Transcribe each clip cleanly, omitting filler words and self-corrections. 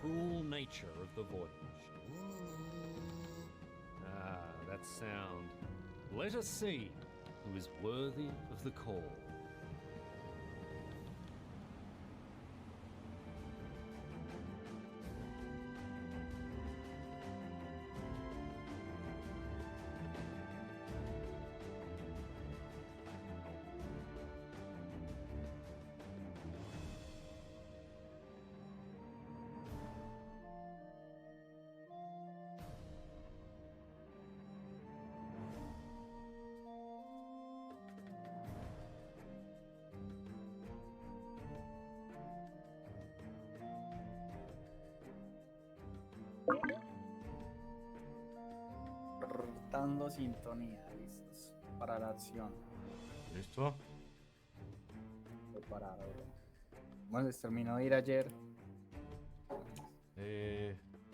cruel nature of the voyage. Ah, that sound. Let us see who is worthy of the call. Cortando sintonía, listos para la acción. ¿Listo? Preparado. Bueno, les terminó de ir ayer.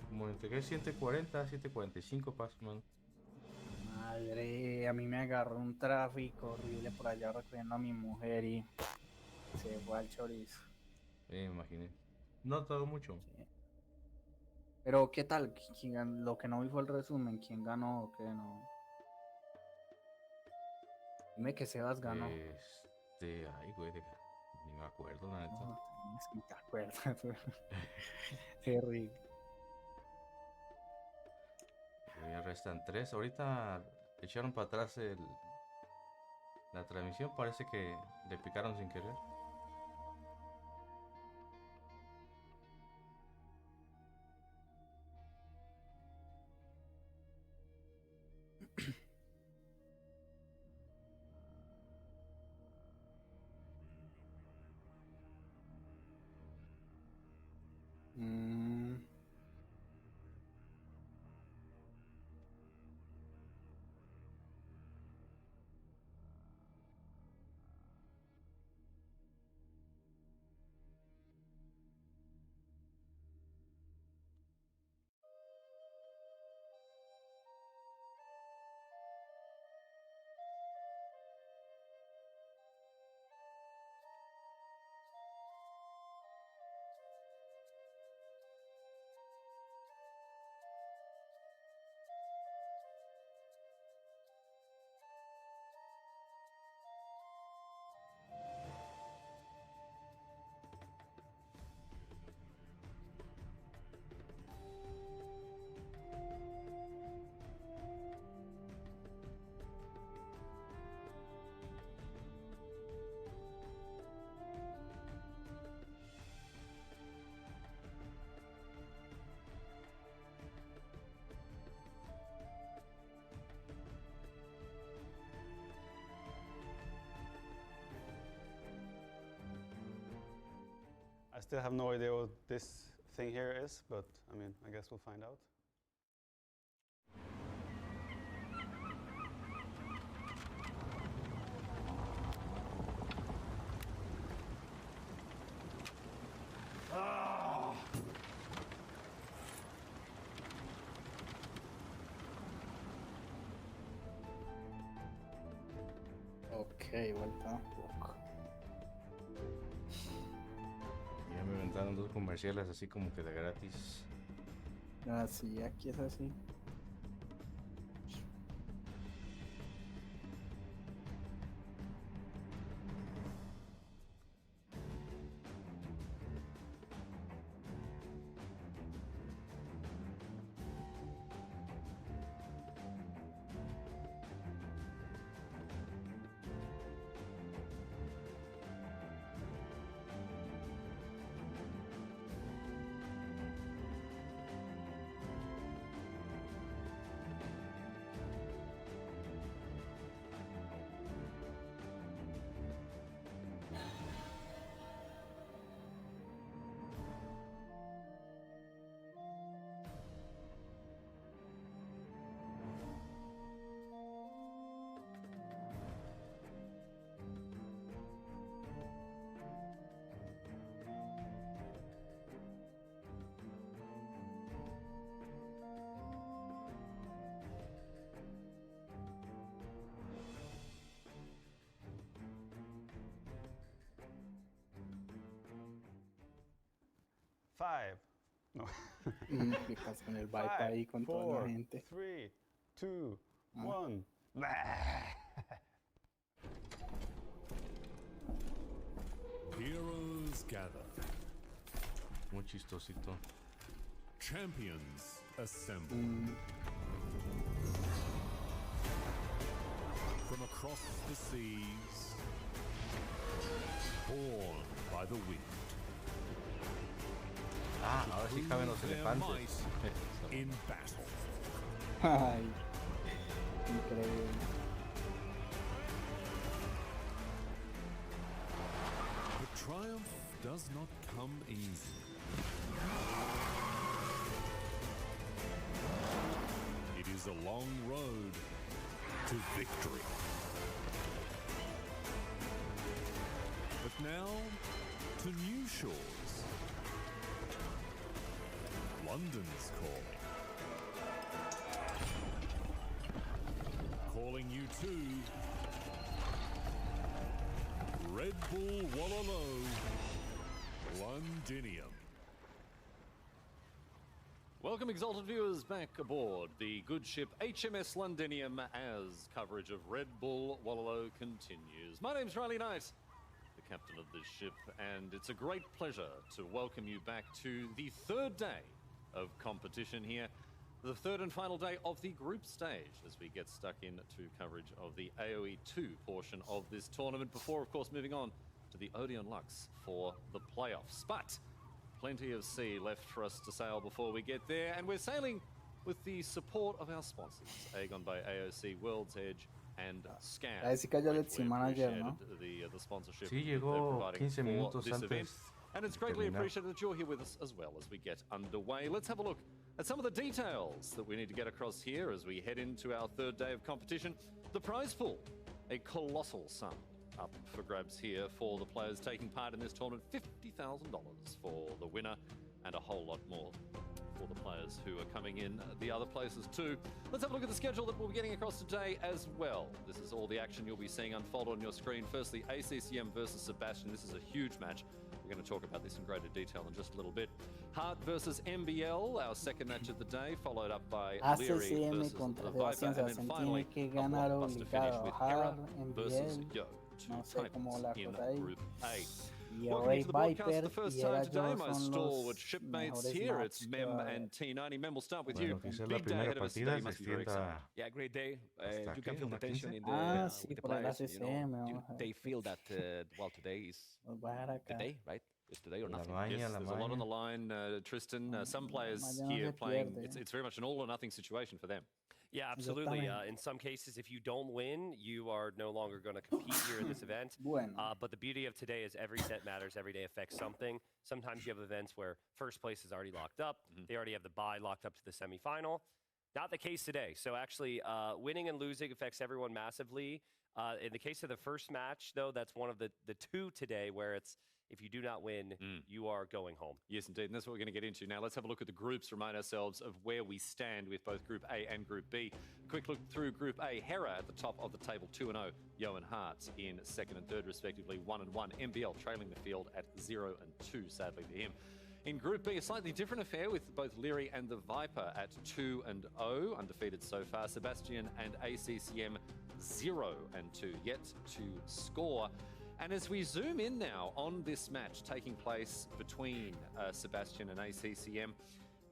Como entregué 740, 745 más o menos. Madre, a mí me agarró un tráfico horrible por allá recogiendo a mi mujer y se fue al chorizo. Me imaginé. No tardó mucho. Sí. Pero, ¿qué tal? Lo que no vi fue el resumen. ¿Quién ganó o qué no? Dime que Sebas ganó. Ay, güey, ni me acuerdo, la neta. No, es que te acuerdas. Terrible. Ya restan 3. Ahorita echaron para atrás la transmisión. Parece que le picaron sin querer. Mm. I still have no idea what this thing here is, but I mean, I guess we'll find out. Ok, vuelta un poco. Ya me inventaron 2 comerciales así como que de gratis. Así, aquí es así. Five, No. ¿Qué pasa con el Viper ahí con toda la 4, gente? 3, 2, Ah. 1. Heroes gather. Muy chistosito. Champions assemble. From across the seas, born by the wind. Ah, ahora sí caben los Their elefantes. might in battle. Ay, increíble. But triumph does not come easy. It is a long road to victory. But now to new shores. London's calling. Calling you to Red Bull Wololo, Londinium. Welcome, exalted viewers, back aboard the good ship HMS Londinium as coverage of Red Bull Wololo continues. My name's Riley Knight, the captain of this ship, and it's a great pleasure to welcome you back to the third day of competition here, the third and final day of the group stage as we get stuck into coverage of the AoE 2 portion of this tournament before, of course, moving on to the Odeon Lux for the playoffs. But plenty of sea left for us to sail before we get there, and we're sailing with the support of our sponsors, Aegon by AOC, World's Edge, and Scam. Ahí sí cayó el Gratefully Team Manager, ¿no? appreciated the sponsorship Sí, that they're llegó providing 15 for minutos this event. antes. And it's de greatly terminar. appreciated that you're here with us as well as we get underway. Let's have a look at some of the details that we need to get across here as we head into our third day of competition. The prize pool, a colossal sum up for grabs here for the players taking part in this tournament. $50,000 for the winner and a whole lot more for the players who are coming in the other places too. Let's have a look at the schedule that we'll be getting across today as well. This is all the action you'll be seeing unfold on your screen. Firstly, ACCM versus Sebastian. This is a huge match. We're going to talk about this in greater detail in just a little bit. Hart versus MBL, our second match of the day, followed up by Leary ACCM versus contra the Viper, Sebastián. and then Sebastián finally tiene que a ganar blockbuster finish obligado. with Hera Hart, versus MBL, Yo, two no sé cómo titans la in cosa ahí. Group A. Y Welcome Ray to the broadcast for Viper the first y time Era today. Yo My son stalwart los shipmates mejores here. It's matches que Mem va a haber. and T90. Mem, we'll start with Bueno, you. pues es la Big day primera ahead of us today. partida, You se must be very extienda excited. Yeah, great day. hasta You aquí, can feel una the tension 15. in the Ah, with sí, the por el players. You know, ACCM. they feel that well, today is Nos va a dar the acá. day, right? It's today or La nothing. maña, Yes, la there's a lot on the maña. line, Tristan. Some players maña no here se playing, pierde. it's very much an all or nothing situation for them. Yeah, absolutely. Exactamente. In some cases, if you don't win, you are no longer going to compete here in this event. Bueno. But the beauty of today is every set matters. Every day affects something. Sometimes you have events where first place is already locked up. They already have the bye locked up to the semifinal. Not the case today. So actually, winning and losing affects everyone massively. In the case of the first match, though, that's one of the two today where it's if you do not win, you are going home. Yes, indeed, and that's what we're going to get into now. Let's have a look at the groups, remind ourselves of where we stand with both Group A and Group B. A quick look through Group A. Hera at the top of the table, 2-0. Yo and Hearts in second and third, respectively, 1-1. MBL trailing the field at 0-2, sadly for him. In Group B, a slightly different affair with both Leary and the Viper at 2-0, undefeated so far. Sebastian and ACCM 0-2, yet to score. And as we zoom in now on this match taking place between Sebastian and ACCM,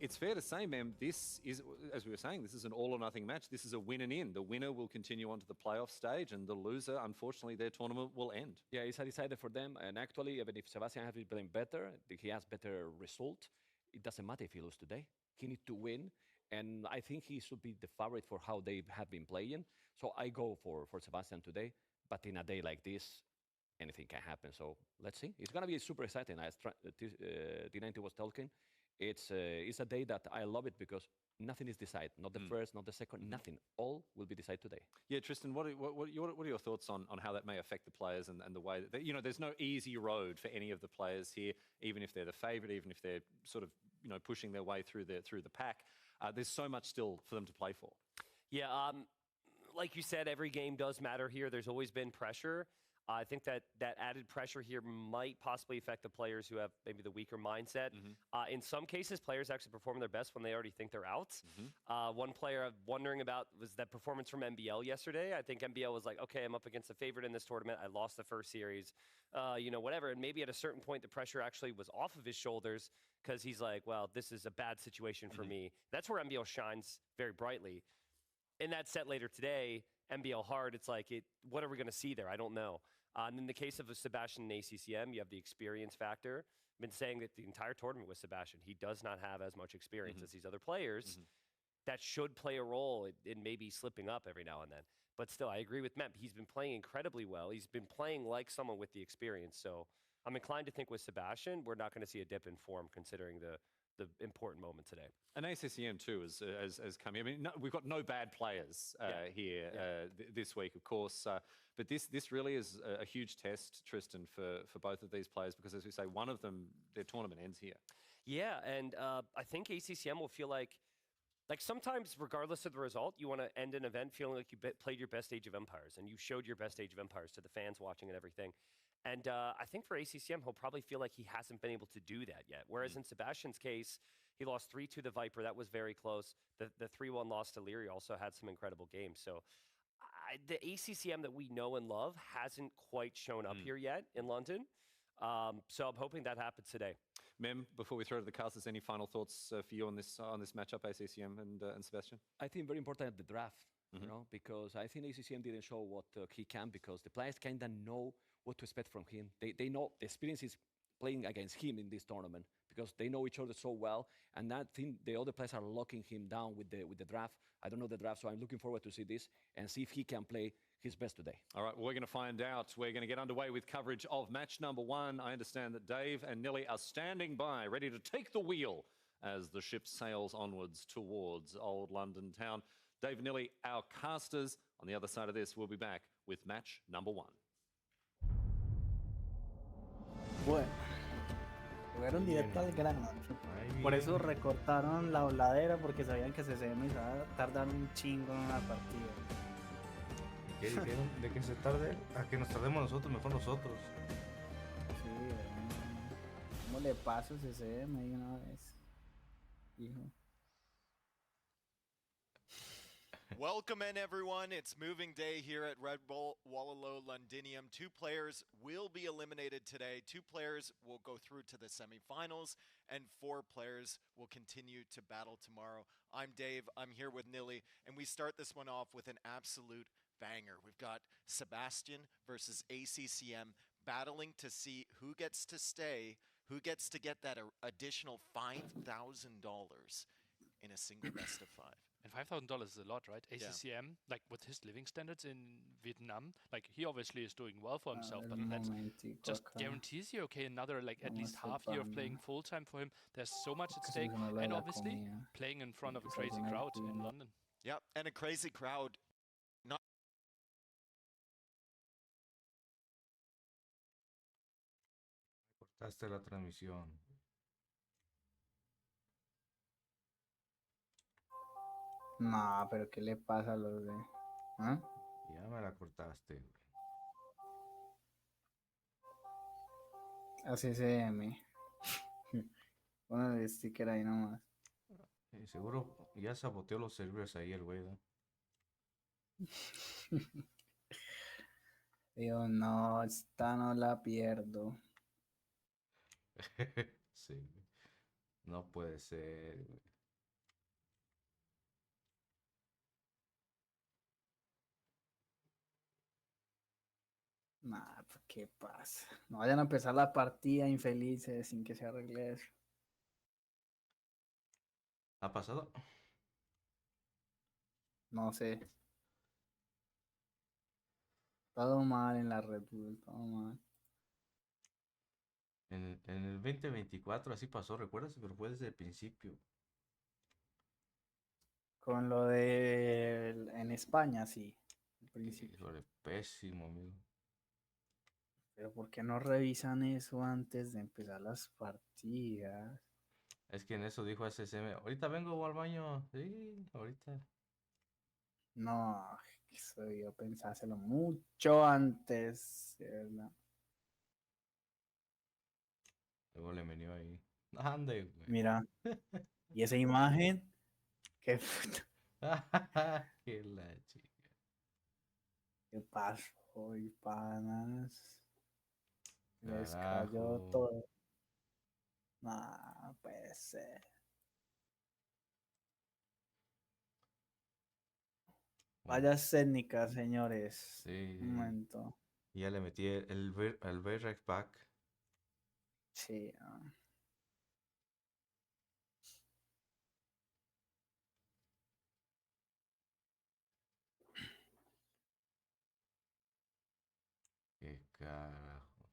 it's fair to say, Mem, this is, as we were saying, this is an all or nothing match. This is a win and in. The winner will continue on to the playoff stage, and the loser, unfortunately, their tournament will end. Yeah, it's decided for them. And actually, even if Sebastian has been playing better, he has better result, it doesn't matter if he loses today. He needs to win. And I think he should be the favorite for how they have been playing. So I go for Sebastian today. But in a day like this, anything can happen. So let's see. It's going to be super exciting. As D90 was talking, it's a day that I love it because nothing is decided. Not the first, not the second, nothing. All will be decided today. Yeah, Tristan, what are your thoughts on how that may affect the players and the way that, you know, there's no easy road for any of the players here, even if they're the favorite, even if they're sort of, you know, pushing their way through the pack. There's so much still for them to play for. Yeah, like you said, every game does matter here. There's always been pressure. I think that added pressure here might possibly affect the players who have maybe the weaker mindset. In some cases, players actually perform their best when they already think they're out. One player I'm wondering about was that performance from MBL yesterday. I think MBL was like, okay, I'm up against a favorite in this tournament. I lost the first series, whatever. And maybe at a certain point, the pressure actually was off of his shoulders because he's like, well, this is a bad situation for me. That's where MBL shines very brightly. In that set later today, MBL hard, it's like, what are we going to see there? I don't know. And in the case of Sebastian and ACCM, you have the experience factor. I've been saying that the entire tournament with Sebastian, he does not have as much experience as these other players. That should play a role in maybe slipping up every now and then. But still, I agree with Mep. He's been playing incredibly well. He's been playing like someone with the experience. So I'm inclined to think with Sebastian, we're not going to see a dip in form considering the important moment today. And ACCM too has come here. I mean, we've got no bad players here this week, of course. But this really is a huge test, Tristan, for both of these players because, as we say, one of them, their tournament ends here. Yeah, and I think ACCM will feel like sometimes, regardless of the result, you want to end an event feeling like you played your best Age of Empires and you showed your best Age of Empires to the fans watching and everything. And I think for ACCM, he'll probably feel like he hasn't been able to do that yet. Whereas in Sebastian's case, he lost 3 to the Viper. That was very close. The 3-1 loss to Leary also had some incredible games. So the ACCM that we know and love hasn't quite shown up here yet in London. So I'm hoping that happens today. Mem, before we throw to the casters, any final thoughts for you on this matchup, ACCM and Sebastian? I think very important at the draft, because I think ACCM didn't show what he can because the players kind of know what to expect from him. They know the experience is playing against him in this tournament because they know each other so well, and I think the other players are locking him down with the draft. I don't know the draft, so I'm looking forward to see this and see if he can play his best today. All right, well, we're going to find out. We're going to get underway with coverage of match number 1. I understand that Dave and Nilly are standing by, ready to take the wheel as the ship sails onwards towards Old London town. Dave and Nilly, our casters, on the other side of this, we'll be back with match number 1. Bueno, fueron directo al grano. Por eso recortaron la voladera porque sabían que CCM se va a tardar un chingo en una partida. ¿Qué dijeron? ¿De que se tarde? A que nos tardemos nosotros, mejor nosotros. Sí, ¿cómo le paso CCM ahí una vez? Hijo. Welcome in, everyone. It's moving day here at Red Bull Wololo Londinium. 2 players will be eliminated today. 2 players will go through to the semifinals, and 4 players will continue to battle tomorrow. I'm Dave. I'm here with Nilly, and we start this one off with an absolute banger. We've got Sebastian versus ACCM battling to see who gets to stay, who gets to get that additional $5,000 in a single best of 5. And $5,000 is a lot, right? ACCM, like with his living standards in Vietnam, like he obviously is doing well for himself, but that just guarantees you, okay, another like at least half year of playing full time for him. There's so much at stake, and obviously playing in front of a crazy crowd in London. Yeah, and a crazy crowd. Cortaste la transmisión. No, pero ¿qué le pasa a los de...? ¿Ah? Ya me la cortaste, güey. A CCM. Pon el sticker ahí nomás. Seguro ya saboteó los servers ahí el güey, ¿no? Digo, no, esta no la pierdo. Sí, güey. No puede ser, güey. Nah, pues, ¿qué pasa? No vayan a empezar la partida infelices sin que se arregle eso. ¿Ha pasado? No sé. Todo mal en la Red Bull, todo mal. En el 2024 así pasó, ¿recuerdas? Pero fue desde el principio. Con lo de... En España, sí. Al principio. Híjole, pésimo, amigo. Pero ¿por qué no revisan eso antes de empezar las partidas? Es que en eso dijo SSM, ahorita vengo al baño. Sí, ahorita. No, Eso yo pensárselo mucho antes, ¿verdad? Luego le metió ahí. Ande, güey. Mira, y esa imagen, qué puta, Que la chica. qué pasó, y panas. Les cayó Carajo. todo. Nah, puede ser. Bueno, Fallas técnicas, señores. sí. Un momento. Ya le metí el Berrex back. Sí. Qué carajo.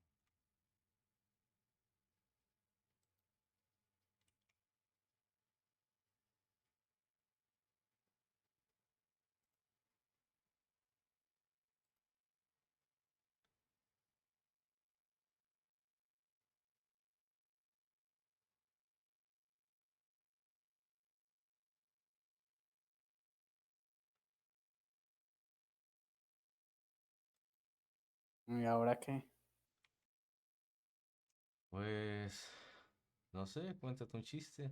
¿Y ahora qué? Pues, no sé, cuéntate un chiste.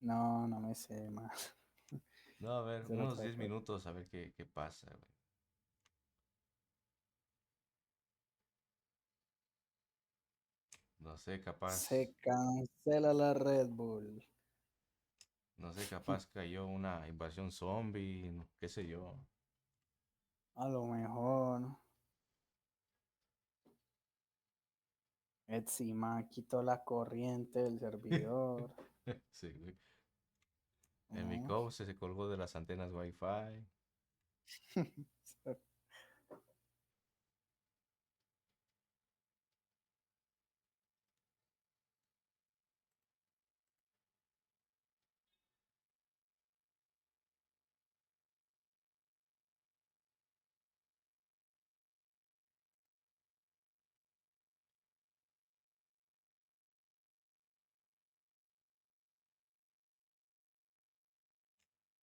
No, no me sé más. No, a ver, Hacer unos otra 10 cosa. minutos a ver qué pasa, güey. No sé, capaz, Se cancela la Red Bull. no sé, capaz cayó una invasión zombie, qué sé yo. A lo mejor. Encima quitó la corriente del servidor. Sí, güey. El ¿No? Micov se colgó de las antenas Wi-Fi.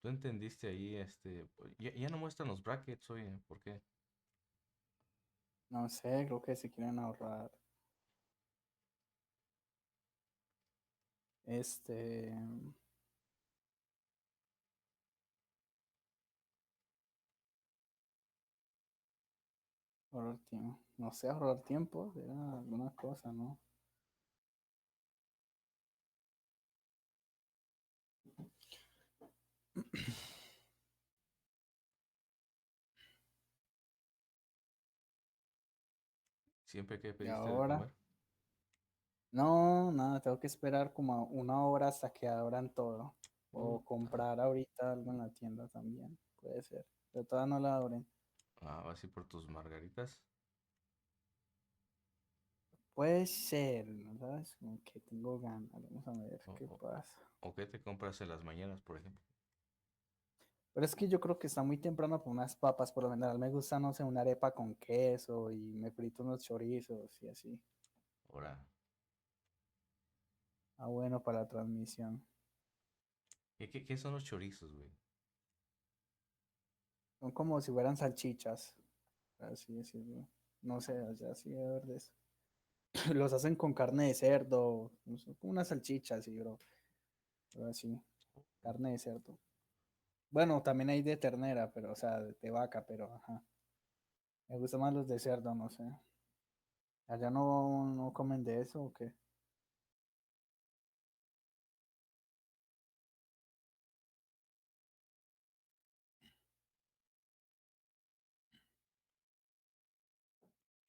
¿Tú entendiste ahí, ya no muestran los brackets, oye, ¿por qué? No sé, creo que se quieren ahorrar. Este. Ahorrar tiempo. No sé, ahorrar tiempo. Era alguna cosa, ¿no? Siempre que Y pediste de ahora. comer. No, nada, tengo que esperar como una hora hasta que abran todo. O Puta. comprar ahorita algo en la tienda también. Puede ser. Pero todavía no la abren. Ah, vas a ir por tus margaritas. Puede ser, ¿no sabes? Como que tengo ganas. Vamos a ver O, qué o, pasa. o qué te compras en las mañanas, por ejemplo. Pero es que yo creo que está muy temprano para unas papas. Por lo general me gusta, no sé, una arepa con queso y me frito unos chorizos y así. Ahora, Ah, bueno, para la transmisión. ¿qué son los chorizos, güey? Son como si fueran salchichas, así decirlo. No sé, allá sí de ver de eso. Los hacen con carne de cerdo, no sé, como una salchicha, así, bro. Pero así, carne de cerdo. Bueno, también hay de ternera, pero, o sea, de vaca, pero, ajá. Me gustan más los de cerdo, no sé. ¿Allá no comen de eso o qué?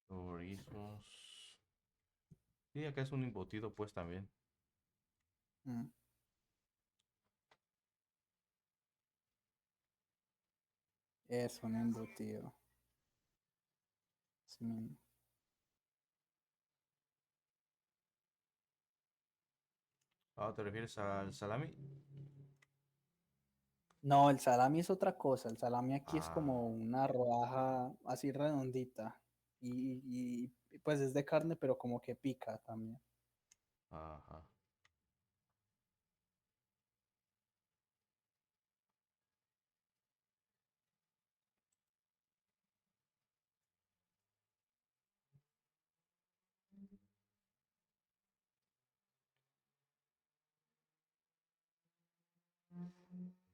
Chorizos. Sí, acá es un embutido, pues también. Mm, es un embutido. Sí, mismo. Ah, ¿te refieres al salami? No, el salami es otra cosa. El salami aquí es Ah, como una rodaja así redondita. Pues es de carne, pero como que pica también. ajá.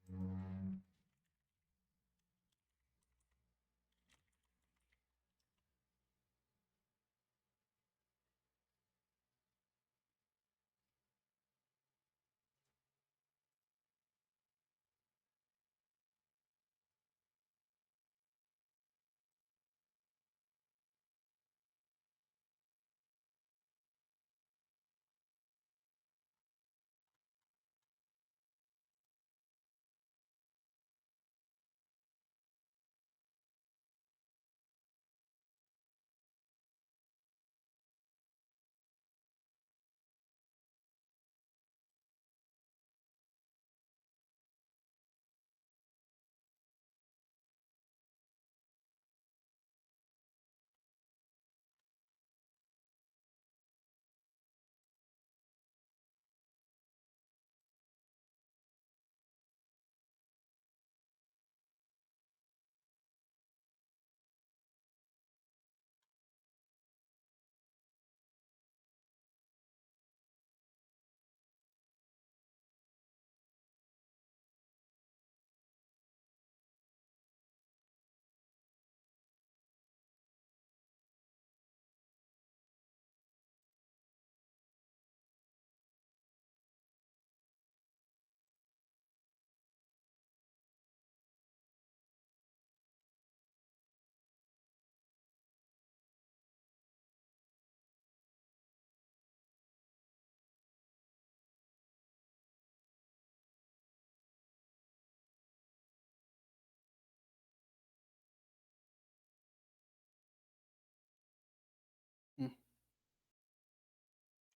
Mm.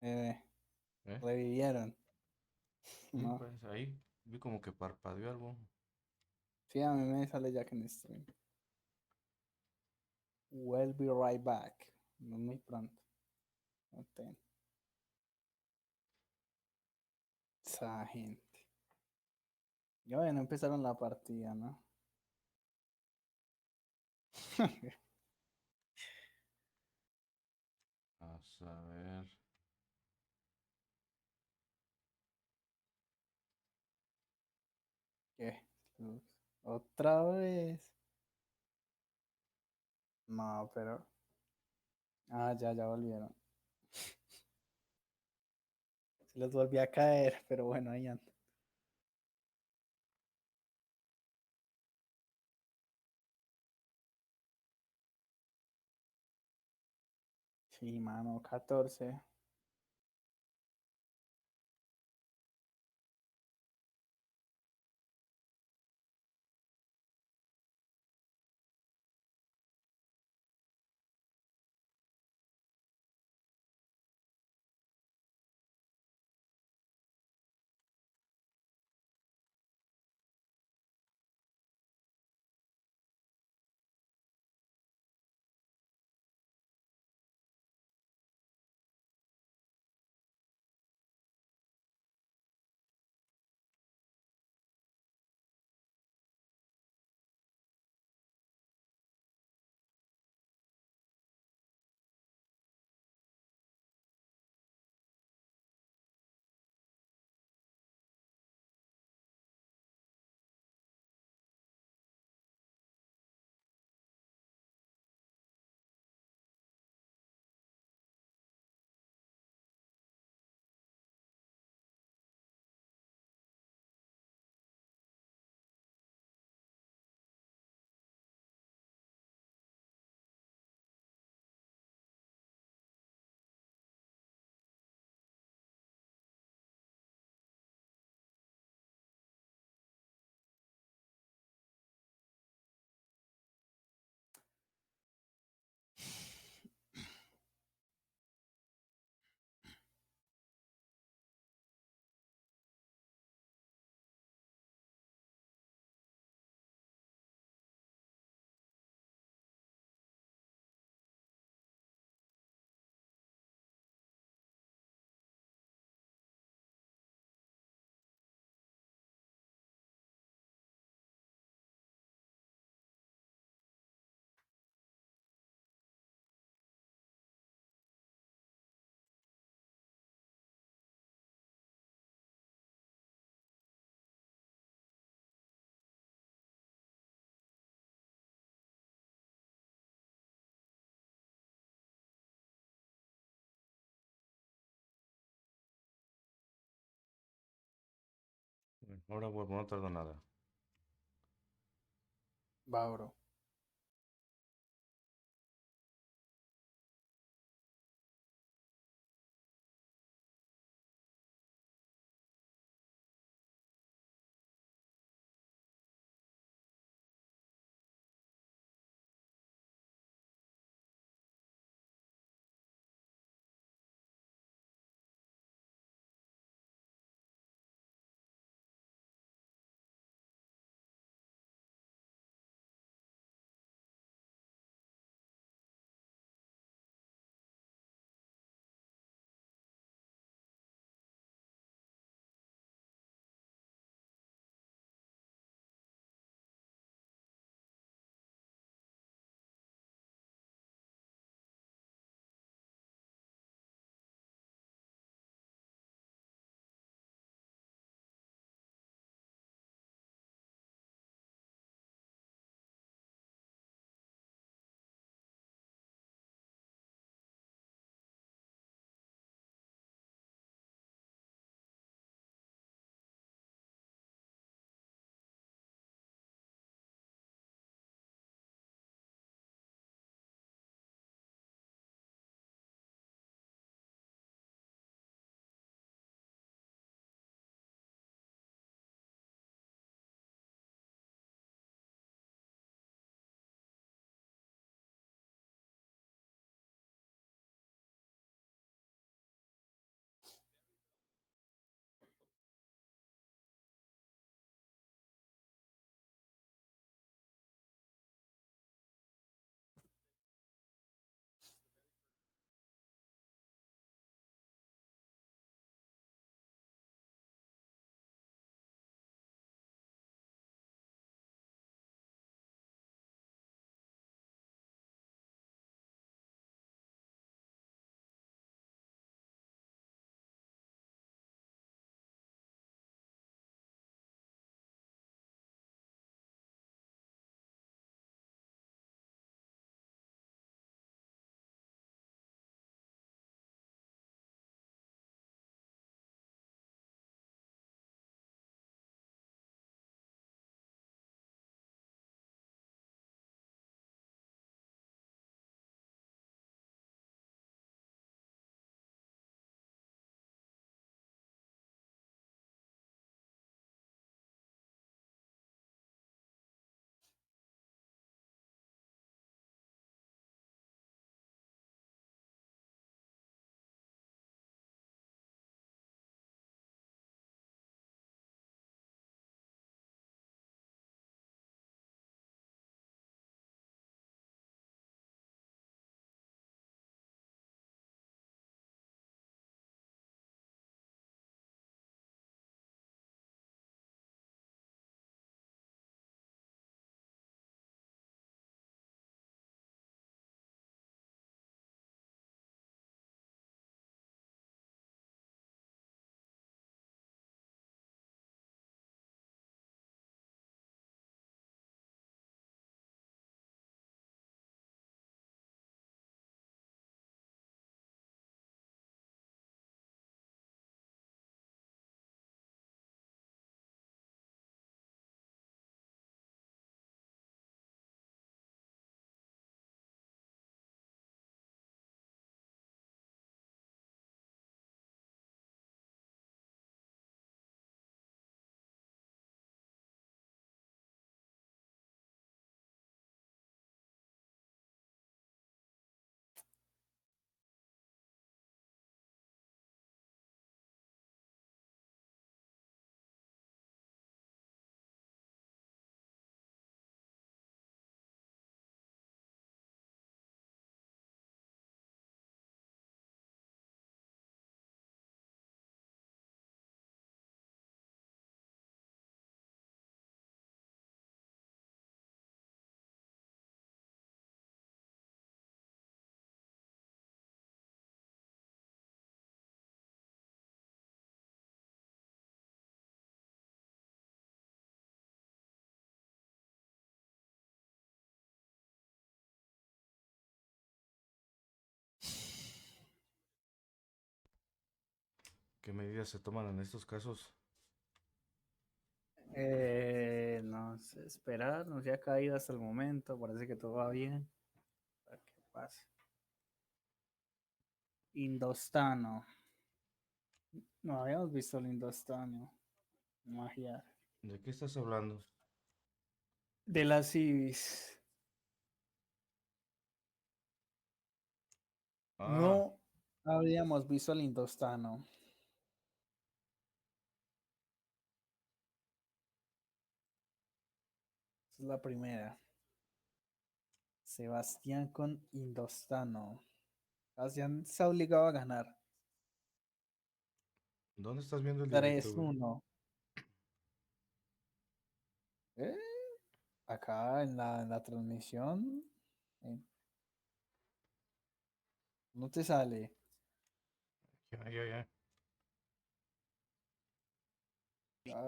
¿Eh? Revivieron. Sí, No. pues ahí vi como que parpadeó algo. Sí, a mí me sale ya que en stream. We'll be right back. No muy pronto. No ten. Esa gente. Ya bueno, empezaron la partida, ¿no? Vamos a ver. ¿Qué? Otra vez. No, pero. Ah, ya volvieron. Se les volvió a caer, pero bueno, ahí anda. Sí, mano, 14. Ahora vuelvo, no tardo nada. Va, bro. ¿Qué medidas se toman en estos casos? No sé, esperar, no se ha caído hasta el momento, parece que todo va bien. A ver qué pasa. Indostano. No habíamos visto el Indostano. Magia. ¿De qué estás hablando? De las civis. Ah, No habíamos visto el Indostano. Esa es la primera. Sebastián con Indostano. Sebastián se ha obligado a ganar. ¿dónde estás viendo el directo, güey? 3-1. Acá en la transmisión. eh, No te sale. Ya.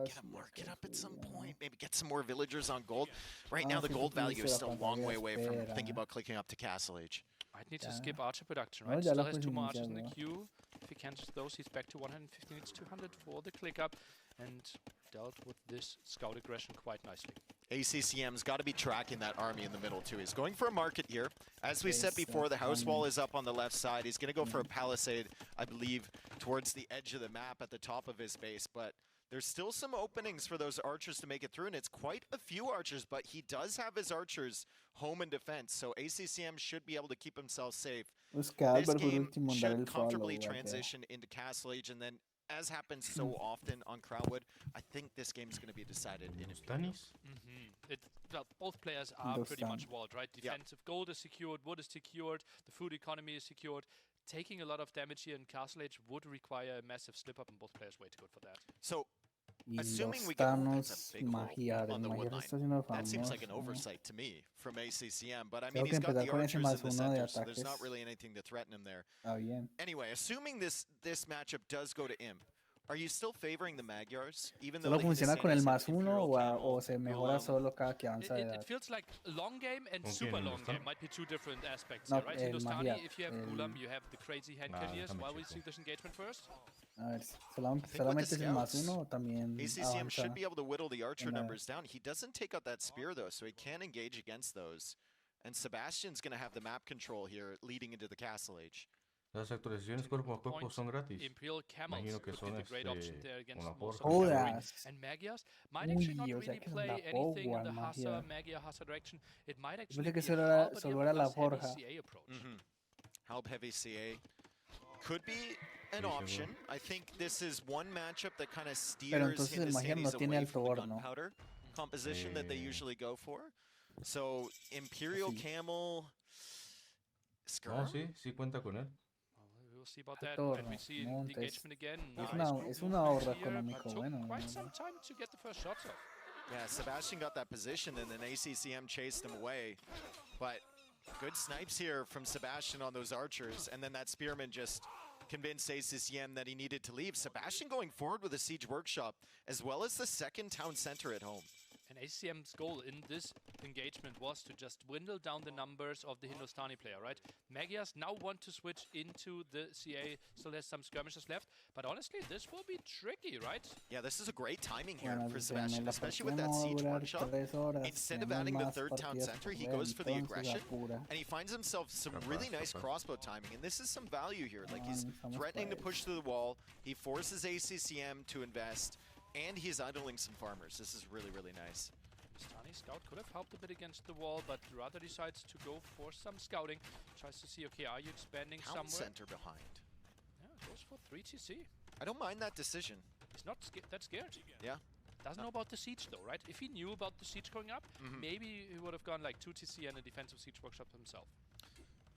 Get a market up at some point. Maybe get some more villagers on gold. Right now, Ah, the sí, gold porque value hice is la still a long pantalla way de away from espera. thinking about clicking up to Castle Age. Might need to Ya. skip archer production, No, right? ya Still la has puedes 2 more archers in the iniciar, queue. If he cancels those, he's back to 150, needs 200 for the click up, and dealt with this scout aggression quite nicely. ACCM's got to be tracking that army in the middle, too. He's going for a market here. As we said Yes, before, the house wall exactamente. is up on the left side. He's going to go for a palisade, I believe, towards the edge of the map at the top of his base. But there's still some openings for those archers to make it through, and it's quite a few archers, but he does have his archers home in defense, so ACCM should be able to keep himself safe. Pues que This Albert por game último en dar should el comfortably follow. transition into Castle Age, and then, as happens so often on Crownwood, I think this game is going to be decided in Imperials. Stanis? Well, both players are pretty much walled, right? Defensive gold is secured, wood is secured, the food economy is secured. Taking a lot of damage here in Castle Age would require a massive slip up, and both players way too good for that. So, Y assuming we get that's a Indostano's big hole Magiar. on El the wood Magiar line. está haciendo That seems like an famoso. oversight to me from ACCM, but I Tengo mean, que he's got empezar the con ese archers in the +1 de center, so there's not ataques. really anything to threaten him there. Está bien. Anyway, assuming this matchup does go to Imp, are you still favoring the Magyars? Even though ¿Solo they can funciona con el distinguish +1 Imperial o, Camel, o se mejora Golem? solo cada que avanza de It edad? feels like long game and ¿Con super quién? long ¿Hindustán? game might be two different aspects No, here, right? el Hindustani, Magiar, if you have el- Gulam, you have the crazy hand Ah, carriers. déjame While we checo. see this engagement first. A ver, think with solamente the es el scouts, +1 o también ACCM should avanza. be able to whittle the archer en la- numbers down. He doesn't take out that spear, though, so he can engage against those. And Sebastian's going to have the map control here leading into the Castle Age. Las actualizaciones cuerpo a cuerpo Point, son gratis. Imperial Camels Imagino que could son be the great option este, there against una most forja. of the cavalry. Jodas. And Magyars might actually not Uy, o sea really que son play la anything in the Hogwarts, Hassa, Magiar. Magyar, Hassa direction. It might Yo actually pensé be que a solo Hal, era, but solo you era have a la less heavy forja. CA approach. Halb heavy CA could be an option. I think this is one matchup that kind of steers entonces el Magiar no Hindustanis tiene away alto from the horno. gunpowder composition that they usually go for. So Imperial Sí. Camel, No, Skirm. sí cuenta con él. We'll see about that. Alto And we horno, see the montes. engagement again. Es Nice una- group es un movement ahorro here. económico Took bueno, quite ¿no? some time to get the first shots off. Yeah, Sebastian got that position, and then ACCM chased him away. But good snipes here from Sebastian on those archers, and then that spearman just convinced ACCM that he needed to leave. Sebastian going forward with a siege workshop, as well as the second town center at home. And ACM's goal in this engagement was to just dwindle down the numbers of the Hindustani player, right? Magyars now want to switch into the CA, still has some skirmishes left, but honestly, this will be tricky, right? Yeah, this is a great timing here Bueno, for si Sebastian, la especially with partida that no va a siege durar workshop. 3 horas, Instead of tenemos adding the más third town partidas center, por he ver, goes for the entonces aggression, apura. and he finds himself some really nice crossbow timing, and this is some value here. Like, he's Estamos threatening to para push through the wall, he forces ACCM to invest, and he's idling some farmers. This is really, really nice. Hindustani scout could have helped a bit against the wall, but rather decides to go for some scouting. Tries to see, okay, are you expanding Town somewhere? center behind. Yeah, goes for 3 TC. I don't mind that decision. He's not that scared. Yeah. Doesn't know about the siege though, right? If he knew about the siege going up, maybe he would have gone like 2 TC and a defensive siege workshop himself.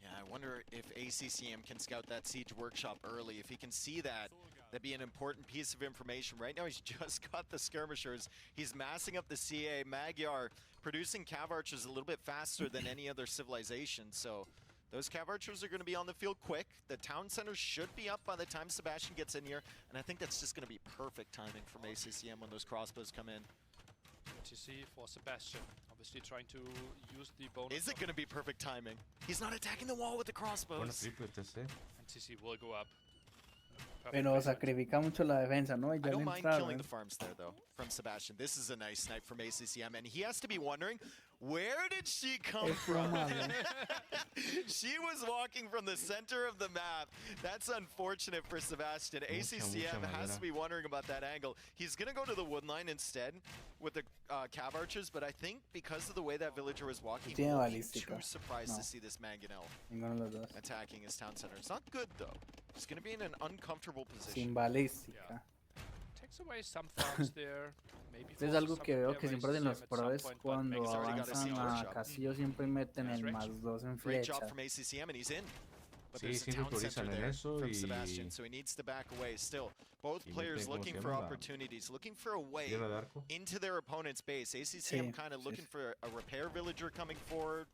Yeah, I wonder if ACCM can scout that siege workshop early. If he can see that, that'd be an important piece of information. Right now, he's just got the skirmishers. He's massing up the CA. Magyar producing cav archers a little bit faster than any other civilization. So those cav archers are going to be on the field quick. The town center should be up by the time Sebastian gets in here. And I think that's just going to be perfect timing from ACCM when those crossbows come in. TC for Sebastian, obviously trying to use the bonus. Is it going to be perfect timing? He's not attacking the wall with the Bueno, crossbows. triple TC. And TC will go up. Pero sacrifica mucho la defensa, ¿no? Y I ya le don't mind killing entraron. the farms there, though, from Sebastian. This is a nice snipe from ACCM, and he has to be wondering, where did she come from? She was walking from the center of the map. That's unfortunate for Sebastian. ACCM has to be wondering about that angle. He's going to go to the wood line instead with the cav archers, but I think because of the way that villager was walking, he won't be too surprised to see this Mangonel attacking his town center. It's not good, though. He's going to be in an uncomfortable position. Sin balística. Takes away some farms there. Maybe Es algo que veo que siempre hacen los pros cuando avanzan a castillo siempre meten el +2 en Great job flecha. from ACCM, and he's in. But Sí, there's a siempre town center priorizan en there eso from y Sebastian, so he needs to back away still. Both Y players meten, ¿cómo looking se for llama? opportunities, looking for a way Tierra de arco. into their opponent's base. ACCM Sí, kind of sí, looking sí. for a repair villager coming forward,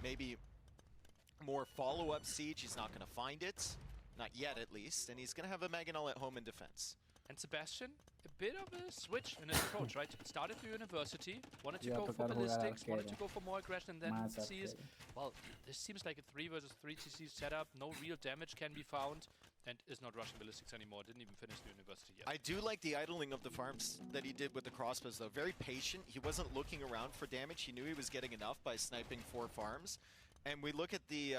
maybe more follow-up siege. He's not going to find it, not yet at least, and he's going to have a Mangonel at home in defense. And Sebastian, a bit of a switch in his approach, right? Started the university, wanted to Iba a go for tocar jugar ballistics, wanted to arquero. go for more aggression, and then Más sees, arquero. well, this seems like a 3 versus 3 TC setup. No real damage can be found, and is not rushing ballistics anymore. Didn't even finish the university yet. I do like the idling of the farms that he did with the crossbows, though. Very patient. He wasn't looking around for damage. He knew he was getting enough by sniping 4 farms. And we look at the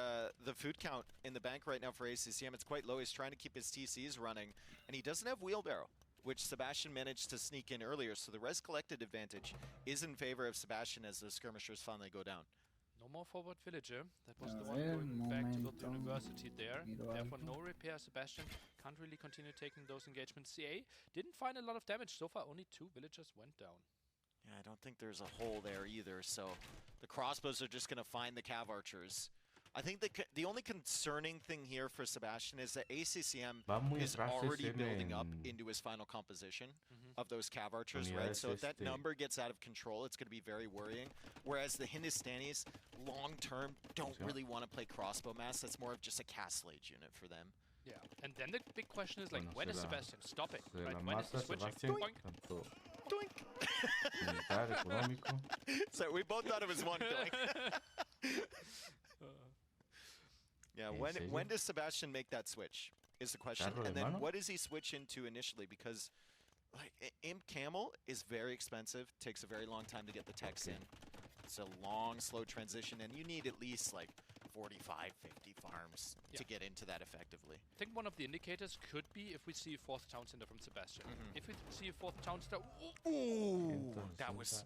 food count in the bank right now for ACCM. It's quite low. He's trying to keep his TCs running, and he doesn't have wheelbarrow, which Sebastian managed to sneak in earlier. So the res collected advantage is in favor of Sebastian as the skirmishers finally go down. No more forward villager. That was A the one ver, going back to the momento. university there. Miro Therefore, algo. no repair. Sebastian can't really continue taking those engagements. CA didn't find a lot of damage. So far, only 2 villagers went down. Yeah, I don't think there's a hole there either. So the crossbows are just going to find the cav archers. I think the only concerning thing here for Sebastian is that ACCM Va muy is atrás already ese building up en into his final composition Mhm. of those cav archers, right? unidades So if that este. number gets out of control, it's going to be very worrying. Whereas the Hindustanis, long term, don't Sí. really want to play crossbow mass. That's more of just a castle age unit for them. Yeah, and then the big question is like, Bueno, when se is la- Sebastian stopping? Se Right? la When is he mata switching? Sebastian, Boink. tanto Doink! militar, económico. So we both thought it was one doink. Yeah, ¿En when serio? does Sebastian make that switch is the question. Carro de And then mano? what does he switch into initially? Because like Imp Camel is very expensive, takes a very long time to get the techs in. It's a long, slow transition, and you need at least like 45, 50 farms to Yeah. get into that effectively. I think one of the indicators could be if we see a 4th town center from Sebastian. Mhm. If we see a 4th town center, Ooh, that Entonces, was...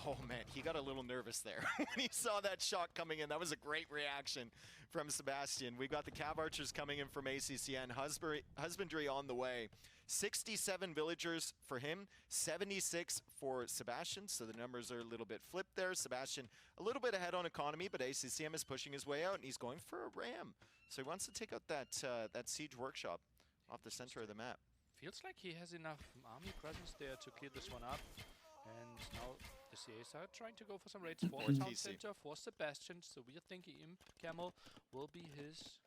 Oh man, he got a little nervous there when he saw that shot coming in. That was a great reaction from Sebastian. We've got the cav archers coming in from ACCN. Husbandry on the way. 67 villagers for him, 76 for Sebastian. So the numbers are a little bit flipped there. Sebastian a little bit ahead on economy, but ACCM is pushing his way out, and he's going for a ram. So he wants to take out that that siege workshop off the center of the map. feels like he has enough army presence there to clear this one up. And now the CAs are trying to go for some raids for the town TC. center, for Sebastian. So we are thinking Imp Camel will be his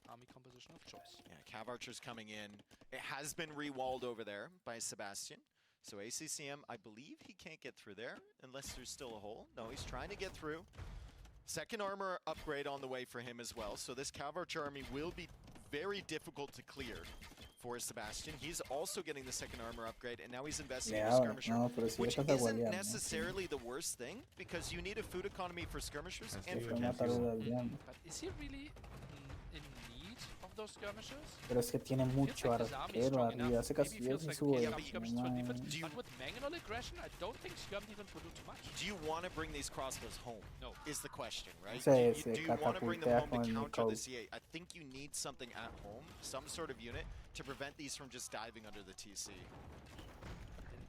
army composition of choice. Yeah, cav archers coming in. It has been re-walled over there by Sebastian. So ACCM, I believe he can't get through there unless there's still a hole. No, he's trying to get through. Second armor upgrade on the way for him as well. So this cav archer army will be very difficult to clear for Sebastian. He's also getting the second armor upgrade, and now he's investing in a Leal, skirmisher. no, pero si Which dejas de isn't guardiar, ¿no? necessarily the worst thing, because you need a food economy for skirmishers Así and es, for Hay que Porque matar cavs. al aldeano. But is he really in need of those skirmishers? Pero es que tiene mucho Feels like his army is arquero strong arriba. enough. Ese Maybe castillo feels sí like, sube. okay, Yeah, some but skirmishers will defend. Do you- But with Mangonel aggression, I don't think skirm defense will do too much. Do you want to bring these crossbows home? No. Is the question, right? Se- do se you want to bring them catapultea home con to el counter the code. C8? I think you need something at home, some sort of unit, to prevent these from just diving under the TC.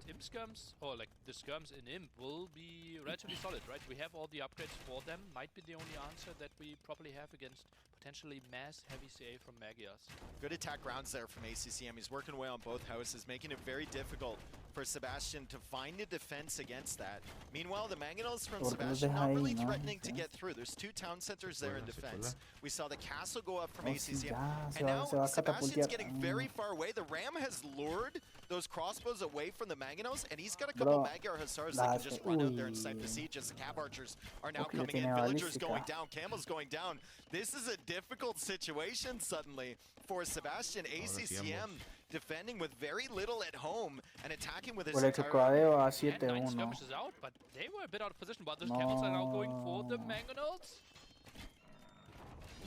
And Imp skirms, or like the skirms in Imp, will be relatively solid, right? We have all the upgrades for them. Might be the only answer that we probably have against potentially mass heavy CA from Magias. Good attack rounds there from ACCM. He's working away on both houses, making it very difficult for Sebastian to find a defense against that. Meanwhile, the Mangonels from Porque los Sebastian deja not ahí, really ¿no? threatening to Ya. get through. There's 2 town centers there in cuela, se defense. cuela. We saw the castle go up from Oh, sí, ACCM. ya, se And va- now se va a Sebastian's catapultear. getting very far away. The Ram has lured those crossbows away from the Mangonels, and he's got a Bro, couple Magyar Hussars that can las- just run out there and snipe the uy. siege as the Cav Archers are now Ok, ya coming in. tiene Villagers balística. going down, Camel's going down. This is a difficult situation suddenly for Sebastian. ACCM defending with very little at home and attacking with his Por el entire... Chocodeo a And 9 7-1. skirmishes out, but they were a bit out of position. But the camels are now going for the mangonels.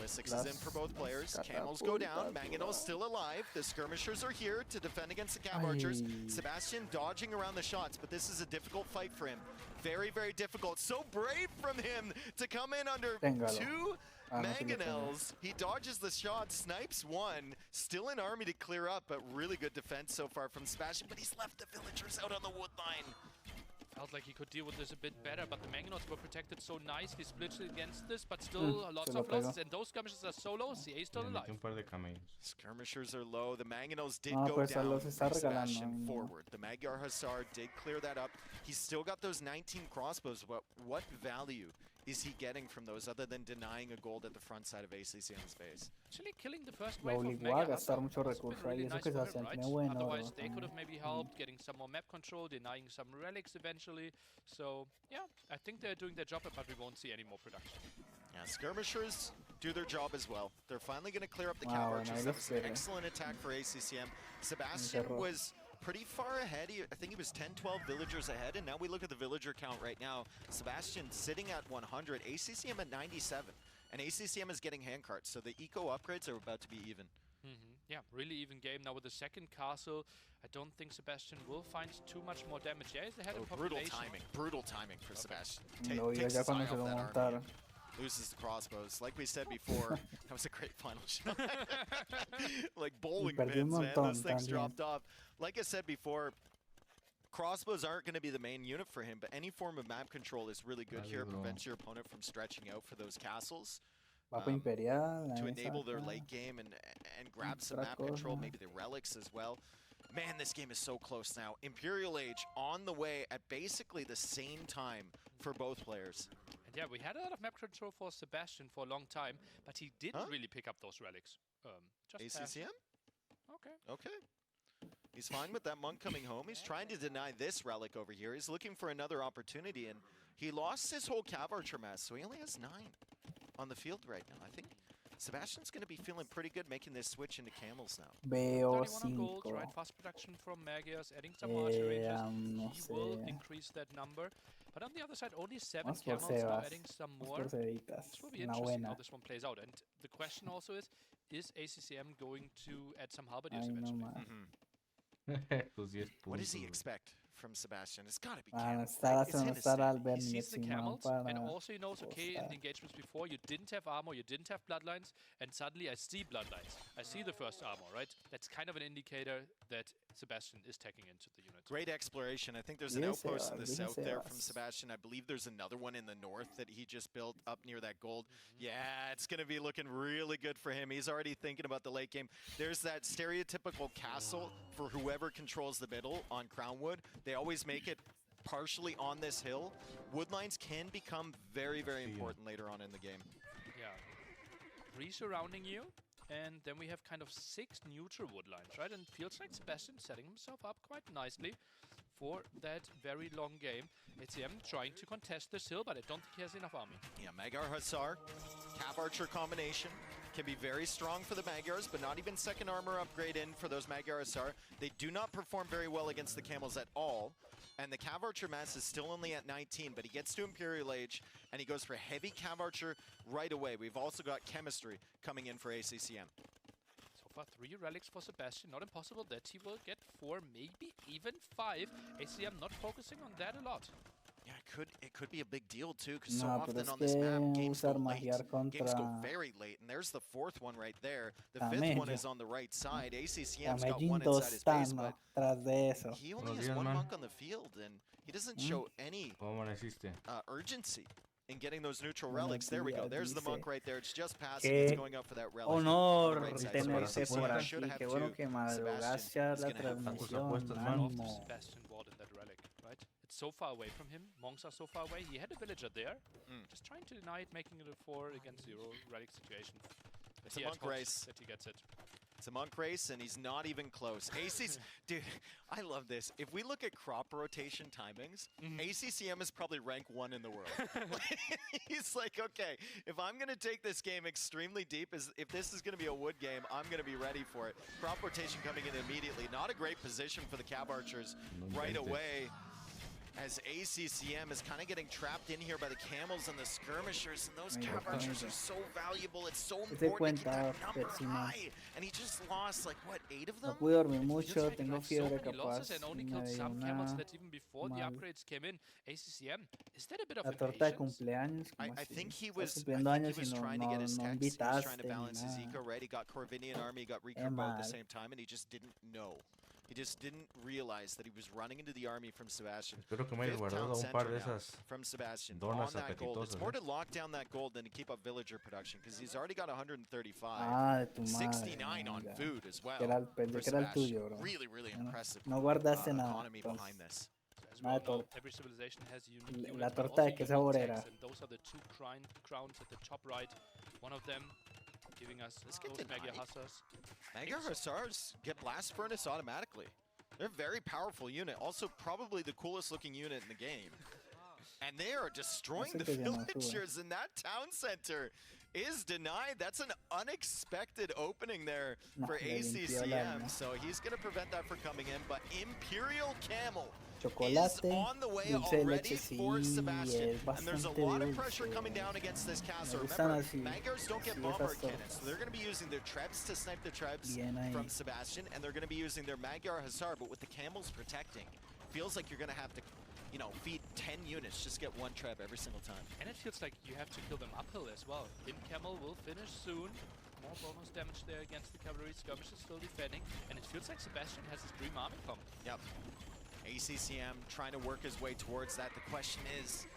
Lysix is in for both players. Camels go down. Mangonel's still alive. The skirmishers are here to defend against the Cav Archers. Sebastian dodging around the shots, but this is a difficult fight for him. Very, very difficult. So brave from him to come in under two mangonels. He dodges the shot, snipes one. Still an army to clear up, but really good defense so far from Sebastian. But he's left the villagers out on the wood line. Felt like he could deal with this a bit better, but the mangonels were protected so nicely, split against this, but still lots of losses. And those skirmishers are so low, CA still alive. Skirmishers are low. The mangonels did go down for Sebastian forward. The Magyar Hussar did clear that up. He's still got those 19 crossbows, but what value is he getting from those other than denying a gold at the front side of ACCM's base? Actually killing the first wave of Magyar Hussar really nice for him, right? Otherwise they could have maybe helped getting some more map control, denying some relics eventually. So yeah, I think they're doing their job, but we won't see any more production. Yeah, skirmishers do their job as well. They're finally going to clear up the Cav Archers. That was an excellent attack for ACCM. Sebastian was pretty far ahead. I think he was 10, 12 villagers ahead, and now we look at the villager count right now. Sebastian sitting at 100, ACCM at 97, and ACCM is getting handcarts, so the eco upgrades are about to be even. Yeah, really even game. Now with the second castle, I don't think Sebastian will find too much more damage. Yeah, he's ahead in population. Brutal timing for Sebastian. Takes his eye off that army. Loses the crossbows. Like we said before, that was a great final shot. Like bowling pins, man. Those things dropped off. Like I said before, crossbows aren't going to be the main unit for him, but any form of map control is really good here. It prevents your opponent from stretching out for those castles. To enable their late game and grab some map control, maybe the relics as well. Man, this game is so close now. Imperial Age on the way at basically the same time for both players. And yeah, we had a lot of map control for Sebastian for a long time, but he didn't really pick up those relics. Just ACCM? Okay. Okay. He's fine with that monk coming home. He's trying to deny this relic over here. He's looking for another opportunity, and he lost his whole Cav Archer mass, so he only has 9 on the field right now. I think Sebastian's going to be feeling pretty good making this switch into camels now. 31 on gold, right? Fast production from Magyars, adding some archer ranges. He will increase that number. But on the other side, only 7 camels now adding some more. This will be interesting how this one plays out. And the question also is ACCM going to add some halberdiers eventually? What does he expect from Sebastian? It's got to be He sees the camels, and also he knows, okay, in the engagements before, you didn't have armor, you didn't have bloodlines, and suddenly I see bloodlines. I see the first armor, right? That's kind of an indicator that Sebastian is tagging into the unit. Great exploration. I think there's an outpost in the south there from Sebastian. I believe there's another one in the north that he just built up near that gold. Yeah, it's going to be looking really good for him. He's already thinking about the late game. There's that stereotypical castle for whoever controls the middle on Crownwood. They always make it partially on this hill. Woodlines can become very, very important later on in the game. Yeah. 3 surrounding you. And then we have kind of 6 neutral wood lines, right? And feels like Sebastian setting himself up quite nicely for that very long game. ACM trying to contest this hill, but I don't think he has enough army. Yeah, Magyar Hussar, Cav Archer combination can be very strong for the Magyars, but not even second armor upgrade in for those Magyar Hussar. They do not perform very well against the camels at all. And the Cav Archer mass is still only at 19, but he gets to Imperial Age, and he goes for heavy Cav Archer right away. We've also got Chemistry coming in for ACCM. So far, 3 relics for Sebastian. Not impossible that he will get 4, maybe even 5. ACM not focusing on that a lot. Yeah, it could be a big deal too, because so often on this map, games go late. Games go very late, and there's the 4th one right there. The 5th one is on the right side. ACCM's got one inside his base, but he only has 1 monk on the field, and he doesn't show any urgency in getting those neutral relics. There we go. There's the monk right there. It's just passing. It's going up for that relic. Honor tenerte por aquí. Qué bueno que madrugaste la transmisión. Ánimo. Sebastian ward in that relic, right? It's so far away from him. Monks are so far away. He had a villager there. Just trying to deny it, making it a 4 against 0 relic situation. It's a monk race. That he gets it. It's a monk race, and he's not even close. AC's, dude, I love this. If we look at crop rotation timings, ACCM is probably rank 1 in the world. He's like, okay, if I'm going to take this game extremely deep, if this is going to be a wood game, I'm going to be ready for it. Crop rotation coming in immediately. Not a great position for the Cab Archers right away, as ACCM is kind of getting trapped in here by the camels and the skirmishers, and those Cab Archers are so valuable. It's so important to get that number high, and he just lost like what, 8 of them? No pude dormir mucho, Like tengo so fiebre many capaz. losses and only Me killed dio some camels una that even before the mal. upgrades came in. ACCM, is that a bit of La torta de impatience? cumpleaños. I como así? think he Estás was, cumpliendo años y trying to no get his text. He was trying invitaste to ni balance his nada. eco, right? He got Corvinian army, he got Recur both at the same time, and he just didn't know. He just didn't realize that he was running into the army from Sebastian. Espero que me haya Fifth guardado town un par center de now esas from Sebastian donas on that gold. It's apetitosas, more to lock down that gold than to keep up villager production, because he's already got 135. Ah, de tu madre. 69 on ya. food as well. Que era el, pensé for que era el Sebastian. tuyo, bro. Really, really No, impressive no guardaste nada. economy Entonces, behind this. As Nada well de know, torta. every civilization has unique La units, but torta de also qué unique sabor techs, era. and those are the two crowns at the top right. One of them giving us Let's get those Mega denied. Hussars. Magyar Hussars get Blast Furnace automatically. They're a very powerful unit. Also, probably the coolest looking unit in the game. And they are destroying the Hace que ya no suba. villagers, and that town center is denied. That's an unexpected opening there No, for le limpió el ACCM. alma. So he's going to prevent that from coming in. But Imperial Camel is Chocolate, on the way dulce de already leche, sí, for Sebastian. es And there's a bastante lot of dulce. pressure coming down against this castle. Me gustan Remember, así, Magyars don't get así bombard esas cannons, tortas. so they're going to be using their Trebs to snipe the Trebs Bien ahí. from Sebastian, and they're going to be using their Magyar Hussar, but with the camels protecting, feels like you're going to have to, you know, feed 10 units, just get 1 Treb every single time. And it feels like you have to kill them uphill as well. Imp Camel will finish soon. More bonus damage there against the cavalry. Skirmish is still defending, and it feels like Sebastian has his dream army coming. Yep. ACCM trying to work his way towards that. The question is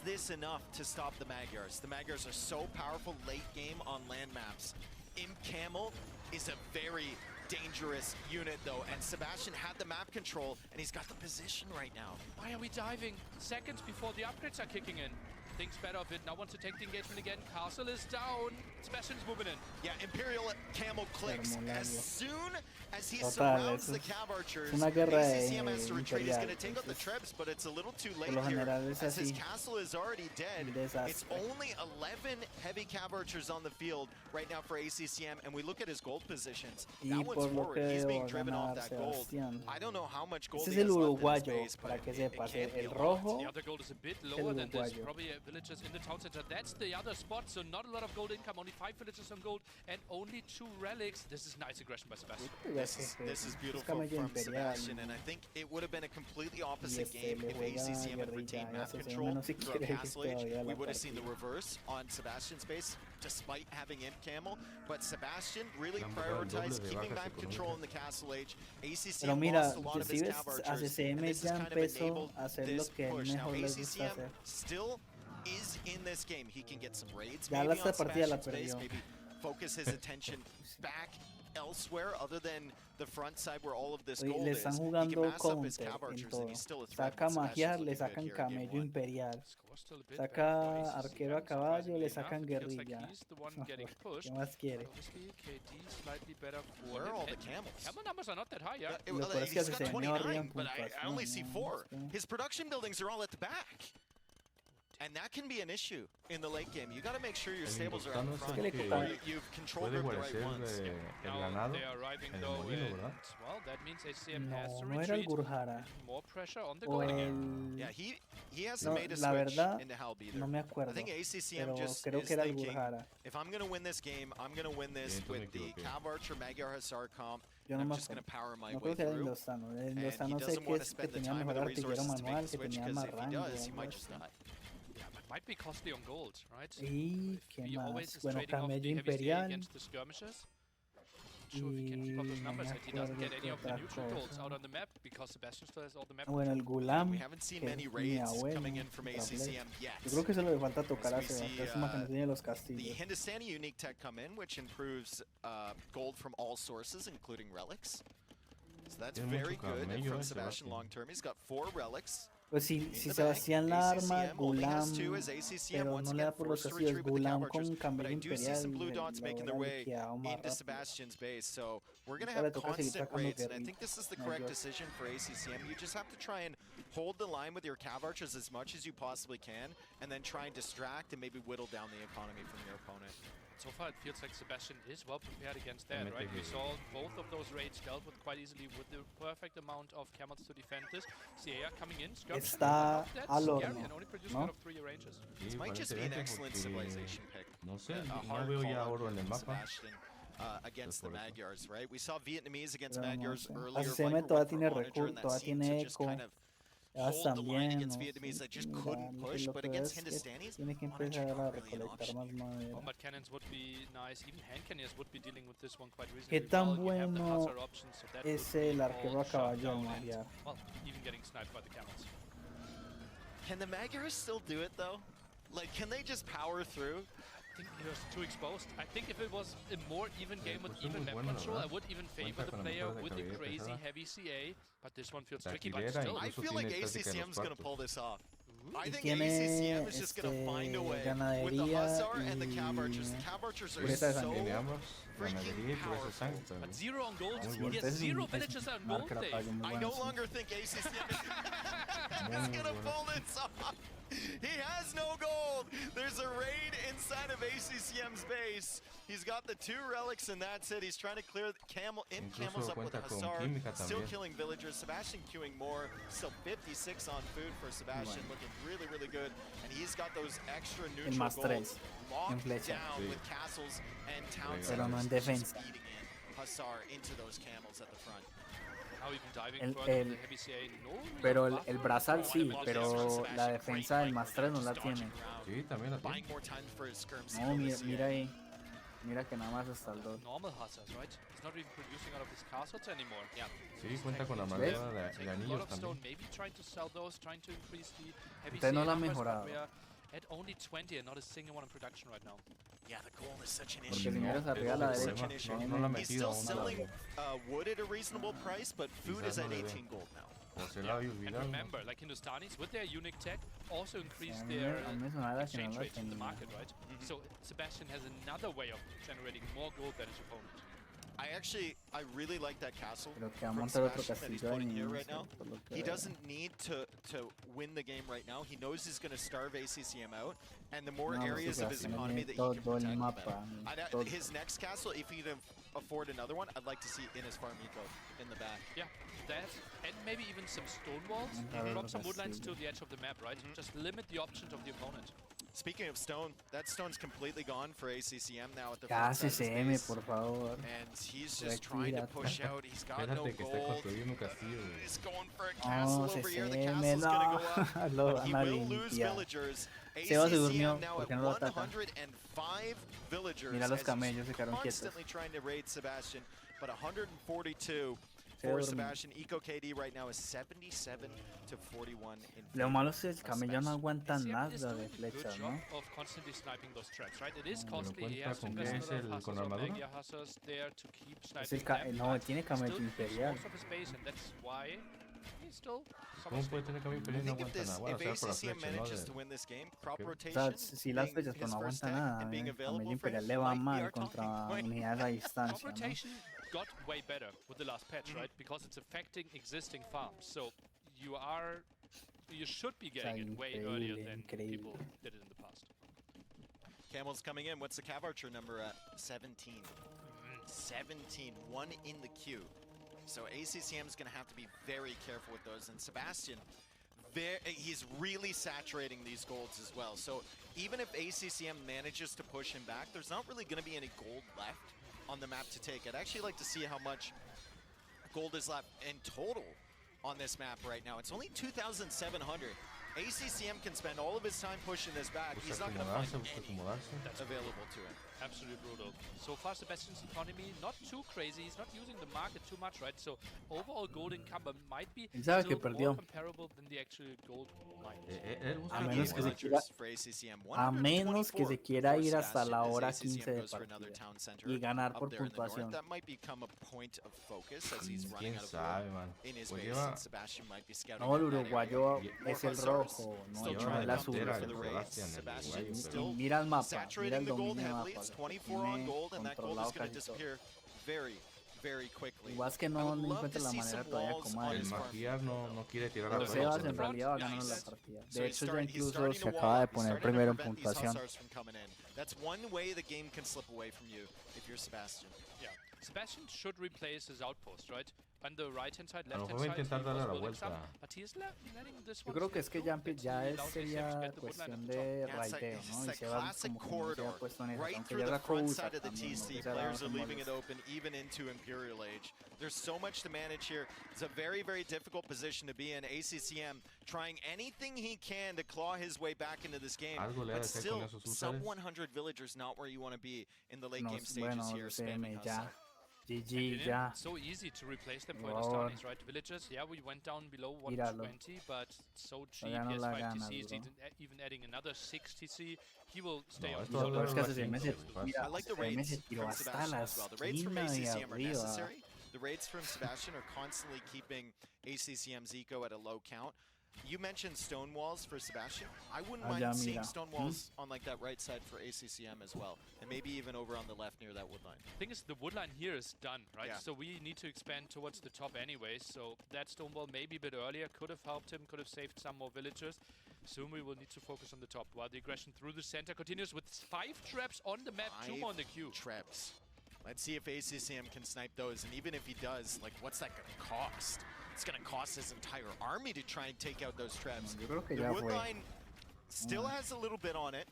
this enough to stop the Magyars? The Magyars are so powerful late game on land maps. Imp Camel is a very dangerous unit though, and Sebastian had the map control, and he's got the position right now. Why are we diving? Seconds before the upgrades are kicking in. Thinks better of it. Now wants to take the engagement again. Castle is down. Sebastian's moving in. Yeah, Imperial Camel clicks as soon as he Total, surrounds eso the es Cab Archers. una guerra ACCM has to retreat. He's imperial, going to take out the entonces, Trebs, but it's a little too late lo here, general es as his así, castle is already dead. un desastre. It's only 11 heavy Cab Archers on the field right now for ACCM, and we look at his gold positions. Y That por one's lo forward. que He's being debo driven off ganar that gold. Sebastián. I don't know how much gold Ese he es has el left in his uruguayo, base, para but que it sepas. can't be El a lot. rojo, The other gold is a bit el lower than this. uruguayo. Probably villagers in the town center. That's the other spot, so not a lot of gold income. Only 5 villagers on gold and only 2 relics. This is nice aggression by Sebastian. This is beautiful camello from imperial, Sebastian, and ¿no? I think it would have been a completely Y opposite game le if juega ACCM had guerrilla, retained ya map se control menos si throughout quiere Castle Age. todavía We la would have seen the partida. reverse on Sebastian's base, despite having Imp Camel. But Sebastian really Le han bajado el doble prioritized de keeping bajas map control económicas. in the Castle Age. Pero ACCM mira, lost a lot of his inclusive Cab Archers, and ACCM this has ya kind of empezó enabled a hacer lo this que push. Now mejor les gusta ACCM hacer. still is in this game. He can get some raids Ya maybe esta on partida la Sebastian's base, perdió. maybe focus his attention back elsewhere other than the front side where all of this Oye, gold le is. están He can jugando mass up his counter Cab en Archers, and todo. he's still a threat. Saca but magiar, Sebastian's le looking good sacan here in game camello 1. imperial. Score's still a bit Saca bad for arquero a ACCM, caballo, le surprisingly sacan enough. It feels like guerrilla. he's the one getting pushed. ¿Qué más quiere? Obviously, KD slightly better for Where are him. all the And camels? camel numbers are not that high, yeah. Lo peor es que He's got se señor 29, bien but I only see puntuación, 4. ¿no? Es que- His production buildings are all at the back. And that can be an issue in the late game. You got to make sure your El stables are out importante front. es que Or le you've controlled puede them the right guarecer ones. el Now ganado they are arriving en el though, molino, and, ¿verdad? well, that means ACCM has to No, no era el retreat. Gurjara. More pressure on the O gold again. Yeah, el... he hasn't No, made a la switch verdad, into Halb either. no me I acuerdo. think ACCM Pero just creo is que era el thinking, Gurjara. if I'm going to win this game, I'm going to win this Bien, tú me with the equivoqué. Cab Archer Magyar Hussar comp. Yo no I'm me just going to acuerdo. power my No way creo que era el through. Lozano. El And he Lozano sé doesn't que, want to es, que spend the tenía time and mejor the artillero resources to make manual, the que switch, tenía because más if he rango. does, he algo might just así. die. Yeah, but might be costly on gold, right? Y If qué he always más. is Bueno, trading off camello the heavy CA imperial. against the skirmishers. Sure, if he can keep up those Y no numbers, me and he doesn't acuerdo get any qué of the otra neutral golds cosa. out on the map because Sebastian still has all the map. Bueno, el Gulam, We haven't seen que many es mi raids abuelo. coming in from otra vez. ACCM yet. Yo creo que eso le falta tocar a As we see, Sebastián. Es más que no tiene los The castillos. Hindustani unique tech come in, which improves gold from all sources, including relics. So that's Tiene very mucho good camello, from Sebastian Sebastián. long term. He's got 4 relics. Pues si In the back, Sebastián la arma, ACCM only has Gulam, two as ACCM pero once no le again da por los forced to castillos. retreat with the Gulam Cavalchers, con but I camello do see imperial some blue le dots making their hubiera way liquidado más into rápido. Sebastian's base, so we're going to Ahora le have toca seguir constant sacando raids, and I think guerrita. this is the No, correct yo- decision for ACCM. You just have to try and hold the line with your Cav Archers as much as you possibly can, and then try and distract and maybe whittle down the economy from your opponent. So far, it feels like Sebastian is well prepared against that, right? We saw both of those raids dealt with quite easily with the perfect amount of camels to defend this. CA coming in, skirmishing, Está that's al scary, horno, and only producing ¿no? out of 3 ranges. This Sí, might just parece be an lento excellent porque civilization pick. no sé, A no hard veo call ya out oro en el from mapa. Sebastian, against the por eso. Magyars, right? We saw Vietnamese against Pero no Magyars sé. earlier. ACCM Viper todavía went for tiene Onager, and recurso, that todavía seemed tiene to just eco. kind of Ellas hold the line también, against no Vietnamese sé, that just mira, couldn't push, lo but que against es que Hindustanis, tiene que Onager empezar a not really an recolectar option. más madera. Combat cannons would be nice. Even hand cannons would be dealing with this one quite reasonably ¿Qué tan well. You have the bueno Hazard option, so that es would be el arquero all a caballo del shut down and, Magyar? well, even getting sniped by the camels. Can the Magyars still do it though? Like, can they just power through? I think it was too exposed. I think if it was a more even game with pues es even muy map bueno, la control, I verdad. would even favor Cuenta the con la player mejora de with the caballería crazy pesada. heavy CA, but this one feels La tricky, but artillera still. I incluso feel like tiene táctica en ACCM los is going to cuartos. pull this off. I Y think tiene ACCM is just going to find a way with the ganadería Hussar and the Cav y Archers. The Cav Archers are pureza de so sangre. Tiene ambos, freaking ganadería y pureza de powerful. sangre But también. 0 on gold. Muy He bueno. has 0 es villages on gold marca la day. paga muy I buena, no sí. longer think ACCM is Muy going to bueno. pull this off. He has no gold. There's a raid inside of ACCM's base. He's got the 2 relics and that's it. He's trying to clear the camels Incluso up with a cuenta con Hussar. química Still también. killing villagers. Sebastian queuing more. Still 56 on food for Sebastian. Looking really, really good. And he's got those extra neutral más goals 3 en locked flecha. down Sí. with castles and town Pero no en centers. defensa. Just feeding in Hussar into those camels at the front. Now even diving El- further el- with the heavy CA. No real Pero el buffer. brazal sí, Well, pero Sebastian la great defensa del fight más where 3 no he's la just dodging tiene. around. Sí, también la tiene. Buying more time for his skirm. No, mira ahí. Mira que nada más hasta el 2. Normal hussars, right? He's not even producing out of his castles anymore. Yeah. Sí, cuenta con la ¿Ves? armadura de Taking a lot anillos of stone, también. maybe trying to sell those, trying to increase the heavy Entonces no CA la ha numbers, but mejorado. we are at only 20 and not a single one in production right now. Yeah, the gold is such an Porque issue. si miras arriba a la ese es el derecha, problema. No la ha He's metido still aún a la selling wood at a reasonable price, but food Quizás is at no le dé. 18 gold now. O se la había And olvidado. remember, like Hindustanis, with their unique tech, also increase a their mí me sonaba que no exchange la rates in the tenía. market, right? So Sebastian has another way of generating more gold than his opponent. I really like that castle Pero que va a from montar otro Sebastian that he's castillo putting ahí. here no right sé, now. por lo que He veo. doesn't need to win the game right now. He knows he's going to starve ACCM out, and the more No, areas of his Sebastián economy tiene that he can todo el protect, the mapa. better. todo. His next castle, if he can afford another one, I'd like to see in his farm eco in the back. Yeah, that, and maybe even some stone walls. Drop some woodlines to the edge of the map, right? Just limit the options of the opponent. Speaking of stone, that stone's completely gone for ACCM now at the Ya front side of his ACCM, base. por favor. And he's just trying to Retírate. push out. He's got no Fíjate que está gold. construyendo un castillo. He's going for a castle No, over here. The CCM, castle's going to go no. up. Lo But he van a will lose limpiar. villagers. Seba se durmió, ACCM now ¿por at qué no lo ataca? 105 villagers. Mira los as he's camellos, se quedaron quietos. constantly trying to raid Sebastian, but 142 Se for durmió. Sebastian. Eco KD right now is 77 to 41 in Lo favor malo es que el of camello no Sebastian. aguanta ACM is nada de doing a good flechas, job ¿no? of constantly sniping those tracks, right? It is Pero costly. He cuenta has to con que invest es a lot of el hussars con or armadura. mega hussars there to keep Es sniping el them. no, but tiene he camello still keeps imperial. most of his base, and that's why he's still ¿Cómo somewhat puede stable. tener caballo I imperial y no think if, aguanta nada? Bueno, if será por las ACCM flechas, ¿no? manages to win this game, crop Ok. O rotation, sea, sí las being flechas, pero his no first aguanta tech nada. and being El camello available for imperial him le va might be mal our contra talking point. unidades a distancia, Crop ¿no? rotation got way better with the last patch, right? Because it's affecting existing farms. So you should be getting it way earlier than people did it in the past. Camel's coming in. What's the Cav Archer number at? 17. 17, one in the queue. So ACCM is going to have to be very careful with those. And Sebastian, he's really saturating these golds as well. So even if ACCM manages to push him back, there's not really going to be any gold left on the map to take. I'd actually like to see how much gold is left in total on this map right now. It's only 2,700. ACCM can spend all of his time pushing this back. Busca He's not going to find acomodarse, busca any acomodarse. available to him. Absolutely brutal. So far, Sebastian's economy not too crazy. He's not using the market too much, right? So overall gold income might be Él sabe que still more perdió. comparable than the actual gold might. A menos que se quiera, For ACCM, a menos que se quiera ir hasta la hora as ACCM 15 de goes for another partida town center y ganar up por there in the north. puntuación. That might become a point of focus as he's running Quién out of sabe, wood man. in his Pues base, lleva, and Sebastian might be scouting No, el out that area. uruguayo es el Hussars rojo, no still el lleva trying el to azul. compete delantera for el the raids. Sebastian, el Sebastian uruguayo, still pero Mira el mapa, mira saturating el the gold dominio de heavily. mapa. It's 24 on Tiene gold, and that gold is controlado going to casi todo. disappear very, very quickly. Igual es que I no would love encuentra to la see manera some todavía walls como on el his farm Maquillar field, no, though. no quiere tirar Pero a Sebas frente. en realidad va ganando la Nice. partida. So De he's hecho, ya starting- he's incluso starting se to acaba wall de up. He's poner starting to primero en prevent these puntuación. Hussars from coming in. That's one way the game can slip away from you if you're Sebastian. Yeah. Sebastian should replace his outpost, right? On the right-hand side, A lo left-hand mejor va a side, intentar he darle was la building some, vuelta. but he is letting this Yo one creo que stay es que true, ya, that ya he es, allows ACM to sería get the woodline at cuestión the top. de Yeah, it's raideo, it's ¿no? Y that Sebas classic como que no se ha corridor puesto en eso, right aunque through ya the sacó front USA side of the también, no TC. que será Players are como leaving los- it open even into Imperial Age. There's so much to manage here. It's a very, very difficult position to be in. ACCM trying anything he can to claw his way back into this game, Algo le ha but de hacer still con esos sub Húsares. 100 villagers not where you want to be in the late Nos- game stages bueno, here. CM Spamming ya. Hussar. GG And ya. it's so easy to replace them for Por the favor. Starnies, right? Villagers, yeah, we went down below Tíralo. 120, but so cheap. Todavía no He has la 5 ganas, TCs, bro. even adding another 6 TC. He will stay No, on esto Lo va a peor es que durar ACCM más se, tiempo, mira, I like the ACCM raids se tiró from hasta Sebastian la as well. The raids from esquina de ACCM are arriba. necessary. The raids from Sebastian are constantly keeping ACCM's eco at a low count. You mentioned stone walls for Sebastian. I wouldn't Ah, ya, mind seeing mira. stone walls on like that right side for ACCM as well, and maybe even over on the left near that wood line. thing is, the woodline here is done, right? Yeah. So we need to expand towards the top anyway. So that stone wall maybe a bit earlier could have helped him, could have saved some more villagers. Soon we will need to focus on the top while the aggression through the center continues with 5 traps on the map, 2 more on the queue. Traps. Let's see if ACCM can snipe those, and even if he does, like, what's that going to cost? It's going to cost his entire army to try and take out those traps. Yo creo que The ya wood fue. line still has a little bit on it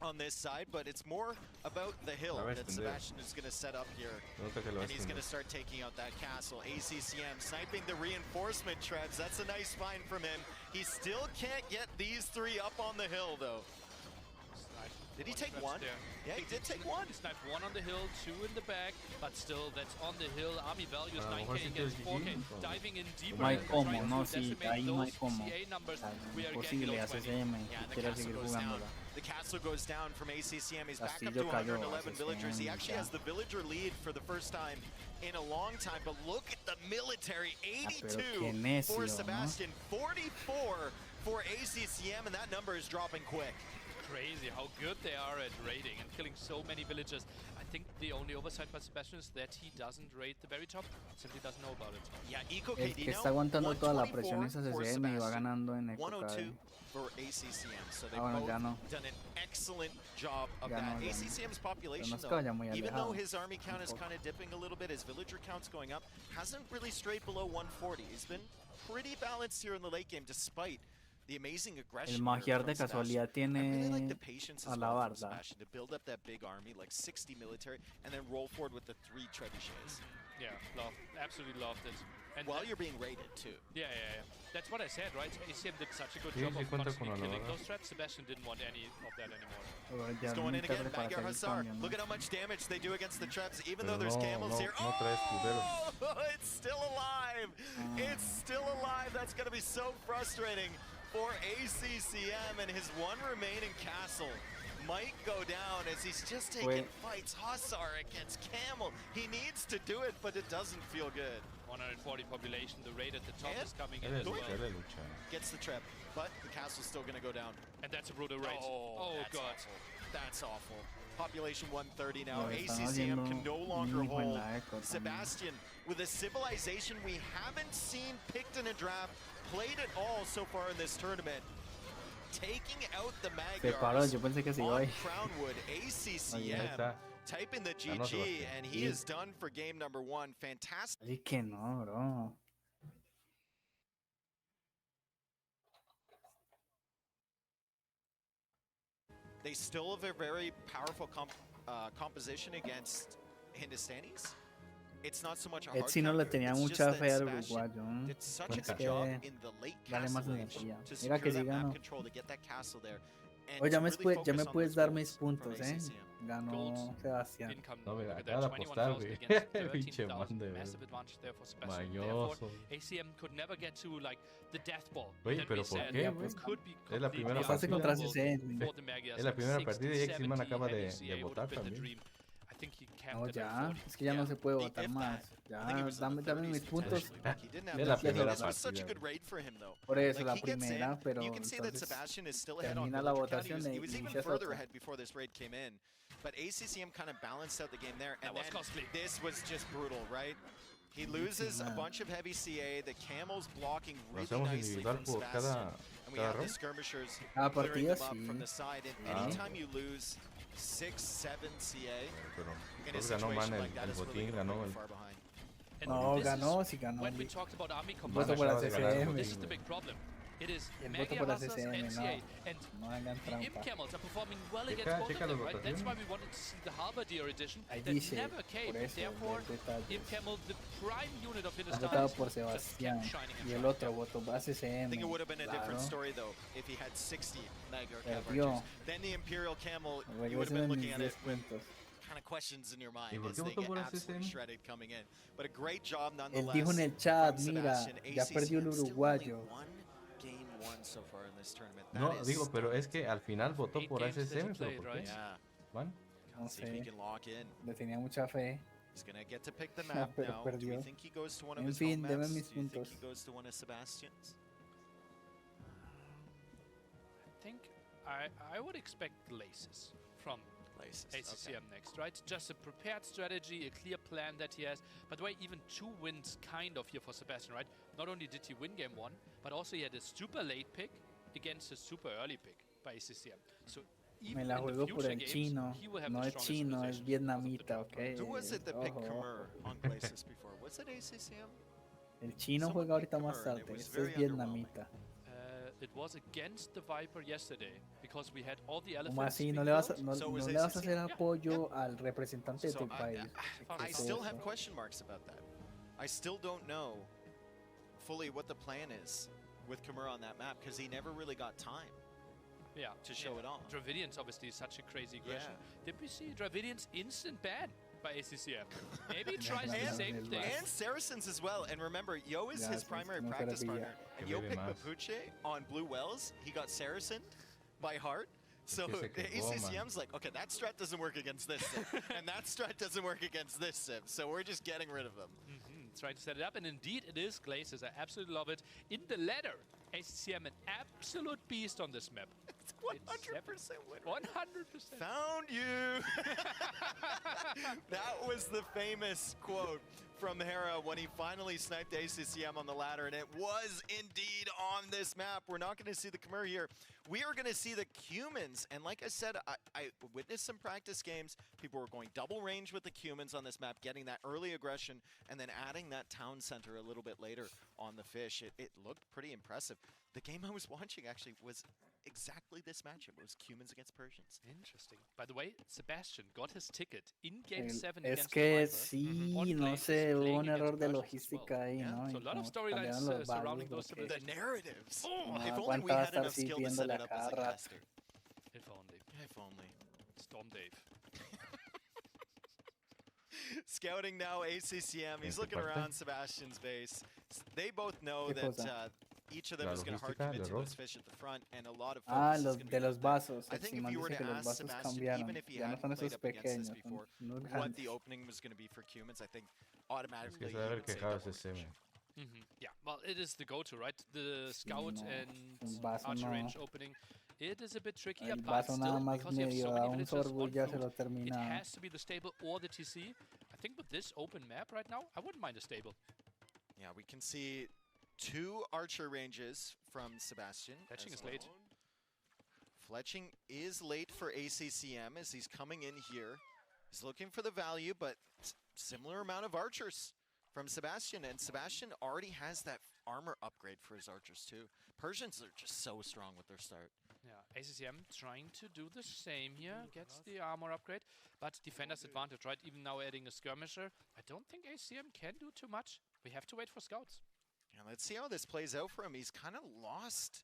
on this side, but it's more about the hill La va a that extender. Sebastian is going to set up here. Nota que lo va a And he's going extender. to start taking out that castle. ACCM sniping the reinforcement traps. That's a nice find from him. He still can't get these 3 up on the hill, though. Sniped Did he take traps one? there. Yeah, he did take one. He sniped 1 on the hill, 2 in the back, but still, that's on the hill. Army values A lo 9k mejor sí against que 4k. GG, Diving in deeper, No hay and cómo, trying no, to sí, decimate ahí no hay those cómo. CA numbers. We are again Imposible, below 20. ACCM, Yeah, and the quiere castle seguir goes down. jugándola. The castle goes down from ACCM. He's back up to Castillo cayó, 111 villagers. He ACCM, actually ya. has the villager lead for the first time in a long time. But look at the military, pero 82 qué necio, for ¿no? Sebastian, 44 for ACCM, and that number is dropping quick. Crazy how good they are at raiding and killing so many villagers. I think the only oversight by Sebastian is that he doesn't raid the very top, simply doesn't know about it. Yeah, Eco El KD que now, está aguantando toda la presión 124 es for ACCM y va Sebastian, ganando en época 102 de... for ACCM. So they've bueno, both ya no. done an excellent job of Ya that. no, ya no. ACCM's population, Pero no es que though, vaya muy even though alejado. his army count is Tampoco. kind of dipping a little bit, his villager count's going up, hasn't really strayed below 140. He's been pretty balanced here in the late game, despite the amazing aggression. El magiar here de from Sebastian. casualidad I really like the tiene patience a as la well from barda. Sebastian to build up that big army, like 60 military, and then roll forward with the 3 trebuchets. Yeah, absolutely loved it. And While you're being raided, too. yeah. That's what I said, right? ACM did such a good Sí, job sí of cuenta constantly con la killing verdad. those traps. Sebastian didn't want any of that anymore. Pero ya He's going in muy again, tarde para Magyar hacer el Hussar. cambio, ¿no? Look at how much damage they do against the traps, even Pero though there's no, camels no, here. no trae escuderos. Oh, it's still alive. It's still alive. That's going to be so frustrating for ACCM, and his one remaining castle might go down as he's just taking fights. Hussar against Camel. He needs to do it, but it doesn't feel good. 140 population, the raid at the top And is coming in Él as es well. lucha, él es lucha. Gets the trap, but the castle's still going to go down. And that's a brutal raid. Oh that's god. awful. That's awful. Population 130 now. No, están ACCM haciendo can no un longer hijo en hold la eco también. Sebastian with a civilization we haven't seen picked in a draft, played at all so far in this tournament. Taking out the Se paró, Magyars yo pensé que se iba a on ir. Crownwood. Ahí ACCM está. type in the Ganó GG, Sebastián. and he is done for game number 1. Fantastic. Así que no, bro. They still have a very powerful composition against Hindustanis. It's not so much a hard Etsy no le counter, tenía it's just mucha that fe al Sebastian uruguayo. did such a Es good que job in the late dale castle más age energía. to Mira secure que that sí map ganó. control to get that castle there. and Oye, to really ya me focus on puedes those dar mis goals from puntos, ACCM. Ganó Sebastián. Income. No, mira, Look at acaba that, de apostar, 21,000 güey. against Pinche 13,000. man de Massive ver. advantage there for Sebastian. Therefore, Mañoso. ACM could never get to like the death ball. Oye, that pero we ¿por said qué, güey? could be Es la completely primera Pasaste contra unbelievable CCM. for the Magyars. Es la Like primera 60, partida y X-Man 70, acaba de ACA would votar have been the también. dream. I think he capped No, it ya. at 40. Es que ya no se puede votar If más. that. Ya, I think he was in the dame 30s mis puntos. potentially. Like, he didn't have Es la that. primera This was such a partida. good raid for him, though. Por eso, Like, la he gets in, primera, pero you can see that entonces Sebastian is still ahead on termina la Villager County. votación He y was even inicias further otra. ahead before this raid came in. But ACCM kind of balanced out the game there. And That was then costly. this was just brutal, right? He loses a man. bunch of heavy CA. The Camel's blocking Lo really hacemos nicely individual from por Sebastian. cada, And we cada have the round. skirmishers Cada clearing partida, them up sí. from the side. And Ah. anytime you lose 6, 7 CA, Pero in a entonces ganó situation Man like that el is really botín, gonna ganó put you el... far behind. And No, this ganó, is sí ganó. when we talked about army Voto commandos. por la acaba de ganar el CCM. This is the botín. big problem. It is El voto Magyar por la Hussars CCM, and no. CA. And No hagan the Imp trampa. Camels are performing well Checa- against both checa of them, las right? That's votaciones. why we wanted to see the Halberdier edition Ahí that dice, never came. por eso, Therefore, los detalles. Imp Camel, the prime unit of Ha Hindustan, votado por just kept Sebastián. shining and Y el shining. otro votó a I think it CCM. would have been a different Claro. story though if he had 60 Magyar Cav Perdió. archers. Then the Imperial Camel, you would have Regresen been mis looking at 10 it with puntos. kind of questions in your mind ¿Y por as qué they votó get por absolutely SSM? shredded coming in. But a great job Él nonetheless. dijo en el chat, from mira, Sebastian. ya perdió el ACCM still uruguayo. only one game won so far in this tournament. No, That is digo, pero stunning. es que al final votó 8 por games that he SSM, pero played, ¿por qué? right? Yeah, Man, No see if he sé, can lock in. le tenía mucha fe. He's gonna get to pick the map pero now. Do we perdió. think he goes to one of En his fin, home deme maps? mis Do you think puntos. he goes to one of Sebastian's? I think I would expect Glaces from Places. ACCM next, right? Just a prepared strategy, a clear plan that he has. By the way, even 2 wins kind of here for Sebastian, right? Not only did he win game 1, but also he had a super late pick against a super early pick by ACCM. So Me even la in the juego por future el games, chino. he will have No the es strongest chino, es position because of the vietnamita, drop. ok. Who was it that picked Ojo. Khmer on Glacis before? Was it ACCM? El chino Someone juega ahorita picked más Khmer and it tarde. was Este es very underwhelming. vietnamita. It was against the Viper yesterday because we had all the ¿Cómo elephants. así? being ¿No le vas a, built. no, So no was le vas a hacer ACCM? apoyo al representante de So tu país? I I ¿Qué es still eso? have question marks about that. I still don't know fully what the plan is with Khmer on that map because he never really got time Yeah, to show it off. Dravidians obviously is such a crazy aggression. Did we see Dravidians instant ban by ACCM? Maybe he tries the And- same thing. And Saracens as well. And remember, Yo is Yeah, his sí, primary no practice servía. partner. And Que Yo bebe picked más. Mapuche on Blue Wells. He got Saracen by heart. So que se quejó, man. ACCM's like, okay, that strat doesn't work against this sim. And that strat doesn't work against this sim. So we're just getting rid of them. Trying to set it up, and indeed it is Glaces. I absolutely love it. In the ladder, ACCM an absolute beast on this map. It's 100% win rate. 100%. Found you! That was the famous quote from Hera when he finally sniped ACCM on the ladder, and it was indeed on this map. We're not going to see the Khmer here. We are going to see the Cumans, and like I said, I witnessed some practice games. People were going double range with the Cumans on this map, getting that early aggression, and then adding that town center a little bit later on the fish. It looked pretty impressive. The game I was watching actually was exactly this matchup. It was Cumans against Persians. Interesting. By the way, Sebastian got his ticket in Game El- 7 Es against the que Viper. sí, On no Glaces, sé, hubo playing un against error de Persians as well. logística ahí, Yeah, ¿no? so Y a lot of como storylines, cambiaron los surrounding vasos those porque The narratives. no If only we aguantaba had estar enough skill to viendo set la it up as a cada rato. caster. If only. If only. Storm Dave. Scouting now, ACCM. He's ¿En qué looking parte? around Sebastian's base. They both know ¿Qué that cosa? each of them La is going to hard logística, commit el to error. those fish at the front, and a lot of Ah, focus is los gonna be de put los there. vasos. I El think if Simón you were dice to que los ask vasos Sebastian, cambiaron. even if he Ya no hadn't son played esos up against this pequeños, before, son unos what grandes. the opening was going to be for Cumans, I think Es automatically que he se debe haber would say quejado double SSM. range. Yeah, well, it is the go-to, right? The scout no, and un vaso archer no. range opening. It is a bit trickier, El but vaso nada still, más because you have medio so da many un villagers sorbo y on ya se food, lo it terminaba. has to be the stable or the TC. I think with this open map right now, I wouldn't mind a stable. Yeah, we can see 2 archer ranges from Sebastian. Fletching as is late. Fletching is late for ACCM as he's coming in here. He's looking for the value, but similar amount of archers from Sebastian. And Sebastian already has that armor upgrade for his archers too. Persians are just so strong with their start. Yeah, ACCM trying to do the same here, gets the armor upgrade, but defender's advantage, right? Even now adding a skirmisher. I don't think ACCM can do too much. We have to wait for scouts. And let's see how this plays out for him. He's kind of lost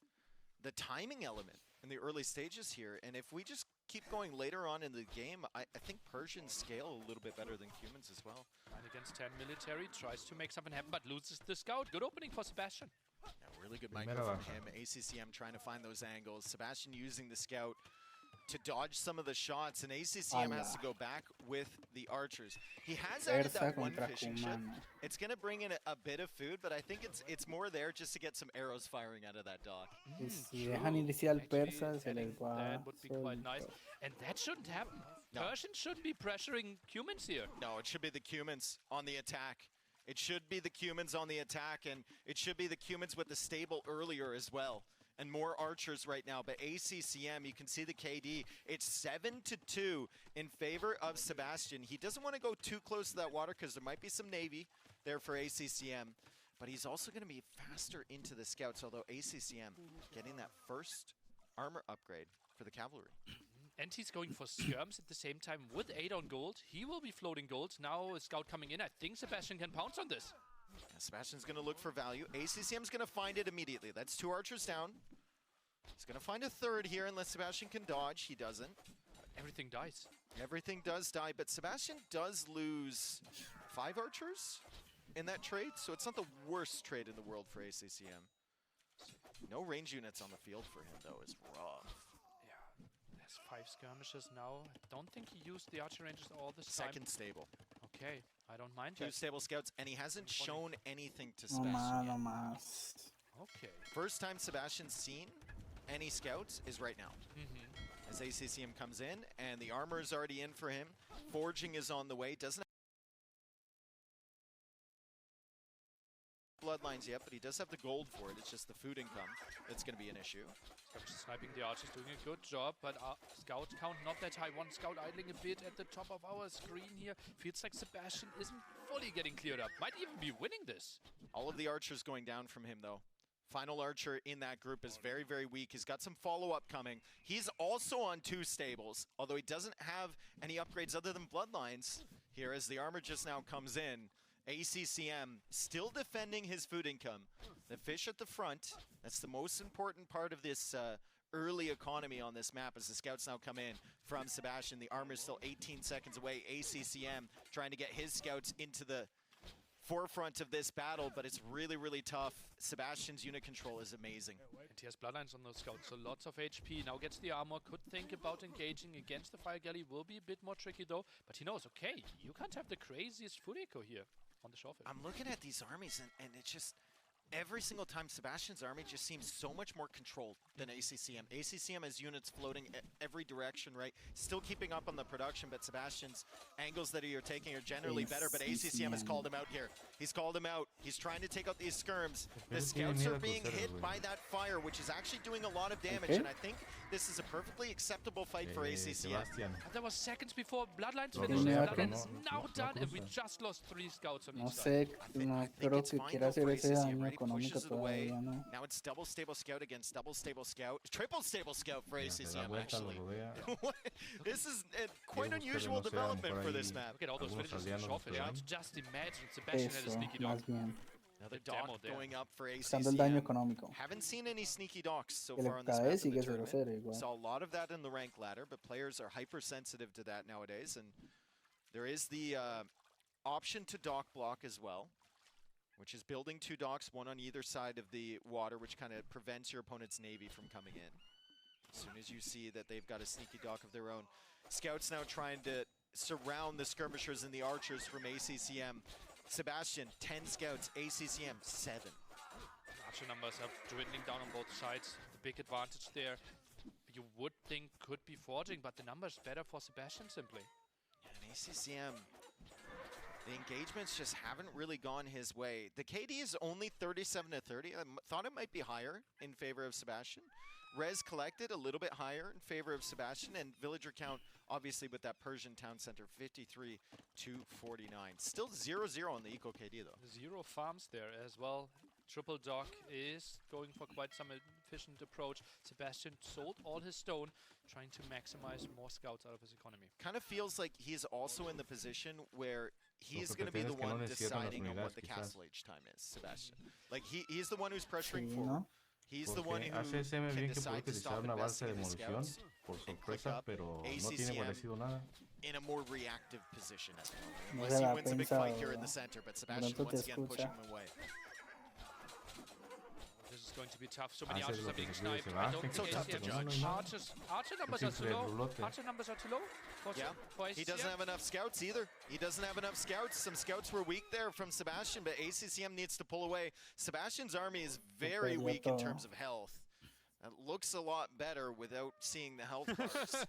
the timing element in the early stages here. And if we just keep going later on in the game, I think Persians scale a little bit better than Cumans as well. 9 against 10 military, tries to make something happen, but loses the scout. Good opening for Sebastian. Yeah, really good micro from him. ACCM trying to find those angles. Sebastian using the scout to dodge some of the shots, and ACCM has to go back with the archers. He has added that one fishing ship. It's going to bring in a bit of food, but I think it's more there just to get some arrows firing out of that dock. That would be quite nice. And that shouldn't happen. No. Persians shouldn't be pressuring Cumans here. No, it should be the Cumans on the attack. It should be the Cumans on the attack, and it should be the Cumans with the stable earlier as well. And more archers right now, but ACCM, you can see the KD. It's 7-2 in favor of Sebastian. He doesn't want to go too close to that water because there might be some Navy there for ACCM, but he's also going to be faster into the scouts, although ACCM getting that first armor upgrade for the cavalry. And he's going for skirms at the same time with 8 on gold. He will be floating gold. Now a scout coming in. I think Sebastian can pounce on this. Yeah, Sebastian's going to look for value. ACCM's going to find it immediately. That's 2 archers down. He's going to find a third here unless Sebastian can dodge. He doesn't. Everything dies. Everything does die, but Sebastian does lose 5 archers in that trade, so it's not the worst trade in the world for ACCM. No range units on the field for him, though, is rough. 5 skirmishes now. I don't think he used the archer ranges all this time. Second stable. Okay, I don't mind 2 that. stable scouts, and he hasn't shown anything to Sebastian yet. Okay. First time Sebastian's seen any scouts is right now. As ACCM comes in, and the armor is already in for him. Forging is on the way. Doesn't bloodlines yet, but he does have the gold for it. It's just the food income that's going to be an issue. Sniping the archers, doing a good job, but scout count not that high. One scout idling a bit at the top of our screen here. Feels like Sebastian isn't fully getting cleared up. Might even be winning this. All of the archers going down from him, though. Final archer in that group is very, very weak. He's got some follow-up coming. He's also on 2 stables, although he doesn't have any upgrades other than bloodlines here as the armor just now comes in. ACCM still defending his food income. The fish at the front, that's the most important part of this early economy on this map as the scouts now come in from Sebastian. The armor is still 18 seconds away. ACCM trying to get his scouts into the forefront of this battle, but it's really, really tough. Sebastian's unit control is amazing. And he has bloodlines on those scouts, so lots of HP. Now gets the armor, could think about engaging against the fire galley. Will be a bit more tricky though, but he knows, okay, you can't have the craziest food eco here on the shorefish. I'm looking at these armies, and it's just every single time Sebastian's army just seems so much more controlled than ACCM. ACCM has units floating every direction, right? Still keeping up on the production, but Sebastian's angles that you're taking are generally better, but ACCM has called him out here. He's called him out. He's trying to take out these skirms. The scouts are being hit by that fire, which is actually doing a lot of damage, and I think this is a perfectly acceptable fight for ACCM. But that was seconds before Bloodlines finished. Bloodlines now done, and we just lost 3 scouts on each side. No creo que quiera hacer ese daño económico todavía, ¿no? Now it's double stable scout against double stable scout. Triple stable scout for ACCM, actually. This is a quite unusual development for this map. Look at all those finishes in shortfish. Just imagine Sebastian had a sneaky dog. Another dock going up for Usando el daño ACCM. económico. Haven't seen any sneaky docks so El far on this FKE map in the sigue tournament. 0-0 igual. Saw a lot of that in the rank ladder, but players are hypersensitive to that nowadays, and there is the option to dock block as well, which is building 2 docks, one on either side of the water, which kind of prevents your opponent's navy from coming in. As soon as you see that they've got a sneaky dock of their own. Scouts now trying to surround the skirmishers and the archers from ACCM. Sebastian, 10 scouts, ACCM, 7. Archer numbers are dwindling down on both sides. The big advantage there, you would think could be forging, but the numbers better for Sebastian simply. And ACCM, the engagements just haven't really gone his way. The KD is only 37-30. I thought it might be higher in favor of Sebastian. Res collected a little bit higher in favor of Sebastian, and villager count, obviously with that Persian town center, 53-49. Still 0-0 on the eco KD though. 0 farms there as well. Triple dock is going for quite some efficient approach. Sebastian sold all his stone, trying to maximize more scouts out of his economy. Kind of feels like he's also in the position where he's going to be the one deciding on what the castle age time is, Sebastian. Like he's the one who's pressuring forward. He's the one Porque who ACSM can bien que puede decide to utilizar stop una balsa investing de in the munición scouts por and click sorpresa, up. pero no tiene ACCM guarecido nada. in a more reactive position at the moment. No Unless se he la ha wins a big fight pensado, here in the ¿verdad? center, but De Sebastian pronto te once again pushing escucha. him away. This is going to be tough. So many Hace archers lo are que being se quiere sniped. I don't Sebastian, think So tough to ACM judge. Archer numbers are too Simple low. rulote. Archer numbers are too low. Yeah, For he ACCM. doesn't have enough scouts either. He doesn't have enough scouts. Some scouts were weak there from Sebastian, but ACCM needs to pull away. Sebastian's army is very perdió weak in todo. terms of health. It looks a lot better without seeing the health bars.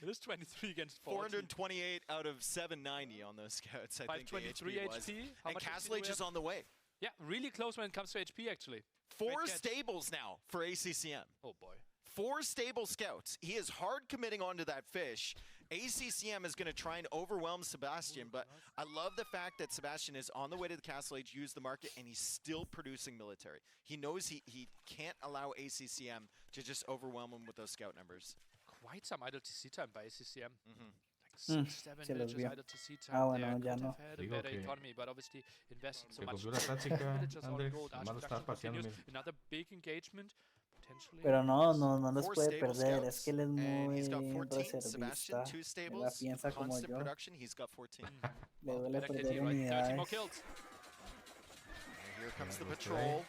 It is 23 against 40. 428 out of 790 on those scouts, I think the 523 HP was. HP. How And much Castle HP do we Age is have? on the way. Yeah, really close when it comes to HP, actually. 4 Great catch. stables now for ACCM. Oh, boy. 4 stable scouts. He is hard committing onto that fish. ACCM is going to try and overwhelm Sebastian, but I love the fact that Sebastian is on the way to the Castle Age, use the market, and he's still producing military. He knows he can't allow ACCM to just overwhelm him with those scout numbers. Quite some idle TC time by ACCM. Mhm. Like 7 se los villages vio. idle TC time. Ah, bueno, There ya could no. have had a Digo better que economy, but obviously invested so Se much. copió la táctica, Villages on Andrés. gold. Archer Nomás lo estás production paseando, continues. mira. Another big engagement. Potentially. Pero no los 4 puede stable perder. Es scouts, que él es and he's got muy 14. Sebastian, reservista. 2 Él la stables, piensa como constant yo. production, he's got 14. Le duele Better perder KT, right? 30 more unidades. kills. And here comes the Los patrol. trae.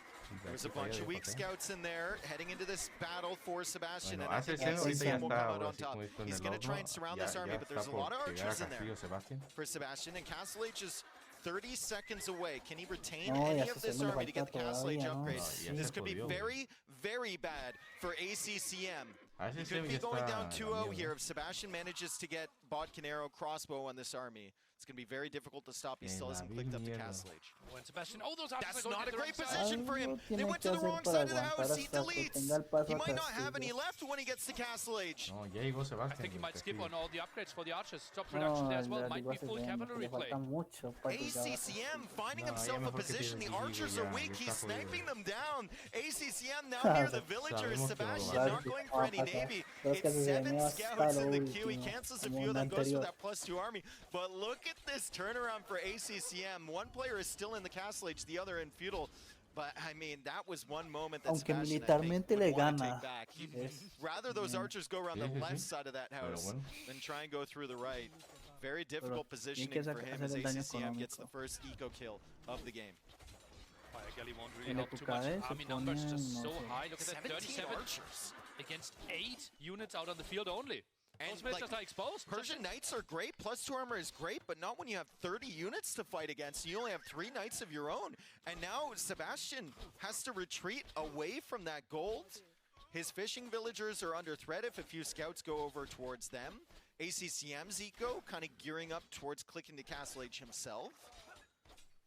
There's a Aquí para bunch allá of weak de scouts in there heading into this battle for Sebastian, Bueno, and I think ACSM ahorita ya ACCM will come está out ahora on sí top. como esto en He's el going to try horno. and surround Ya, this army, ya but está there's a por lot of llegar a archers in there Castillo Sebastian. for Sebastian, and Castle Age is 30 seconds away. Can he retain No, any y of ACSM this le army to get falta the Castle Age todavía, ¿no? upgrade? No, ya This se could be jodió, güey. very, very bad for ACCM. He ACSM could be ya going está down la 2-0 mierda. here if Sebastian manages to get Bodcanero crossbow on this army. It's going to be very difficult to stop. He En still la hasn't vil clicked up to mierda. Castle Age. When Sebastian, oh, those archers That's are going not to a the great wrong side. position for him. Algo They tiene went que to the hacer wrong para side of the aguantar house. He hasta que deletes. tenga el paso He a might not have any Castillo. left when he gets to Castle Age. No, ya llegó I Sebastian. think he del might skip Castillo. on all the upgrades for the archers. Stop production No, there as well. ya Might digo be full ACSM, que cavalry le play. falta mucho para que ya ACCM finding No, ya himself a mejor que position. tire The el archers GG, are ya, weak. ya He's está jodido. sniping them down. ACCM now Ah, near the sabemos villagers. que Sebastian va a not pasar. going for any Va a pasar. navy. Creo que It's ACCM 7 va hasta scouts lo in the queue. He último, cancels a como few of en them, goes for anterior. that +2 army. But look at this turnaround for ACCM. One player is still in the Castle Age, the other in feudal. But I mean, that was one moment that Aunque Sebastian, I think, militarmente le would want to gana. take back. He'd Es- rather those archers go around Sí, the sí, left sí. side of that Pero house bueno. than try and go through the right. Very difficult tiene positioning que for him hacer as el daño ACCM gets the económico. first eco kill of the game. Fire Galley won't really En help too much. EQKD se Army numbers ponían, just no so sé. high. Look at that, 17 37 archers. against 8 units out on the field only. And Those villages like, are exposed. Persian Knights are great, +2 armor is great, but not when you have 30 units to fight against. You only have 3 Knights of your own. And now Sebastian has to retreat away from that gold. His fishing villagers are under threat if a few scouts go over towards them. ACCM's eco kind of gearing up towards clicking to Castle Age himself.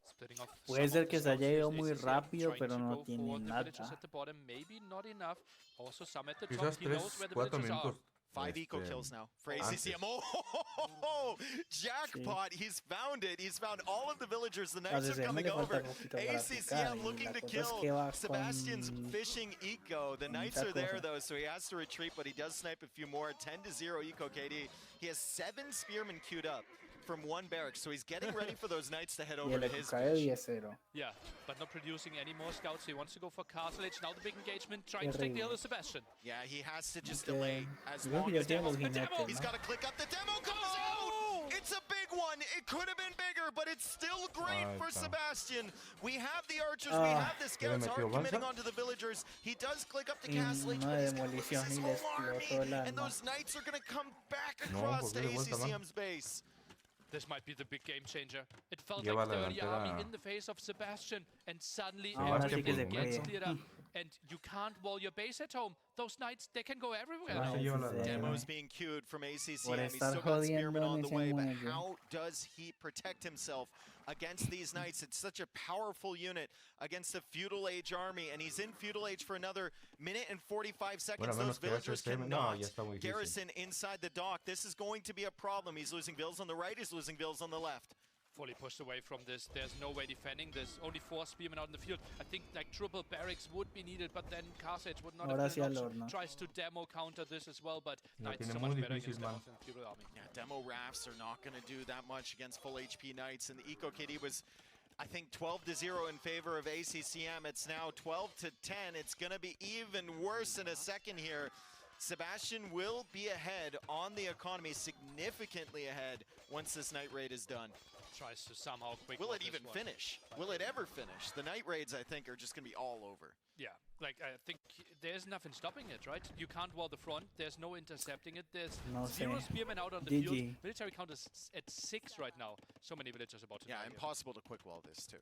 Splitting off Puede some ser of que the se haya scouts ido with muy ACCM, rápido, trying pero to no go tiene for the villages nada. at the bottom. Maybe not enough. Also some at the top. Quizás He knows where 3, the 4 villages are. minutos. 5 eco este, kills now for antes. ACCM. Oh, jackpot. He's found it. He's found all of the villagers. The Knights are ACCM coming le falta over. poquito para picar, ACCM y looking la to cosa es kill que va Sebastian's con fishing eco. The Knights mucha are there, cosa. though, so he has to retreat, but he does snipe a few more. 10-0 eco KD. He has 7 spearmen queued up from 1 barracks, so he's getting ready for those Knights to head Y over el to his EQKD fish. 10-0. Yeah, but not producing any more scouts. He wants to go for Castle Age. Now the big engagement, trying to take the other Sebastian. Yeah, he has to just Que- delay as yo creo long que ya as tiene los possible. jinetes, He's ¿no? got to click up. The demo comes out! It's a big one. It could have been bigger, but it's still great Ahí for está. Sebastian. We have the archers, we have the ¿Qué le scouts metió hard committing balsa? onto the villagers. He does click up to Y Castle Age, una but he's going to lose demolición his y whole les tiró army. todo el And alma. those Knights are going to come back No, across to ¿por qué de vuelta, no? ACCM's base. This might be the big game changer. It felt Lleva like la 30 army delantera. in the face of Sebastian, and suddenly Ahora sí everything que se gets cree. cleared up. And you can't wall your base at home. Those knights, they can go everywhere. Ah, now. se lleva la Sí, sí, delantera. Demos being queued from ACCM. Por He's estar still got Spearman jodiendo on the ni se way, but mueve. how does he protect himself against these knights? It's such a powerful unit against a feudal age army, and he's in feudal age for another minute and 45 seconds. Bueno, a Those menos que villagers ACSM, no, cannot ya está muy difícil. garrison inside the dock. This is going to be a problem. He's losing vills on the right, he's losing vills on the left. Fully pushed away from this. There's no way defending this. Only 4 spearmen out in the field. I think like triple barracks would be needed, but then Carthage would not Ahora have sí been an al option. horno. Tries to demo counter this as well, but La Knights tiene so muy much better difícil, against man. demos than feudal army. Yeah, demo rafts are not going to do that much against full HP knights, and the Eco KD was I think 12-0 in favor of ACCM. It's now 12-10. It's going to be even worse in a second here. Sebastian will be ahead on the economy, significantly ahead once this night raid is done. Tries to somehow quick. Will it even finish? Will it ever finish? The night raids, I think, are just going to be all over. Yeah, like I think there's nothing stopping it, right? You can't wall the front. There's no intercepting it. There's zero spearmen out on the field. Military count is at 6 right now. So many villagers about to die. Yeah, impossible to quick wall this too.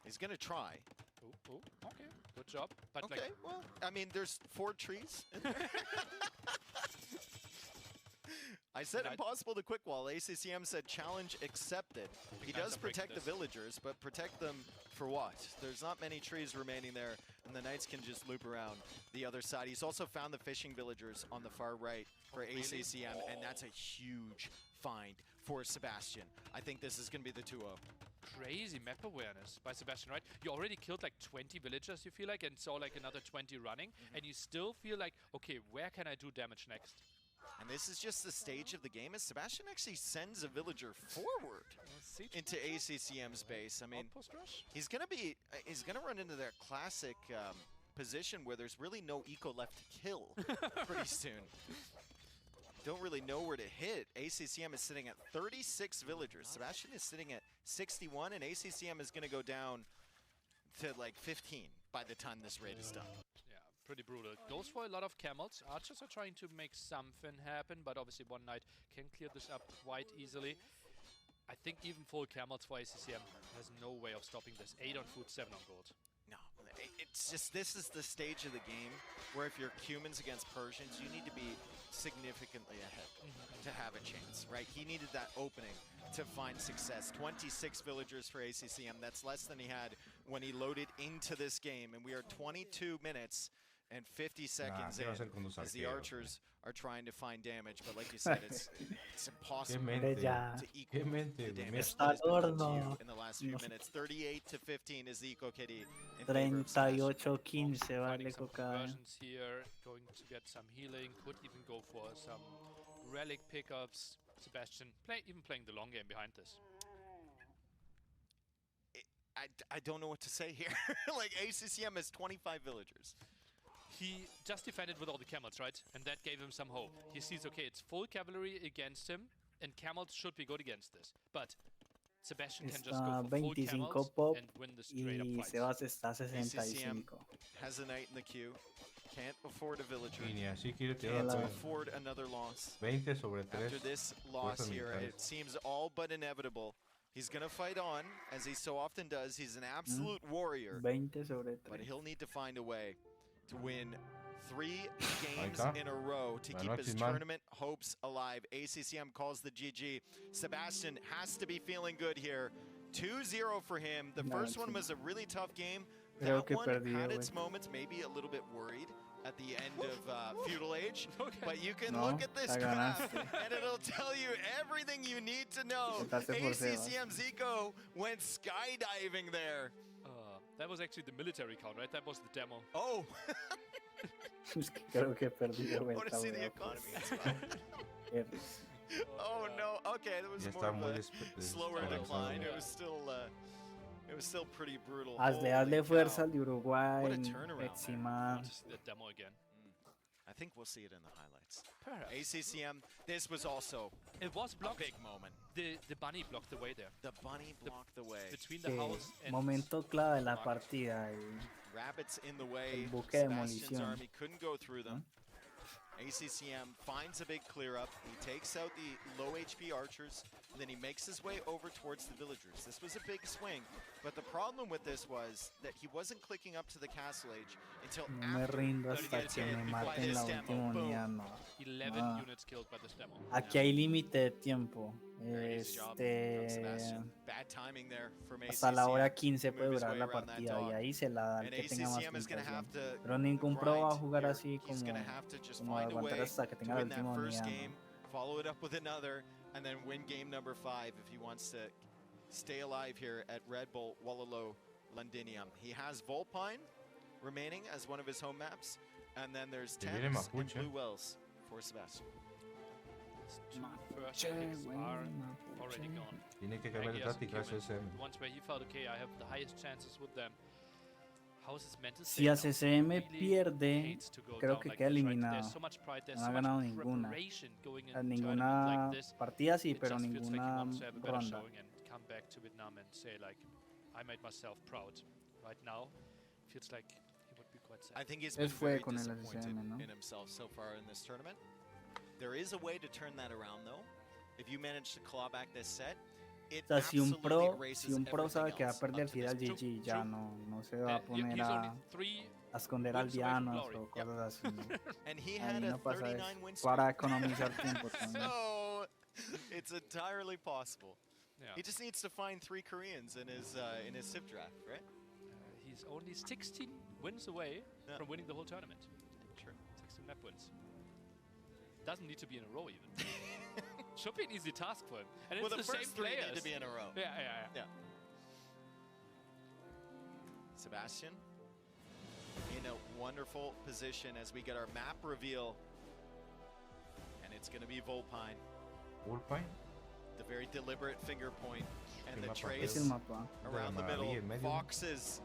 He's going to try. Oh, okay, good job. But okay, like, well, I mean, there's 4 trees in there. I said impossible to quick wall. ACCM said challenge accepted. He does protect the villagers, but protect them for what? There's not many trees remaining there, and the knights can just loop around the other side. He's also found the fishing villagers on the far right for ACCM, and that's a huge find for Sebastian. I think this is going to be the 2-0. Crazy map awareness by Sebastian, right? You already killed like 20 villagers, you feel like, and saw like another 20 running, and you still feel like, okay, where can I do damage next? And this is just the stage of the game as Sebastian actually sends a villager forward into ACCM's base. I mean, he's gonna run into that classic position where there's really no eco left to kill pretty soon. Don't really know where to hit. ACCM is sitting at 36 villagers. Sebastian is sitting at 61, and ACCM is gonna go down to like 15 by the time this raid is done. Pretty brutal. Goes for a lot of camels. Archers are trying to make something happen, but obviously one knight can clear this up quite easily. I think even full camels for ACCM has no way of stopping this. 8 on food, 7 on gold. No, it's just this is the stage of the game where if you're humans against Persians, you need to be significantly ahead to have a chance, right? He needed that opening to find success. 26 villagers for ACCM. That's less than he had when he loaded into this game, and we are 22 minutes and 50 seconds in as the archers are trying to find damage, but like you said, it's impossible to equal the damage that has been done to you in the last few minutes. 38-15 is the eco KD. 38-15 vale some conversions here, going to get some healing, could even go for some relic pickups. Sebastian even playing the long game behind this. I don't know what to say here. Like ACCM has 25 villagers. He just defended with all the camels, right? And that gave him some hope. He sees, okay, it's full cavalry against him, and camels should be good against this. But Sebastian can just go for full camels and win the straight up fight. ACCM has a knight in the queue. Can't afford a villager. Can't afford another loss. After this loss here, it seems all but inevitable. He's going to fight on, as he so often does. He's an absolute warrior. But he'll need to find a way to win 3 games in a row to keep his tournament hopes alive. ACCM calls the GG. Sebastian has to be feeling good here. 2-0 for him. The first one was a really tough game. That one had its moments, maybe a little bit worried at the end of Feudal Age. But you can look at this graph, and it'll tell you everything you need to know. ACCM Zico went skydiving there. That was actually the military count, right? That was the demo. Oh! Creo que perdí I want to see the economy as well. Oh no! Okay, that was more of a slower decline. It was still pretty brutal. Hazle fuerza al de Uruguay, Exima. The demo again. I think we'll see it in the highlights. Perhaps. ACCM, this was also a big moment. The bunny blocked the way there. The bunny blocked the way. Between the house and momento clave de la partida. Rabbits in the way. Sebastian's army couldn't go through them. ACCM finds a big clear up. He takes out the low HP archers, and then he makes his way over towards the villagers. This was a big swing, but the problem with this was that he wasn't clicking up to the castle age until after maten la última unidad, no. 11 units killed by this demo. Aquí hay límite de tiempo. Bad timing there from ACCM. Hasta la hora 15 puede durar la partida y ahí se la da el que tenga más puntuación. Pero ningún pro va a jugar así como aguantar hasta que tenga la última unidad. Follow it up with another, and then win game number 5 if he wants to stay alive here at Red Bull Wololo Londinium. He has Volpine remaining as one of his home maps, and then there's Thames and Blue Wells for Sebastian. Eagles' two first picks are already gone. Tiene que cambiar de táctica AgeofEmpires. Ones where he felt, okay, I have the highest chances with them. How's his mental Si state now? AgeofEmpires Really pierde, hates to go creo down que like queda this, right? eliminado. There's so much pride, there's No ha so much ganado ninguna. preparation going into Ninguna tournament like this. partida sí, It pero just feels like he ninguna wants to have a better ronda. showing and come back to Vietnam and say like, I made myself proud. Right now, feels like he would be quite sad. I think he's been Es fue very con el disappointed AgeofEmpires, ¿no? in himself so far in this tournament. There is a way to turn that around, though. If you manage to claw back this set, it O sea, si un absolutely pro, erases si un pro everything sabe que va a else up perder to final this point. GG, ya no se va a poner He's only a 3 esconder wins away from aldeanos glory. o cosas así. ¿no? And he Ahí had a no pasa 39 eso. win streak. Para economizar tiempo también. So it's entirely possible. Yeah. He just needs to find 3 Koreans in his SIP draft, right? He's only 16 wins away Yeah. from winning the whole tournament. True. 16 map wins. Doesn't need to be in a row even. Should be an easy task for him. And Well, it's the the first same 3 players. need to be in a row. Yeah. Sebastian in a wonderful position as we get our map reveal. And it's going to be Volpine. Wolpine. The very deliberate finger point and the mapa trace Es el mapa. around the middle. Maravilla en medio. Foxes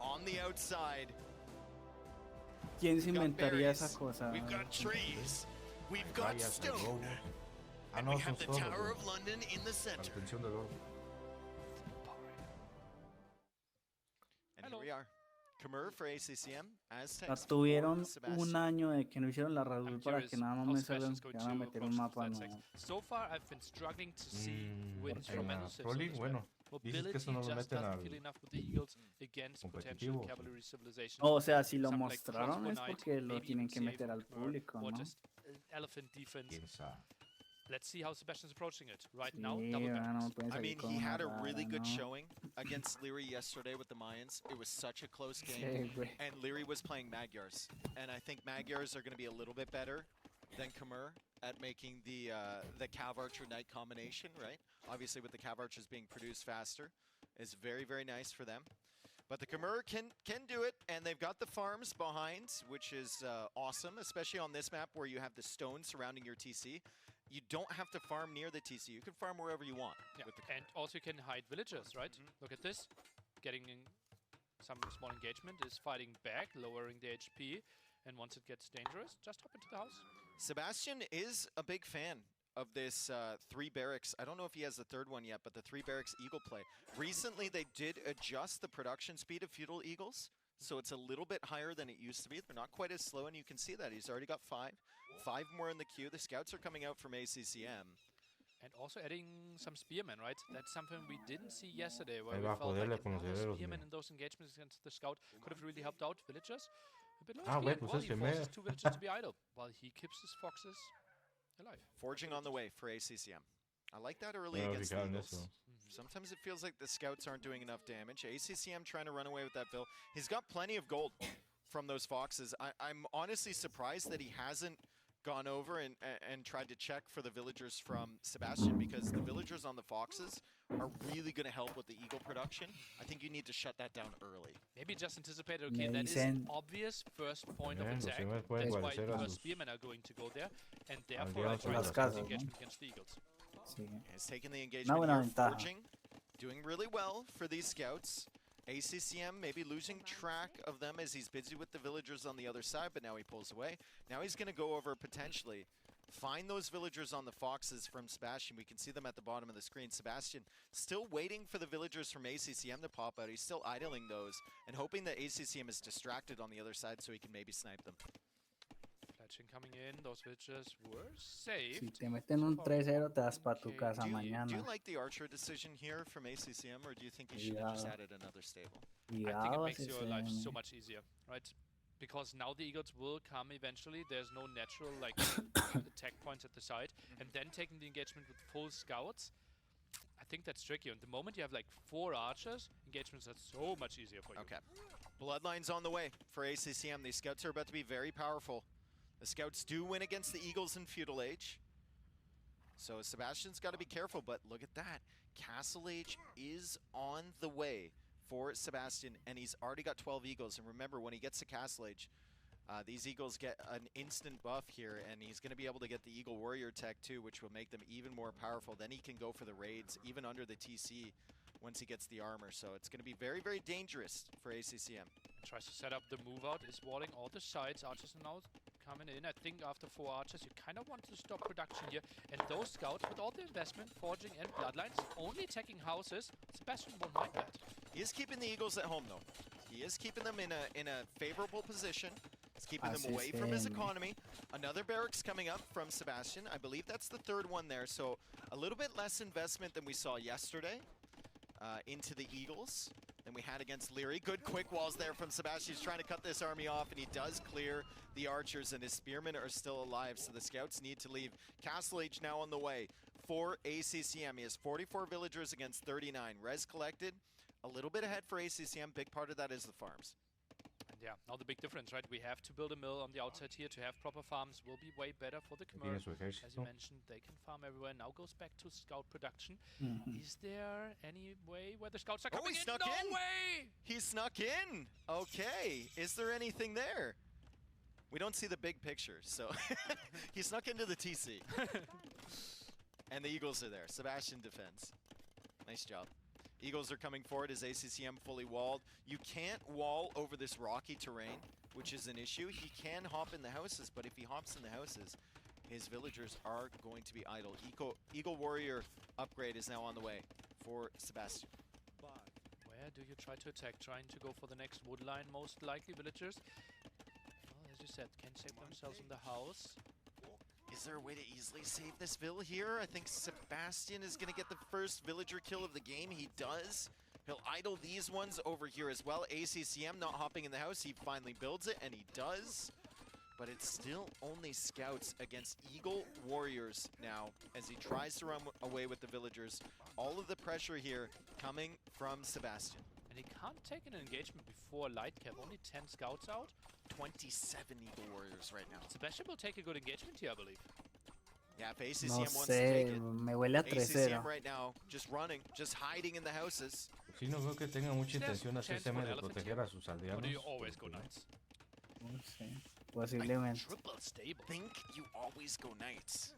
on the outside. ¿Quién se We've got inventaría esa berries. cosa? We've got trees. We've got Vallas, el stone. lobo. Ah, And no, we son have the solos, Tower güey. of London in the La center. atención del lobo. And here we are. Khmer for ACCM. O sea, Aztecs. tuvieron for Sebastian. un año de que no hicieron la I'm Radul para curious que nada más how me Sebastian's salgan going que van a to meter un approach mapa this nuevo. So far, I've been struggling to see wins En from la mental Pro League, bueno, dices que eso no lo just meten doesn't al feel enough with the Eagles against potential competitivo. cavalry civilizations. O sea, si lo Something like mostraron es Crossbow porque Knight, lo maybe tienen que CA meter al from Khmer, público, or ¿no? just elephant defense. Quién sabe. Let's see how Sebastian's approaching it. Right now, Sí, double ahora no barrels. me pueden I salir mean, con he una had a rara, really good ¿no? showing against Leary yesterday with the Mayans. It was such a close game. Sí, güey. And Leary was playing Magyars. And I think Magyars are going to be a little bit better than Khmer at making the Cav Archer Knight combination, right? Obviously, with the Cav Archers being produced faster, is very, very nice for them. But the Khmer can do it, and they've got the farms behind, which is awesome, especially on this map where you have the stones surrounding your TC. You don't have to farm near the TC. You can farm wherever you want. Yeah. With the And also you can hide villagers, right? Look at this. Getting in some small engagement is fighting back, lowering the HP. And once it gets dangerous, just hop into the house. Sebastian is a big fan of this 3 barracks. I don't know if he has the 3rd one yet, but the 3 barracks eagle play. Recently, they did adjust the production speed of feudal eagles, so it's a little bit higher than it used to be. They're not quite as slow, and you can see that. He's already got 5. 5 more in the queue. The scouts are coming out from ACCM. And also adding some spearmen, right? That's something we didn't see yesterday, where Ahí we va a felt like joderle con los another guerreros, spearmen mira. in those engagements against the scout could have really helped out villagers. A bit low Ah, XP, güey, and pues well, es he que forces me- 2 villagers to be idle, while he keeps his foxes alive. Forging on the way for ACCM. I like that early No, against the fijaron eagles. eso. Sometimes it feels like the scouts aren't doing enough damage. ACCM trying to run away with that bill. He's got plenty of gold from those foxes. I'm honestly surprised that he hasn't gone over and tried to check for the villagers from Sebastian, because the villagers on the foxes are really going to help with the eagle production. I think you need to shut that down early. Maybe just anticipated, okay, that is dicen- an obvious first point of Bien, los attack. señores pueden That's why guarecer a the sus spearmen are going to go there, and therefore I aldeanos en try las to start casas, the ¿no? engagement against the eagles. Sí. He's taking the engagement buena here, ventaja. forging, doing really well for these scouts. ACCM maybe losing track of them as he's busy with the villagers on the other side, but now he pulls away. Now he's going to go over potentially, find those villagers on the foxes from Sebastian. We can see them at the bottom of the screen. Sebastian still waiting for the villagers from ACCM to pop out. He's still idling those and hoping that ACCM is distracted on the other side so he can maybe snipe them. Fletching coming in, those villagers were saved. Si te meten un 3-0 te vas para tu Okay, casa Do you mañana. like the Archer decision here from ACCM, or do you think he should have just Yeah. added another stable? I think it Cuidado, makes your life so ACCM. much easier, right? Because now the eagles will come eventually. There's no natural like attack points at the side, and then taking the engagement with full scouts. I think that's tricky. And the moment you have like 4 archers, engagements are so much easier for you. Okay. Bloodline's on the way for ACCM. These scouts are about to be very powerful. The scouts do win against the Eagles in Feudal Age. So Sebastian's got to be careful, but look at that. Castle Age is on the way for Sebastian, and he's already got 12 Eagles. And remember, when he gets to Castle Age, These Eagles get an instant buff here, and he's going to be able to get the Eagle Warrior tech too, which will make them even more powerful. Then he can go for the raids, even under the TC, once he gets the armor. So it's going to be very, very dangerous for ACCM. Tries to set up the move out, is walling all the sides. Archers are now coming in. I think after 4 archers, you kind of want to stop production here. And those scouts, with all the investment, forging and bloodlines, only attacking houses. Sebastian won't mind that. He is keeping the Eagles at home, though. He is keeping them in a favorable position. He's keeping them away from his economy. Another barracks coming up from Sebastian. I believe that's the 3rd one there. So a little bit less investment than we saw yesterday into the Eagles than we had against Leary. Good quick walls there from Sebastian. He's trying to cut this army off, and he does clear the archers, and his spearmen are still alive, so the scouts need to leave. Castle Age now on the way for ACCM. He has 44 villagers against 39. Res collected, a little bit ahead for ACCM. Big part of that is the farms. And yeah, now the big difference, right? We have to build a mill on the outside here to have proper farms. Will be way better for the commerce. As you mentioned, they can farm everywhere. Now goes back to scout production. Is there any way where the scouts are coming in? No way! He snuck in! Okay, is there anything there? We don't see the big picture, so he snuck into the TC. And the Eagles are there. Sebastian defends. Nice job. Eagles are coming forward as ACCM fully walled. You can't wall over this rocky terrain, which is an issue. He can hop in the houses, but if he hops in the houses, his villagers are going to be idle. Eagle Warrior upgrade is now on the way for Sebastian. Where do you try to attack? Trying to go for the next wood line, most likely, villagers. Well, as you said, can save themselves in the house. Is there a way to easily save this Vill here? I think Sebastian is going to get the first villager kill of the game. He does. He'll idle these ones over here as well. ACCM not hopping in the house. He finally builds it, and he does. But it's still only scouts against Eagle Warriors now as he tries to run away with the villagers. All of the pressure here coming from Sebastian. And he can't take an engagement before light cap. Only 10 scouts out. 27 Eagle Warriors right now. Sebastian will take a good engagement here, I believe. Yeah, if ACCM wants to take it. Me huele a 3-0. ACCM right now, just running, just hiding in the houses. Sí, no creo que tenga mucha intención ACCM de proteger a sus aldeanos. Or do you always go knights? No sé. Posiblemente. Triple stable. I think you always go knights.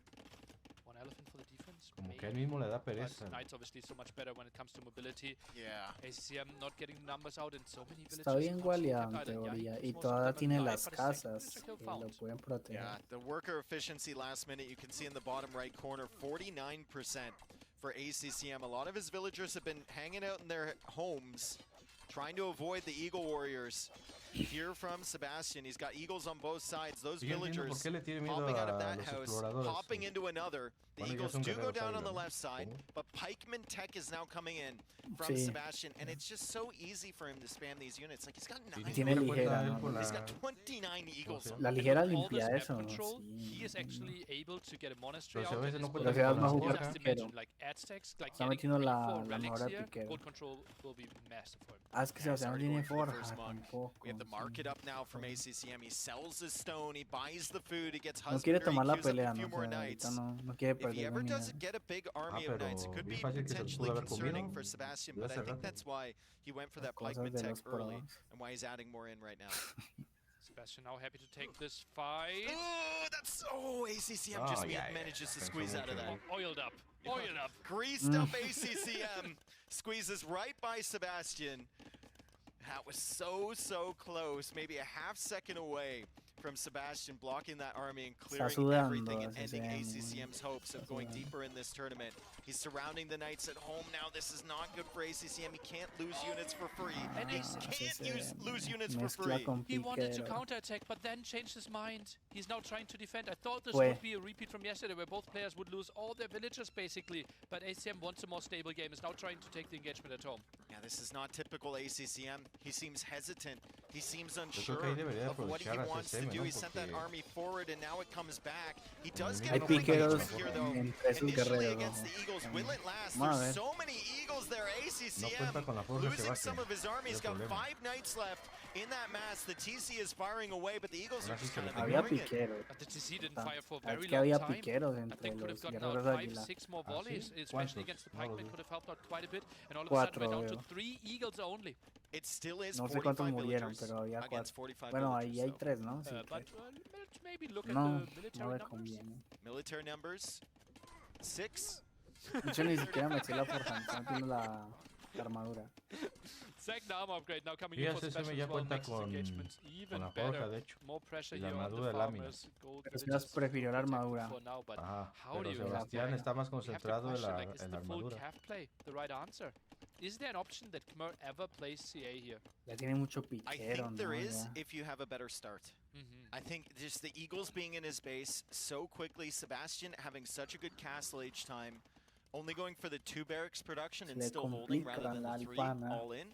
One elephant for the defense. Como que él mismo le da pereza. Knights obviously so much better when it comes to mobility. Yeah. ACCM not getting the numbers out in so many villages. Está bien gualeado en teoría y todavía tiene las casas que lo pueden proteger. Yeah, the worker efficiency last minute, you can see in the bottom right corner, 49% for ACCM. A lot of his villagers have been hanging out in their homes, trying to avoid the Eagle Warriors. Here from Sebastian, he's got eagles on both sides. Those villagers hopping out of that house, hopping into another. The Eagles do go down on the left side, but Pikeman Tech is now coming in from Sebastian, and it's just so easy for him to spam these units. Like, he's got 9. Tiene ligera, ¿no? He's got 29 Eagles. La ligera limpia eso, ¿no? He is actually able to get a monastery out. Pero se va más jugar piquero. Like Aztecs, like Está metiendo la mejora here, piquero. gold control will be massive for him. Es que Sebastián no tiene forja tampoco. We have the market up now from ACCM. He sells his stone, he buys the food, he gets No quiere husbandry, tomar la he queues up pelea, a few ¿no? more O sea, knights. no quiere If he perder ever ni doesn't get a big army of knights, it could be potentially concerning for Sebastian, but I think that's why he went for that Pikeman Tech early, and why he's adding more in right now. Sebastian now happy to take this fight. Oh, that's... Oh, ACCM just manages to squeeze out of that. Oiled up. Oiled up. Greased up ACCM. Squeezes right by Sebastian. That was so close. Maybe a half second away from Sebastian blocking that army and clearing everything and ending ACCM's hopes of going deeper in this tournament. He's surrounding the knights at home now. This is not good for ACCM. He can't lose units for free. And he can't lose units for free. He wanted to counterattack, but then changed his mind. He's now trying to defend. I thought this would be a repeat from yesterday, where both players would lose all their villagers, basically. But ACCM wants a more stable game. Is now trying to take the engagement at home. Yeah, this is not typical ACCM. He seems hesitant. He seems unsure of what he wants to do. He sent that army forward, and now it comes back. He does get a quick engagement here, though. Initially against the Eagles. Will it last? There's so many Eagles there. ACCM losing some of his army. He's got 5 knights left in that mass. The TC is firing away, but the Eagles are just kind of ignoring it. But the TC didn't fire for a very long time. I think could have gotten out 5-6 more volleys, especially against the pikemen. Could have helped out quite a bit. And all of a sudden we're down to 3 Eagles only. It still is No sé cuántos 45 murieron, villagers pero había against 4. 45 Bueno, ahí hay villagers, 3, ¿no? Sí, but let's maybe look at No, the military no le numbers. conviene. Military numbers, 6. Yo ni siquiera me eché la forja, no tiene la armadura. Second armor upgrade now coming in for Fíjate, ese special ya as well, cuenta makes his engagements con even la better. forja, de hecho. More pressure Y la here on the armadura de lámina. farmers. Gold Pero villages Sebas prefirió la protected armadura. for now, but Ajá, how do pero you Sebastián está más we have to concentrado en question, la, like, is en the la full armadura. calf play the right answer? Is there an option that Khmer ever plays CA here? Ya tiene mucho I piquero, think there ¿no? is Ya. if you have a better start. I think just the Eagles being in his base so quickly, Sebastian having such a good castle each time, only going for the 2 barracks production and Le still holding rather than complican the la 3 Albana. all in.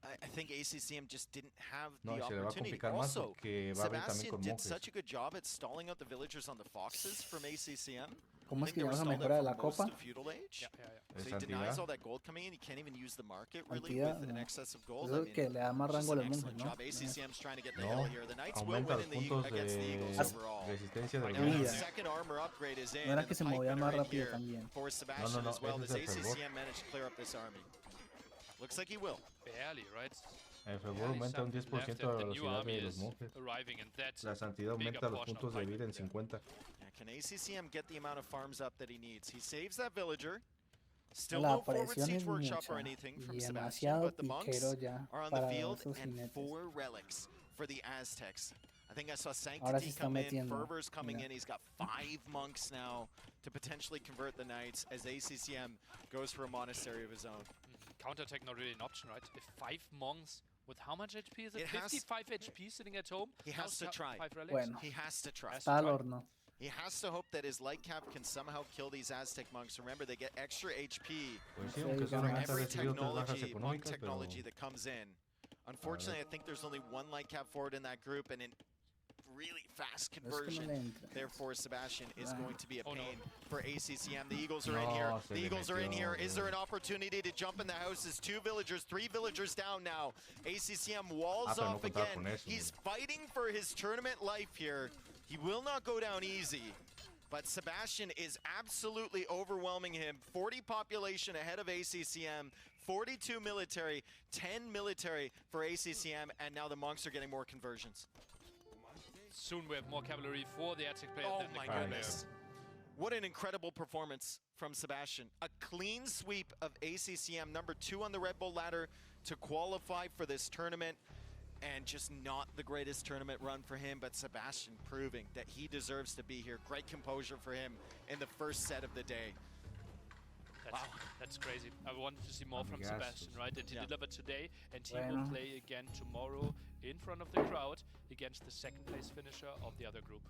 I think ACCM just didn't have No, the y se le va a opportunity. complicar más Also, porque va a venir también Sebastian con did monjes. such a good job at stalling out the villagers on the foxes from ACCM. ¿Cómo I es think que they were llama stalled mejora de out la for most copa? of feudal age. Es So he denies santidad. all that gold coming in. He can't even use the market really Santidad, with an no. excess of gold. Eso es que le da más just rango a an los monjes, excellent ¿no? job. ACCM's trying to get the No, hill here. The Knights will aumenta win los in the, puntos against the Eagles de overall. resistencia de Right los now, the Vida. monjes. second armor upgrade is in. No era and que the se movía pikemen más are in rápido here también. for Sebastian no, as well. ese Does es el fervor. ACCM manage to clear up this army? Looks like he will. Barely, right? El fervor Barely aumenta un something 10% left, de la and the new velocidad army de los is monjes. arriving, and that's La santidad bigger aumenta los portion of puntos de pikemen vida en there. 50. Yeah, can ACCM get the amount of farms up that he needs? He saves that villager. Still La no forward presión siege es workshop or mucha anything y from Sebastian, demasiado but the monks piquero ya are on the para field esos and jinetes. 4 relics for the Aztecs. I think I saw Ahora Sanctity se está come in, metiendo. Fervor's coming Mira. in. He's got 5 monks now to potentially convert the Knights as ACCM goes for a monastery of his own. Counterattack not really an option, right? If 5 monks with how much HP is it? It has- 55 HP sitting at home? He has to try. 5 relics? Bueno, He has to try. está al horno. He has to hope that his light cap can somehow kill these Aztec monks. Remember, they get extra HP Pues sí, Sí, aunque ya for solamente ha every recibido 3 bajas technology, monk económicas, pero technology that comes in. Unfortunately, I think there's only 1 light cap forward in that group, and in really fast Es que no conversion. le entra. Therefore, Sebastian is Wow. going to be a Oh, no. pain for ACCM. The Eagles are in No, here. se The le Eagles are in metió, here. Is there an güey. opportunity to jump in the houses? 2 villagers, 3 villagers down now. ACCM walls pero no off contaba again. con eso, He's güey. fighting for his tournament life here. He will not go down easy. But Sebastian is absolutely overwhelming him. 40 population ahead of ACCM, 42 military, 10 military for ACCM, and now the monks are getting more conversions. Soon we have more cavalry for the Aztec player Oh than the my Khmer goodness. What an incredible performance from Sebastian. A clean sweep of ACCM, number 2 on the Red Bull ladder to qualify for this tournament. And just not the greatest tournament run for him, but Sebastian proving that he deserves to be here. Great composure for him in the first set of the day. That's crazy. I wanted to see more from Amigazos. Sebastian, right? And he Yeah. delivered today, and he will Bueno. play again tomorrow in front of the crowd against the second place finisher of the other group.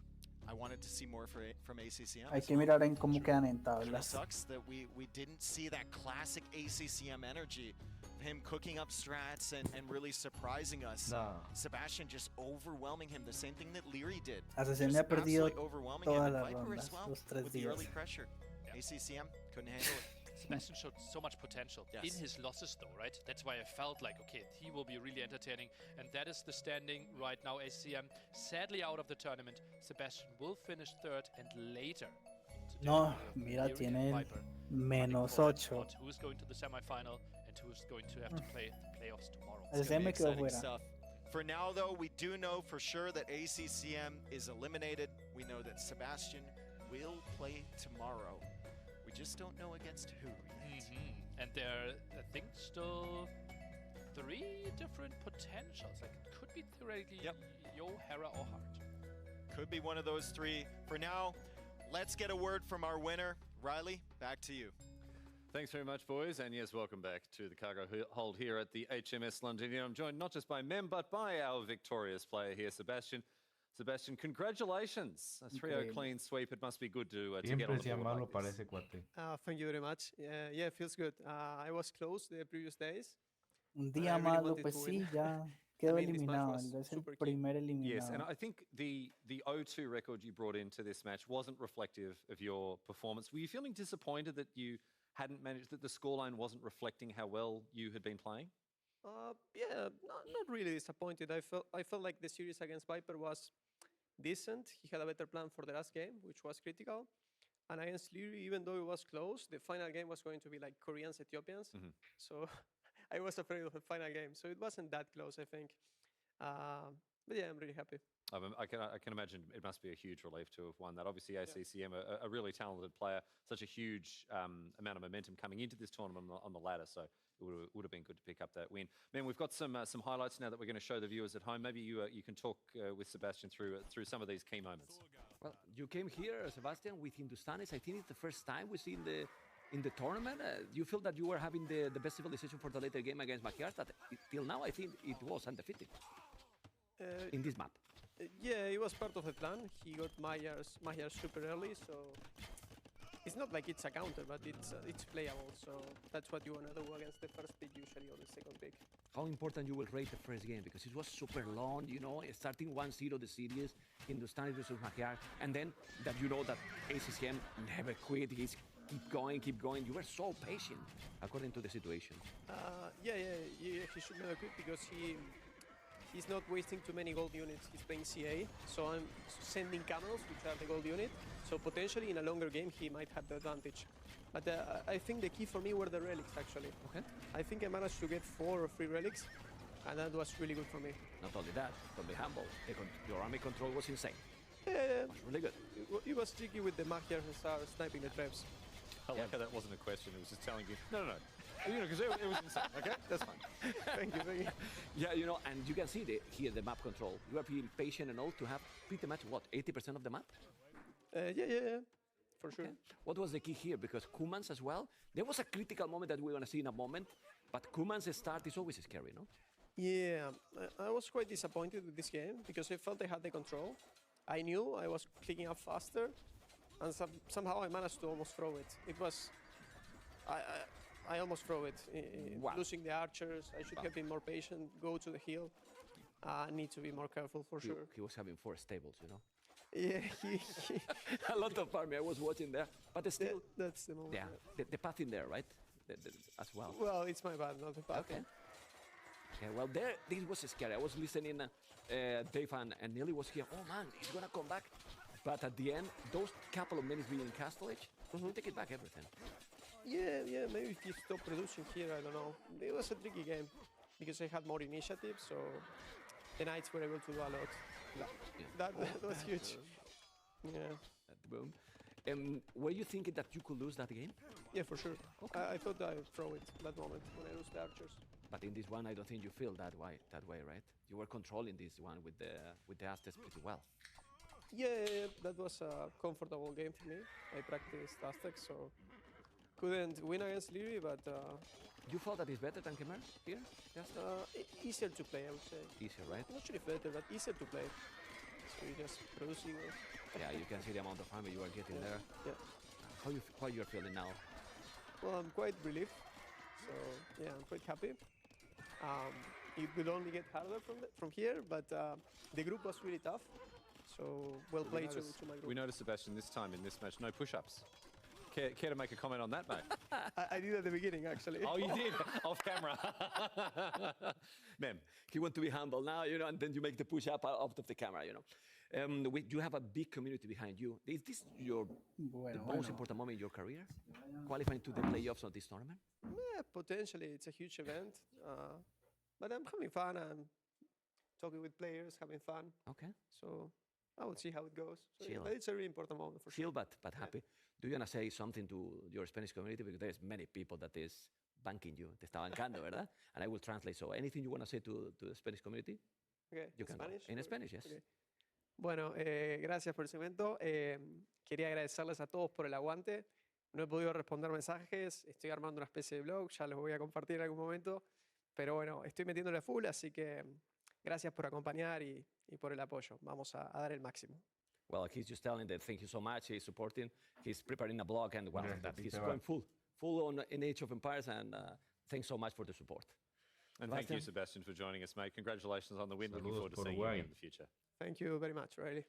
I wanted to see more from ACCM. Hay as que well. mirar en cómo quedan en Kind of tablas. sucks that we didn't see that classic ACCM energy. Him cooking up strats and really surprising us. No. Sebastian just overwhelming him, the same thing that Leary did. Asesine Just ha perdido absolutely overwhelming him, todas and las Viper as rondas, well, los 3 with the días. early pressure. Yeah. ACCM couldn't handle it. Sebastian showed so much potential Yes. in his losses, though, right? That's why I felt like, okay, he will be really entertaining. And that is the standing right now. ACM sadly out of the tournament. Sebastian will finish 3rd, and later. today No, we have mira, Leary and tiene Viper menos fighting for that 8. spot. Who's going to the semifinal and who's going to have to play the playoffs tomorrow. It's Ese gonna be me quedó exciting fuera. stuff. For now, though, we do know for sure that ACCM is eliminated. We know that Sebastian will play tomorrow. We just don't know against who yet. And there are, I think, still 3 different potentials. Like, it could be theoretically Yep. Yo, Hera, or Hart. Could be one of those 3. For now, let's get a word from our winner. Riley, back to you. Thanks very much, boys. And yes, welcome back to the cargo hold here at the HMS Londinium. I'm joined not just by Mem, but by our victorious player here, Sebastian. Sebastian, congratulations. A 3-0 Increíble. clean sweep. It must be good to get Siempre on es the board llamarlo like para this. ese cuate. Thank you very much. Yeah, it feels good. I was close the previous days. Un I día really malo, wanted pues to sí, win. ya quedó mean, this match eliminado. was Es el super key. primer Yes, and eliminado. I think the 0-2 record you brought into this match wasn't reflective of your performance. Were you feeling disappointed that you hadn't managed, that the scoreline wasn't reflecting how well you had been playing? Yeah, not really disappointed. I felt like the series against Viper was decent. He had a better plan for the last game, which was critical. And against Leary, even though it was close, the final game was going to be like Koreans, Ethiopians. So I was afraid of the final game. So it wasn't that close, I think. But yeah, I'm really happy. I can imagine it must be a huge relief to have won that. Obviously, ACCM, a really talented player, such a huge amount of momentum coming into this tournament on the ladder. So it would have been good to pick up that win. Man, we've got some highlights now that we're going to show the viewers at home. Maybe you can talk with Sebastian through some of these key moments. Well, you came here, Sebastian, with Hindustanis. I think it's the first time we see in the tournament. You feel that you were having the best civilization for the later game against Magyars, that till now I think it was undefeated in this map. Yeah, it was part of the plan. He got Magyars super early, so it's not like it's a counter, but it's playable. So that's what you want to do against the first pick usually, or the second pick. How important you will rate the first game, because it was super long, you know, starting 1-0 the series, Hindustani versus Magyar, and then that you know that ACCM never quit. He's keep going. You were so patient, according to the situation. Yeah, he should never quit because he's not wasting too many gold units. He's playing CA, so I'm sending camels, which are the gold unit. So potentially in a longer game, he might have the advantage. But I think the key for me were the relics, actually. Okay. I think I managed to get 4 or 3 relics, and that was really good for me. Not only that, don't be humble. Your army control was insane. Yeah, it was really good. It was tricky with the Magyars and start sniping the traps. I like how that wasn't a question. It was just telling you, no. You know, because it was insane. Okay, that's fine. Thank you. Yeah, you know, and you can see here the map control. You are being patient and all to have pretty much, what, 80% of the map? Yeah, for sure. Okay. What was the key here? Because Kumans as well, there was a critical moment that we're going to see in a moment, but Kumans' start is always scary, no? Yeah, I was quite disappointed with this game because I felt I had the control. I knew I was clicking up faster, and somehow I managed to almost throw it. It was... I almost throw it, Wow. losing the archers. I should have been more patient, go to the hill. Need to be more careful for sure. He was having 4 stables, you know? Yeah, he A lot of army, I was watching there. But still, that's the moment. yeah, the path in there, right? As well. Well, it's my bad, not the path. Okay. Yeah, well, this was scary. I was listening, Dave and Neely was here. Oh man, he's gonna come back. But at the end, those couple of minutes being in Castle Age, you take it back everything. Yeah, maybe if you stop producing here, I don't know. It was a tricky game because I had more initiative, so the knights were able to do a lot. That was huge. Yeah. At the boom. Were you thinking that you could lose that game? Yeah, for sure. Okay. I thought I'd throw it that moment when I lose the archers. But in this one, I don't think you feel that way, right? You were controlling this one with the Aztecs pretty well. Yeah, that was a comfortable game for me. I practiced Aztecs, so couldn't win against Leary, but... You thought that is better than Khmer here? Just easier to play, I would say. easier, right? Not really better, but easier to play. So you just produce evil. Yeah, you can see the amount of army you are getting there. Yeah. How you're feeling now? Well, I'm quite relieved. So yeah, I'm quite happy. It will only get harder from here, but the group was really tough. So well played to my group. We noticed, Sebastian, this time in this match, no push-ups. Care to make a comment on that, mate? I did at the beginning, actually. Oh, you did? Off camera. Mem. He want to be humble now, you know, and then you make the push-up out of the camera, you know. You have a big community behind you. Is this the most important moment in your career? Qualifying to the playoffs of this tournament? Yeah, potentially. It's a huge event. But I'm having fun. I'm talking with players, having fun. Okay. So I will see how it goes. So Chill. but it's a really important moment for sure. Chill, but happy. Do you want to say something to your Spanish community? Because there's many people that is banking you. Te está bancando, ¿verdad? And I will translate. So anything you want to say to the Spanish community? Okay. You can Spanish? In Spanish, yes. Okay. Bueno, gracias por el segmento. Quería agradecerles a todos por el aguante. No he podido responder mensajes. Estoy armando una especie de blog. Ya los voy a compartir en algún momento. Pero bueno, estoy metiéndole a full, así que gracias por acompañar y por el apoyo. Vamos a dar el máximo. Well, he's just telling that thank you so much. He's supporting. He's preparing a blog, and well, that he's going full on in AgeofEmpires, and thanks so much for the support. And thank you, Sebastian, for joining us, mate. Congratulations on the win. Looking forward to seeing you in the future. Thank you very much, Riley.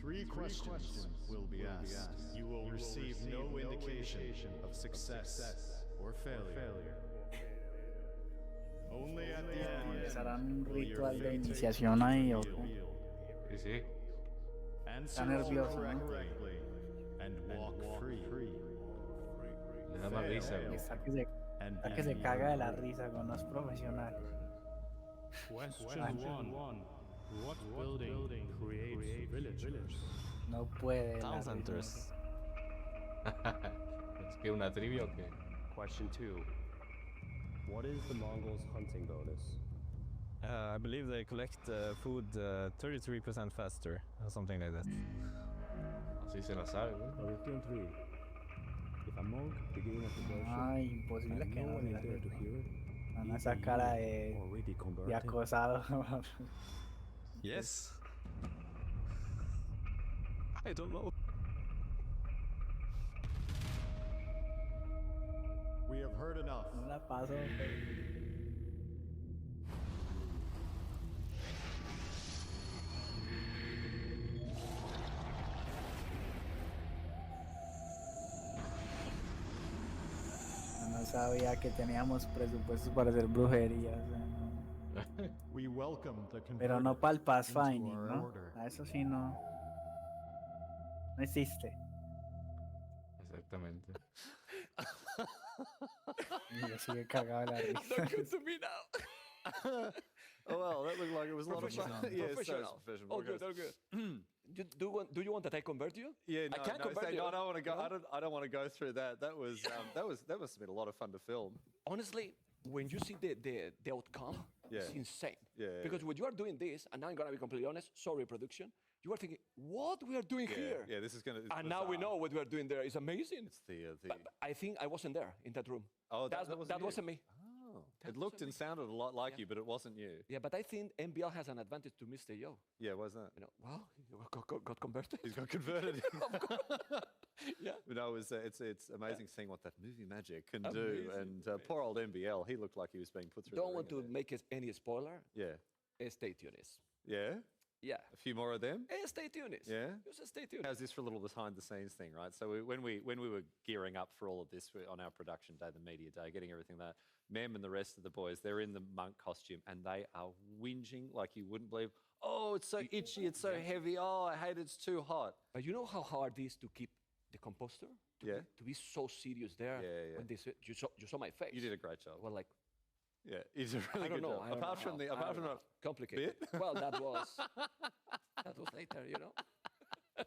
Three questions will be asked. You will receive no indication of success or failure. Only at the end ¿Serán un will your ritual de fate iniciación ahí o qué? Sí, sí. Answer all nervioso, ¿no? correctly and walk free. Le da más risa, güey. Está que se caga de la risa con los profesionales. Question 1. What building creates villagers? No puede. Town la centers. ¿Es que una trivia o qué? Question 2. What is the Mongols' hunting bonus? I believe they collect food 33% faster, or something like that. Así se la sabe, güey. Question 3. If a monk beginning a conversion Ay, imposible and que no no one se is there to hear it, Van is esa he cara de already converted? acosado. Yes. I don't know. We have heard enough. No la paso. No sabía que teníamos presupuestos para hacer brujerías. We welcome the Pero no converted para el into pathfinding, our ¿no? order. A eso sí no. No existe. Exactamente. Y yo sigue cagado de la risa. Not good to me now. Oh, well, that looked like it was a lot of fun. Professional. Yes, Professional. professional. Oh, good, oh, good. Do you want that I convert you? Yeah, I no, can't no, convert say, you. no, I don't want to go. No? I don't want to go through that. That was that must have been a lot of fun to film. Honestly, when you see the outcome, it's Yeah. insane. Yeah, Because when you are doing this, and I'm gonna be completely honest, sorry production, you are thinking, what we are doing here? Yeah, this is gonna. And now we know what we are doing there. It's amazing. It's the. But I think I wasn't there in that room. Oh, that you. wasn't me. Oh, it looked and sounded a lot like you, but it wasn't you. Yeah, but I think NBL has an advantage to Mr. Yo. Yeah, wasn't it? You know, wow, you got converted. He's got converted. Yeah. But no, it's amazing seeing what that movie magic can do. Amazing, And poor old NBL, he looked like he was being put through. Don't the want to ringer make any spoiler. there. Stay tuned. Yeah. Yeah. A few more of them. Stay tuned. Yeah. Just stay tuned. How's this for a little behind the scenes thing, right? So when we were gearing up for all of this on our production day, the media day, getting everything that Mem and the rest of the boys, they're in the monk costume and they are whinging like you wouldn't believe. Oh, it's so itchy, it's so heavy. Oh, I hate it, it's too hot. But you know how hard it is to keep the composter? To be so serious there. Yeah. When you saw my face. You did a great job. Well, like, yeah, it's a really I don't good know. job. I don't Apart know from how. apart from the complicated. bit? Well, that was later, you know.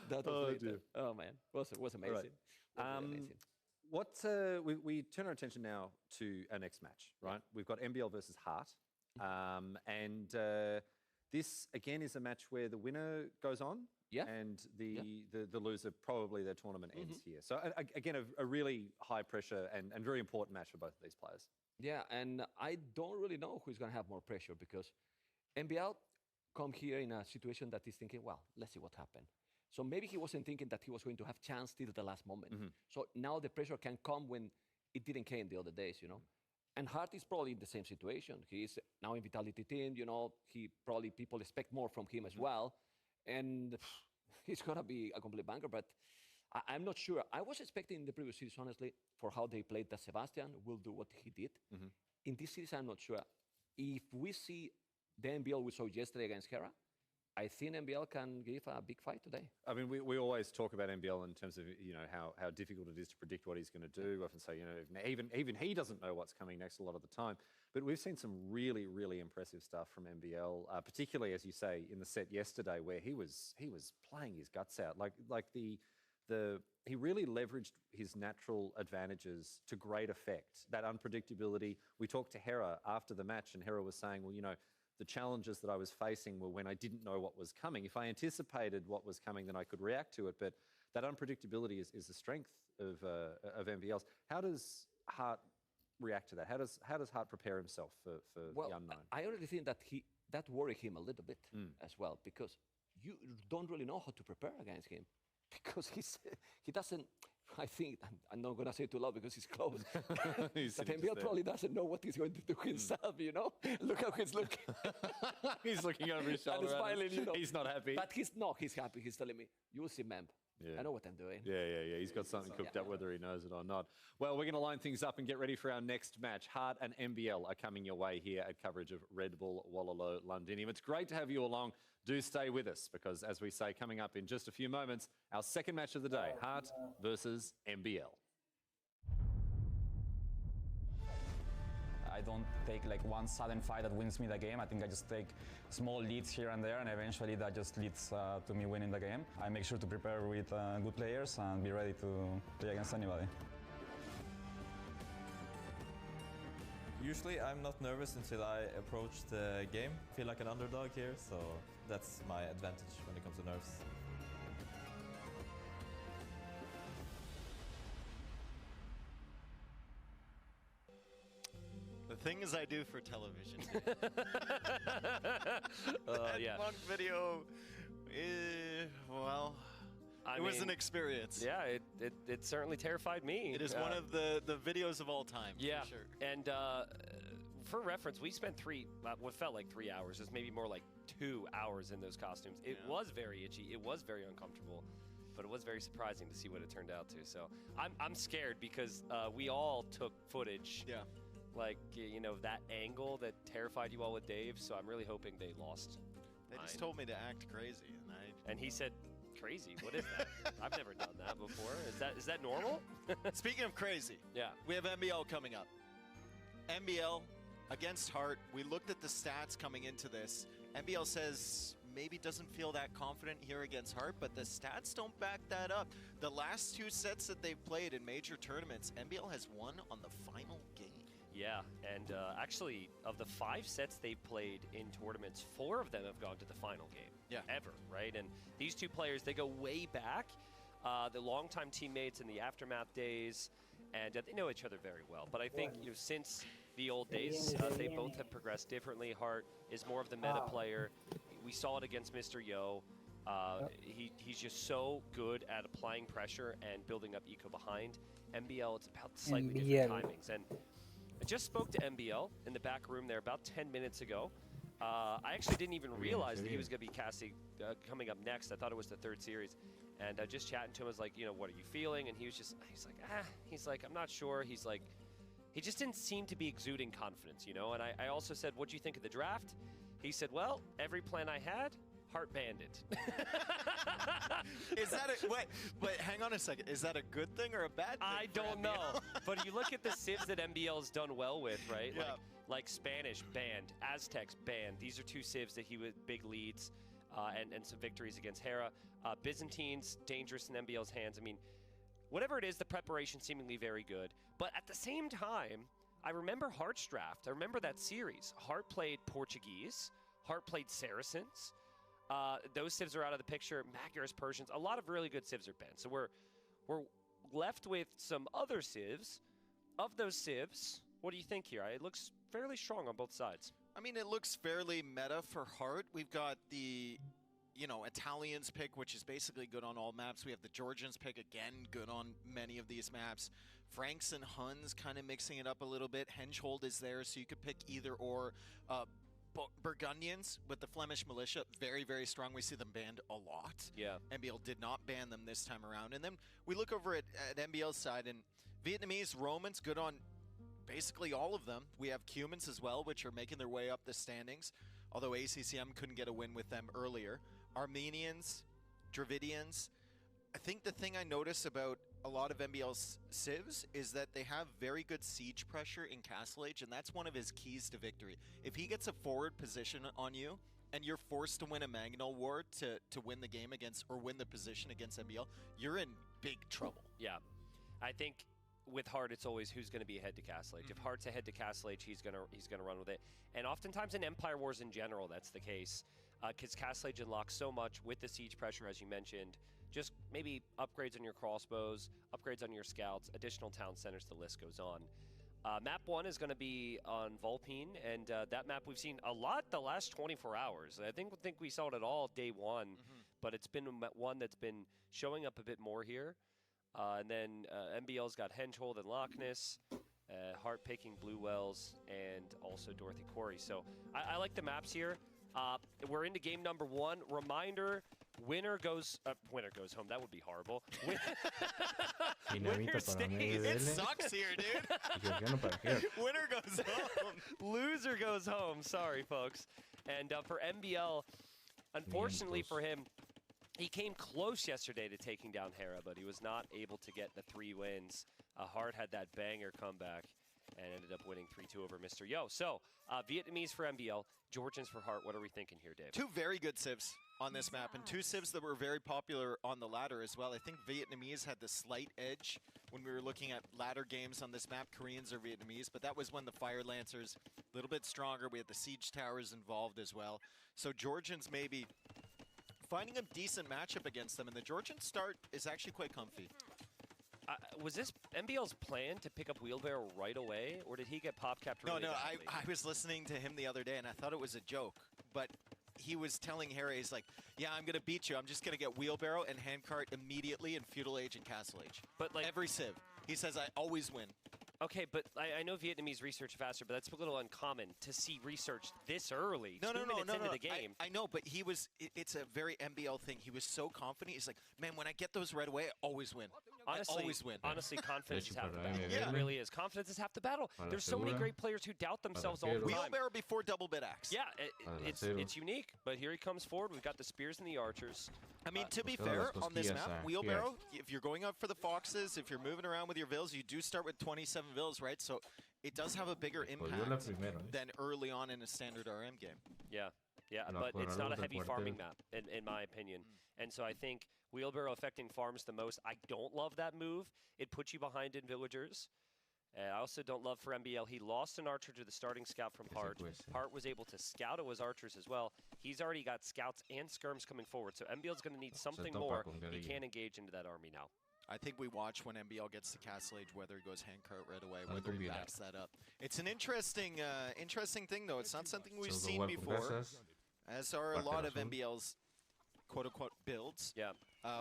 That was later. Dear. Oh man, was amazing. Right. Was really amazing. What we turn our attention now to our next match, right? We've got MBL versus Heart, and this again is a match where the winner goes on, and the loser probably their tournament ends here. So again, a really high pressure and very important match for both of these players. Yeah, and I don't really know who's going to have more pressure because MBL come here in a situation that is thinking, well, let's see what happened. So maybe he wasn't thinking that he was going to have chance till the last moment. So now the pressure can come when it didn't came the other days, you know. And Hart is probably in the same situation. He is now in Vitality Team, you know. People expect more from him as well. And he's going to be a complete banker, but I'm not sure. I was expecting in the previous series, honestly, for how they played that Sebastian will do what he did. In this series, I'm not sure. If we see the NBL we saw yesterday against Hera, I think NBL can give a big fight today. I mean, we always talk about NBL in terms of, you know, how difficult it is to predict what he's going to do. We often say, you know, even he doesn't know what's coming next a lot of the time. But we've seen some really, really impressive stuff from NBL, particularly, as you say, in the set yesterday where he was playing his guts out. He really leveraged his natural advantages to great effect. That unpredictability. We talked to Hera after the match, and Hera was saying, well, you know, the challenges that I was facing were when I didn't know what was coming. If I anticipated what was coming, then I could react to it. But that unpredictability is the strength of MBLs. How does Hart react to that? How does Hart prepare himself for the unknown? I already think that worried him a little bit as well, because you don't really know how to prepare against him, because he I think, I'm not going to say it too loud because he's close. He's But sitting NBL just there. probably doesn't know what he's going to do himself, you know? Look how he's looking. He's looking over his shoulder. And at us. smiling, you know. He's not happy. But he's happy. He's telling me, you will see, ma'am. Yeah. I know what I'm doing. Yeah. He's got something cooked up, whether he knows it or not. Well, we're going to line things up and get ready for our next match. Heart and NBL are coming your way here at coverage of Red Bull Wololo Londinium. It's great to have you along. Do stay with us because, as we say, coming up in just a few moments, our second match of the day, Heart versus NBL. I don't take like one sudden fight that wins me the game. I think I just take small leads here and there, and eventually that just leads to me winning the game. I make sure to prepare with good players and be ready to play against anybody. Usually I'm not nervous until I approach the game. I feel like an underdog here, so that's my advantage when it comes to nerves. The things I do for television. Yeah. Monk video, well, it was an experience. Yeah, it certainly terrified me. It is one of the videos of all time. Yeah, for sure. and for reference, we spent what felt like 3 hours. It's maybe more like 2 hours in those costumes. It was very itchy. It was very uncomfortable, but it was very surprising to see what it turned out to. So I'm scared because we all took footage. Yeah. Like, you know, that angle that terrified you all with Dave. So I'm really hoping they lost. They just told me to act crazy, and he said, "Crazy? What is that? I've never done that before. Is that normal?" Speaking of crazy, yeah, we have NBL coming up. NBL against Heart. We looked at the stats coming into this. NBL says maybe doesn't feel that confident here against Heart, but the stats don't back that up. The last 2 sets that they've played in major tournaments, NBL has won on the final game. Yeah, and actually, of the 5 sets they've played in tournaments, 4 of them have gone to the final game. Yeah. Ever, right? And these 2 players, they go way back. The longtime teammates in the Aftermath days, and they know each other very well. But I think, you know, since the old days, they both have progressed differently. Hart is more of the meta player. We saw it against Mr. Yo. He's just so good at applying pressure and building up eco behind. NBL, it's about slightly different timings. And I just spoke to NBL in the back room there about 10 minutes ago. I actually didn't even realize that he was going to be casting coming up next. I thought it was the 3rd series. And just chatting to him, I was like, you know, what are you feeling? And he's like, I'm not sure. He's like, he just didn't seem to be exuding confidence, you know? And I also said, what'd you think of the draft? He said, well, every plan I had, Heart banned it. Is that wait, hang on a second. Is that a good thing or a bad thing? I don't know. But you look at the civs that NBL's done well with, right? Yeah. Like Spanish, banned. Aztecs, banned. These are 2 civs that he with big leads and some victories against Hera. Byzantines, dangerous in NBL's hands. I mean, whatever it is, the preparation seemingly very good. But at the same time, I remember Heart's draft. I remember that series. Heart played Portuguese. Heart played Saracens. Those civs are out of the picture. Magyars, Persians, a lot of really good civs are banned. So we're left with some other civs. Of those civs, what do you think here? It looks fairly strong on both sides. I mean, it looks fairly meta for Heart. We've got the, you know, Italians pick, which is basically good on all maps. We have the Georgians pick, again, good on many of these maps. Franks and Huns kind of mixing it up a little bit. Hengehold is there, so you could pick either or. Burgundians with the Flemish militia, very, very strong. We see them banned a lot. Yeah. NBL did not ban them this time around. And then we look over at NBL's side, and Vietnamese, Romans, good on basically all of them. We have Cumans as well, which are making their way up the standings, although ACCM couldn't get a win with them earlier. Armenians, Dravidians. I think the thing I notice about a lot of NBL's civs is that they have very good siege pressure in Castle Age, and that's one of his keys to victory. If he gets a forward position on you, and you're forced to win a Magnol War to win the game against, or win the position against NBL, you're in big trouble. Yeah. I think with Hart, it's always who's going to be ahead to Castle Age. If Hart's ahead to Castle Age, he's gonna run with it. And oftentimes in Empire Wars in general, that's the case. Because Castle Age unlocks so much with the siege pressure, as you mentioned. Just maybe upgrades on your crossbows, upgrades on your scouts, additional town centers, the list goes on. Map 1 is going to be on Vulpine, and that map we've seen a lot the last 24 hours. I think we saw it at all day 1, but it's been one that's been showing up a bit more here. And then MBL's got Hengehold and Loch Ness, Hart picking Blue Wells, and also Dorothy Quarry. So I like the maps here. We're into game number 1. Reminder, winner goes home. That would be horrible. Winner stays. It sucks here, dude. Winner goes home. Loser goes home. Sorry, folks. And for MBL, unfortunately for him, he came close yesterday to taking down Hera, but he was not able to get the 3 wins. Hart had that banger comeback and ended up winning 3-2 over Mr. Yo. So, Vietnamese for MBL, Georgians for Hart. What are we thinking here, Dave? 2 very good civs on this map, and 2 civs that were very popular on the ladder as well. I think Vietnamese had the slight edge when we were looking at ladder games on this map, Koreans or Vietnamese, but that was when the Fire Lancers, a little bit stronger. We had the Siege Towers involved as well. So Georgians maybe finding a decent matchup against them, and the Georgian start is actually quite comfy. Was this MBL's plan to pick up Wheelbarrow right away, or did he get pop capped really No, badly? I was listening to him the other day, and I thought it was a joke, but he was telling Harry, he's like, yeah, I'm going to beat you. I'm just going to get Wheelbarrow and Handcart immediately in Feudal Age and Castle Age. But like every civ. He says, I always win. Okay, but I know Vietnamese research faster, but that's a little uncommon to see research this early, No, 2 minutes into the game. I know, but he was, it's a very MBL thing. He was so confident. He's like, man, when I get those right away, I always win. Honestly, I always win. Honestly, confidence is half the battle. Yeah. It really is. Confidence is half the battle. There's so many great players who doubt themselves all the time. Wheelbarrow before double bit axe. Yeah, it's unique, but here he comes forward. We've got the spears and the archers. I mean, to be fair, on this map, Wheelbarrow, if you're going up for the foxes, if you're moving around with your vills, you do start with 27 vills, right? So it does have a bigger impact than early on in a standard RM game. Yeah, but it's not a heavy farming map, in my opinion. And so I think Wheelbarrow affecting farms the most. I don't love that move. It puts you behind in villagers. I also don't love for MBL. He lost an archer to the starting scout from Hart. Hart was able to scout his archers as well. He's already got scouts and skirms coming forward, so MBL's going to need something more. He can't engage into that army now. I think we watch when MBL gets to Castle Age, whether he goes Handcart right away, whether he backs that up. It's an interesting thing, though. It's not something we've seen before, as are a lot of MBL's quote-unquote builds. Yeah.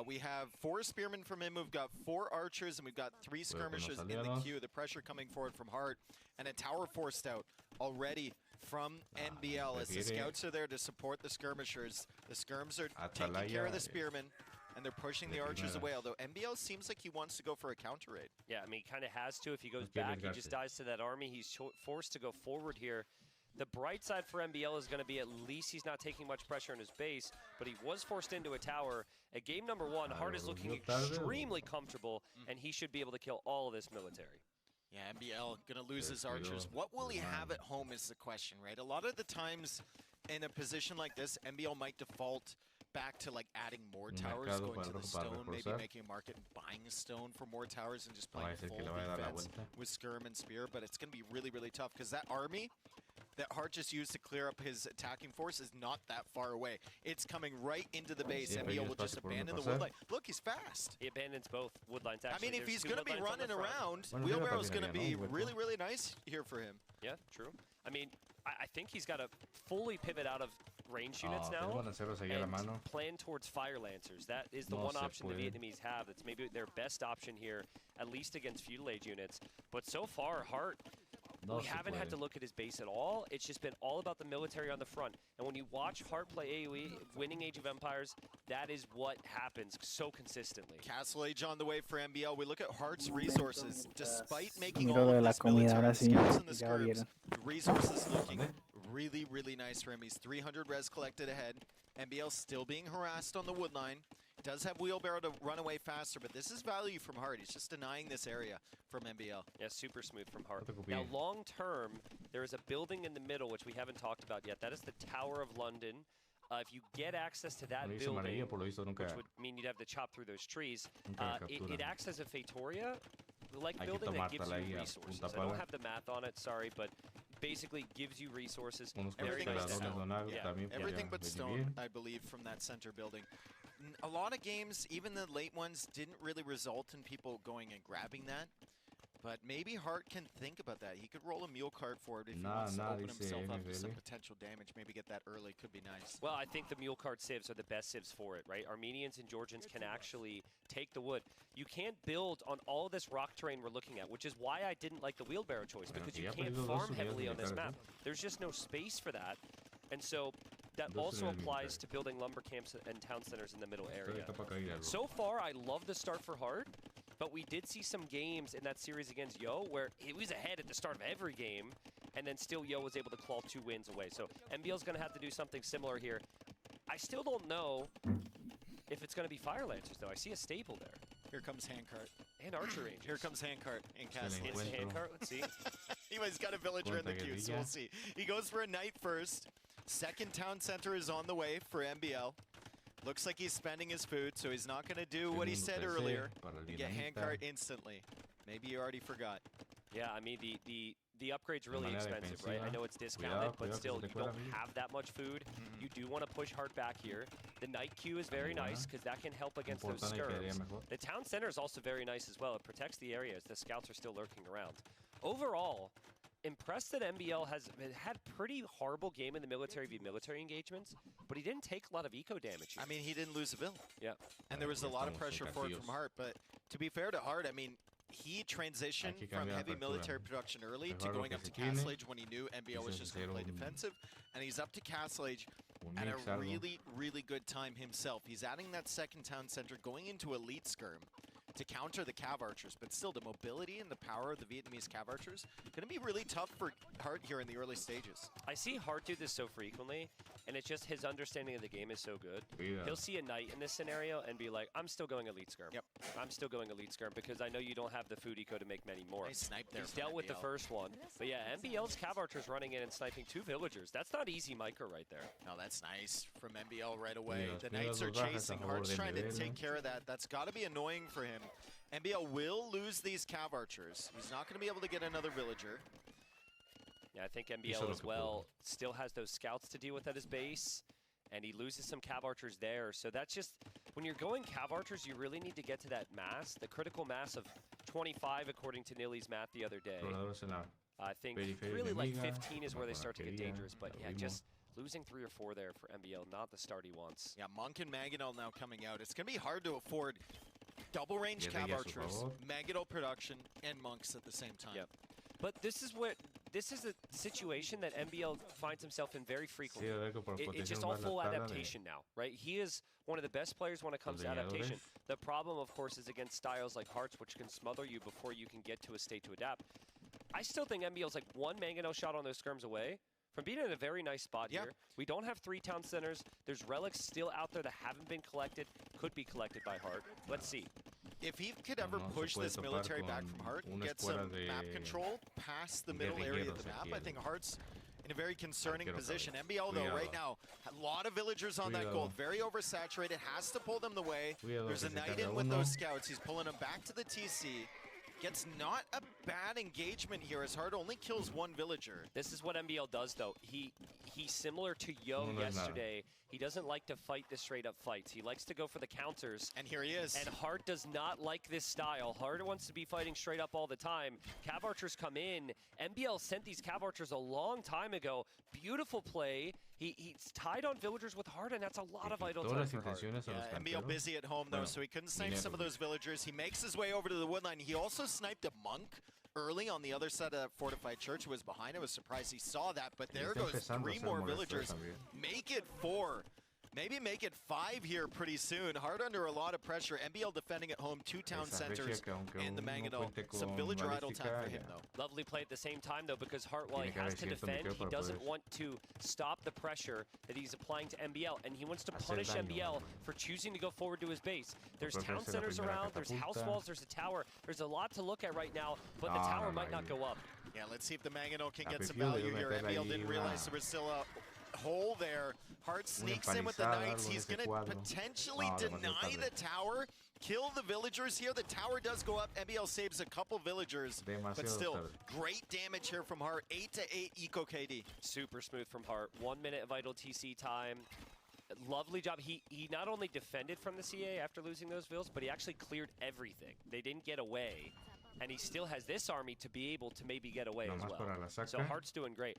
We have 4 spearmen from him. We've got 4 archers, and we've got 3 skirmishers in the queue. The pressure coming forward from Hart, and a tower forced out already from NBL as the scouts are there to support the skirmishers. The skirms are taking care of the spearmen, and they're pushing the archers away, although MBL seems like he wants to go for a counter raid. Yeah, I mean, he kind of has to. If he goes back, he just dies to that army. He's forced to go forward here. The bright side for MBL is going to be at least he's not taking much pressure on his base, but he was forced into a tower. At game number 1, Hart is looking extremely comfortable, and he should be able to kill all of this military. Yeah, MBL going to lose his archers. What will he have at home is the question, right? A lot of the times in a position like this, MBL might default back to like adding more towers, going to the stone, maybe making a market and buying a stone for more towers and just playing full defense with skirm and spear. But it's going to be really, really tough because that army that Hart just used to clear up his attacking force is not that far away. It's coming right into the base. MBL will just abandon the woodline. Look, he's fast. He abandons both woodlines. Actually, I mean, if he's going to be running around, Wheelbarrow's going to be really, really nice here for him. Yeah, true. I mean, I think he's got to fully pivot out of range units now and plan towards Fire Lancers. That is the one option the Vietnamese have. That's maybe their best option here, at least against Feudal Age units. But so far, Hart, we haven't had to look at his base at all. It's just been all about the military on the front. And when you watch Hart play AoE, winning Age of Empires, that is what happens so consistently. Castle Age on the way for MBL. We look at Hart's resources. Despite making all of this military scouts in the skirms, the resources looking really, really nice for him. He's 300 res collected ahead. MBL still being harassed on the woodline. Does have Wheelbarrow to run away faster, but this is value from Hart. He's just denying this area from MBL. Yeah, super smooth from Hart. Now, long term, there is a building in the middle, which we haven't talked about yet. That is the Tower of London. If you get access to that building, which would mean you'd have to chop through those trees, it acts as a Fatoria-like building that gives you resources. I don't have the math on it, sorry, but basically gives you resources. Everything but stone. Everything but stone, I believe, from that center building. A lot of games, even the late ones, didn't really result in people going and grabbing that. But maybe Hart can think about that. He could roll a mule cart forward if he wants to open himself up to some potential damage. Maybe get that early could be nice. Well, I think the mule cart civs are the best civs for it, right? Armenians and Georgians can actually take the wood. You can't build on all this rock terrain we're looking at, which is why I didn't like the wheelbarrow choice, because you can't farm heavily on this map. There's just no space for that. And so that also applies to building lumber camps and town centers in the middle area. So far, I love the start for Hart. But we did see some games in that series against Yo where he was ahead at the start of every game, and then still Yo was able to claw 2 wins away. So MBL's going to have to do something similar here. I still don't know if it's going to be Fire Lancers, though. I see a staple there. Here comes Handcart. And Archer Rangers. Here comes Handcart in Castle. It's the Handcart. Let's see. He's got a villager in the queue, so we'll see. He goes for a knight first. Second town center is on the way for MBL. Looks like he's spending his food, so he's not going to do what he said earlier. You get Handcart instantly. Maybe you already forgot. Yeah, I mean, the upgrade's really expensive, right? I know it's discounted, but still, you don't have that much food. You do want to push Hart back here. The Knight Q is very nice, because that can help against those skirms. The town center is also very nice as well. It protects the areas. The scouts are still lurking around. Overall, impressed that MBL has had pretty horrible game in the military v military engagements, but he didn't take a lot of eco damage here. I mean, he didn't lose a bill. Yeah. And there was a lot of pressure for it from Hart, but to be fair to Hart, I mean, he transitioned from heavy military production early to going up to Castle Age when he knew MBL was just going to play defensive, and he's up to Castle Age at a really, really good time himself. He's adding that second town center, going into Elite Skirm to counter the Cav Archers, but still the mobility and the power of the Vietnamese Cav Archers going to be really tough for Hart here in the early stages. I see Hart do this so frequently, and it's just his understanding of the game is so good. Yeah. He'll see a knight in this scenario and be like, I'm still going Elite Skirm. Yep. I'm still going Elite Skirm because I know you don't have the food eco to make many more. Nice snipe there. He's dealt with the first one. But yeah, MBL's Cav Archers running in and sniping 2 villagers. That's not easy micro right there. No, that's nice from MBL right away. The Knights are chasing. Hart's trying to take care of that. That's got to be annoying for him. MBL will lose these Cav Archers. He's not going to be able to get another villager. Yeah, I think MBL as well still has those scouts to deal with at his base, and he loses some Cav Archers there. So that's just, when you're going Cav Archers, you really need to get to that mass, the critical mass of 25 according to Nilly's math the other day. I think really like 15 is where they start to get dangerous, but yeah, just losing 3 or 4 there for MBL, not the start he wants. Yeah, Monk and Magadol now coming out. It's going to be hard to afford double range Cav Archers, Magadol production, and Monks at the same time. Yep. But this is a situation that MBL finds himself in very frequently. It's just all full adaptation now, right? He is one of the best players when it comes to adaptation. The problem, of course, is against styles like Hearts, which can smother you before you can get to a state to adapt. I still think MBL's like 1 Mangonel shot on those skirms away from being in a very nice spot here. We don't have 3 town centers. There's relics still out there that haven't been collected, could be collected by Hart. Let's see. If he could ever push this military back from Hart and get some map control past the middle area of the map, I think Hart's in a very concerning position. MBL, though, right now, a lot of villagers on that gold, very oversaturated, has to pull them the way. There's a knight in with those scouts. He's pulling them back to the TC. Gets not a bad engagement here as Hart only kills 1 villager. This is what MBL does, though. He's similar to Yo yesterday. He doesn't like to fight the straight-up fights. He likes to go for the counters. And here he is. And Hart does not like this style. Hart wants to be fighting straight up all the time. Cav Archers come in. MBL sent these Cav Archers a long time ago. Beautiful play. He's tied on villagers with Hart, and that's a lot of idle time for Hart. Yeah, MBL busy at home, though, so he couldn't snipe some of those villagers. He makes his way over to the woodline. He also sniped a monk early on the other side of that fortified church who was behind. I was surprised he saw that, but there goes 3 more villagers. Make it 4. Maybe make it 5 here pretty soon. Hard under a lot of pressure. MBL defending at home, 2 town centers and the Mangonel. Some villager idle time for him, though. Lovely play at the same time, though, because Hart, while he has to defend, he doesn't want to stop the pressure that he's applying to MBL, and he wants to punish MBL for choosing to go forward to his base. There's town centers around, there's house walls, there's a tower. There's a lot to look at right now, but the tower might not go up. Yeah, let's see if the Mangonel can get some value here. MBL didn't realize there was still a hole there. Hart sneaks in with the Knights. He's going to potentially deny the tower, kill the villagers here. The tower does go up. MBL saves a couple villagers, but still, great damage here from Hart. 8-8 eco KD. Super smooth from Hart. 1 minute of idle TC time. Lovely job. He not only defended from the CA after losing those vills, but he actually cleared everything. They didn't get away. And he still has this army to be able to maybe get away as Nomás well. para la So saca. Hart's doing great.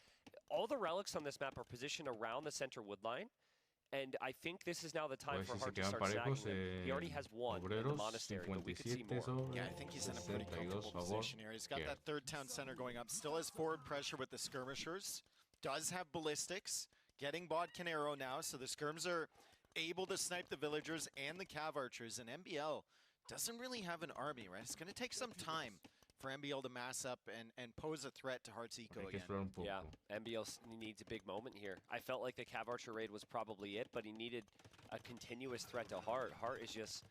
All the relics on this map are positioned around the center wood line. And I think this is now the time for Pues si se Hart to quedan start parejos, snagging them. He already has one in the Obreros, monastery, but we could see 57 more. sobre Yeah, I think he's in a pretty 62 comfortable favor. position here. He's got that third town center going up. Still has forward pressure with the skirmishers. Does have ballistics. Getting Bodkin arrow now, so the skirms are able to snipe the villagers and the cav archers. And MBL doesn't really have an army, right? It's going to take some time for MBL to mass up and pose a threat to Heart's eco again. Yeah, MBL needs a big moment here. I felt like the cav archer raid was probably it, but he needed a continuous threat to Hart. Hart is just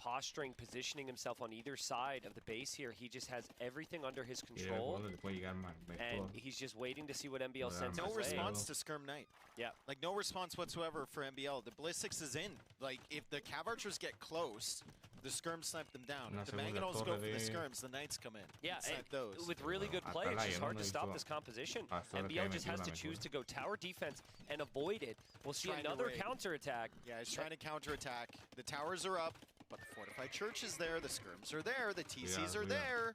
posturing, positioning himself on either side of the base here. He just has everything under his control, and he's just waiting to see what MBL sends his No way. response to Skirm Knight. Yeah. Like, no response whatsoever for MBL. The ballistics is in. Like, if the cav archers get close, the skirms snipe them down. If the mangonels go for the skirms, the knights come in. Yeah, and snipe those. with really good play, it's just hard to stop this composition. MBL just has to choose to go tower defense and avoid it. We'll see another counterattack. Yeah, he's trying to counterattack. The towers are up, but the fortified church is there. The skirms are there. The TCs are there.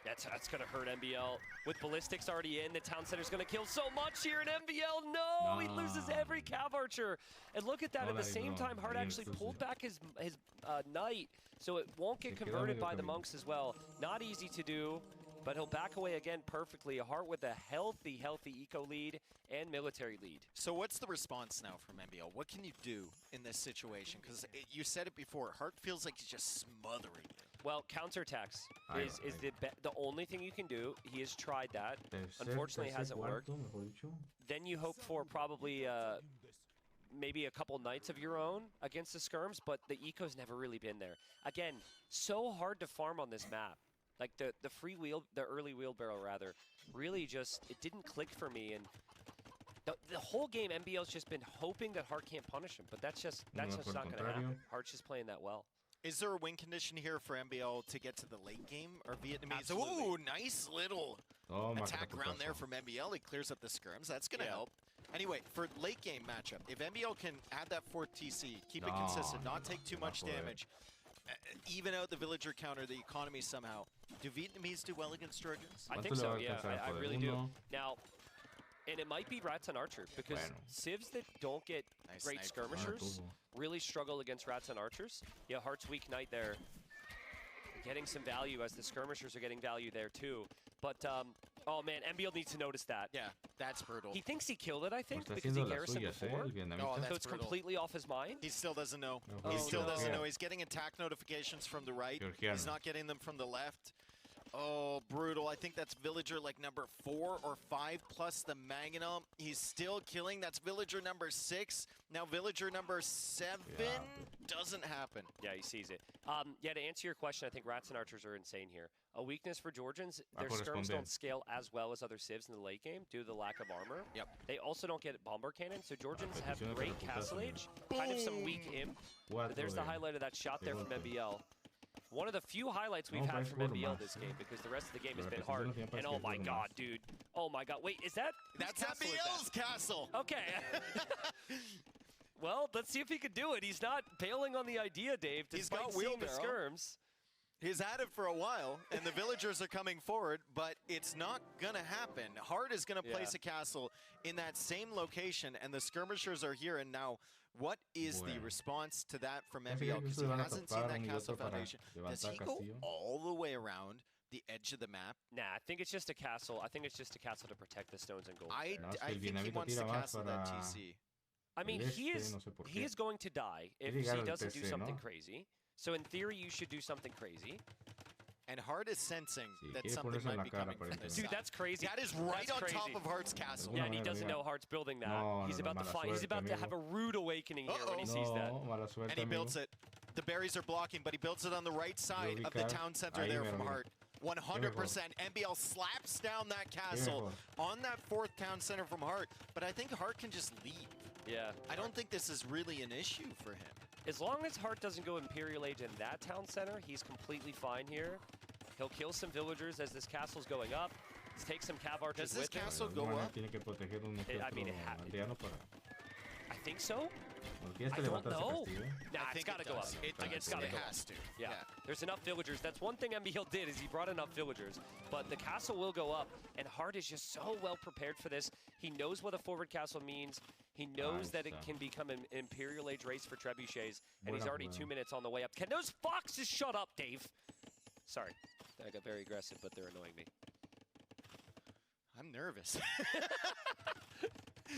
That's going to hurt MBL. With ballistics already in, the town center's going to kill so much here, and MBL, no! He loses every cav archer. And look at that, at the same time, Hart actually pulled back his knight, so it won't get converted by the monks as well. Not easy to do, but he'll back away again perfectly. Hart with a healthy eco lead and military lead. So what's the response now from MBL? What can you do in this situation? Because you said it before, Hart feels like he's just smothering you. Well, counterattacks is the only thing you can do. He has tried that. Unfortunately, it hasn't worked. Then you hope for probably maybe a couple knights of your own against the skirms, but the eco's never really been there. Again, so hard to farm on this map. Like the early wheelbarrow rather, really just, it didn't click for me. And the whole game, MBL's just been hoping that Hart can't punish him, but that's just not going to happen. Hart's just playing that well. Is there a win condition here for MBL to get to the late game? Or Vietnamese? Ooh, nice little attack round there from MBL. He clears up the skirms. That's going to help. Anyway, for late game matchup, if MBL can add that 4th TC, keep it consistent, not take too much damage, even out the villager counter, the economy somehow, do Vietnamese do well against Trojans? I think so, yeah. I really do. Now, and it might be Rats and Archer, because civs that don't get great skirmishers really struggle against Rats and Archers. Yeah, Hart's weak knight there, getting some value as the skirmishers are getting value there too. But, oh man, MBL needs to notice that. Yeah, that's brutal. He thinks he killed it, I think, because he garrisoned before. Oh, so it's completely off his mind. He still doesn't know. He still doesn't know. He's getting attack notifications from the right. He's not getting them from the left. Oh, brutal. I think that's villager like number 4 or 5 plus the mangonel. He's still killing. That's villager number 6. Now villager number 7 doesn't happen. Yeah, he sees it. Yeah, to answer your question, I think Rats and Archers are insane here. A weakness for Georgians, their skirms don't scale as well as other civs in the late game due to the lack of armor. Yep. They also don't get bomber cannon, so Georgians have great castle age, kind of some weak imp. But there's the highlight of that shot there from MBL. One of the few highlights we've had from MBL this game, because the rest of the game has been hard. And oh my god, dude. Oh my god. Wait, is that? That's MBL's castle. Okay. Well, let's see if he can do it. He's not bailing on the idea, Dave, despite seeing the skirms. He's had it for a while, and the villagers are coming forward, but it's not going to happen. Hart is going to place a castle in that same location, and the skirmishers are here. And now, what is the response to that from MBL? Because he hasn't seen that castle foundation. Does he go all the way around the edge of the map? Nah, I think it's just a castle. I think it's just a castle to protect the stones and gold. I think he wants to castle that TC. I mean, he is going to die if he doesn't do something crazy. So in theory, you should do something crazy. And Hart is sensing that something might be coming from this Dude, side. that's crazy. That is right on top of Hart's castle. Yeah, and he doesn't know Hart's building that. He's about to find. He's about to have a rude awakening here when he sees that. And he builds it. The berries are blocking, but he builds it on the right side of the town center there from Hart. 100%. MBL slaps down that castle on that 4th town center from Hart. But I think Hart can just leave. Yeah. I don't think this is really an issue for him. As long as Hart doesn't go Imperial Age in that town center, he's completely fine here. He'll kill some villagers as this castle's going up. Let's take some cav archers with him. Does this castle go up? I mean, it happened. I think so. Porque I este don't levanta ese know. castillo. Nah, it's gotta go up. It's gotta go up. has to. Yeah. There's enough villagers. That's one thing MBL did, is he brought enough villagers. But the castle will go up, and Hart is just so well prepared for this. He knows what a forward castle means. He knows that it can become an Imperial Age race for trebuchets, and he's already 2 minutes on the way up. Can those foxes shut up, Dave? Sorry, I got very aggressive, but they're annoying me. I'm nervous.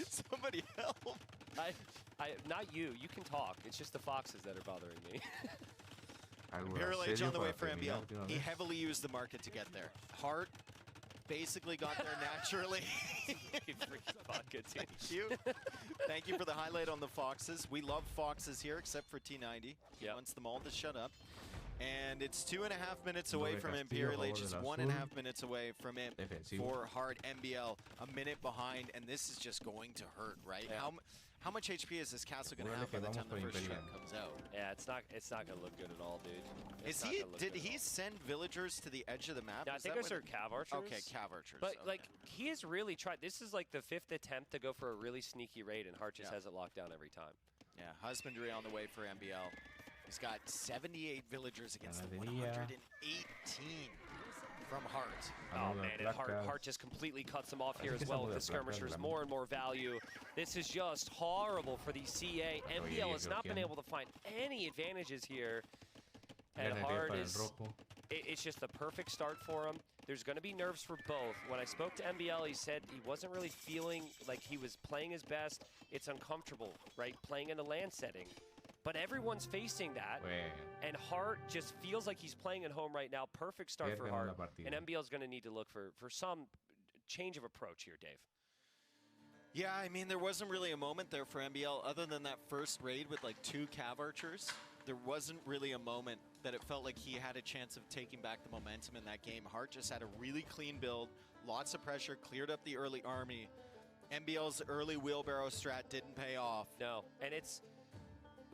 Somebody help. Not you. You can talk. It's just the foxes that are bothering me. Imperial Age on the way for MBL. He heavily used the market to get there. Hart basically got there naturally. Thank you. Thank you for the highlight on the foxes. We love foxes here, except for T90. He wants them all to shut up. And it's 2.5 minutes away from Imperial Age. It's 1.5 minutes away from Imp for Hart. MBL a minute behind, and this is just going to hurt, right? Yeah. How much HP is this castle going to have by the time the first strike comes out? Yeah, it's not going to look good at all, dude. Did he send villagers to the edge of the map? Yeah, I think those are Cav Archers. Okay, Cav Archers. But, like, he has really tried. This is, like, the 5th attempt to go for a really sneaky raid, and Hart just has it locked down every time. Yeah, husbandry on the way for MBL. He's got 78 villagers against 118 from Hart. Oh, man, and Hart just completely cuts them off here as well with the skirmishers. More and more value. This is just horrible for the CA. MBL has not been able to find any advantages here. And Hart is... It's just the perfect start for him. There's going to be nerves for both. When I spoke to MBL, he said he wasn't really feeling like he was playing his best. It's uncomfortable, right, playing in the land setting. But everyone's facing that, and Hart just feels like he's playing at home right now. Perfect start for Hart, and MBL's going to need to look for some change of approach here, Dave. Yeah, I mean, there wasn't really a moment there for MBL other than that first raid with like 2 Cav Archers. There wasn't really a moment that it felt like he had a chance of taking back the momentum in that game. Hart just had a really clean build, lots of pressure, cleared up the early army. MBL's early wheelbarrow strat didn't pay off. No, and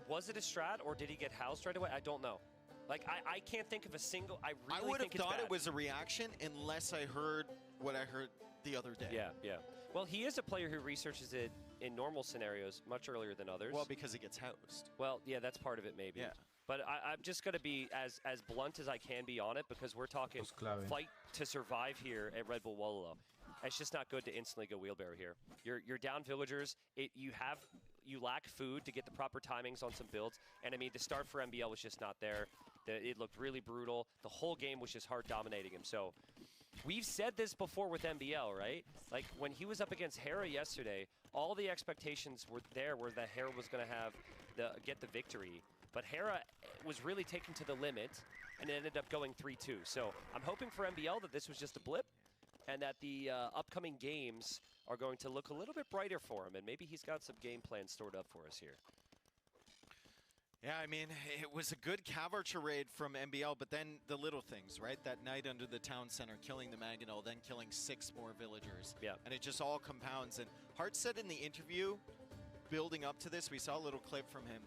was it a strat, or did he get housed right away? I don't know. Like, I can't think of a single... I would have thought it was a reaction unless I heard what I heard the other day. Yeah. Well, he is a player who researches it in normal scenarios much earlier than others. Well, because he gets housed. Well, yeah, that's part of it maybe. Yeah. But I'm just going to be as blunt as I can be on it, because we're talking fight to survive here at Red Bull Wololo. It's just not good to instantly go wheelbarrow here. You're down villagers. You lack food to get the proper timings on some builds. And I mean, the start for MBL was just not there. It looked really brutal. The whole game was just Hart dominating him. So we've said this before with MBL, right? Like when he was up against Hera yesterday, all the expectations were that Hera was going to get the victory. But Hera was really taken to the limit and ended up going 3-2. So I'm hoping for MBL that this was just a blip, and that the upcoming games are going to look a little bit brighter for him, and maybe he's got some game plans stored up for us here. Yeah, I mean, it was a good Cav Archer raid from MBL, but then the little things, right? That night under the town center, killing the Mangonel, then killing 6 more villagers. Yeah. And it just all compounds. And Hart said in the interview, building up to this, we saw a little clip from him.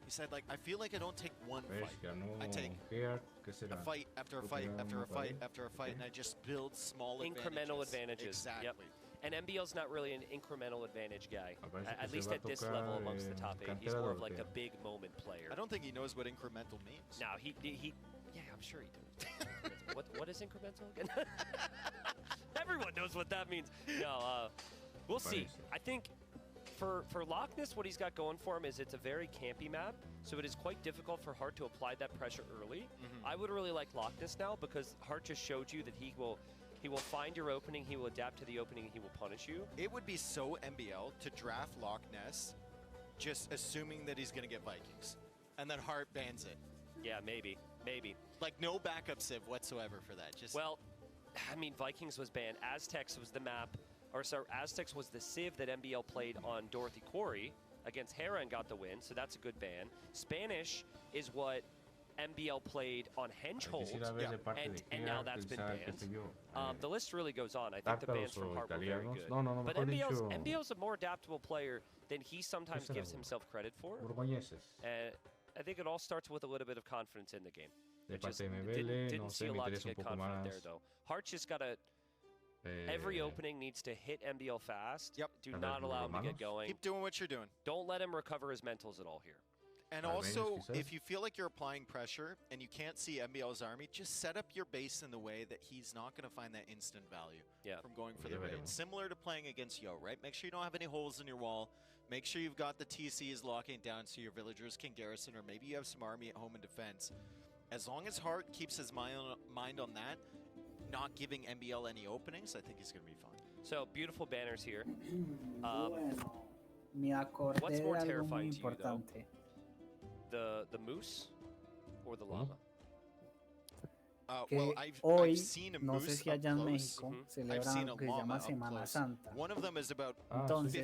He said, like, I feel like I don't take one fight. I take a fight after a fight after a fight after a fight, and I just build small incremental advantages. Exactly. Yep. And MBL's not really an incremental advantage guy, at least at this level amongst the top 8. He's more of like a big moment player. I don't think he knows what incremental means. No, yeah, I'm sure he does. what is incremental again? Everyone knows what that means. No, we'll see. I think for Loch Ness, what he's got going for him is it's a very campy map, so it is quite difficult for Hart to apply that pressure early. I would really like Loch Ness now, because Hart just showed you that he will find your opening, he will adapt to the opening, he will punish you. It would be so MBL to draft Loch Ness just assuming that he's going to get Vikings, and then Hart bans it. Yeah, maybe. Like no backup civ whatsoever for that. Just well, I mean, Vikings was banned. Aztecs was the map, or sorry, Aztecs was the civ that MBL played on Dorothy Quarry against Hera and got the win, so that's a good ban. Spanish is what MBL played on Hengehold, and now that's been banned. The list really goes on. I think the bans from Hart were very good. But MBL's a more adaptable player than he sometimes gives himself credit for. I think it all starts with a little bit of confidence in the game. Didn't see a lot to get confident there, though. Hart's just got to Every opening needs to hit MBL fast. Yep. Do not allow him to get going. Keep doing what you're doing. Don't let him recover his mentals at all here. And also, if you feel like you're applying pressure and you can't see MBL's army, just set up your base in the way that he's not going to find that instant value from going for the raid. Similar to playing against Yo, right? Make sure you don't have any holes in your wall. Make sure you've got the TCs locking down so your villagers can garrison, or maybe you have some army at home in defense. As long as Hart keeps his mind on that, not giving MBL any openings, I think he's going to be fine. So, beautiful banners here. What's more terrifying to you, though? The moose or the llama? Que hoy, no sé si allá en México celebran lo que se llama Semana Santa. Entonces,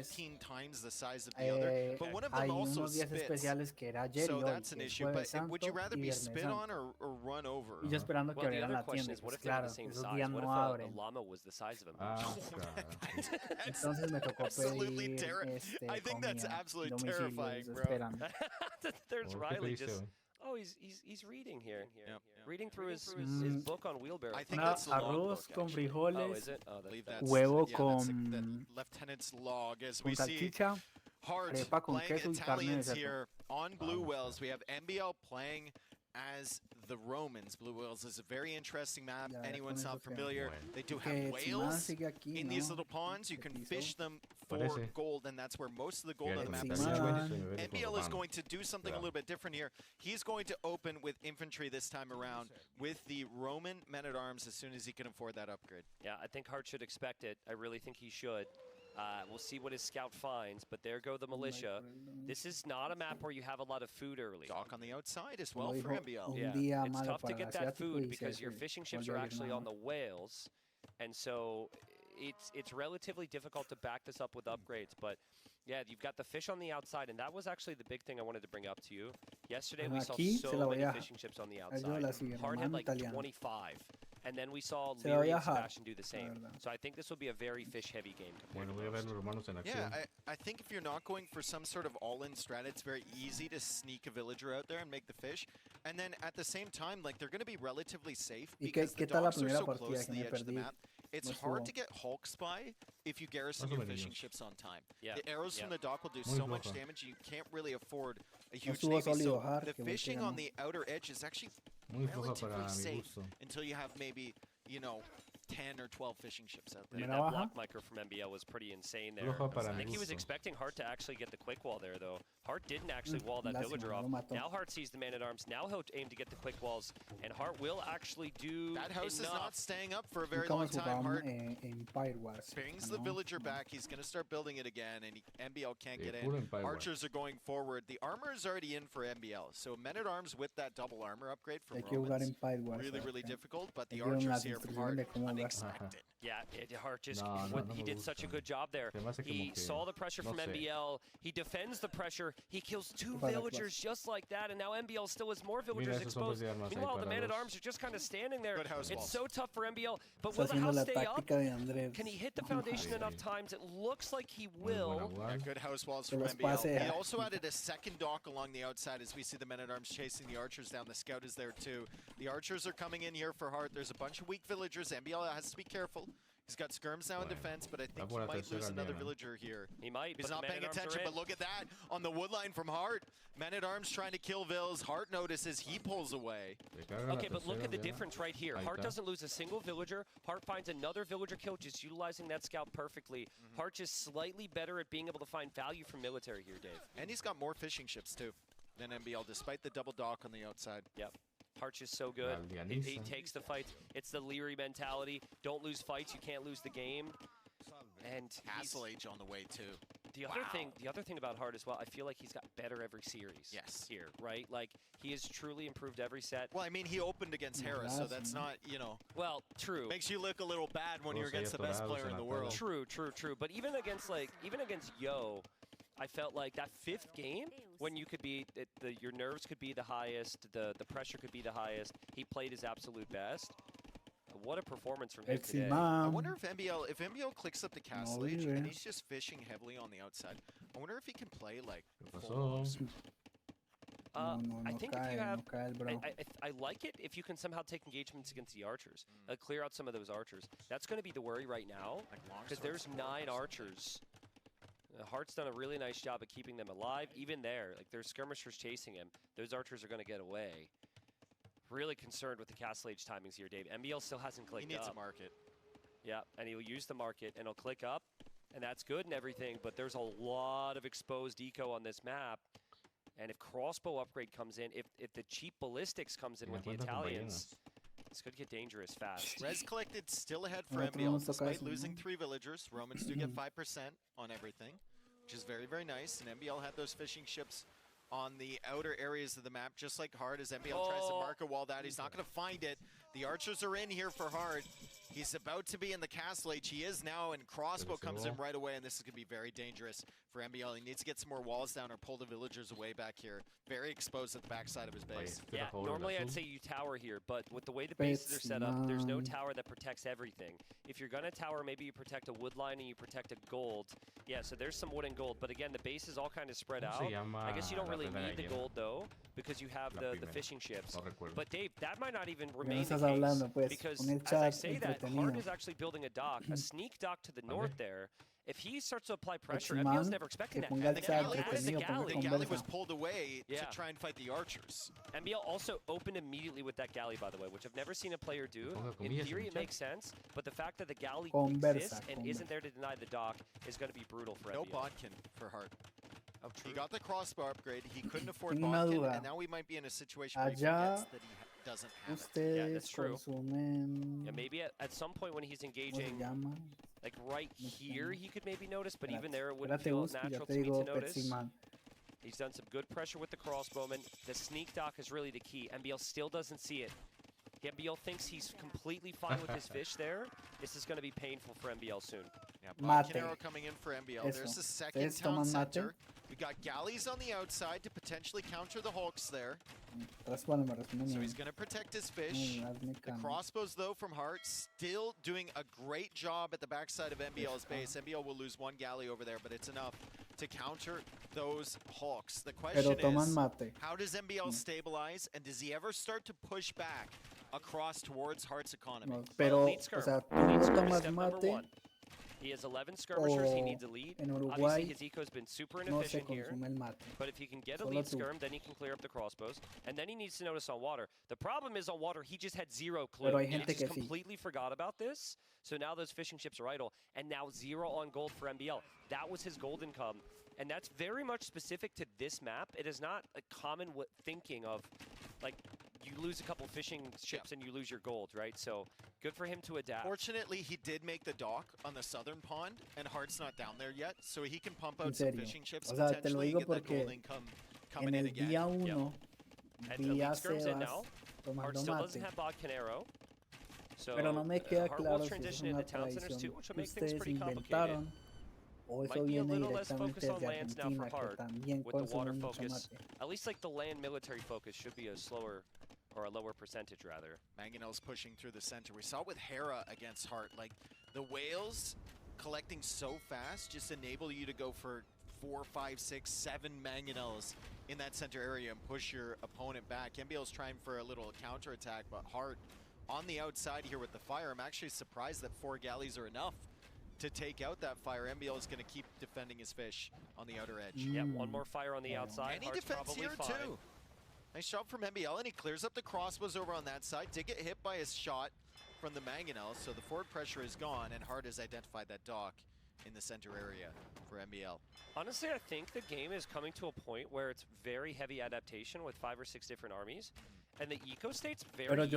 hay unos días especiales que era ayer y hoy, que es Jueves Santo y Viernes Santo. Y yo esperando que abrieran la tienda, pues claro, esos días no abren. Entonces me tocó pedir comida, domicilio, esperando. There's Riley just... Oh, he's reading here. Reading through his book on wheelbarrow. I think that's the arroz con frijoles, oh, is it? Oh, huevo that's con the lieutenant's log, as we see salchicha, Hart arepa con playing queso y carne de Italians cerdo. here on Blue Wells. We have MBL playing as the Romans. Blue Wells is a very interesting map. Anyone's not familiar, they do have whales in these little ponds. You can fish them for gold, and that's where most of the gold on the map is situated. MBL is going to do something a little bit different here. He's going to open with infantry this time around with the Roman men-at-arms as soon as he can afford that upgrade. Yeah, I think Hart should expect it. I really think he should. We'll see what his scout finds, but there go the militia. This is not a map where you have a lot of food early. Dock on the outside as well for MBL. Yeah, it's tough to get that food because your fishing ships are actually on the whales, and so it's relatively difficult to back this up with upgrades. But yeah, you've got the fish on the outside, and that was actually the big thing I wanted to bring up to you. Yesterday we saw so many fishing ships on the outside. Hart had like 25. And then we saw Leary and Sebastian do the same. So I think this will be a very fish-heavy game. Yeah, I think if you're not going for some sort of all-in strat, it's very easy to sneak a villager out there and make the fish. And then at the same time, like, they're going to be relatively safe because the docks are so close to the edge of the map. It's hard to get Hulk Spy if you garrison your fishing ships on time. The arrows from the dock will do so much damage, you can't really afford a huge navy. So the fishing on the outer edge is actually relatively safe until you have maybe, you know, 10 or 12 fishing ships out there. That block micro from MBL was pretty insane there. I think he was expecting Hart to actually get the quick wall there, though. Hart didn't actually wall that villager off. Now Hart sees the man-at-arms. Now he'll aim to get the quick walls, and Hart will actually do that house enough. Is not staying up for a very long time. Hart brings the villager back. He's going to start building it again, and MBL can't get in. Archers are going forward. The armor is already in for MBL, so men-at-arms with that double armor upgrade from Romans, really, really difficult, but the archers here from Hart, unexpected. Yeah, Hart just, he did such a good job there. He saw the pressure from MBL. He defends the pressure. He kills 2 villagers just like that, and now MBL still has more villagers exposed. Meanwhile, the man-at-arms are just kind of standing there. It's so tough for MBL, but will the house stay up? Can he hit the foundation enough times? It looks like he will. Yeah, good house walls from MBL. He also added a second dock along the outside as we see the men-at-arms chasing the archers down. The scout is there too. The archers are coming in here for Hart. There's a bunch of weak villagers. MBL has to be careful. He's got skirms now in defense, but I think he might lose another villager here. He might. He's not paying attention, but look at that on the wood line from Hart. Men-at-arms trying to kill Vills. Hart notices, he pulls away. Okay, but look at the difference right here. Hart doesn't lose a single villager. Hart finds another villager kill, just utilizing that scout perfectly. Hart just slightly better at being able to find value from military here, Dave. And he's got more fishing ships too than MBL, despite the double dock on the outside. Yep. Harch is so good. He takes the fights. It's the Leary mentality. Don't lose fights. You can't lose the game. And Castle Age on the way too. The other thing about Hart as well, I feel like he's got better every series. Yes. Here, right? Like he has truly improved every set. Well, I mean, he opened against Harris, so that's not, you know. Well, true. Makes you look a little bad when you're against the best player in the world. True. But even against Yo, I felt like that 5th game, when you could be, your nerves could be the highest, the pressure could be the highest, he played his absolute best. What a performance from him today. I wonder if MBL clicks up the Castle Age and he's just fishing heavily on the outside, I wonder if he can play like full I think if you have, cae el bro. I like it if you can somehow take engagements against the archers, clear out some of those archers. That's going to be the worry right now, because there's 9 archers. Hart's done a really nice job of keeping them alive. Even there, like there's skirmishers chasing him. Those archers are going to get away. Really concerned with the castle age timings here, Dave. MBL still hasn't clicked up. He needs a market. Yeah, and he'll use the market, and he'll click up, and that's good and everything, but there's a lot of exposed eco on this map. And if crossbow upgrade comes in, if the cheap ballistics comes in with the Italians, this could get dangerous fast. Res collected still ahead for MBL, despite losing 3 villagers. Romans do get 5% on everything, which is very, very nice. And MBL had those fishing ships on the outer areas of the map, just like Hard, as MBL tries to mark a wall that he's not going to find it. The archers are in here for Hard. He's about to be in the castle age. He is now, and crossbow comes in right away, and this is going to be very dangerous for MBL. He needs to get some more walls down or pull the villagers away back here. Very exposed at the backside of his base. Yeah, normally I'd say you tower here, but with the way the bases are set up, there's no tower that protects everything. If you're going to tower, maybe you protect a wood line and you protect a gold. Yeah, so there's some wood and gold, but again, the base is all kind of spread out. I guess you don't really need the gold, though, because you have the fishing ships. But Dave, that might not even remain the case, because as I say that, Hard is actually building a dock, a sneak dock to the north there. If he starts to apply pressure, MBL's never expecting that. And the galley was pulled away to try and fight the archers. MBL also opened immediately with that galley, by the way, which I've never seen a player do. In theory, it makes sense, but the fact that the galley exists and isn't there to deny the dock is going to be brutal for MBL. No bodkin for Hart. Oh, he got the crossbow upgrade. He couldn't afford bodkin, and now we might be in a situation where he forgets that he doesn't have it. Yeah, that's true. Yeah, maybe at some point when he's engaging, like right here, he could maybe notice, but even there, it wouldn't feel natural to me to notice. He's done some good pressure with the crossbowman. The sneak dock is really the key. MBL still doesn't see it. MBL thinks he's completely fine with his fish there. This is going to be painful for MBL soon. Yeah, Bodkin coming in for MBL. There's the second town center. We got galleys on the outside to potentially counter the Hulks there. So he's going to protect his fish. The crossbows, though, from Hart, still doing a great job at the backside of MBL's base. MBL will lose 1 galley over there, but it's enough to counter those Hulks. The question is, how does MBL stabilize, and does he ever start to push back across towards Hart's economy? Elite skirm is step number 1. He has 11 skirmishers, he needs a lead. Obviously, his eco's been super inefficient here. But if he can get a lead skirm, then he can clear up the crossbows. And then he needs to notice on water. The problem is on water, he just had 0 clue. He just completely forgot about this. So now those fishing ships are idle. And now 0 on gold for MBL. That was his gold income. And that's very much specific to this map. It is not a common thinking of, like, you lose a couple fishing ships and you lose your gold, right? So good for him to adapt. Fortunately, he did make the dock on the southern pond, and Hart's not down there yet, so he can pump out some fishing ships and potentially get that gold income coming in again. And the lead skirm's in now. Hart still doesn't have Bodcanero. So Hart will transition into town centers too, which will make things pretty complicated. Might be a little less focus on lands now for Hart with the water focus. At least like the land military focus should be a slower or a lower percentage rather. Mangonel's pushing through the center. We saw it with Hera against Hart. Like the whales collecting so fast just enable you to go for 4, 5, 6, 7 Mangonels in that center area and push your opponent back. MBL's trying for a little counterattack, but Hart on the outside here with the fire. I'm actually surprised that 4 galleys are enough to take out that fire. MBL is going to keep defending his fish on the outer edge. Yeah, 1 more fire on the outside. And he defends here too. Nice job from MBL, and he clears up the crossbows over on that side. Did get hit by his shot from the Mangonel, so the forward pressure is gone, and Hart has identified that dock in the center area for MBL. Honestly, I think the game is coming to a point where it's very heavy adaptation with 5 or 6 different armies. And the eco state's very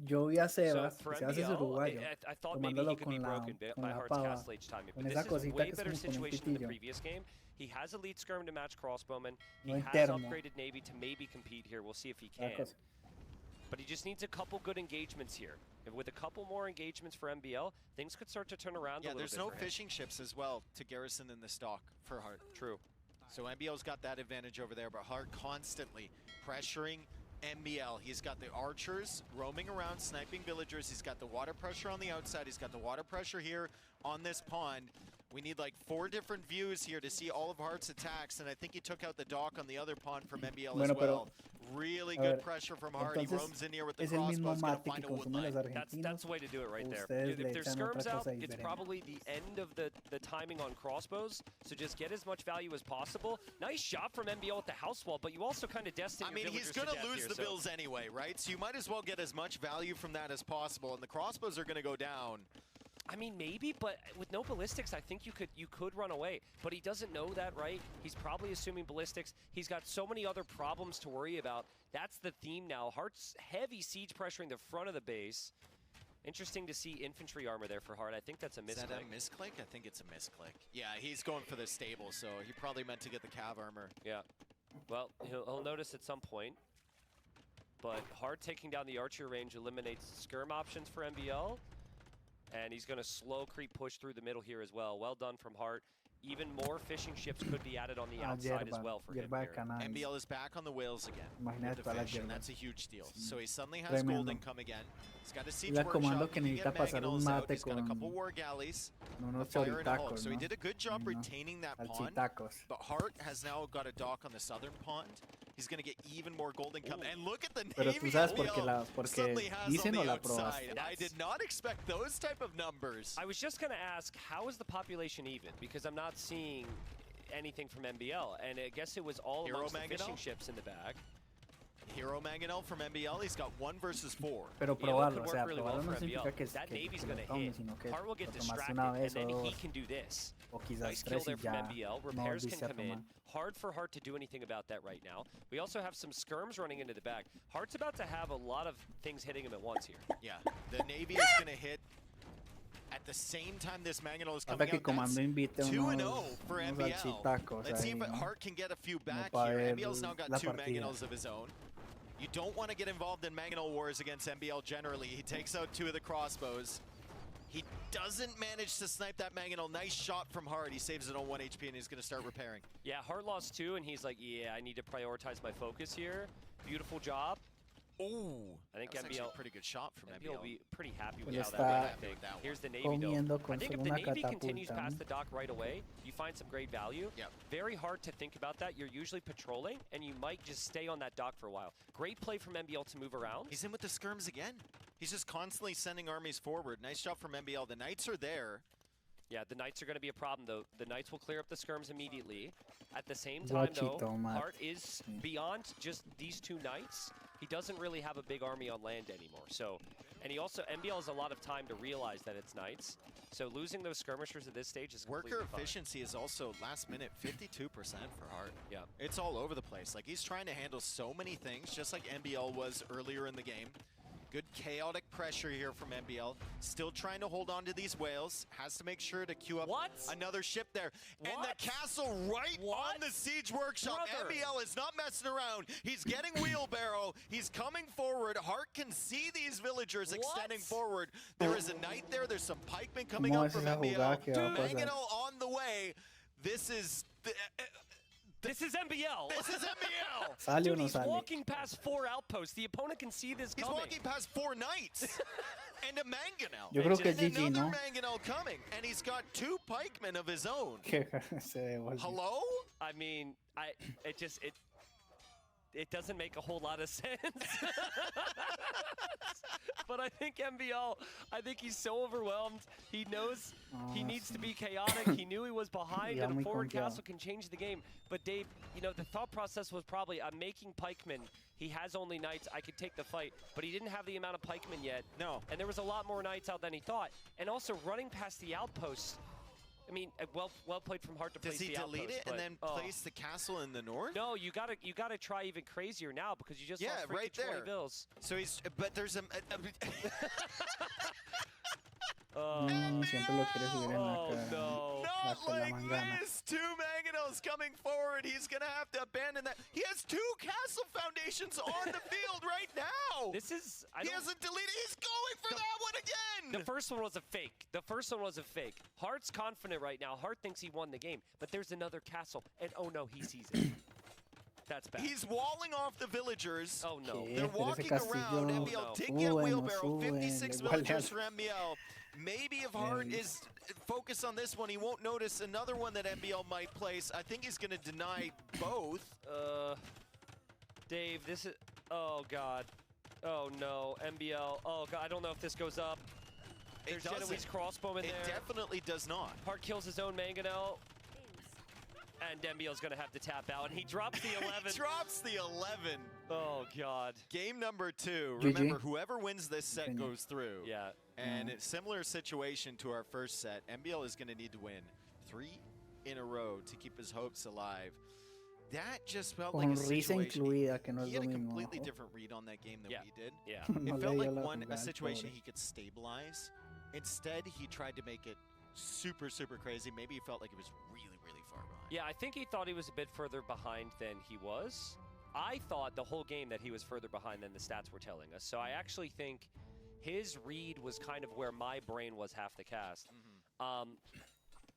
yo vi a Sebas, so se hace su uruguayo, I thought maybe he could be broken by Hart's castle age timing. But this is a way better situation than the previous game. He has a lead skirm to match crossbowman. He has upgraded Navy to maybe compete here. We'll see if he can. But he just needs a couple good engagements here. With a couple more engagements for MBL, things could start to turn around a little bit. Yeah, there's no fishing ships as well to garrison in the stock for Hart. True. So MBL's got that advantage over there, but Hart constantly pressuring MBL. He's got the archers roaming around, sniping villagers. He's got the water pressure on the outside. He's got the water pressure here on this pond. We need like 4 different views here to see all of Heart's attacks, and I think he took out the dock on the other pawn from MBL as well. Really good pressure from Hart. He roams in here with the crossbows, gonna find a wood line. That's the way to do it right there. If there's skirms out, it's probably the end of the timing on crossbows, so just get as much value as possible. Nice shot from MBL with the house wall, but you also kind of destined your villagers to death. He's gonna lose the bills anyway, right? So you might as well get as much value from that as possible, and the crossbows are gonna go down. I mean, maybe, but with no ballistics, I think you could run away. But he doesn't know that, right? He's probably assuming ballistics. He's got so many other problems to worry about. That's the theme now. Heart's heavy siege pressuring the front of the base. Interesting to see infantry armor there for Hart. I think that's a misclick. Is that a misclick? I think it's a misclick. Yeah, he's going for the stable, so he probably meant to get the cav armor. Yeah. Well, he'll notice at some point. But Hart taking down the archer range eliminates skirm options for MBL. And he's going to slow creep push through the middle here as well. Well done from Hart. Even more fishing ships could be added on the outside as well for him here. MBL is back on the whales again. That's a huge deal. So he suddenly has golden come again. He's got a siege workshop. He can get mangonels out. He's got a couple war galleys. A fire and a hulk. So he did a good job retaining that pawn. But Hart has now got a dock on the southern pond. He's going to get even more golden come. And look at the Navy suddenly has on the outside. I did not expect those type of numbers. I was just going to ask, how is the population even? Because I'm not seeing anything from MBL. And I guess it was all amongst the fishing ships in the bag. Hero Mangonel from MBL, he's got 1 versus 4. Pero probarlo, o sea, probarlo no significa que lo tome, sino que lo tomas una vez o dos, o quizás 3 y ya no volviste a tomar. Hard for Hart to do anything about that right now. We also have some skirms running into the bag. Hart's about to have a lot of things hitting him at once here. Yeah, the Navy is going to hit at the same time this Mangonel is coming out. That's 2-0 for MBL. Let's see if Hart can get a few back here. MBL's now got 2 Mangonels of his own. You don't want to get involved in Mangonel wars against MBL generally. He takes out 2 of the crossbows. He doesn't manage to snipe that Mangonel. Nice shot from Hart. He saves it on 1 HP and he's going to start repairing. Yeah, Hart lost 2 and he's like, yeah, I need to prioritize my focus here. Beautiful job. Ooh, I think MBL a pretty good shot from MBL. will be pretty happy with how that went, I think. Here's the Navy though. I think if the Navy continues past the dock right away, you find some great value. Yep. Very hard to think about that. You're usually patrolling and you might just stay on that dock for a while. Great play from MBL to move around. He's in with the skirms again. He's just constantly sending armies forward. Nice job from MBL. The Knights are there. Yeah, the Knights are going to be a problem, though. The Knights will clear up the skirms immediately. At the same time, though, Hart is beyond just these 2 Knights. He doesn't really have a big army on land anymore. So, and he also, MBL has a lot of time to realize that it's Knights. So losing those skirmishers at this stage is Worker efficiency is also last minute 52% for Hart. Yeah. It's all over the place. Like, he's trying to handle so many things, just like MBL was earlier in the game. Good chaotic pressure here from MBL. Still trying to hold on to these whales. Has to make sure to queue up another ship there. And the castle right on the siege workshop. MBL is not messing around. He's getting wheelbarrow. He's coming forward. Hart can see these villagers extending forward. There is a knight there. There's some pikemen coming up from MBL. Mangonel on the way. This is... This is MBL. This is MBL. ¿Sale o no he's sale? walking past 4 outposts. The opponent can see this coming. He's walking past 4 knights and a Mangonel. Yo creo que es GG, another ¿no? Mangonel coming, and he's got 2 pikemen of his own. Hello? I mean, it doesn't make a whole lot of sense. But I think MBL, he's so overwhelmed. He knows he needs to be chaotic. He knew he was behind, and a forward castle can change the game. But Dave, you know, the thought process was probably, I'm making pikemen. He has only knights. I could take the fight. But he didn't have the amount of pikemen yet. No. And there was a lot more knights out than he thought. And also running past the outposts. I mean, well played from Hart to place the outpost. Does he delete it and then place the castle in the north? No, you gotta try even crazier now because you just lost right there. 20 bills. So he's, but there's a Siempre lo quiere subir en la cara. Not like this! 2 Mangonels coming forward. He's gonna have to abandon that. He has 2 castle foundations on the field right now. This is... He hasn't deleted. He's going for that one again. The first one was a fake. Hart's confident right now. Hart thinks he won the game, but there's another castle, and oh no, he sees it. That's bad. He's walling off the villagers. Oh no. They're walking around. MBL did get wheelbarrow. 56 villagers for MBL. Maybe if Hart is focused on this one, he won't notice another one that MBL might place. I think he's going to deny both. Dave, this is... Oh, God. Oh, no. MBL. Oh, God. I don't know if this goes up. There's Genoese crossbow in there. It definitely does not. Hart kills his own Mangonel. And MBL's going to have to tap out. And he drops the 11. He drops the 11. Oh, God. Game number 2. GG. Remember, whoever wins this set goes through. Yeah. And it's similar situation to our first set. MBL is going to need to win 3 in a row to keep his hopes alive. That just felt like a situation. Incluida, que no He es had lo a mismo, completely ojo. different read on that game than we did. Yeah. No It felt leía like la a jugada, situation pobre. he could stabilize. Instead, he tried to make it super, super crazy. Maybe he felt like it was really, really far behind. Yeah, I think he thought he was a bit further behind than he was. I thought the whole game that he was further behind than the stats were telling us. So I actually think his read was kind of where my brain was half the cast.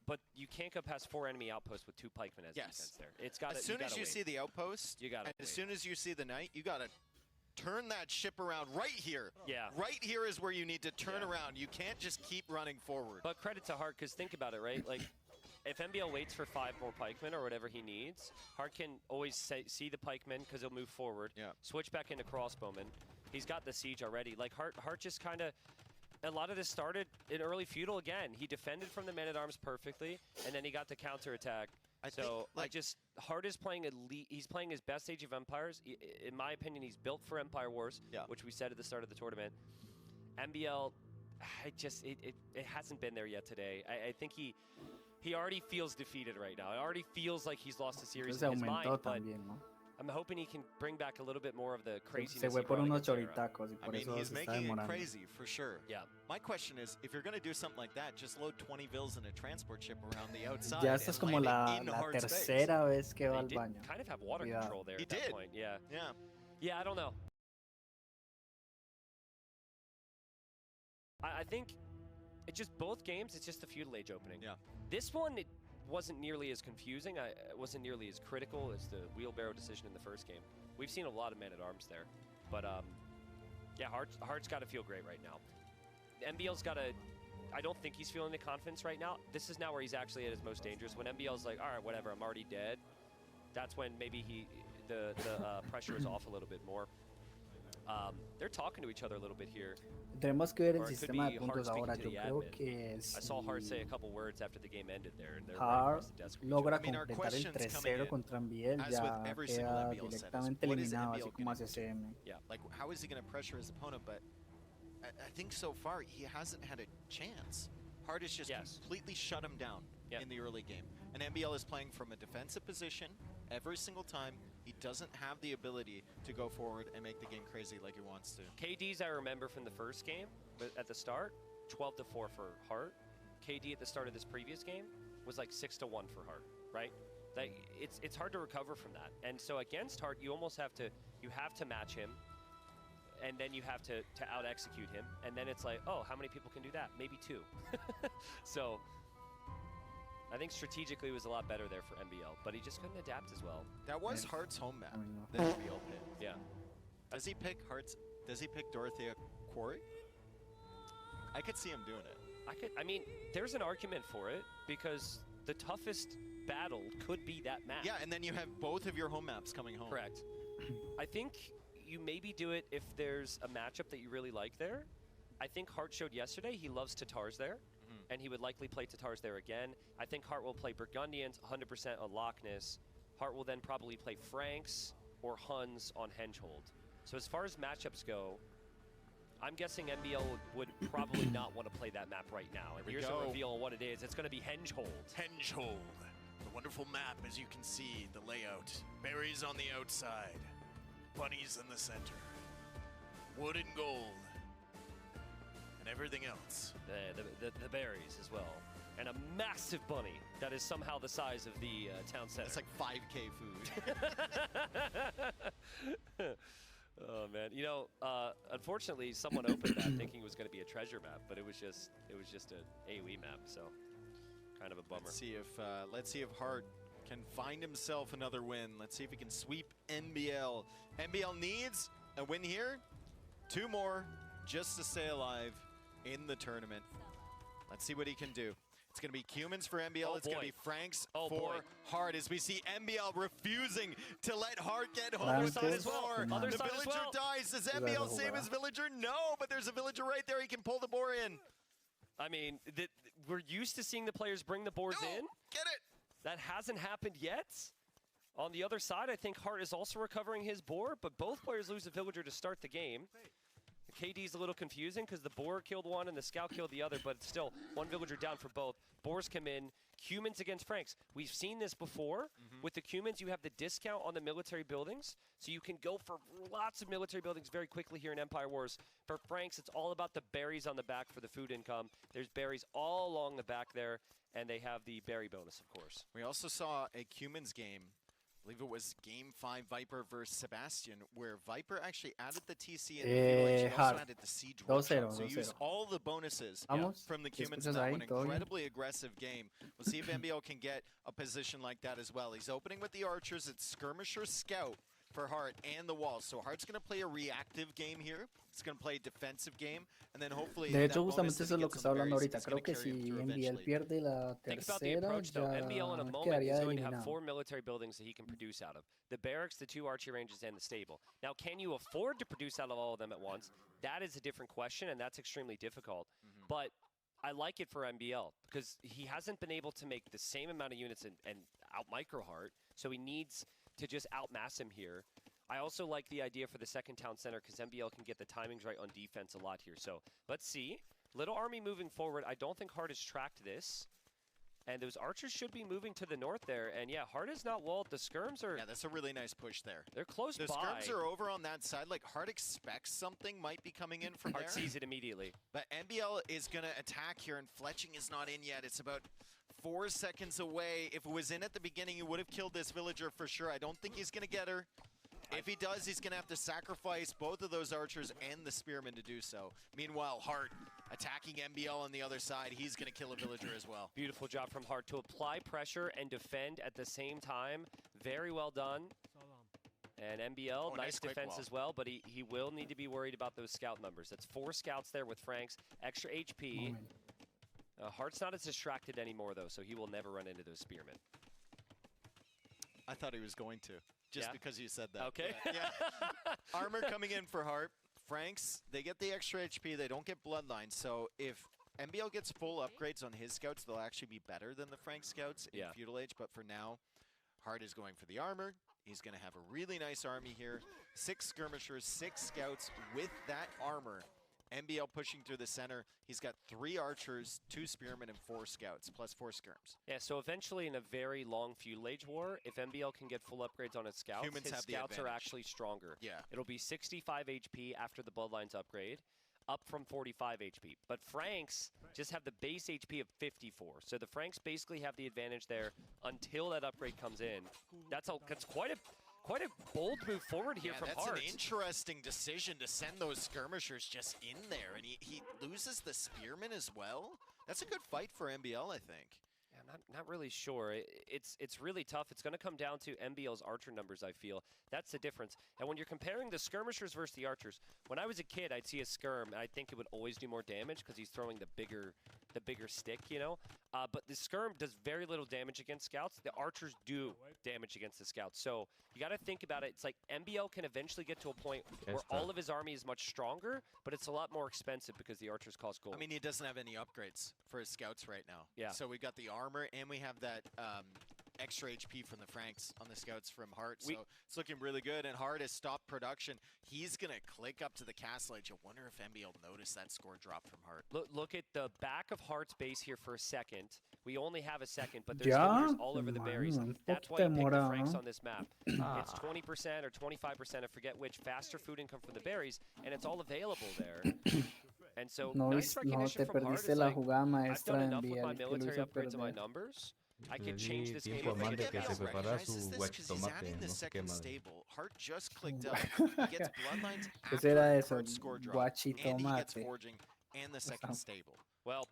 But you can't go past 4 enemy outposts with 2 pikemen as defense there. It's got As soon as you see the outpost, you gotta and as soon as you see the knight, you got to turn that ship around right here. Yeah. Right here is where you need to turn around. You can't just keep running forward. But credit to Hart, because think about it, right? Like, if MBL waits for 5 more pikemen or whatever he needs, Hart can always see the pikemen because he'll move forward. Yeah. Switch back into crossbowmen. He's got the siege already. Like, Hart just kind of... A lot of this started in early feudal again. He defended from the men-at-arms perfectly, and then he got the counterattack. Hart is playing elite. He's playing his best Age of Empires. In my opinion, he's built for Empire Wars, which we said at the start of the tournament. MBL, it hasn't been there yet today. I think he already feels defeated right now. It already feels like he's lost a series in his mind. But I'm hoping he can bring back a little bit more of the craziness. Se fue por unos choritacos y por I mean, eso he's se está making it demorando. crazy, for sure. Yeah. My question is, if you're going to do something like that, just load 20 vills in a transport ship around the outside. Ya esta es como la tercera vez que va al baño. Kind of have water control there at that point. Yeah. Yeah. Yeah, I don't know. I think it's just both games, it's just the feudal age opening. Yeah. This one, it wasn't nearly as confusing. It wasn't nearly as critical as the wheelbarrow decision in the first game. We've seen a lot of men-at-arms there. But, yeah, Hart's got to feel great right now. MBL's got to... I don't think he's feeling the confidence right now. This is now where he's actually at his most dangerous. When MBL's like, all right, whatever, I'm already dead. That's when maybe the pressure is off a little bit more. They're talking to each other a little bit here. Tenemos que ver el Or it could sistema be de puntos Hart ahora. speaking Yo to the creo admin. que I saw Hart say a couple words after the game ended there, and they're right Hart across the desk. from each logra other. I mean, our completar el questions coming 3-0 in, contra MBL, as ya with every single queda MBL set, is directamente what is eliminado, MBL así como gonna hace do? CM. Yeah. Like, how is he going to pressure his opponent? But I think so far, he hasn't had a chance. Hart has just completely shut him down in the early game. And MBL is playing from a defensive position every single time. He doesn't have the ability to go forward and make the game crazy like he wants to. KD's, I remember from the first game, but at the start, 12-4 for Hart. KD at the start of this previous game was like 6-1 for Hart, right? Like, it's hard to recover from that. And so against Hart, you almost have to match him, and then you have to out-execute him. And then it's like, oh, how many people can do that? Maybe 2. So I think strategically it was a lot better there for MBL, but he just couldn't adapt as well. That was Hart's home map that MBL picked. Yeah. Does he pick Dorothea Quarry? I could see him doing it. I mean, there's an argument for it because the toughest battle could be that map. Yeah, and then you have both of your home maps coming home. Correct. I think you maybe do it if there's a matchup that you really like there. I think Hart showed yesterday he loves Tatars there, and he would likely play Tatars there again. I think Hart will play Burgundians 100% on Loch Ness. Hart will then probably play Franks or Huns on Hengehold. So as far as matchups go, I'm guessing MBL would probably not want to play that map right now. And here's a reveal on what it is. It's going to be Hengehold. Hengehold. The wonderful map, as you can see, the layout. Berries on the outside. Bunnies in the center. Wood and gold. And everything else. The berries as well. And a massive bunny that is somehow the size of the town center. It's like 5K food. Oh man, you know, unfortunately, someone opened that thinking it was going to be a treasure map, but it was just an AOE map, so kind of a bummer. Let's see if Hart can find himself another win. Let's see if he can sweep NBL. NBL needs a win here, 2 more just to stay alive in the tournament. Let's see what he can do. It's going to be Cumans for MBL. Oh, it's going to boy. be Franks Oh, for boy. Hart as we see MBL refusing to let Hart get home Other with side his as well. boar. Other The side as villager well. dies. Does Cuidado, MBL save jugador. his villager? No, but there's a villager right there. He can pull the boar in. I mean, we're used to seeing the players bring the boars in. Get it. That hasn't happened yet. On the other side, I think Hart is also recovering his boar, but both players lose a villager to start the game. The KD is a little confusing because the boar killed one and the scout killed the other, but still, one villager down for both. Boars come in, Cumans against Franks. We've seen this before. With the Cumans, you have the discount on the military buildings, so you can go for lots of military buildings very quickly here in Empire Wars. For Franks, it's all about the berries on the back for the food income. There's berries all along the back there, and they have the berry bonus, of course. We also saw a Cumans game. I believe it was Game 5 Viper versus Sebastian, where Viper actually added the TC and the feudal age. He also Hard. added the siege 2-0, workshop. So 2-0. use all the bonuses Vamos. from the ¿Te Cumans escuchas in that ahí? one. ¿Todo bien? Incredibly aggressive game. We'll see if MBO can get a position like that as well. He's opening with the archers. It's skirmisher scout for Hart and the walls. So Hart's going to play a reactive game here. He's going to play a defensive game, and then hopefully De that hecho, bonus justamente that eso he es lo gets que on the está hablando berries ahorita. is gonna Creo que carry him si through MBL eventually. pierde la Think about the tercera, approach, though. MBL in a ya moment quedaría is going to have eliminado. 4 military buildings that he can produce out of. The barracks, the 2 archery ranges, and the stable. Now, can you afford to produce out of all of them at once? That is a different question, and that's extremely difficult. But I like it for MBL because he hasn't been able to make the same amount of units and out micro Hart, so he needs to just outmass him here. I also like the idea for the second town center because MBL can get the timings right on defense a lot here. So let's see. Little army moving forward. I don't think Hart has tracked this. And those archers should be moving to the north there. And yeah, Hart is not walled. The skirms are... Yeah, that's a really nice push there. They're close The by. skirms are over on that side. Like, Hart expects something might be coming in from Hart there. sees it immediately. But NBL is going to attack here, and fletching is not in yet. It's about 4 seconds away. If it was in at the beginning, he would have killed this villager for sure. I don't think he's going to get her. If he does, he's going to have to sacrifice both of those archers and the spearmen to do so. Meanwhile, Hart attacking MBL on the other side. He's going to kill a villager as well. Beautiful job from Hart to apply pressure and defend at the same time. Very well done. And MBL, nice quick defense wall. as well, but he will need to be worried about those scout numbers. That's 4 scouts there with Franks, extra HP. Hart's not as distracted anymore, though, so he will never run into those spearmen. I thought he was going to, just Yeah? because you said that. Okay. Yeah. Armor coming in for Hart. Franks, they get the extra HP. They don't get bloodline. So if MBL gets full upgrades on his scouts, they'll actually be better than the Frank scouts in Feudal Age. But for now, Hart is going for the armor. He's going to have a really nice army here. 6 skirmishers, 6 scouts with that armor. MBL pushing through the center. He's got 3 archers, 2 spearmen, and 4 scouts, plus 4 skirms. Yeah, so eventually in a very long feudal age war, if MBL can get full upgrades on its scouts, Humans his have the scouts are advantage. actually stronger. Yeah. It'll be 65 HP after the Bloodlines upgrade, up from 45 HP. But Franks just have the base HP of 54. So the Franks basically have the advantage there until that upgrade comes in. That's quite a bold move forward here from that's Hart. an interesting decision to send those skirmishers just in there, and he loses the spearmen as well. That's a good fight for MBL, I think. Yeah, I'm not really sure. It's really tough. It's going to come down to MBL's archer numbers, I feel. That's the difference. And when you're comparing the skirmishers versus the archers, when I was a kid, I'd see a skirm, and I'd think it would always do more damage because he's throwing the bigger stick, you know? But the skirm does very little damage against scouts. The archers do damage against the scouts. So you got to think about it. It's like MBL can eventually get to a point where all of his army is much stronger, but it's a lot more expensive because the archers cost gold. I mean, he doesn't have any upgrades for his scouts right now. Yeah. So we got the armor, and we have that extra HP from the Franks on the scouts from Hart. So it's looking really good, and Hart has stopped production. He's going to click up to the castle age. I wonder if MBL noticed that score drop from Hart. Look at the back of Hart's base here for a second. We only have a second, but there's villagers all over the berries. That's why you pick the Franks on this map. It's 20% or 25%, I forget which, faster food income from the berries, and it's all available there. And so nice recognition from Hart is like, I've done enough with my military upgrades and my numbers. I could change this game. Tiempo Amante que se prepara su Because he's guachitomate, adding the no sé qué second madre. stable. Hart just clicked up. He gets bloodlines Pues after era eso, Hart's score drop, and he gets guachitomate. forging and the second stable. Well,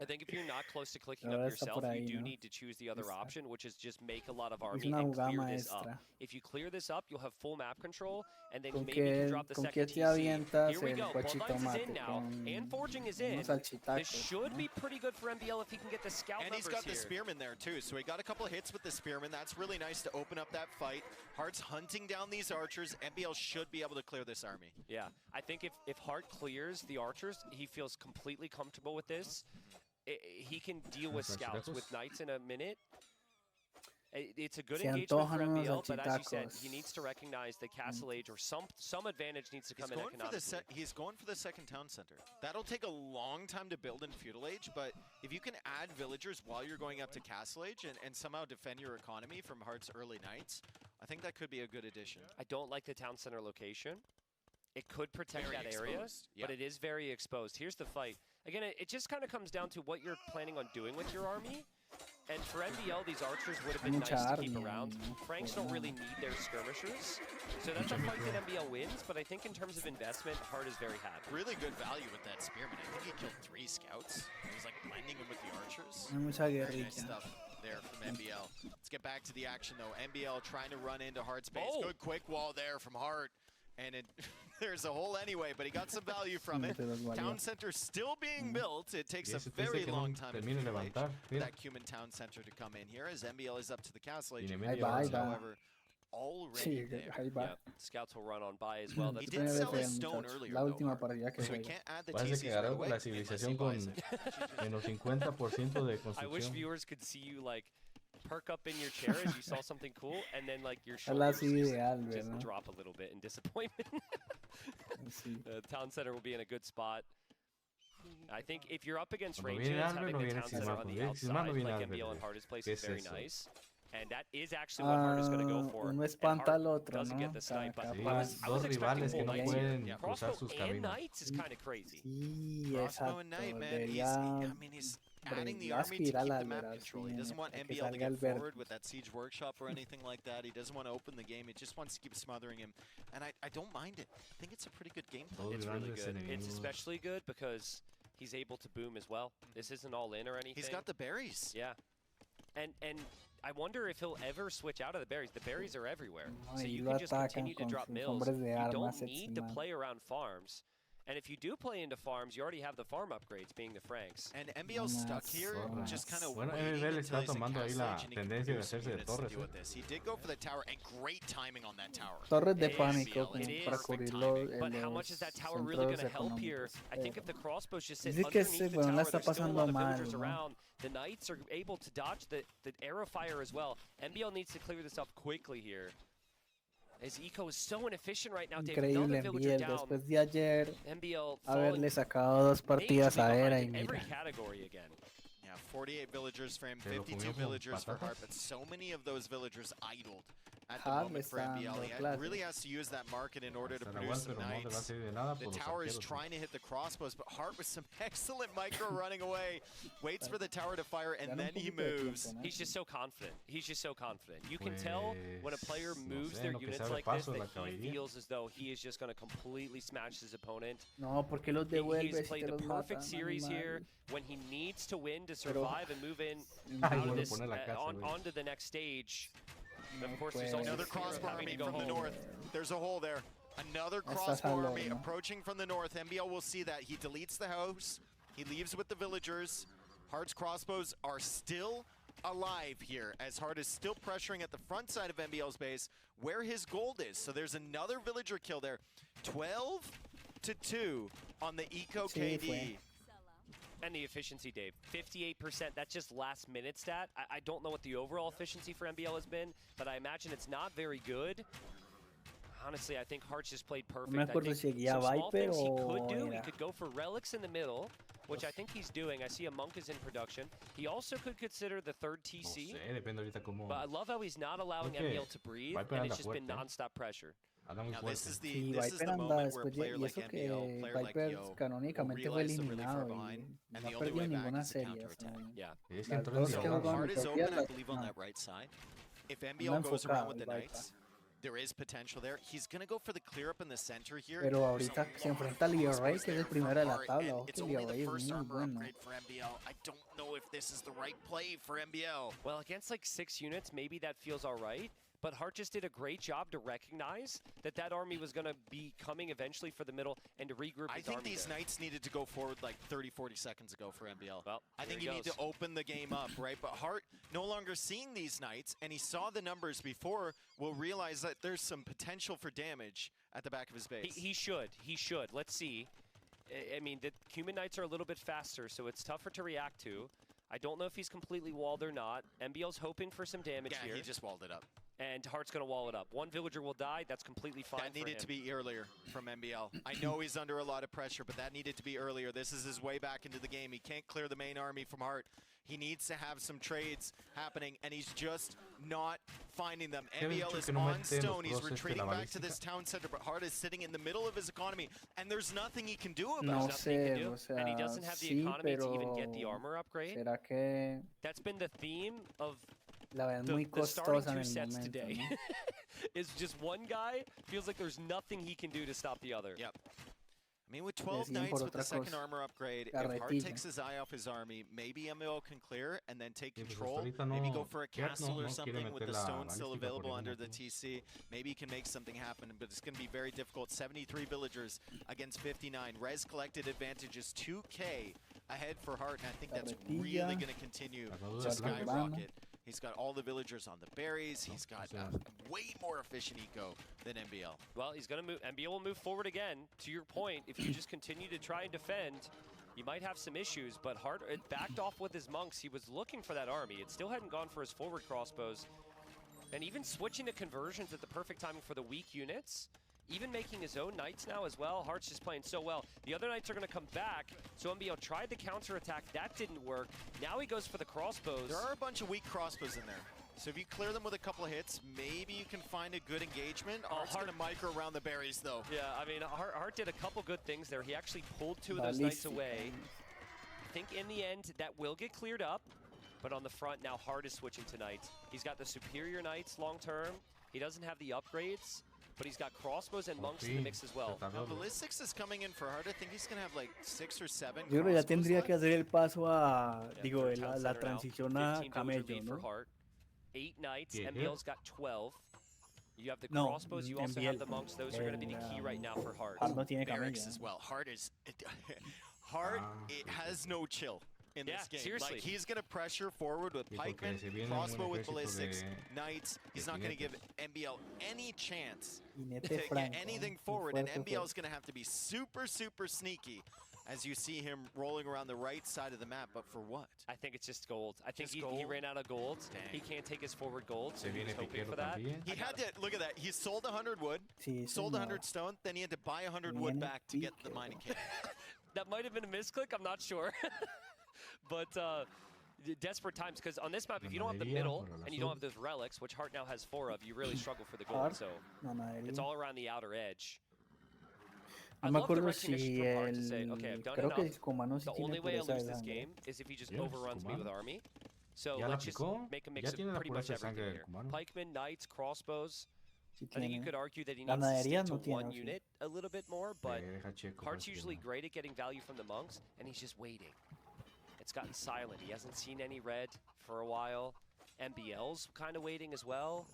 I think if you're not close to clicking up Ahora está yourself, por ahí, you do ¿no? need to choose the other Está. option, which is just make a lot of Es army una and jugada clear this up. maestra. If you clear this up, you'll have full map control, and then Con maybe you can que, drop the con second que te TC. avientas Here we el go. guachito Bloodlines is mate in now, con and Forging is in. unos This salchitacos, should ¿no? be pretty good for MBL if he can get the scout And he's numbers got the here. Spearman there too, so he got a couple hits with the Spearman. That's really nice to open up that fight. Heart's hunting down these archers. MBL should be able to clear this army. Yeah, I think if Hart clears the archers, he feels completely comfortable with this. He can deal with scouts with knights in a minute. It's a good Se engagement for antojan unos MBL, but as you said, salchitacos. he needs to recognize the Castle Age or some advantage needs to come in economically. He's going for the second town center. That'll take a long time to build in Feudal Age, but if you can add villagers while you're going up to Castle Age and somehow defend your economy from Heart's early knights, I think that could be a good addition. I don't like the town center location. It could protect Very that area, exposed, yeah. but it is very exposed. Here's the fight. Again, it just kind of comes down to what you're planning on doing with your army. And for MBL, these archers would have been Mucha nice to keep army, around. ¿no? Franks don't really need their skirmishers. So that's a fight that MBL wins, but I think in terms of investment, Hart is very happy. Really good value with that Spearman. I think he killed 3 scouts. He was like blending them with the archers. Hay mucha Very nice guerrilla. stuff there from MBL. Let's get back to the action though. MBL trying to run into Hart's base. Oh. Good quick wall there from Hart. And there's a hole anyway, but he got some value from it. Town center still being built. It takes a very long time for that Cuman Town Center to come in here as MBL is up to the Castle Age. Ahí va. However, already Sí, there. ahí va. Yep. Scouts will run on by as well. He That's did sell his muchachos. stone earlier, La though, última Hart. partida que So he juega. can't add the Parece TCs que right agarraron away la unless he civilización buys con it. menos 50% de I wish construcción. viewers could see you like perk up in your chair as you saw something cool, and then like your Ojalá shoulders así just, ideal, just ¿verdad? drop a little bit in disappointment. Sí. Town center will be in a good spot. I think if you're up against Cuando ranges, viene Albert, having no the viene town center on the Cismando. Cismando outside, viene like Albert. MBL and Hardest place ¿Qué is es very eso? nice. And that is actually what Hart is going to go for. Uno And espanta Hart al otro, doesn't ¿no? get the snipe, but Sí, I was dos expecting rivales full que no knights here. pueden Yeah. cruzar Crossbow sus and caminos. knights is kind of crazy. Sí, Crossbow exacto. and Knight, man. Debería He's adding the debería army to keep aspirar the al map ver control. así, He doesn't want a que MBL to salga get el verde. forward with that Siege Workshop or anything like that. He doesn't want to open the game. He just wants to keep smothering him. And I don't mind it. I think it's a pretty good game plan. It's really grandes good. It's enemigos. especially good because he's able to boom as well. This isn't all in or anything. He's got the berries. Yeah. And I wonder if he'll ever switch out of the berries. The berries are everywhere. So y you lo can just atacan continue to con drop sus mills. hombres de You armas don't need to encima. play around farms. And if you do play into farms, you already have the farm upgrades being the Franks. And MBL's stuck here, Zorras. just kind of Bueno, waiting MBL until está he's in tomando ahí Castle la Age and he can tendencia de produce some hacerse de units to torres, deal with this. He did go for the tower, and great timing on that tower. Torres de It is, pánico it is. para cubrir los, But how much is that tower really going to help here? I think if the crossbows just sit Dice que underneath ese the weón la tower, está there's still a pasando lot of mal, villagers ¿no? around. The knights are able to dodge the arrow fire as well. MBL needs to clear this up quickly here. His eco is so inefficient right now, Dave. Increíble Another en villager Biel down. después de ayer MBL haberle falling sacado 2 partidas a Era y in every mira. category again. Yeah, 48 villagers for him, Se lo 52 comió con villagers for patatas. Hart, but so many of those villagers idled at the Hart moment for está MBL. dando He clases. really has to use that market in order to Se la produce aguanta, some pero no le va a knights. servir de nada The por los tower is arqueros. trying to hit the crossbows, but Hart with some excellent micro running away. Waits for the tower to fire, and then he moves. He's just so confident. He's just so confident. You can tell when a player Pues, moves no sé, their lo que units se abre like this paso de la that he caballería. feels as though he is just going to completely smash his opponent. No, porque los He's devuelves y played te the los perfect matan, series animal. here when he needs to win to Pero- survive and move in Ay, out of bueno, this, poner la casa, güey. onto the next stage. No Of course, puede. there's also Another the fear of crossbow having army to go from the home. north. There's a hole there. Another Estás crossbow al army horno. approaching from the north. MBL will see that. He deletes the house. He leaves with the villagers. Hart's crossbows are still alive here, as Hart is still pressuring at the front side of MBL's base where his gold is. So there's another villager kill there. 12-2 on the Eco Sí, KD. fue. And the efficiency, Dave, 58%. That's just last minute stat. I don't know what the overall efficiency for MBL has been, but I imagine it's not very good. Honestly, I think Hart's just played perfect. me I acuerdo think si seguía some small Viper things he o could do. He era. could go for relics in the middle, which I think he's doing. I see a monk is in production. He also could consider the third No TC. sé, depende ahorita cómo. But I love how he's not allowing Creo que MBL to breathe, Viper and anda it's just been fuerte, ¿eh? non-stop pressure. Anda muy Now this is fuerte. the, Sí, this is Viper the anda moment where a después player y like eso MBL, que player like Viper Yo, will canónicamente fue realize they're really far eliminado behind, y and no the ha only way perdido back ninguna is to serie. counterattack. Yeah. Y es que Las entró en dos que diagonal. jugaron Hart is creo open, que I believe, on that right side. If MBL goes around with the enfocado el knights, there is potential there. He's going to go for the clear up in the center here. Pero ahorita se enfrenta a Leo Rey, que es el primero de la tabla. Ojo It's que only Leo the Rey es first muy armor bueno. upgrade for MBL. I don't know if this is the right play for MBL. Well, against like 6 units, maybe that feels all right. But Hart just did a great job to recognize that that army was going to be coming eventually for the middle and to regroup I his think army these there. knights needed to go forward like 30, 40 seconds ago for MBL. Well, I think there you he need to goes. open the game up, right? But Hart, no longer seeing these knights, and he saw the numbers before, will realize that there's some potential for damage at the back of his base. He should. He should. Let's see. I mean, the human knights are a little bit faster, so it's tougher to react to. I don't know if he's completely walled or not. MBL's hoping for some damage here. He just walled it up. And Hart's going to wall it up. One villager will die. That's completely fine That needed to be earlier from MBL. I know he's under a lot of pressure, but that needed to be earlier. This is his way back into the game. He can't clear the main army from Hart. He needs to have some trades happening, and he's just not finding them. MBL is on stone. He's retreating back to this town center, but Hart is sitting in the middle of his economy, and there's nothing he can do about No it. sé, o sea, And he doesn't have the sí, economy to even get pero the armor upgrade. ¿será que That's been the theme of la ven muy the starting costosa en 2 el sets momento? today? ¿no? Is just one guy feels like there's nothing he can do to stop the other. Yep. I mean, with 12 Deciden knights por with the otra second cosa. armor upgrade, if Hart Carretilla. takes his eye off his army, maybe MBL can clear and then take Sí, pues control. ahorita Maybe no- go for a Jet castle no or quiere something with meter the la stone still balística available por under ningún the motivo. TC. Maybe he can make something happen, but it's going to be very difficult. 73 villagers against 59. Res collected advantage is 2K ahead for Hart, and I think that's really Carretilla. going to continue Cargadura to de blanco. skyrocket. He's got all the villagers on the berries. He's got way more efficient eco than MBL. Well, he's going to move. MBL will move forward again. To your point, if you just continue to try and defend, you might have some issues. But Hart backed off with his monks. He was looking for that army. It still hadn't gone for his forward crossbows. And even switching to conversions at the perfect timing for the weak units. Even making his own knights now as well. Hart's just playing so well. The other knights are going to come back. So MBL tried the counterattack. That didn't work. Now he goes for the crossbows. There are a bunch of weak crossbows in there. So if you clear them with a couple of hits, maybe you can find a good engagement. Hart's going to micro around the berries, though. Yeah, I mean, Hart did a couple good things there. He actually pulled 2 of those knights away. I think in the end, that will get cleared up. But on the front, now Hart is switching to knights. He's got the superior knights long term. He doesn't have the upgrades, but he's got crossbows and monks in the mix as well. Now, Ballistics is coming in for Hart. I think he's going to have like 6 or 7 Yo creo que ya crossbows tendría left. que hacer el paso a, digo, third la town center now. transición a 15 villager camello, lead for ¿no? Hart. 8 knights. Yeah. MBL's got 12. You have the No, crossbows. You also have MBL. the monks. Those are going to be the key right now for Hart. Hart no tiene Barracks camello. as well. Hart is Hart. It has no chill in this game. seriously. Like he's gonna pressure forward with Sí, porque pikemen, se viene un crossbow with ejército ballistics, de- knights. He's de not gonna give jinetes. MBL any chance to Jinete get franco, anything ¿no? forward, and Fuerte, MBL is gonna have to be super sneaky. As you see him rolling around the right side of the map, but for what? I think it's just gold. I think Just he gold? ran out of gold. Dang. He can't take his forward gold, so Se he was viene hoping Piquero for that. también. He had to look at that. He sold 100 wood, Sí, sold señor. 100 stone, then he had to buy 100 wood Viene back to get the Piquero. mining kit. That might have been a misclick. I'm not sure. But desperate times, because on this map, if you don't have the Ganadería middle por el and you don't azul. have those relics, which Hart now has 4 of, you really struggle for the gold. Hart, So ganadería. it's all around the outer edge. No I me love the acuerdo recognition si from Hart to el... say, okay, I've done Creo que enough. el Comando sí The tiene only way I pureza de lose this sangre. game is if he just Yes, overruns me with Comando. army. So Ya la let's just aplicó. make a Ya mix of tiene la pretty much pureza de everything sangre here. del Comando. Pikemen, knights, crossbows. Sí I think you tiene. could argue that he needs to Ganadería stick no to tiene, one ¿o sí? unit a little bit more, but Deja checo Hart's para que usually no- great at getting value from the monks, and he's just waiting. It's gotten silent. He hasn't seen any red for a while. MBL's kind of waiting as well.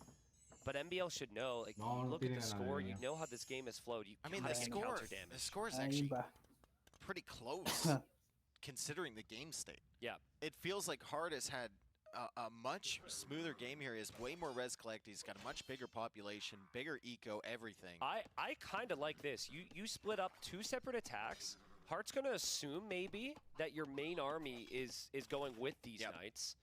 But MBL should know, like, No, you no look at tiene the score, you ganadería. know how this game has flowed. You I mean, gotta the get score, counter the damage. score is Ahí actually va. pretty close, considering the game state. Yeah. It feels like Hart has had a much smoother game here. He has way more res collect. He's got a much bigger population, bigger eco, everything. I kind of like this. You split up 2 separate attacks. Hart's going to assume maybe that your main army is going with these knights.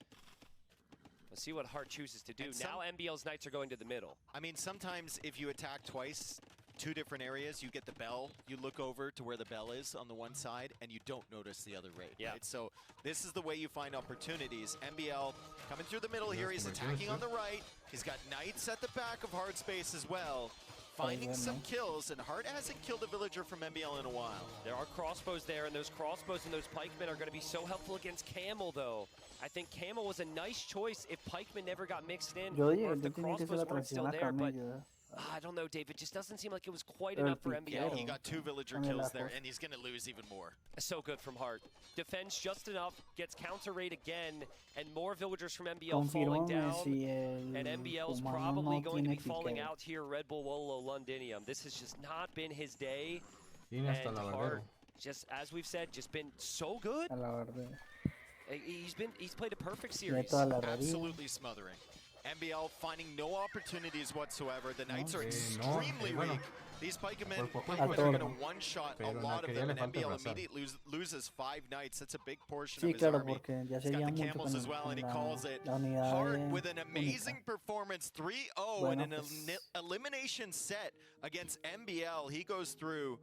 Let's see what Hart chooses to do. And Now MBL's knights are going to the middle. I mean, sometimes if you attack twice, 2 different areas, you get the bell, you look over to where the bell is on the one side, and you don't notice the other raid, Yeah. right? So this is the way you find opportunities. MBL coming through the middle Yes, here, he's conversiones, attacking on sí. the right. He's got knights at the back of Hart space as well, finding bueno. some kills, and Hart hasn't killed a villager from MBL in a while. There are crossbows there, and those crossbows and those pikemen are going to be so helpful against Camel, though. I think Camel was a nice choice if pikemen never got mixed in, Yo or dije, if the yo tenía que hacer crossbows la weren't still transición a there, but camello. I don't know, Dave. It just doesn't seem like it was quite enough for MBL. He got 2 villager kills there, and he's going to lose even more. So good from Hart. Defends just enough, gets counter rate again, and more villagers from MBL falling down. And MBL's probably going to be falling out here, Red Bull Wololo Londinium. This has just not been his day. And Hart, just as we've said, just been so good. He's played a perfect series. Absolutely smothering. MBL finding no opportunities whatsoever. The Knights are extremely weak. These pikemen are going to one-shot a lot of them, and MBL immediately loses 5 Knights. That's a big portion of his army. He's got the camels as well, and he calls it. Hart with an amazing performance, 3-0 in an elimination set against MBL. He goes through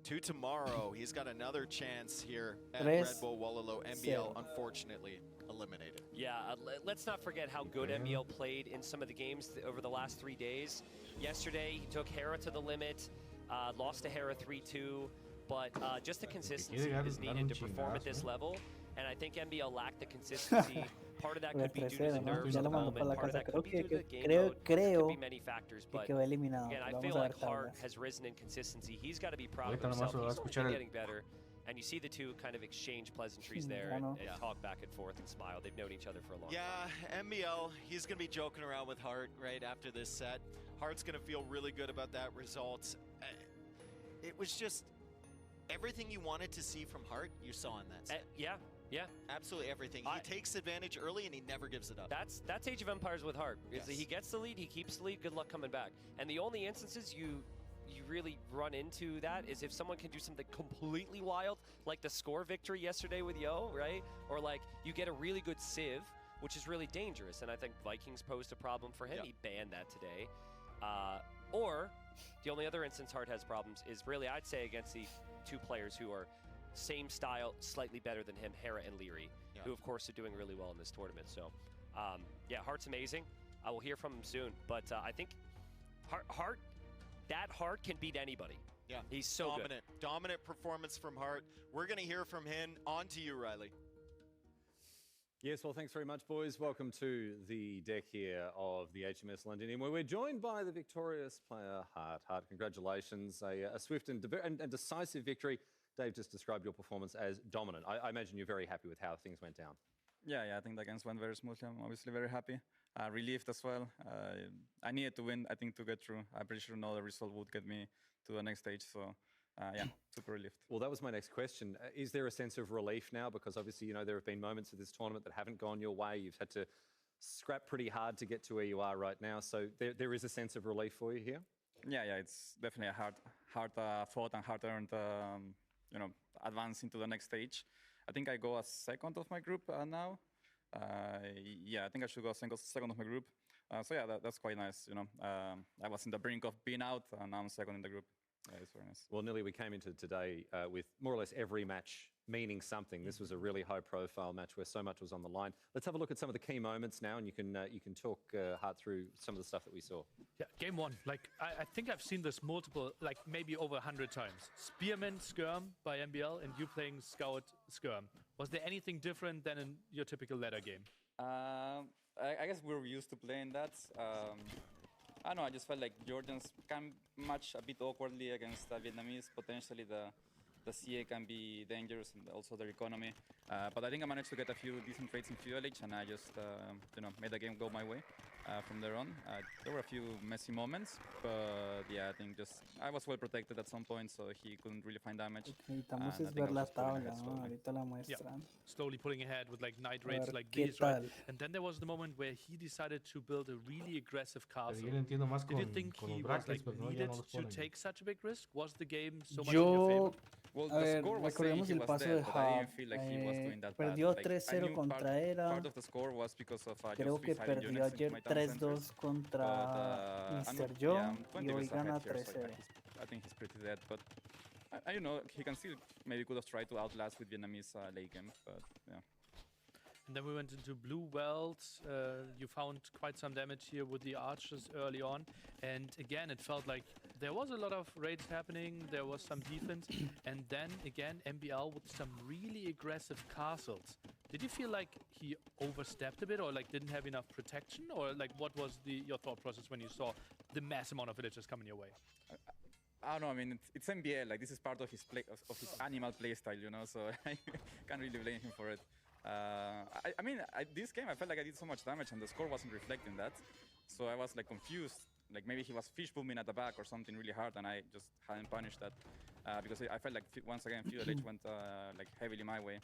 to tomorrow. He's got another chance here at Red Bull Wololo. MBL, unfortunately, eliminated. Yeah, let's not forget how good MBL played in some of the games over the last 3 days. Yesterday, he took Hera to the limit, lost to Hera 3-2, but just the consistency is needed to perform at this level, and I think MBL lacked the consistency. Part of that could be due to the nerves of the moment, part of that could be due to the game mode, there could be many factors, but again, I feel like Hart has risen in consistency. He's got to be proud of himself. He's only getting better. And you see the two kind of exchange pleasantries there and talk back and forth and smile. They've known each other for a long time. Yeah, MBL, he's going to be joking around with Hart right after this set. Hart's going to feel really good about that result. It was just everything you wanted to see from Hart, you saw in that set. Yeah. Absolutely everything. He takes advantage early and he never gives it up. That's Age of Empires with Hart. He gets the lead, he keeps the lead, good luck coming back. And the only instances you really run into that is if someone can do something completely wild, like the score victory yesterday with Yo, right? Or like you get a really good civ, which is really dangerous. And I think Vikings posed a problem for him. He banned that today. Or the only other instance Hart has problems is really, I'd say, against the 2 players who are same style, slightly better than him, Hera and Leary, who of course are doing really well in this tournament. So yeah, Hart's amazing. I will hear from him soon, but I think Hart can beat anybody. Yeah, he's so dominant. Dominant performance from Hart. We're going to hear from him. On to you, Riley. Yes, well, thanks very much, boys. Welcome to the deck here of the HMS Londinium, where we're joined by the victorious player, Hart. Hart, congratulations. A swift and decisive victory. Dave just described your performance as dominant. I imagine you're very happy with how things went down. Yeah, I think the games went very smoothly. I'm obviously very happy. Relieved as well. I needed to win, I think, to get through. I'm pretty sure no other result would get me to the next stage. So, yeah, super relieved. Well, that was my next question. Is there a sense of relief now? Because obviously, you know, there have been moments of this tournament that haven't gone your way. You've had to scrap pretty hard to get to where you are right now. So there is a sense of relief for you here? Yeah, it's definitely a hard fought and hard-earned, advance into the next stage. I think I go as second of my group now. Yeah, I think I should go second of my group. So yeah, that's quite nice. I was in the brink of being out, and now I'm second in the group. Yeah, it's very nice. Well, Nili, we came into today with more or less every match meaning something. This was a really high-profile match where so much was on the line. Let's have a look at some of the key moments now, and you can talk Hart through some of the stuff that we saw. Yeah, game 1. Like I think I've seen this multiple, like maybe over 100 times. Spearman Skirm by MBL, and you playing Scout Skirm. Was there anything different than in your typical ladder game? I guess we're used to playing that. I don't know, I just felt like Georgians can match a bit awkwardly against Vietnamese. Potentially the CA can be dangerous, and also their economy. But I think I managed to get a few decent trades in fuelage, and I just made the game go my way from there on. There were a few messy moments, but yeah, I think I was well protected at some point, so he couldn't really find damage. Necesitamos es ver la tabla, ¿no? Ahorita la muestran. Slowly pulling ahead with like night raids like these, right? And then there was the moment where he decided to build a really aggressive castle. Did you think he was like needed to take such a big risk? Was the game so much in your favor? Well, the score was saying he was dead, but I didn't feel like he was doing that bad. Perdió 3-0 contra Hera. Part of the score was because of creo que perdió ayer 3-2 contra Mr. Joe y hoy gana 3-0. I think he's pretty dead, but I don't know, he can still maybe could have tried to outlast with Vietnamese late game, but yeah. And then we went into Blue Wells. You found quite some damage here with the archers early on. And again, it felt like there was a lot of raids happening. There was some defense. And then again, MBL with some really aggressive castles. Did you feel like he overstepped a bit, or like didn't have enough protection? Or like what was your thought process when you saw the mass amount of villagers coming your way? I don't know. I mean, it's MBL. Like, this is part of his animal play style, you know. So I can't really blame him for it. I mean, this game I felt like I did so much damage, and the score wasn't reflecting that. So I was like confused. Like maybe he was fish booming at the back or something really hard, and I just hadn't punished that because I felt like once again Feudal Age went like heavily my way.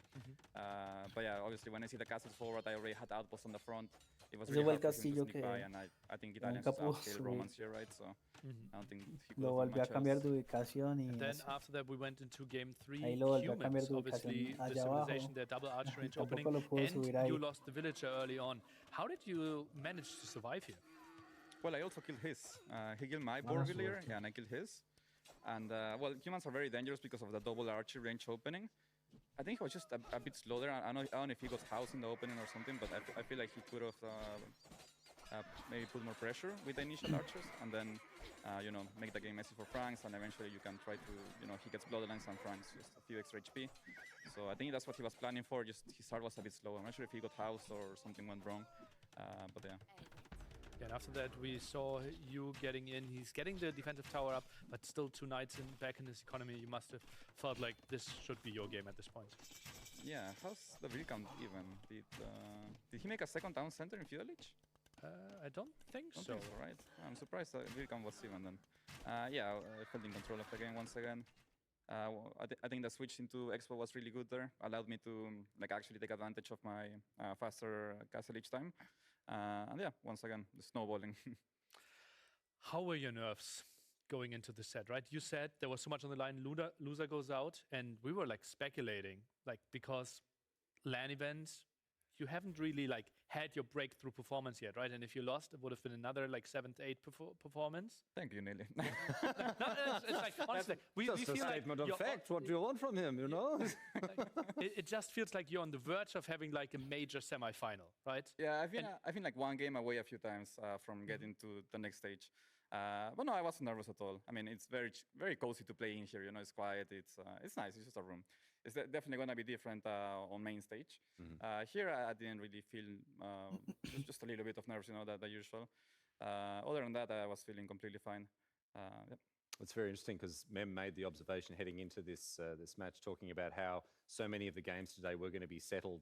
But yeah, obviously when I see the castles forward, I already had outposts on the front. It was really hard for him to sneak by, and I think Italians outskilled Romans here, right? So I don't think he could Lo have done volvió a much cambiar else. de ubicación y And then eso. after that, we went into game 3. Ahí lo volvió a cambiar Humans, de obviously, ubicación the allá abajo. civilization, their double arch range opening, Tampoco lo pudo subir and ahí. you lost the villager early on. How did you manage to survive here? Well, I also killed his. He killed my boar villager, yeah, and I killed his. And well, humans are very dangerous because of the double archery range opening. I think he was just a bit slow there. I don't know if he got house in the opening or something, but I feel like he could have maybe put more pressure with the initial archers, and then you know, make the game messy for Franks, and eventually you can try to, you know, he gets Bloodlines and Franks, just a few extra HP. So I think that's what he was planning for, just his start was a bit slow. I'm not sure if he got housed or something went wrong, but yeah. And after that, we saw you getting in. He's getting the defensive tower up, but still 2 knights back in his economy. You must have felt like this should be your game at this point. Yeah, how's the recount even? Did he make a second town center in Feudal Age? I don't think so. Right? I'm surprised the recount was even then. Yeah, I felt in control of the game once again. I think the switch into Expo was really good there. Allowed me to like actually take advantage of my faster castle each time. And yeah, once again, the snowballing. How were your nerves going into the set, right? You said there was so much on the line, loser goes out, and we were like speculating, like because LAN events, you haven't really like had your breakthrough performance yet, right? And if you lost, it would have been another like 7th, 8th performance. Thank you, Nelly. No, it's like honestly, we Just feel a statement like of fact. What do you want from him? You know. it just feels like you're on the verge of having like a major semi-final, right? Yeah, I've been like one game away a few times from getting to the next stage. But no, I wasn't nervous at all. I mean, it's very cozy to play in here. You know, it's quiet. It's nice. It's just a room. It's definitely going to be different on main stage. Here, I didn't really feel just a little bit of nerves, you know, the usual. Other than that, I was feeling completely fine. Yep. It's very interesting because Mem made the observation heading into this match, talking about how so many of the games today were going to be settled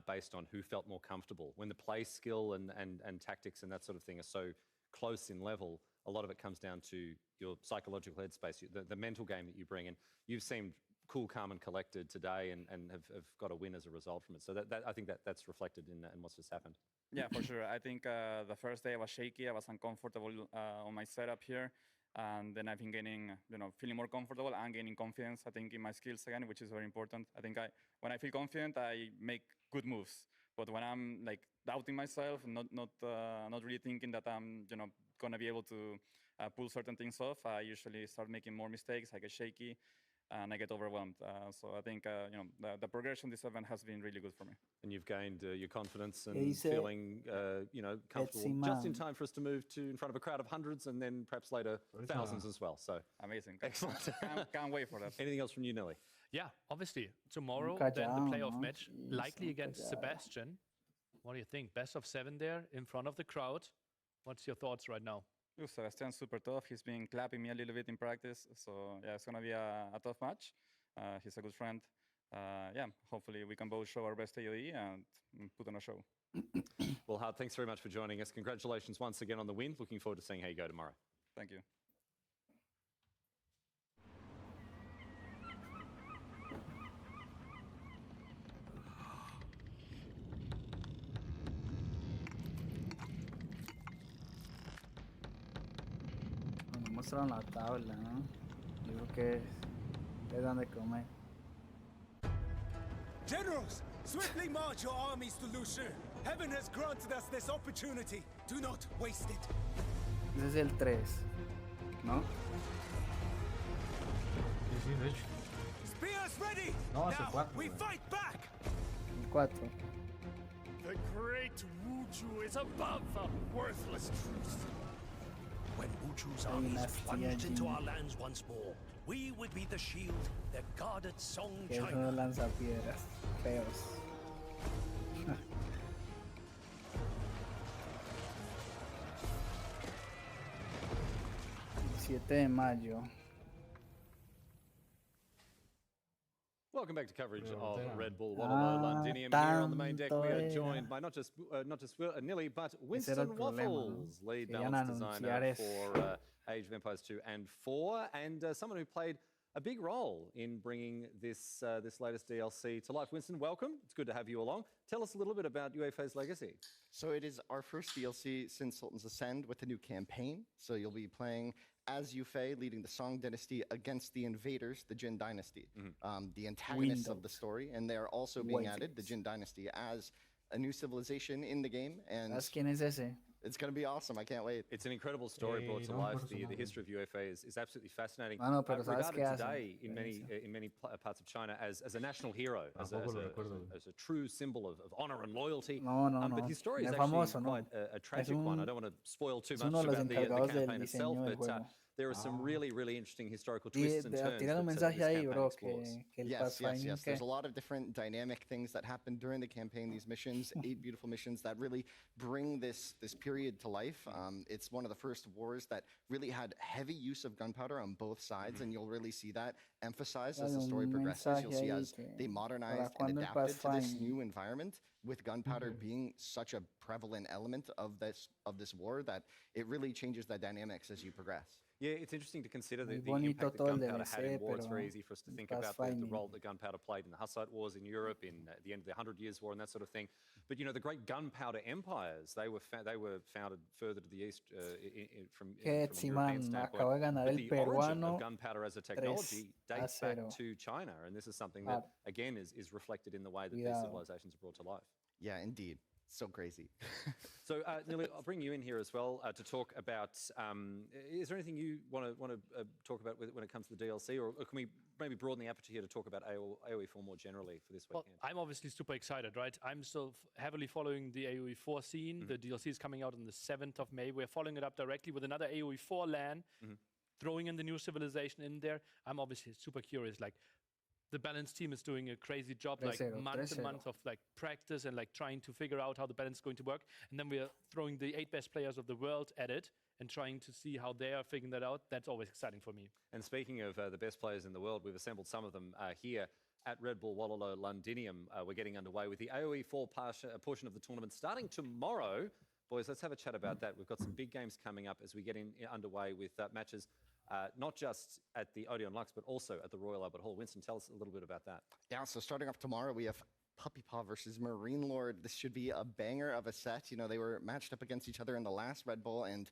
based on who felt more comfortable. When the play skill and tactics and that sort of thing are so close in level, a lot of it comes down to your psychological headspace, the mental game that you bring in. You've seemed cool, calm, and collected today, and have got a win as a result from it. So I think that's reflected in what's just happened. Yeah, for sure. I think the first day I was shaky. I was uncomfortable on my setup here. And then I've been getting, you know, feeling more comfortable and gaining confidence, I think, in my skills again, which is very important. I think when I feel confident, I make good moves. But when I'm like doubting myself, not really thinking that I'm, you know, gonna be able to pull certain things off, I usually start making more mistakes. I get shaky and I get overwhelmed. So I think, you know, the progression this event has been really good for me. And you've gained your confidence and feeling, you know, comfortable just in time for us to move to in front of a crowd of hundreds and then perhaps later thousands as well. So amazing. Excellent. Can't wait for that. Anything else from you, Nelly? Yeah, obviously. Tomorrow, then the playoff match, likely against Sebastian. What do you think? Best of 7 there in front of the crowd. What's your thoughts right now? Sebastian's super tough. He's been clapping me a little bit in practice. So yeah, it's going to be a tough match. He's a good friend. Yeah, hopefully we can both show our best AoE and put on a show. Well, Hart, thanks very much for joining us. Congratulations once again on the win. Looking forward to seeing how you go tomorrow. Thank you. Mostraron la tabla, ¿no? Yo creo que es donde comer. Generals, swiftly march your armies to Lushur. Heaven has granted us this opportunity. Do not waste it. Ese es el 3, ¿no? Sí, de hecho. Spears ready. No, es el Now 4. we fight back. El 4. The great Wuju is above a worthless truth. When Wuchu's armies plunged into our lands once more, we would be the shield that guarded Song Que China. eso lanza piedras feos. 7 de mayo. Welcome back to coverage of Red Bull Wololo Londinium. Here on the main deck, we are joined by not just Nilly, but Winston Waffles, lead balance designer for Age of Empires 2 and 4, and someone who played a big role in bringing this latest DLC to life. Winston, welcome. It's good to have you along. Tell us a little bit about UEFA's legacy. So it is our first DLC since Sultan's Ascend with a new campaign. So you'll be playing as Yufei, leading the Song Dynasty against the invaders, the Jin Dynasty, the antagonists of the story. And they are also being added, the Jin Dynasty, as a new civilization in the game. And ¿Quién es ese? It's going to be awesome. I can't wait. It's an incredible story brought to life. The history of UEFA is absolutely fascinating. Regarded today in many parts of China as a national hero, as a true symbol of honor and loyalty. But his story is actually quite a tragic one. I don't want to spoil too much about the campaign itself, but there are some really, really interesting historical twists and turns. Yes. There's a lot of different dynamic things that happen during the campaign, these missions, 8 beautiful missions that really bring this period to life. It's one of the first wars that really had heavy use of gunpowder on both sides, and you'll really see that emphasized as the story progresses. You'll see as they modernized and adapted to this new environment, with gunpowder being such a prevalent element of this war, that it really changes the dynamics as you progress. Yeah, it's interesting to consider the impact that gunpowder had in war. It's very easy for us to think about the role that gunpowder played in the Hussite Wars in Europe, in the end of the 100 Years' War, and that sort of thing. But the great gunpowder empires, they were founded further to the east from European standpoint. But the origin of gunpowder as a technology dates back to China, and this is something that again is reflected in the way that these civilizations are brought to life. Yeah, indeed. So crazy. So, Nilly, I'll bring you in here as well to talk about. Is there anything you want to talk about when it comes to the DLC, or can we maybe broaden the aperture here to talk about AoE4 more generally for this weekend? Well, I'm obviously super excited, right? I'm still heavily following the AoE4 scene. The DLC is coming out on the 7th of May. We're following it up directly with another AoE4 LAN, throwing in the new civilization in there. I'm obviously super curious, the balance team is doing a crazy job, month and month of practice and trying to figure out how the balance is going to work. And then we are throwing the 8 best players of the world at it and trying to see how they are figuring that out. That's always exciting for me. And speaking of the best players in the world, we've assembled some of them here at Red Bull Wololo Londinium. We're getting underway with the AoE4 portion of the tournament starting tomorrow. Boys, let's have a chat about that. We've got some big games coming up as we get underway with matches not just at the Odeon Lux, but also at the Royal Albert Hall. Winston, tell us a little bit about that. Yeah, so starting off tomorrow, we have Puppy Paw versus Marine Lord. This should be a banger of a set. They were matched up against each other in the last Red Bull, and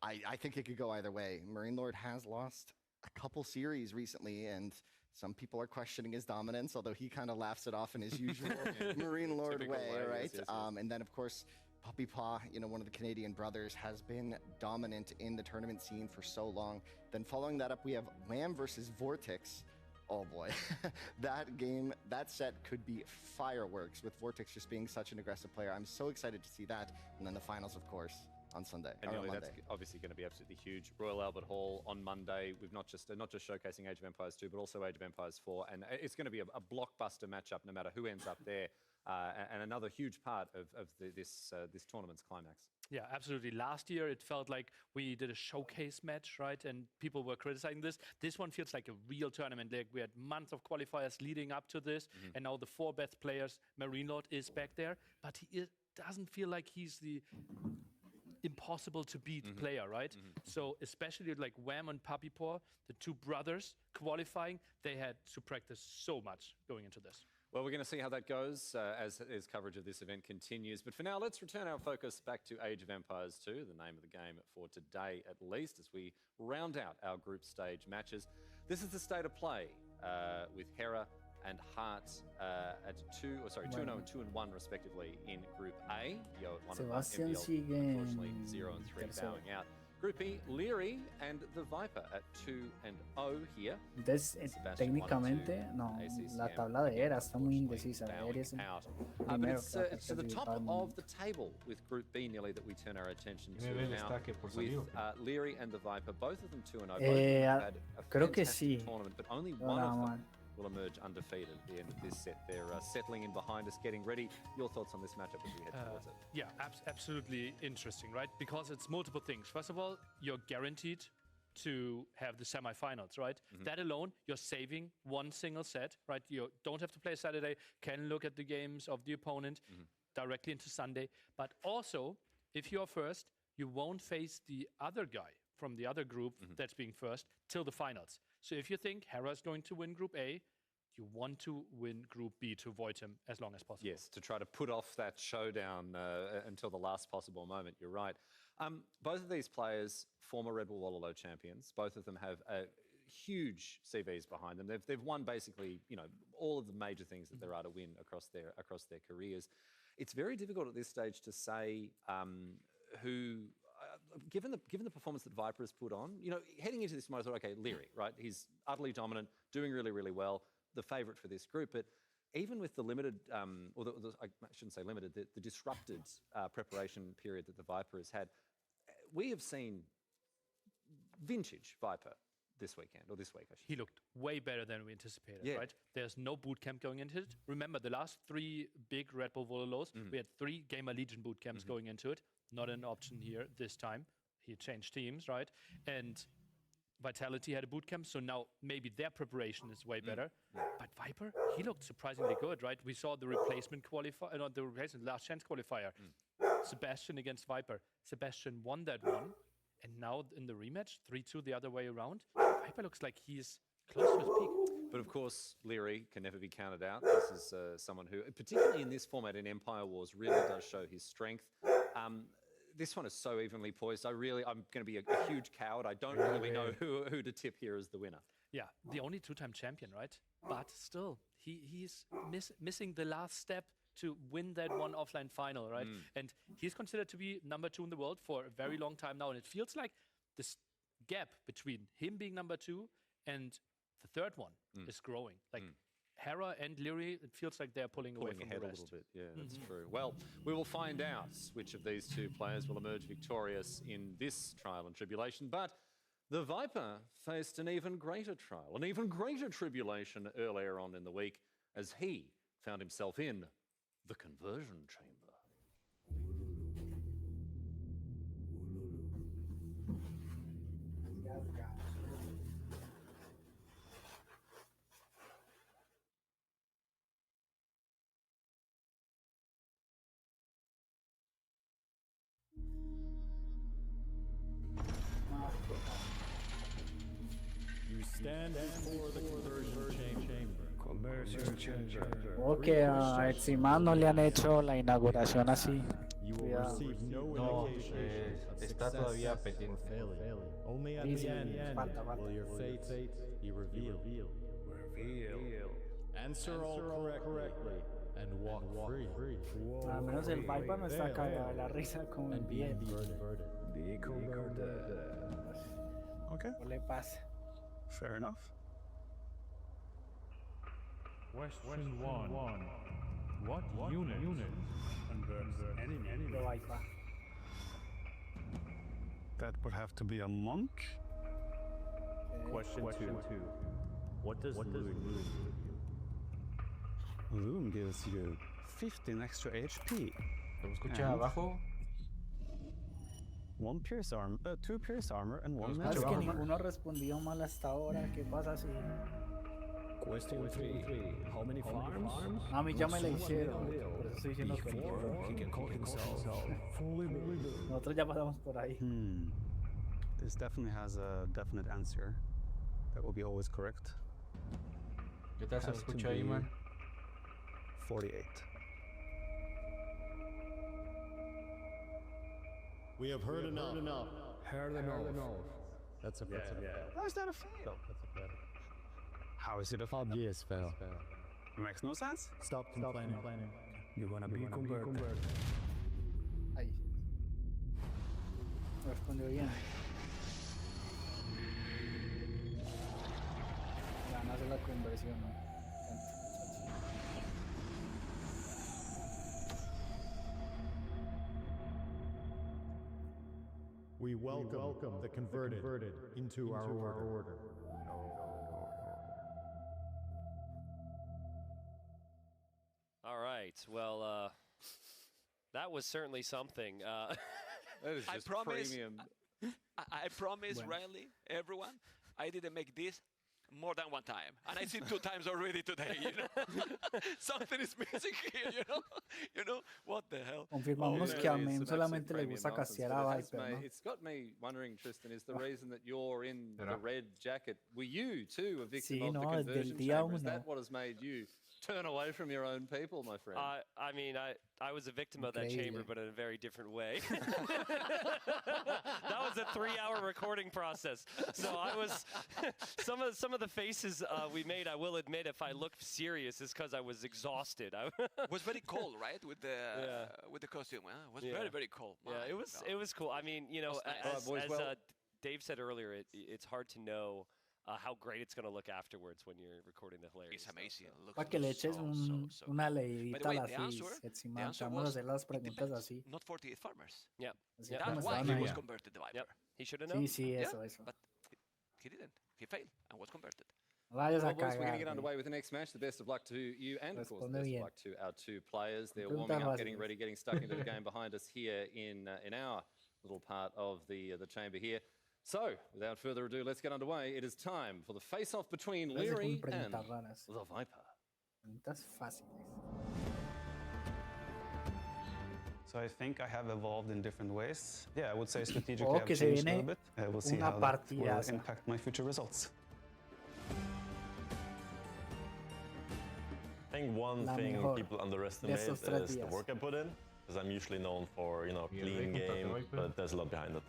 I think it could go either way. Marine Lord has lost a couple series recently, and some people are questioning his dominance, although he kind of laughs it off in his usual Marine Lord way, right? Yes. And then, of course, Puppy Paw, one of the Canadian brothers, has been dominant in the tournament scene for so long. Then following that up, we have Wham versus Vortex. Oh boy, that set could be fireworks, with Vortex just being such an aggressive player. I'm so excited to see that. And then the finals, of course, on Sunday. And that's obviously going to be absolutely huge. Royal Albert Hall on Monday. We've not just showcasing Age of Empires 2, but also Age of Empires 4. And it's going to be a blockbuster matchup no matter who ends up there. And another huge part of this tournament's climax. Yeah, absolutely. Last year, it felt like we did a showcase match, right? And people were criticizing this. This one feels like a real tournament. We had months of qualifiers leading up to this. And now the 4 best players, Marine Lord is back there. But he doesn't feel like he's the impossible to beat player, right? So especially Wham and Puppy Paw, the 2 brothers qualifying, they had to practice so much going into this. Well, we're going to see how that goes as coverage of this event continues. But for now, let's return our focus back to Age of Empires 2, the name of the game for today at least, as we round out our group stage matches. This is the state of play with Hera and Heart at 2-0 and 2-1 respectively in Group A. Yo at 1-1, MBL, unfortunately 0-3 bowing out. Group E, Leary and the Viper at 2-0 here. Entonces, técnicamente, no, la tabla de Hera está muy indecisa. It's to the top of the table with Group B nearly that we turn our attention to now, with Leary and the Viper, both of them 2-0. Both had a fantastic tournament, but only one of them will emerge undefeated at the end of this set. They're settling in behind us, getting ready. Your thoughts on this matchup as we head towards it? Yeah, absolutely interesting, right? Because it's multiple things. First of all, you're guaranteed to have the semifinals, right? That alone, you're saving one single set, right? You don't have to play Saturday, can look at the games of the opponent directly into Sunday. But also, if you're first, you won't face the other guy from the other group that's being first till the finals. So if you think Hera is going to win Group A, you want to win Group B to avoid him as long as possible. Yes, to try to put off that showdown until the last possible moment. You're right. Both of these players, former Red Bull Wololo champions, both of them have huge CVs behind them. They've won basically, all of the major things that there are to win across their careers. It's very difficult at this stage to say who. Given the performance that Viper has put on, heading into this, you might have thought, okay, Leary, right? He's utterly dominant, doing really, really well, the favourite for this group. But even with the limited, I shouldn't say limited, the disrupted preparation period that the Viper has had, we have seen vintage Viper this weekend, or this week, I should say. He looked way better than we anticipated, Yeah. right? There's no boot camp going into it. Remember, the last 3 big Red Bull Vololos, we had 3 Gamer Legion boot camps going into it. Not an option here this time. He changed teams, right? And Vitality had a boot camp, so now maybe their preparation is way better. But Viper, he looked surprisingly good, right? We saw the replacement qualifier, not the replacement, last chance qualifier. Sebastian against Viper. Sebastian won that one, and now in the rematch, 3-2 the other way around, Viper looks like he's close to his peak. But of course, Leary can never be counted out. This is someone who, particularly in this format in Empire Wars, really does show his strength. This one is so evenly poised. I'm going to be a huge coward. I don't really know who to tip here as the winner. Yeah, the only 2-time champion, right? But still, he's missing the last step to win that one offline final, right? And he's considered to be number 2 in the world for a very long time now. And it feels like this gap between him being number 2 and the third one is growing. Like Hera and Leary, it feels like they're pulling away from ahead the a rest. little bit. Yeah, that's true. Well, we will find out which of these 2 players will emerge victorious in this trial and tribulation. But the Viper faced an even greater trial, an even greater tribulation earlier on in the week as he found himself in the conversion chamber. You stand before the conversion chamber. Ok, a Etzima no le han hecho la inauguración así. You will Cuidado. receive no No, indication of está success todavía or pendiente. failure. Only at Dice, the end falta. will your fate be revealed. Answer all correctly and walk free. Al menos el Viper no está cagado de la risa como el bien. Okay. No le pasa. Fair enough. Question 1. What unit converts enemy? De Viper. That would have to be a monk. Question 2. What does Loon do? Loom gives you 15 extra HP. Escucha And abajo. 2 pierce armor, and 1 Es magic que armor. ninguno respondió mal hasta ahora. ¿Qué pasa si...? Question 3. How many farms? A mí ya me la hicieron. Por eso estoy diciendo que Before he can call himself fully made. nosotros ya pasamos por ahí. This definitely has a definite answer. That will be always correct. ¿Qué tal se Has to escucha ahí, be man? 48. We have heard enough. Heard enough. That's a fail. How is that a fail? How is it a fail? Obvious fail. It makes no sense. Stop complaining. You're gonna be converted. Ahí. Respondió bien. Van a hacer la conversión, ¿no? We welcome the converted into our order. All right. Well, that was certainly something. That is I just promise. premium. I promise, Riley, everyone, I didn't make this more than one time, and I see 2 times already today. You know, something is missing here. You know what the hell? Confirmamos que a Mem solamente le gusta castear a Viper, ¿no? It's got me wondering, Tristan, is the reason that you're in the red jacket? Were you too a victim of the conversion chamber? Is that what has made you turn away from your own people, my friend? I mean, I was a victim of that chamber, but in a very different way. That was a 3-hour recording process. So I was some of the faces we made. I will admit, if I look serious, is because I was exhausted. It was very cold, right? With the costume, it was very cold. Yeah, it was cool. I mean, you know, as Dave said earlier, it's hard to know how great it's going to look afterwards when you're recording the hilarious. It's amazing. Para que le eches una leidita a las encima. Vamos a hacer las preguntas así. Not 48 farmers. Yeah. That's why he was converted to Viper. Yep. He should have known. Sí, eso. But he didn't. He failed and was converted. Vayas a boys, we're going to get cagar. underway with the next match. The best of luck to you and, of course, the Responde best of bien. luck to our 2 players. They're Preguntas warming up, fáciles. getting ready, getting stuck into the game behind us here in our little part of the chamber here. So, without further ado, let's get underway. It is time for the face-off between Leary and the Viper. Preguntas fáciles. So I think I have evolved in different ways. Yeah, I would say strategically Oh, I've que se changed a little viene bit. We'll see una how that will partidaza. impact my future results. I think one La thing mejor people de underestimate estos is 3 the días. work I put in, because I'm usually known for, you know, clean game, but there's a lot behind it.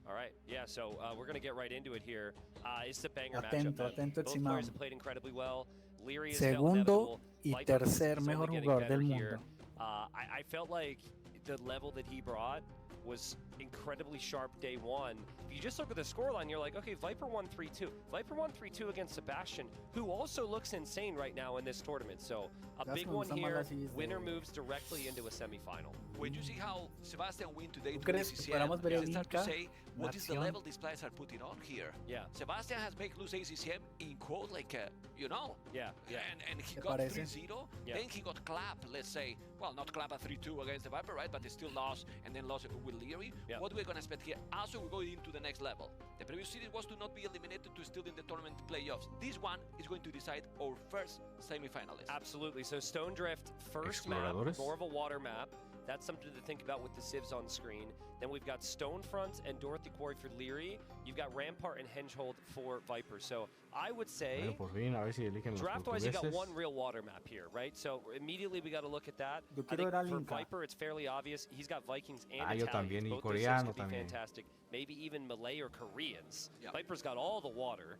All right, yeah, so we're going to get right into it here. It's a banger Atento, matchup. atento, Both Simão. players have played incredibly well. Leary is Segundo y Viper is tercer only mejor getting jugador better del here. mundo. I felt like the level that he brought was incredibly sharp day one. If you just look at the scoreline, you're like, okay, Viper won 3-2. Viper won 3-2 against Sebastian, who also looks insane right now in this tournament. So a big one here. Winner moves directly into a semifinal. When you see how Sebastian win today, ¿Tú crees que podamos ver el start to Inca say what en is the acción? level these players are putting on here. Yeah. Sebastian has made lose ACCM in quote like you know. Yeah. And he ¿Te got parece? 3-0. Yeah. Then he got clapped. Let's say, well, not clapped at 3-2 against the Viper, right? But they still lost and then lost with Leary. Yeah. What we're gonna expect here? Also, we're going into the next level. The previous series was to not be eliminated to still in the tournament playoffs. This one is going to decide our first semi-finalist. Absolutely. So Stone Drift, first map, more of a water map. That's something to think about with the civs on screen. Then we've got Stonefront and Dorothy Quarry for Leary. You've got Rampart and Hengehold for Viper. So I would say, draft-wise, you got one real water map here, right? So immediately we got to look at that. Yo I quiero think ver al for Inca. Viper, it's fairly obvious. He's got Vikings and yo Italians. también, y Both those things coreano could be también. fantastic. Maybe even Malay or Koreans. Yep. Viper's got all the water.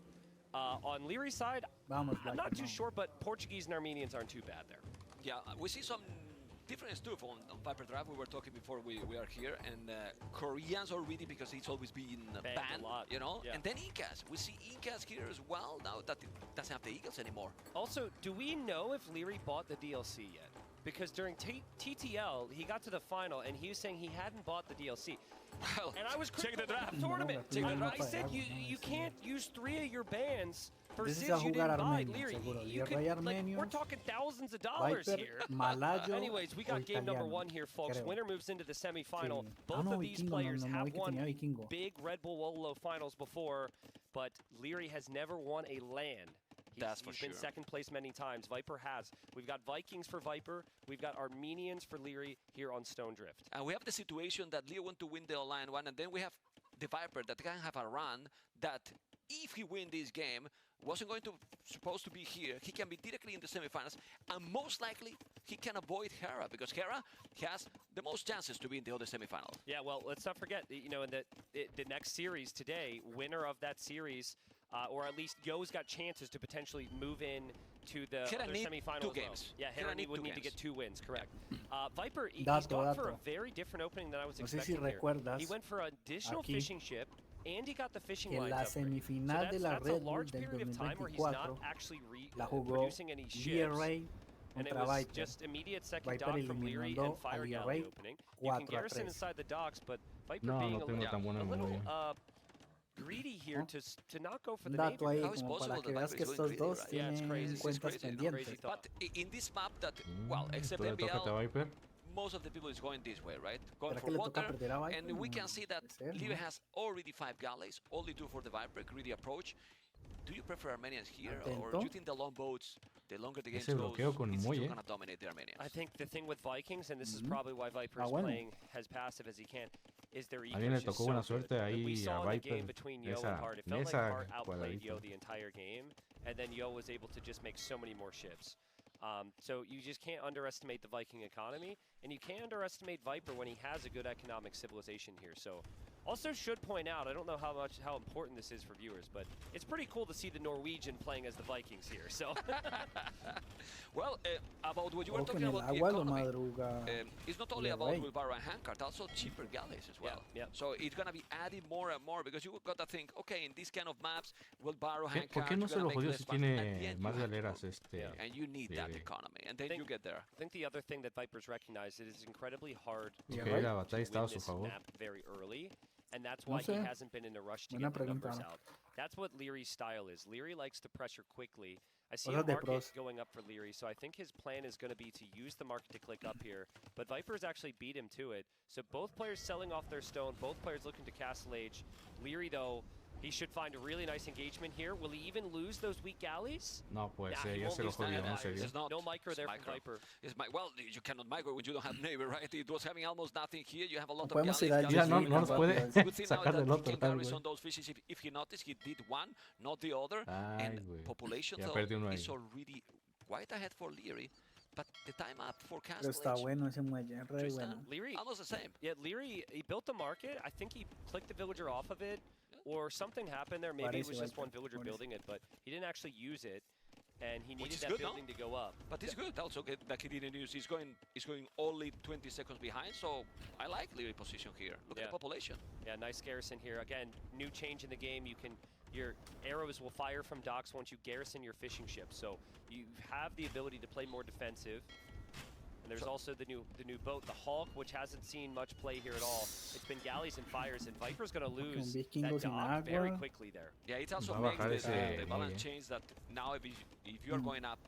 On Leary's side, Vamos, I'm Viper, not too vamos. sure, but Portuguese and Armenians aren't too bad there. Yeah, we see some different stuff on Viper Draft. We were talking before we are here, and Koreans already because it's always been banned, a lot. you know. Yeah. And then Incas, we see Incas here as well. Now that it doesn't have the Eagles anymore. Also, do we know if Leary bought the DLC yet? Because during TTL, he got to the final, and he was saying he hadn't bought the DLC. Well, And I was check the critical of draft. tournament. Check the I draft. said you can't use 3 of your bands for This is civs a you jugar didn't buy. armenio, Leary, seguro. you Virrey could, like, armenio, we're talking thousands of dollars Viper, here. Malayo Anyways, we o got game number italiano, 1 here, folks. creo. Winner moves into the semifinal. Sí. Both no, of these Vikingo, players no have vi que won tenía Vikingo. big Red Bull Wololo finals before, but Leary has never won a LAN. That's for He's been sure. second place many times. Viper has. We've got Vikings for Viper. We've got Armenians for Leary here on Stone Drift. And we have the situation that Leo want to win the online one, and then we have the Viper that can have a run that if he win this game, wasn't supposed to be here. He can be directly in the semifinals, and most likely he can avoid Hera because Hera has the most chances to be in the other semifinal. Yeah, well, let's not forget, you know, in the next series today, winner of that series, or at least Yo's got chances to potentially move in to the Hera other need semifinal 2 as well. games. Yeah, Hera Hera need would 2 need to games. get 2 wins, correct. Viper, he's Dato, gone for a dato. very different opening than I was No sé si expecting here. recuerdas He went for an additional aquí fishing ship, and he got the fishing que lines la upgrade. semifinal de la that's a Red Bull large del period of time where he's not 2024 actually la jugó producing any ships. Virrey And it contra was Viper. just immediate second Viper dot from Leary and eliminando Fire a Galley Virrey opening. You can 4-3. garrison inside the docks, but Viper No, being no tengo tan buena a little memoria. greedy here to not go for the Un dato Navy. ahí How is como para possible que that veas Viper que is estos going dos greedy, right? Yeah, it's tienen crazy. It's cuentas crazy. pendientes. Crazy thought. But in this map that, well, except Esto le toca a NBL, Viper. most of the people is going this way, right? Going ¿Será for que le toca water, perder a Viper? and we No, can see that puede ser, Libre ¿no? has already 5 galleys, only 2 for the Viper, greedy approach. Do you prefer Armenians here, or do you think the long boats, the longer the game Ese goes, bloqueo con it's muy, still gonna dominate the Armenians? I think the thing with Vikings, and this is probably why Viper is bueno. playing as passive as he can, is their ego Alguien le is just tocó buena so good. suerte Like, we ahí saw a in the Viper game between en Yo and esa, Hart. It en felt like esa Hart outplayed Yo cuadradita. the entire game, and then Yo was able to just make so many more ships. So you just can't underestimate the Viking economy, and you can't underestimate Viper when he has a good economic civilization here. So also should point out, I don't know how important this is for viewers, but it's pretty cool to see the Norwegian playing as the Vikings here. So well, about what you were Ojo, talking en el about the agua lo economy, madruga. it's not only el about rey. wheelbarrow and handcart, also cheaper galleys as well. Yeah. So it's gonna be adding more and more because you got to think, okay, in this kind of maps, wheelbarrow, ¿Por handcart, qué no you're se gonna lo make jodió less si funds. At the tiene end, más you have to galeras build, and you need that Libre? economy, and then you get there. I think the other thing that Vipers recognize, it is incredibly hard Ok, to la batalla win estaba a su this favor. map very early, and that's No why he sé. hasn't been in a rush to Buena get the numbers pregunta, ¿no? out. That's what Leary's style is. Leary likes to pressure quickly. I see Cosas a de market pros. going up for Leary, so I think his plan is going to be to use the market to click up here, but Vipers actually beat him to it. So both players selling off their stone, both players looking to castle age. Leary, though, he should find a really nice engagement here. Will he even lose those weak galleys? No, pues Nah, he ya won't se lo lose that jodió, en galleys. serio. It's not. No micro It's there micro. from Viper. Well, you cannot micro when you don't have neighbor, right? It was having almost nothing here. You have a lot of podemos galleys. ir a Mira, no, GG, no nos puede Good thing now sacar that del he otro can tal, garrison güey. those fishes. If he noticed, he did one, not the other. Ay, And güey. population Ya though perdió uno is ahí. already quite ahead for Leary. But the time up for Pero Castle está Age, bueno ese muelle, es re Tristan, bueno. Leary, almost the same. yeah, Leary, he built the market. I think he clicked the villager off of it, or something happened there. Maybe it was just one villager building it, but he didn't actually use it, and he needed is that good, no? building to go up. But it's good also that he didn't use. He's going only 20 seconds behind. So I like Leary position here. Look at the population. Yeah, nice garrison here. Again, new change in the game. Your arrows will fire from docks once you garrison your fishing ships. So you have the ability to play more defensive. And there's also the new boat, the Hulk, which hasn't seen much play here at all. It's been galleys and fires, and Viper's going to lose that dock very quickly there. Yeah, it also Va a bajar makes ese the balance muelle. change that now if you're going up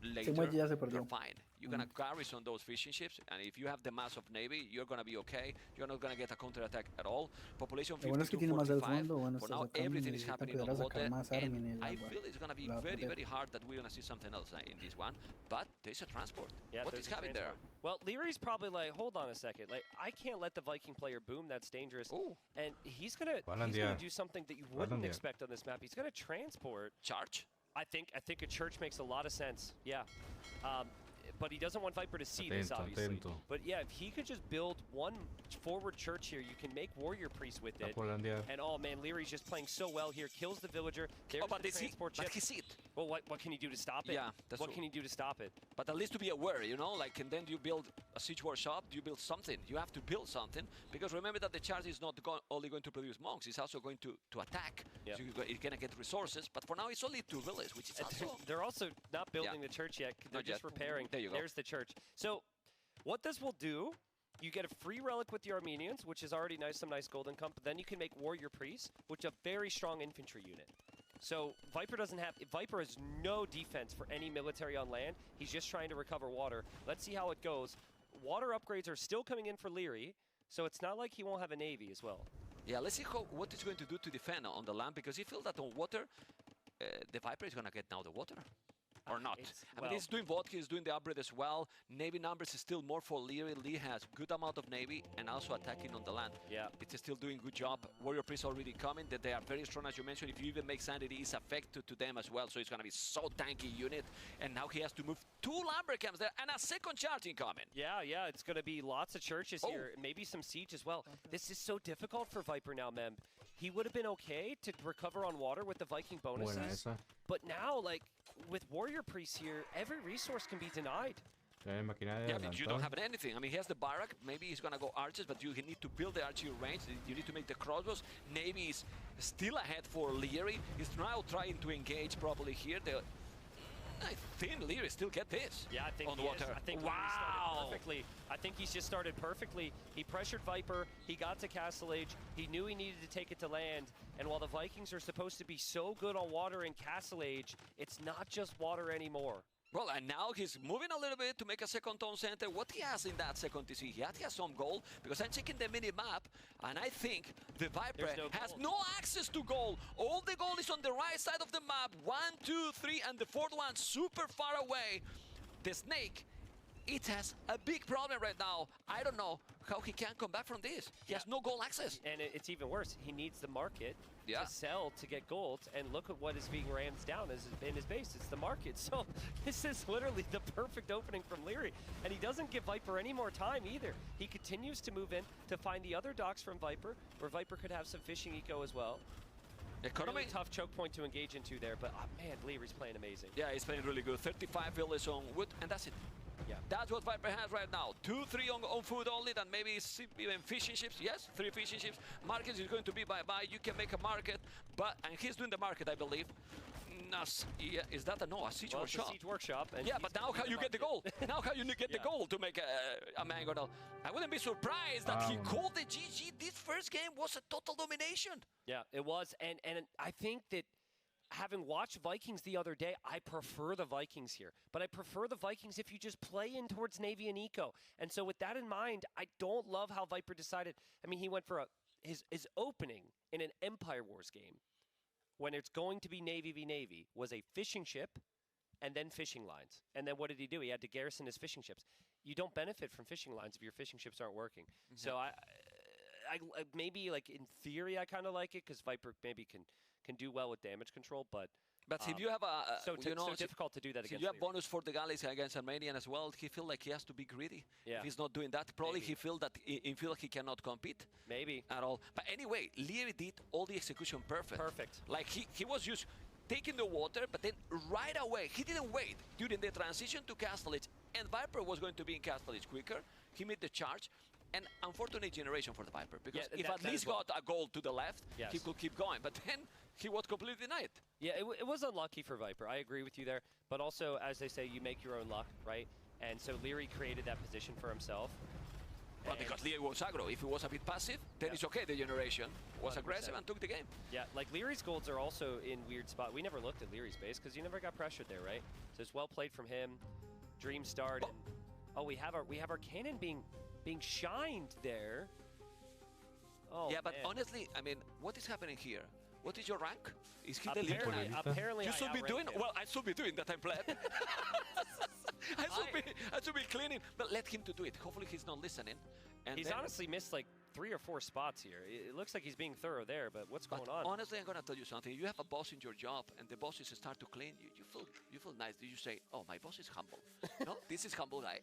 later, muelle ya se perdió. you're fine. You're going to garrison those fishing ships, and if you have the mass of navy, you're going to be okay. You're not going to get a counterattack at all. Population Lo bueno es que tiene más del 52-45. fondo, bueno, For está now, sacando, everything is necesita happening on empezar a water, sacar más army en and el I agua. feel it's going to be La very, poder. very hard that we're going to see something else in this one. But there's a transport. Yeah, What there's is a happening there? transport. Well, Leary's probably like, hold on a second. Like, I can't let the Viking player boom. That's dangerous. Ooh. And he's gonna Balandear. do something that you wouldn't Balandear. expect on this map. He's gonna transport. Charge? I think a church makes a lot of sense. Yeah. But he doesn't want Viper to see this, Atento, obviously. atento. But yeah, if he could just build one forward church here, you can make warrior priest with Está it. por Balandear. And oh man, Leary's just playing so well here. Kills the villager. There's but the he transport but ship. he see it. Well, what can he do to stop it? Yeah, that's what true. can he do to stop it? But at least to be aware, you know, like, and then you build a siege workshop, you build something. You have to build something, because remember that the charge is not only going to produce monks, it's also going to attack. Yep. So you're going to get resources, but for now it's only 2 villages, which is also... They're also not building the church yet. They're Not just yet. repairing. There you go. There's the church. So what this will do, you get a free relic with the Armenians, which is already nice, some nice golden comp. But then you can make warrior priests, which is a very strong infantry unit. So Viper has no defense for any military on land. He's just trying to recover water. Let's see how it goes. Water upgrades are still coming in for Leary, so it's not like he won't have a navy as well. Yeah, let's see what it's going to do to defend on the land, because he feels that on water, the Viper is going to get now the water. Or not. I mean, he's doing vodka, he's doing the upgrade as well. Navy numbers is still more for Leary. Lee has good amount of navy and also attacking on the land. Yeah. It's still doing good job. Warrior Priest already coming. That they are very strong, as you mentioned. If you even make sanity, it's affected to them as well. So it's going to be so tanky unit. And now he has to move 2 lumbercamps there and a second charge incoming. Yeah, it's going to be lots of churches here, maybe some siege as well. This is so difficult for Viper now, Mem. He would have been okay to recover on water with the Viking bonuses. Buena esa. But now, like, with Warrior Priests here, every resource can be denied. Yeah, but you don't have anything. I mean, he has the barrack. Maybe he's going to go archers, but you need to build the archery range. You need to make the crossbows. Navy is still ahead for Leary. He's now trying to engage properly here. I think Leary still get this. Yeah, I think on he water. is. I think Leary started perfectly. I think he's just started perfectly. He pressured Viper. He got to Castle Age. He knew he needed to take it to land. And while the Vikings are supposed to be so good on water in Castle Age, it's not just water anymore. Well, and now he's moving a little bit to make a second town center. What he has in that second TC, he has some gold, because I'm checking the mini-map, and I think the Viper has no access to gold. All the gold is on the right side of the map. 1, 2, 3, and the fourth one super far away. The Snake, it has a big problem right now. I don't know how he can come back from this. He has no gold access. And it's even worse. He needs the market to sell to get gold. And look at what is being rammed down in his base. It's the market. So this is literally the perfect opening from Leary. And he doesn't give Viper any more time either. He continues to move in to find the other docks from Viper, where Viper could have some fishing eco as well. Economy. Really tough choke point to engage into there, but man, Leary's playing amazing. Yeah, he's playing really good. 35 villas on wood, and that's it. Yeah, that's what Viper has right now. 2, 3 on food only, then maybe even fishing ships. Yes, 3 fishing ships. Market is going to be bye-bye. You can make a market, and he's doing the market, I believe. Yeah, is that a siege workshop? It's a siege workshop. And yeah, but now how you get the goal? Now how you get the goal to make a mangonel? I wouldn't be surprised that he called the GG. This first game was a total domination. Yeah, it was, and I think that having watched Vikings the other day, I prefer the Vikings here. But I prefer the Vikings if you just play in towards Navy and Eco. And so with that in mind, I don't love how Viper decided. I mean, he went for his opening in an Empire Wars game, when it's going to be Navy v Navy, was a fishing ship and then fishing lines. And then what did he do? He had to garrison his fishing ships. You don't benefit from fishing lines if your fishing ships aren't working. So I maybe, like, in theory, I kind of like it, because Viper maybe can do well with damage control, but if you have so difficult to do that against. If you have bonus for the galleys against Armenian as well, he feels like he has to be greedy. Yeah. If he's not doing that, probably he feels that he cannot compete. Maybe. At all. But anyway, Leary did all the execution perfect. Perfect. Like he was just taking the water, but then right away, he didn't wait during the transition to Castellage, and Viper was going to be in Castellage quicker. He made the charge. And unfortunate generation for the Viper, because if at least got a goal to the left, he could keep going. But then he was completely denied. Yeah, it was unlucky for Viper. I agree with you there. But also, as they say, you make your own luck, right? And so Leary created that position for himself. Well, because Leary was aggro. If he was a bit passive, then it's okay. The generation was 100%. Aggressive and took the game. Yeah, like Leary's golds are also in weird spot. We never looked at Leary's base because you never got pressured there, right? So it's well played from him. Dream start. And, we have our cannon being shined there. Oh, yeah, but honestly, I mean, what is happening here? What is your rank? Is he the leader? Apparently, you should be doing. Well, I should be doing that. I'm glad. I should be cleaning, but let him to do it. Hopefully, he's not listening. And he's honestly missed like 3 or 4 spots here. It looks like he's being thorough there, but what's going on? Honestly, I'm gonna tell you something. You have a boss in your job, and the boss is start to clean. You feel nice. Did you say, "Oh, my boss is humble"? No, this is humble guy.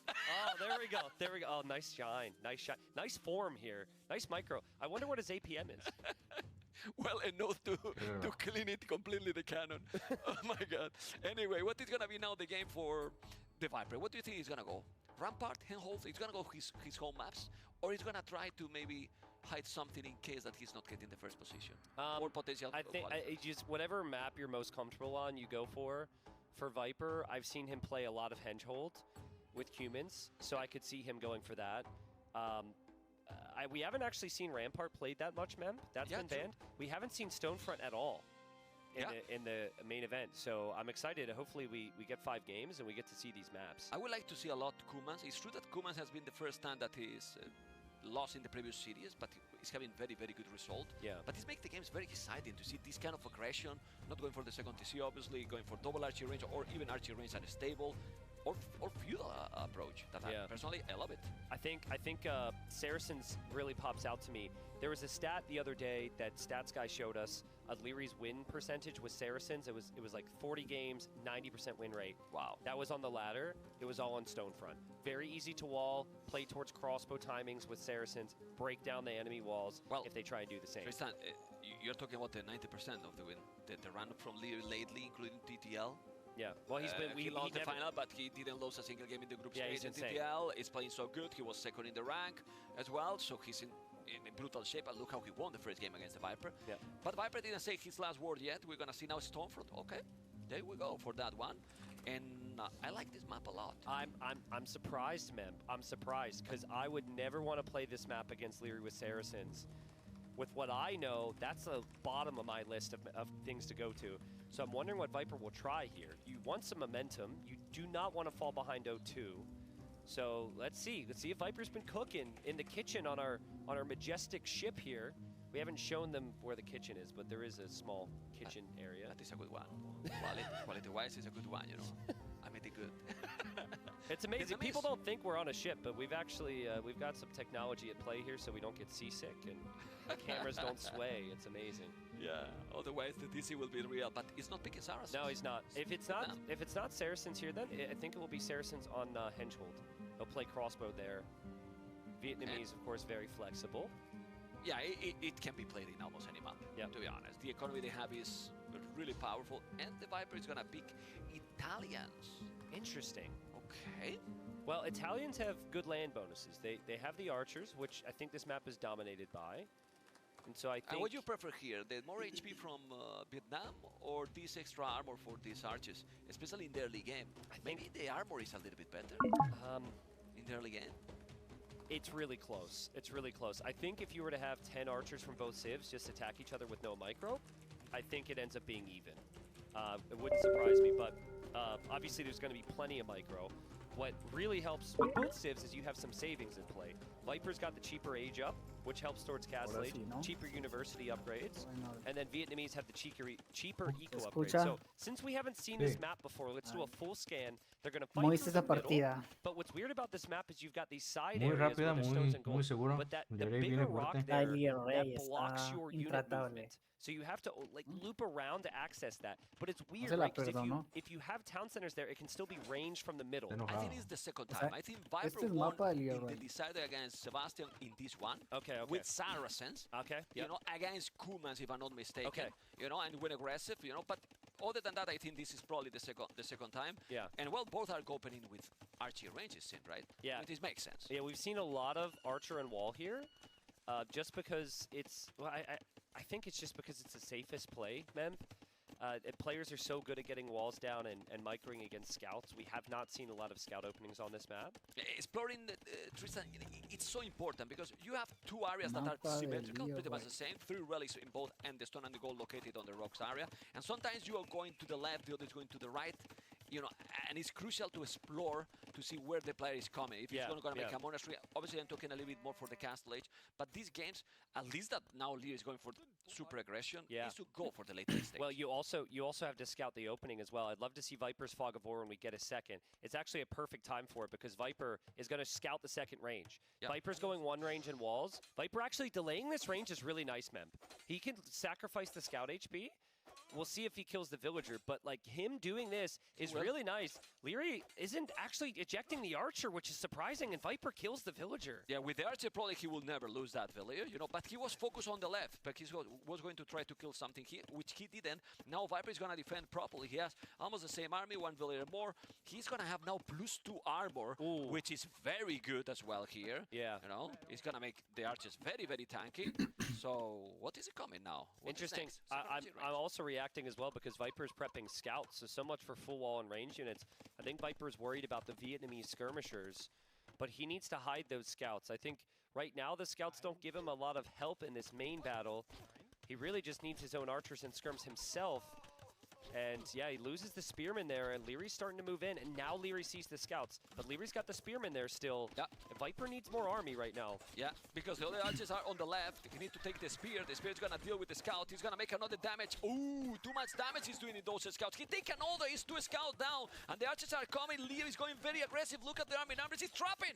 Oh, there we go. There we go. Oh, nice shine. Nice shine. Nice form here. Nice micro. I wonder what his APM is. Well, enough to clean it completely, the cannon. Oh, my God. Anyway, what is going to be now the game for the Viper? What do you think he's going to go? Rampart, Handhold, he's going to go his home maps? Or he's going to try to maybe hide something in case that he's not getting the first position? Or potential. I think just whatever map you're most comfortable on, you go for. For Viper, I've seen him play a lot of Handhold with humans, so I could see him going for that. We haven't actually seen Rampart played that much, Mem. That's been banned. We haven't seen Stonefront at all in the main event, so I'm excited. Hopefully we get 5 games and we get to see these maps. I would like to see a lot Kumans. It's true that Kumans has been the first time that he's lost in the previous series, but he's having very, very good result. Yeah. But this makes the games very exciting to see this kind of aggression, not going for the second TC, obviously, going for double archery range or even archery range and stable. Or feudal approach. Personally, I love it. I think Saracens really pops out to me. There was a stat the other day that Stats Guy showed us of Leary's win percentage with Saracens. It was like 40 games, 90% win rate. Wow. That was on the ladder. It was all on Stonefront. Very easy to wall, play towards crossbow timings with Saracens, break down the enemy walls if they try and do the same. Tristan, you're talking about the 90% of the win. The run from Leary lately, including TTL. Yeah, well, he lost the final, but he didn't lose a single game in the group stage. And TTL is playing so good. He was second in the rank as well, so he's in brutal shape. And look how he won the first game against the Viper. Yeah. But Viper didn't say his last word yet. We're gonna see now Stonefront. Okay, there we go for that one. And I like this map a lot. I'm surprised, Mem. I'm surprised because I would never want to play this map against Leary with Saracens. with what I know, that's the bottom of my list of things to go to. So I'm wondering what Viper will try here. You want some momentum. You do not want to fall behind 0-2. So let's see. Let's see if Viper's been cooking in the kitchen on our majestic ship here. We haven't shown them where the kitchen is, but there is a small kitchen area. That is a good one. Quality-wise, it's a good one, you know. I made it good. It's amazing. People don't think we're on a ship, but we've actually we've got some technology at play here, so we don't get seasick and the cameras don't sway. It's amazing. Yeah. Otherwise, the DC will be real, but it's not picking Saracens. No, he's not. If it's not Saracens here, then I think it will be Saracens on Hengehold. They'll play crossbow there. Vietnamese, of course, very flexible. Yeah, it can be played in almost any map, to be honest. The economy they have is really powerful, and the Viper is going to pick Italians. Interesting. Okay. Well, Italians have good land bonuses. They have the archers, which I think this map is dominated by. And so I think... And what do you prefer here? The more HP from Vietnam or this extra armor for these archers? Especially in the early game. Maybe the armor is a little bit better in the early game. It's really close. It's really close. I think if you were to have 10 archers from both civs just attack each other with no micro, I think it ends up being even. It wouldn't surprise me, but obviously there's going to be plenty of micro. What really helps with both civs is you have some savings in play. Viper's got the cheaper age up, which helps towards Castle Age, cheaper university upgrades, and then Vietnamese have the cheaper eco upgrades. So since we haven't seen this map before, let's do a full scan. They're going to fight through the middle, but what's weird about this map is you've got these side areas where there's stones and gold, but the bigger rock there, that blocks your unit movement. So you have to like loop around to access that. But it's weird, right? Because if you have town centers there, it can still be ranged from the middle. I think it's the second time. I think Viper won in the decider against Sebastian in this one. Okay. With Saracens. Okay. You know, against Kumans, if I'm not mistaken. Okay. You know, and went aggressive, you know, but other than that, I think this is probably the second time. Yeah. And well, both are opening with archer ranges, right? Yeah. It makes sense. Yeah, we've seen a lot of archer and wall here. Just because it's, well, I think it's just because it's the safest play, Mem. Players are so good at getting walls down and microing against scouts. We have not seen a lot of scout openings on this map. Exploring Tristan, it's so important because you have two areas that are symmetrical, pretty much the same. 3 relics in both, and the stone and the gold located on the rocks area. And sometimes you are going to the left, the other is going to the right. You know, and it's crucial to explore to see where the player is coming. If he's going to make a monastery, obviously I'm talking a little bit more for the Castle Age, but these games, at least that now Lear is going for super aggression, is to go for the late stage. Well, you also have to scout the opening as well. I'd love to see Viper's Fog of War when we get a second. It's actually a perfect time for it because Viper is going to scout the second range. Viper's going 1 range in walls. Viper actually delaying this range is really nice, Mem. He can sacrifice the scout HP. We'll see if he kills the villager, but like him doing this is really nice. Leary isn't actually ejecting the archer, which is surprising, and Viper kills the villager. Yeah, with the archer, probably he will never lose that villager, you know, but he was focused on the left, but he was going to try to kill something here, which he didn't. Now Viper is going to defend properly. He has almost the same army, 1 villager more. He's going to have now +2 armor, which is very good as well here. Yeah. You know, he's going to make the archers very, very tanky. So what is it coming now? Interesting. I'm also reacting as well because Viper's prepping scouts, so much for full wall and range units. I think Viper's worried about the Vietnamese skirmishers, but he needs to hide those scouts. I think right now the scouts don't give him a lot of help in this main battle. He really just needs his own archers and skirms himself. And yeah, he loses the spearmen there, and Leary's starting to move in, and now Leary sees the scouts. But Leary's got the spearmen there still. Yeah. Viper needs more army right now. Yeah, because the other archers are on the left. He needs to take the spear. The spear's gonna deal with the scout. He's gonna make another damage. Ooh, too much damage he's doing in those scouts. He take another, he's 2 scouts down, and the archers are coming. Leary is going very aggressive. Look at the army numbers. He's trapping.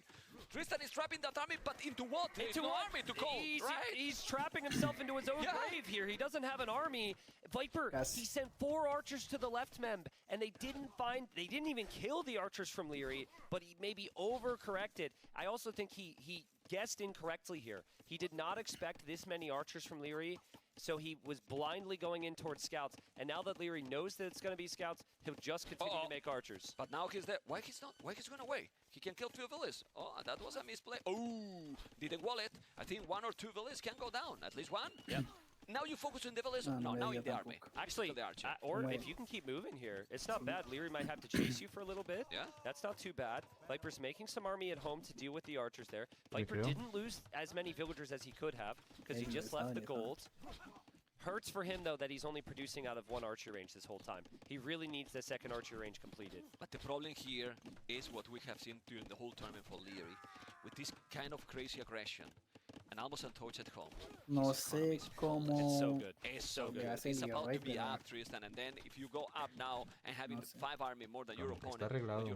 Tristan is trapping that army, but into what? Into no army to call, right? He's trapping himself into his own grave here. He doesn't have an army. Viper, he sent 4 archers to the left, Mem, and they didn't even kill the archers from Leary, but he maybe overcorrected. I also think he guessed incorrectly here. He did not expect this many archers from Leary, so he was blindly going in towards scouts. And now that Leary knows that it's going to be scouts, he'll just continue to make archers. But now he's there. Why he's not? Why he's going away? He can kill 2 villas. Oh, that was a misplay. Oh, didn't wall it. I think 1 or 2 villas can go down. At least 1. Yeah. now you focus on the village. No, now in the army. Actually, the archer. or if you can keep moving here, it's not bad. Leary might have to chase you for a little bit. Yeah. That's not too bad. Viper's making some army at home to deal with the archers there. Viper didn't lose as many villagers as he could have because he just left the gold. Hurts for him, though, that he's only producing out of one archer range this whole time. He really needs the second archer range completed. But the problem here is what we have seen during the whole tournament for Leary, with this kind of crazy aggression. And almost untouched at home. No sé cómo. It's so good. It's so good. It's about to be up, Tristan, and then if you go up now and having 5 army more than your opponent,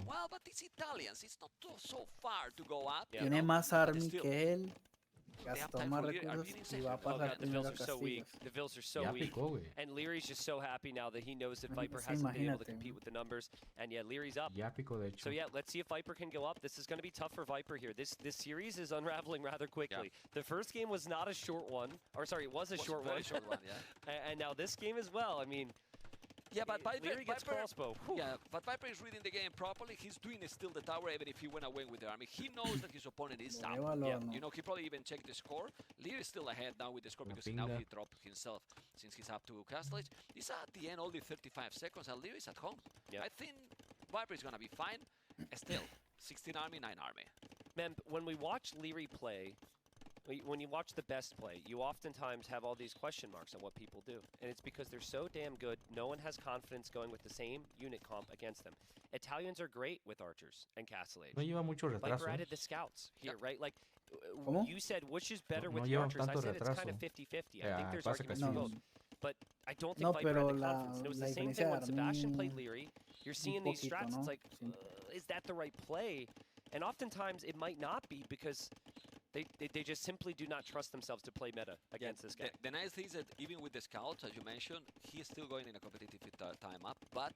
well, but it's Italians. It's not so far to go up. Tiene más army que él. Gastó más recursos y va a pasar primero a castigos. The Vils are so weak. And Leary's just so happy now that he knows that Viper hasn't been able to compete with the numbers. And yeah, Leary's up. So yeah, let's see if Viper can go up. This is going to be tough for Viper here. This series is unraveling rather quickly. The first game was not a short one. Or sorry, it was a short one. And now this game as well. I mean, yeah, but Leary gets crossbow. Yeah, but Viper is reading the game properly. He's doing still the tower even if he went away with the army. He knows that his opponent is up. Yeah. You know, he probably even checked the score. Leary is still ahead now with the score because now he dropped himself since he's up to Castlage. He's at the end only 35 seconds and Leary is at home. I think Viper is going to be fine. Still, 16 army, 9 army. Man, when we watch Leary play, when you watch the best play, you oftentimes have all these question marks on what people do. And it's because they're so damn good, no one has confidence going with the same unit comp against them. Italians are great with archers and Castle Age. No lleva mucho retraso. Viper added the scouts here, right? Like, you said, which is better with the archers? I said it's kind of 50-50. I think there's arguments for both. But I don't think Viper had the confidence. And it was the same thing when Sebastian played Leary. You're seeing these strats, it's like, is that the right play? And oftentimes it might not be because they just simply do not trust themselves to play meta against this guy. The nice thing is that even with the scouts, as you mentioned, he is still going in a competitive time up, but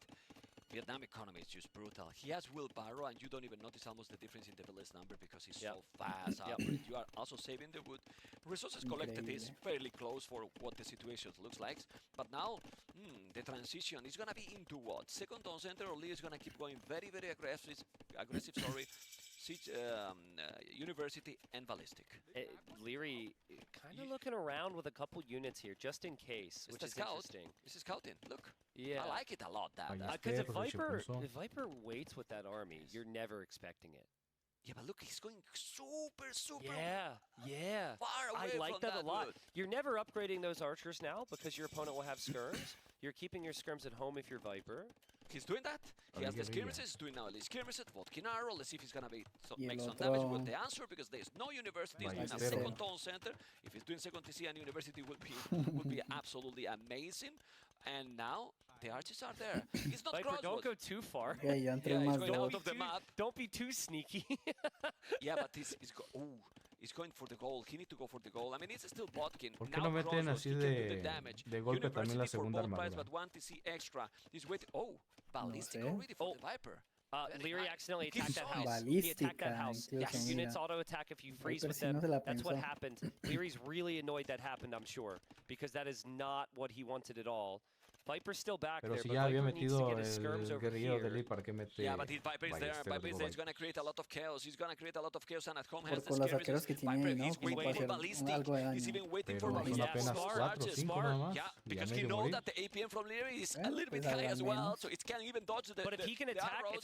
Vietnam economy is just brutal. He has wheelbarrow, and you don't even notice almost the difference in the village number because he's so fast. You are also saving the wood. Resources collected is fairly close for what the situation looks like, but now the transition is going to be into what? Second on center, or Lee is going to keep going very, very aggressive. Sorry. Siege, University and Ballistic. Leary kind of looking around with a couple units here, just in case, which is interesting. This is scouting. Look, yeah, I like it a lot. Because if Viper waits with that army, you're never expecting it. Yeah, but look, he's going super yeah. far away I like from that a lot. wood. You're never upgrading those archers now because your opponent will have skirms. You're keeping your skirms at home if you're Viper. He's doing that. He has the skirmishes, doing now the skirmishes, Vodkin arrow. Let's see if he's gonna make some damage with the answer because there's no university. He's doing a second tone center. If he's doing second TC and university would be absolutely amazing. And now the archers are there. He's not Viper, don't go too far. He's going out of the map. Don't be too sneaky. Yeah, but he's going for the goal. He needs to go for the goal. I mean, it's still Vodkin. ¿Por qué no meten así de golpe también la segunda armadura? But 1 TC extra. He's waiting. Oh, ballistic already for the Viper. Leary accidentally attacked that house. He attacked that house. Yes, units auto-attack if you freeze with them. That's what happened. Leary's really annoyed that happened, I'm sure, because that is not what he wanted at all. Viper's still back there, si but ya había Viper needs to metido get his skirms over guerrillero de here. Lee, ¿para qué mete? Yeah, but Viper is there. Viper is there. He's going to create a lot of chaos. He's going to create a lot of chaos, and at home has the skirmishes. Viper is waiting for ballistic. He's even waiting for ballistic. Smart. Yeah, because he knows that the APM from Leary is a little bit high as well, so it can't even dodge the. But if he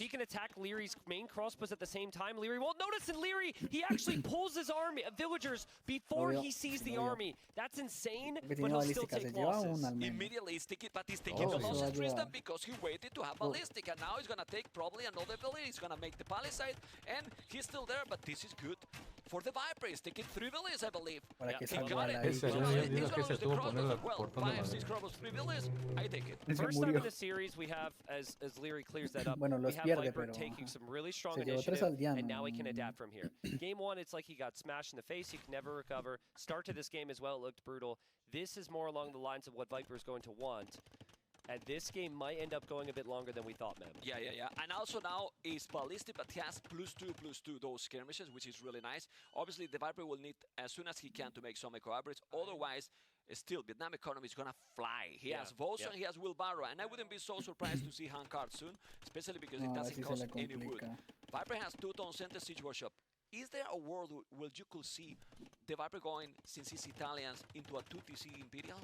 can attack Leary's main crossbows at the same time, Leary won't notice. And Leary, he actually pulls his army of villagers before he sees the army. That's insane, but he'll still take losses. Immediately, he's taking the losses. Tristan, because he waited to have ballistic, and now he's gonna take probably another village. He's gonna make the palisade, and he's still there. But this is good for the Viper. He's taking 3 villages, I believe. He got it. He's gonna lose the crossbows as well. 5, 6 crossbows, 3 villages. I take it. First time in the series, we have as Leary clears that up. We have Viper taking some really strong initiative, and now he can adapt from here. Game 1, it's like he got smashed in the face. He can never recover. Start to this game as well, it looked brutal. This is more along the lines of what Viper is going to want. And this game might end up going a bit longer than we thought, man. Yeah. And also now is ballistic, but he has +2/+2 those skirmishes, which is really nice. Obviously, the Viper will need as soon as he can to make some eco-average. Otherwise, still, Vietnam economy is gonna fly. He has Vosa, he has wheelbarrow, and I wouldn't be so surprised to see handcard soon, especially because it doesn't cost any wood. Viper has 2-tone center siege workshop. Is there a world where you could see the Viper going, since it's Italians, into a 2TC Imperial?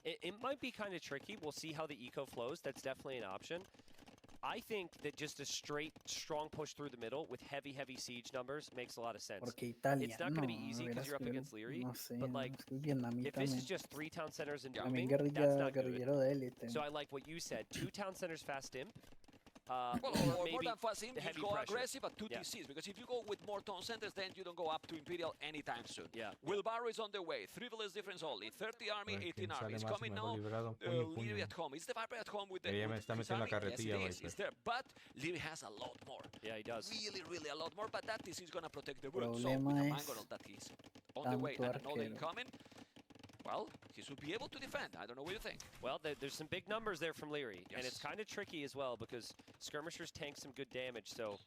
It might be kind of tricky. We'll see how the eco flows. That's definitely an option. I think that just a straight, strong push through the middle with heavy, heavy siege numbers makes a lot of sense. It's not going to be easy because you're up against Leary, but like, if this is just 3 town centers and dooming, that's not good. So I like what you said. 2 town centers fast imp. Well, or more than fast imp, you go pressure. aggressive at 2 TCs, because if you go with more town centers, then you don't go up to Imperial anytime soon. Wilbarro is on the way, 3 village difference only, 30 army, 18 army. It's coming now, Leary at home. Is the Viper at home with the me está metiendo la carretilla, yes, it's there, but Leary has a lot more. Yeah, he does. Really, really a lot more, but that TC is going to protect the room. So with a Mangonel that he's on the way and another incoming, well, he should be able to defend. I don't know what you think. Well, there's some big numbers there from Leary, and it's kind of tricky as well because skirmishers tank some good damage. So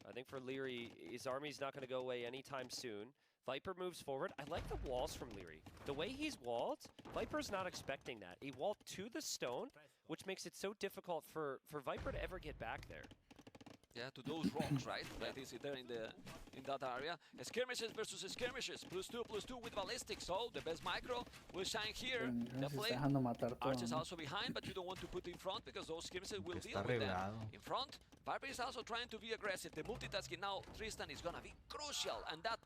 I think for Leary, his army's not going to go away anytime soon. Viper moves forward. I like the walls from Leary. The way he's walled, Viper's not expecting that. He walled to the stone, which makes it so difficult for Viper to ever get back there. Yeah, to those rocks, right? That is there in that area. Skirmishes versus skirmishes. +2/+2 with ballistics. So the best micro will shine here. Definitely. Archer's also behind, but you don't want to put in front because those skirmishes will deal with them. In front, Viper is also trying to be aggressive. The multitasking now, Tristan is gonna be crucial, and that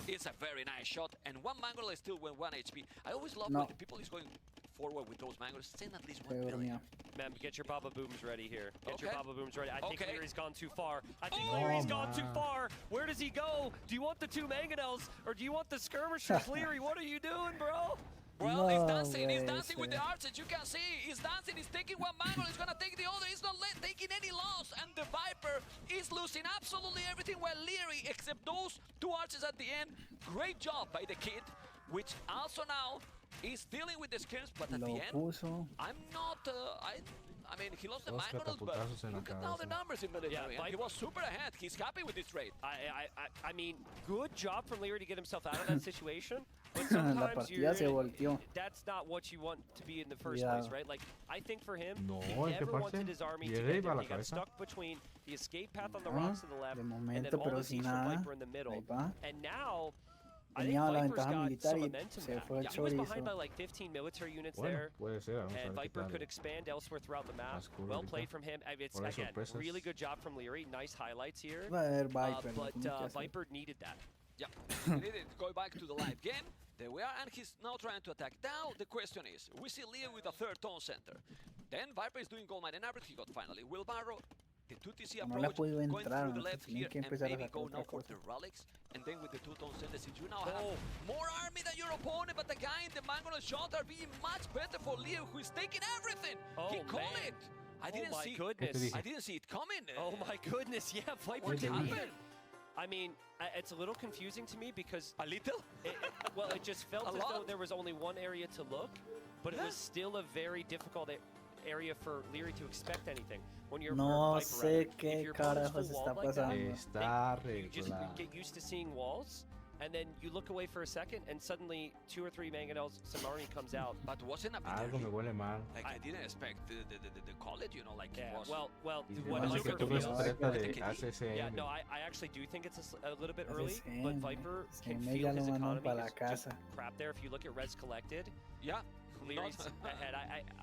is a very nice shot. And one mangle is still with 1 HP. I always love when the people is going forward with those mangoes. Send at least 1 million. Mem, get your Baba Booms ready here. Get your Baba Booms ready. I think Okay. Leary's gone too far. I think Leary's gone too far. Where does he go? Do you want the 2 mangonels or do you want the skirmishers? Leary, what are you doing, bro? Well, he's dancing. He's dancing with the archers. You can see he's dancing. He's taking one mangle. He's gonna take the other. He's not taking any loss. And the Viper is losing absolutely everything. While Leary, except those 2 archers at the end. Great job by the kid, which also now is dealing with the skirms. But at the end, I'm not. I mean, he lost the mangonels, but look at now the numbers in military. And he was super ahead. He's happy with this trade. I mean, good job from Leary to get himself out of that situation. But sometimes that's not what you want to be in the first place, right? Like, I think for him, he never wanted his army to get there. He got stuck between the escape path on the rocks to the left and then all the siege from Viper in the middle. And now, I think Viper's got some momentum back. He was behind by like 15 military units there, and Viper could expand elsewhere throughout the map. Well played from him. It's, again, really good job from Leary. Nice highlights here. But Viper needed that. Yeah, he needed to go back to the live game. There we are, and he's now trying to attack. Now the question is, we see Leo with a 3rd town center. Then Viper is doing gold mine and average he got finally. Wilbarro, the 2TC approach, going through the left here, and maybe go now for the relics. And then with the 2 town centers, since you now have more army than your opponent, but the guy in the mangonel shot are being much better for Leo, who is taking everything. He called it. I didn't see it coming. Oh my goodness, yeah, Viper didn't even. I mean, it's a little confusing to me because... A little? Well, it just felt as though there was only one area to look, but it was still a very difficult area for Leary to expect anything. When you're no sé qué carajos está pasando. You just get used to seeing walls, and then you look away for a second, and suddenly 2 or 3 mangonels, some army comes out. But wasn't a bit Algo me huele mal. Like, I didn't expect the college, you know, like it was. Well, what Viper feels... Yeah, no, I actually do think it's a little bit early, but Viper can feel his economy is just crap there. If you look at res collected, Leary's ahead.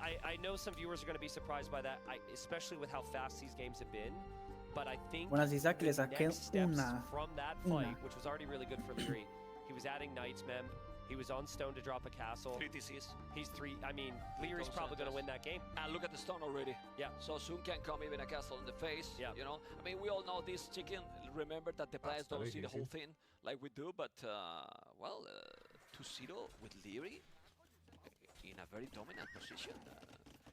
I know some viewers are going to be surprised by that, especially with how fast these games have been. But I think the next steps from that fight, which was already really good for Leary, he was adding knights, Mem. He was on stone to drop a castle. 3 TCs. He's 3. I mean, Leary's probably going to win that game. And look at the stone already. Yeah. So soon can come even a castle in the face. Yeah. You know, I mean, we all know this chicken. Remember that the players don't see the whole thing like we do. But, 2-0 with Leary in a very dominant position.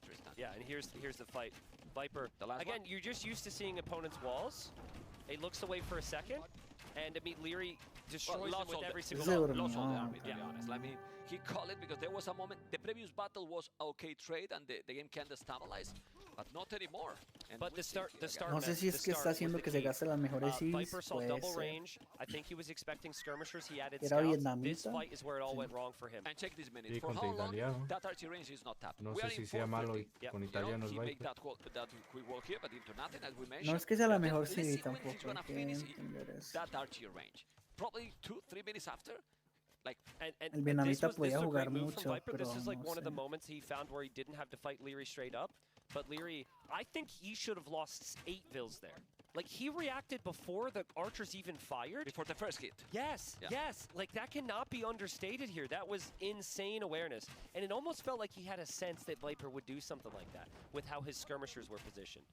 Tristan. Yeah, and here's the fight. Viper, again, you're just used to seeing opponents' walls. He looks away for a second, and to meet Leary destroys them with every single lots of the army, to be honest. I mean, he called it because there was a moment, the previous battle was okay trade and the game can destabilize, but not anymore. And but the start no sé si es que está haciendo que se gaste las mejores civis, Viper saw double range. I think he was expecting skirmishers. He added Era scouts. vietnamita. This fight is where it all went wrong for him. And check this minute. Sí, For contra how long italiano. that archery range is not tapped? No We sé are si in sea malo 4:30. con You know, italiano he el make Viper. that quick wall here, but into nothing as we mentioned. No es que sea la And then mejor let's see civi when he's tampoco. gonna Hay que finish entender eso. that archery range. Probably 2-3 minutes after. Like, El vietnamita podía this was a jugar great move mucho, from Viper. pero This is like no one of the sé. moments he found where he didn't have to fight Leary straight up. But Leary, I think he should have lost 8 vills there. Like, he reacted before the archers even fired. Before the first hit. Yes, Yeah. yes. Like, that cannot be understated here. That was insane awareness. And it almost felt like he had a sense that Viper would do something like that with how his skirmishers were positioned.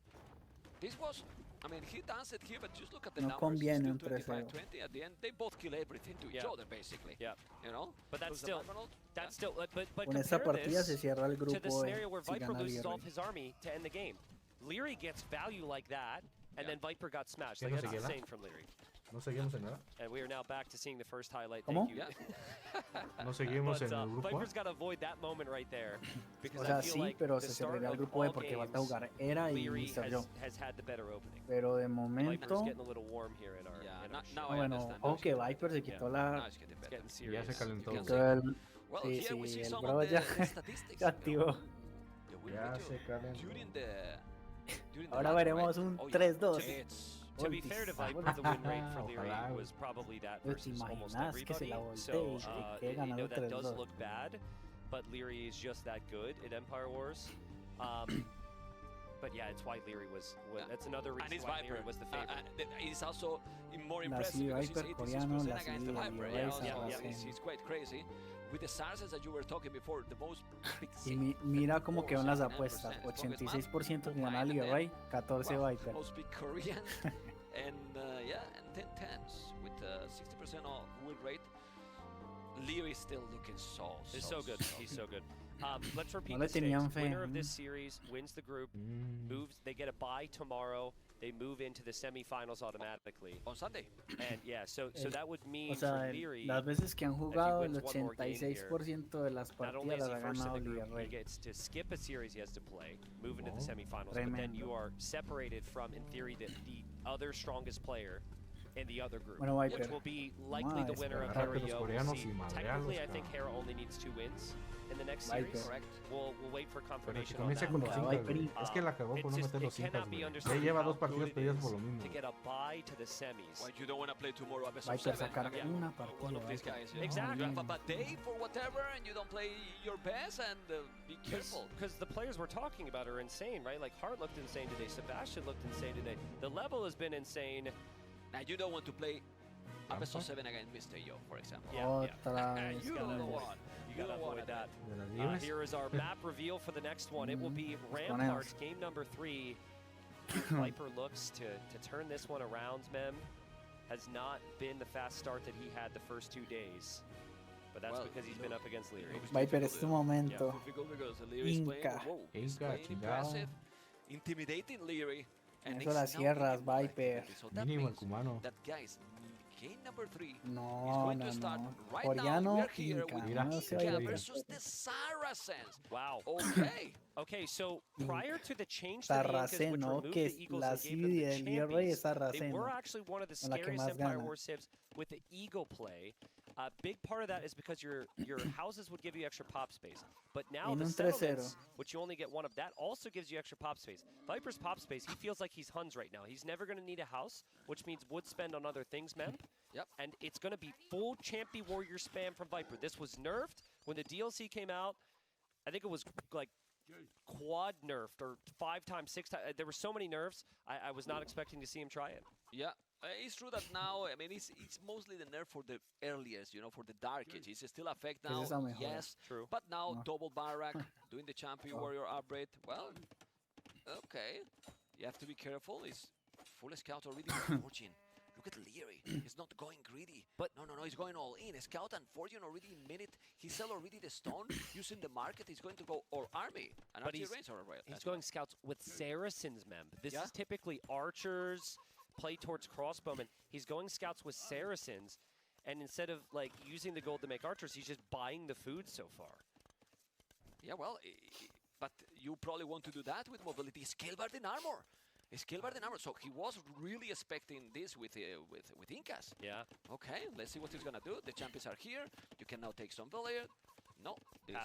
This was, I mean, he danced it here, but just look at the No numbers. conviene un Still 3-0. 25-20. At the end, they both kill everything to each other, basically. Yeah. You know? But that's Lose the still, Macronald, that's still, but Con esta compare partida se this cierra el to the grupo scenario where si Viper gana loses Leary. off his army to end the game. Leary gets value like that, and then Viper got smashed. ¿Qué Like, no that's se queda? insane from Leary. No seguimos en nada. And we are now back to seeing the first highlight. ¿Cómo? Thank you. No seguimos But, en el grupo A. Viper's got to avoid that moment right there. Because O sea, I feel sí, like pero the se start cerraría el of grupo B all porque falta games, jugar Era y Leary Mr. Joe. has had the better opening. Pero de Viper's momento, getting a little warm here in our, in our show. bueno, ojo que Viper se quitó la... It's getting Ya serious. se calentó. Quitó el... Well, Sí, here we see sí, el some bro of ya the statistics. se activó. The win Ya ratio se calentó. during the Ahora latch, veremos right? un Oh, yeah. 3-2. It's To be fair to Viper, the win rate for Leary Ojalá. was probably that Pues te versus almost imaginas que se everybody. la voltee So, y que quede you know, ganando that does 3-2. look bad, but Leary is just that good at Empire Wars. But yeah, it's why Leary was that's another And reason it's why Viper. Leary was the favorite. It's also more La impressive Civi because Viper it's coreano, 86% la against Civi the Viper. Viper Yeah, Saracen. he's quite crazy. With the Saracens that you were talking before, the most Y mira cómo quedan las apuestas. 86% que gana Leary, 14 Viper. Most big Korean, and yeah, and 10-10s with 60% of win rate. Leary is still looking He's so good. He's so good. Let's repeat No le the stakes. tenían fe. Winner of this series wins the group, moves. They get a bye tomorrow. They move into the semifinals automatically on Sunday. And yeah, so that would mean O sea, for Leary, las veces que han if he jugado, el wins one more game here, 86% de las not only partidas is las he ha first in ganado the group, he Leary. gets to skip a series he has to play, move into the semifinals, but then you Tremendo. are separated from, in theory, the other strongest player in the other group, Bueno, which Viper, will be likely the winner of esperar que Hera los Yo. We'll coreanos see. y madrearlos, Technically, I think cabrón. Hera only needs 2 wins in the next Viper. series. Correct. We'll wait for Pero confirmation que on comience that. con los Contra incas, Viper güey. y- Es que la cagó It's con no just- meter it los incas, cannot be güey. Ya understood lleva how 2 partidas good it perdidas is por lo mismo. to get a bye to the semis. Why you don't want to play tomorrow a best of Viper 7? sacar again? una One of partida. these Viper. guys. You Exactly. know, you have a bad day for whatever, and you don't play your best, and be careful. Because the players we're talking about are insane, right? Like Hart looked insane today. Sebastian looked insane today. The level has been insane. Now you don't want to play a best of 7 against Mr. Yo, for example. Otra vez You don't ganamos. want. You gotta avoid that. De las libres. Here is our map reveal for the next one. It will be ponemos. Ramparts, game number 3. Viper looks to turn this one around, Mem. Has not been the fast start that he had the first 2 days. But that's Well, because he's been up against Leary. Viper, es tu momento. Difficult because Leary is playing, Inca. whoa, he's Inca, playing chingado. impressive, intimidating Leary. And Eso la it's now cierras, game by Viper. game. So that Mínimo el means cumano. that guys, game number 3 is No, going no, to start no. right now. Coreano, We're here Inca. with Mira, No se Inca vaya. versus the Saracens. Wow. Okay. Okay, so prior to the change to the Incas, which Sarraceno, removed que the es Eagles la and gave them Civi the del Leary champions, es they Sarraceno. were actually one of the Con la que scariest más Empire gana. War civs with the Eagle play. A big part of that is because your houses would give you extra pop space. But now En the un 3-0. settlements, which you only get one of, that also gives you extra pop space. Viper's pop space, he feels like he's Huns right now. He's never going to need a house, which means would spend on other things, Memp. Yep. And it's going to be full Champy Warrior spam from Viper. This was nerfed when the DLC came out. I think it was like quad nerfed or 5 times, 6 times. There were so many nerfs. I was not expecting to see him try it. Yeah, it's true that now, I mean, it's mostly the nerf for the earliest, you know, for the Dark Age. It's still affect now, es la mejor. yes. True. But now, No. double barrack, doing the Champion Warrior upgrade, well, okay. You have to be careful. It's full scout already with Fortune. Look at Leary. He's not going greedy. But no, he's going all in. Scout and Fortune already in minute. He sell already the stone. Using the market, he's going to go or army. And But archery he's- range are right. He's going scouts with Saracens, Mem. This Yeah? is typically archers, play towards crossbowmen. He's going scouts with Saracens. and instead of like using the gold to make archers, he's just buying the food so far. Yeah, well, but you probably want to do that with mobility. Scalebard in armor. Scalebard in armor. So he was really expecting this with Incas. Yeah. Okay, let's see what he's gonna do. The champions are here. You can now take some villager. No, this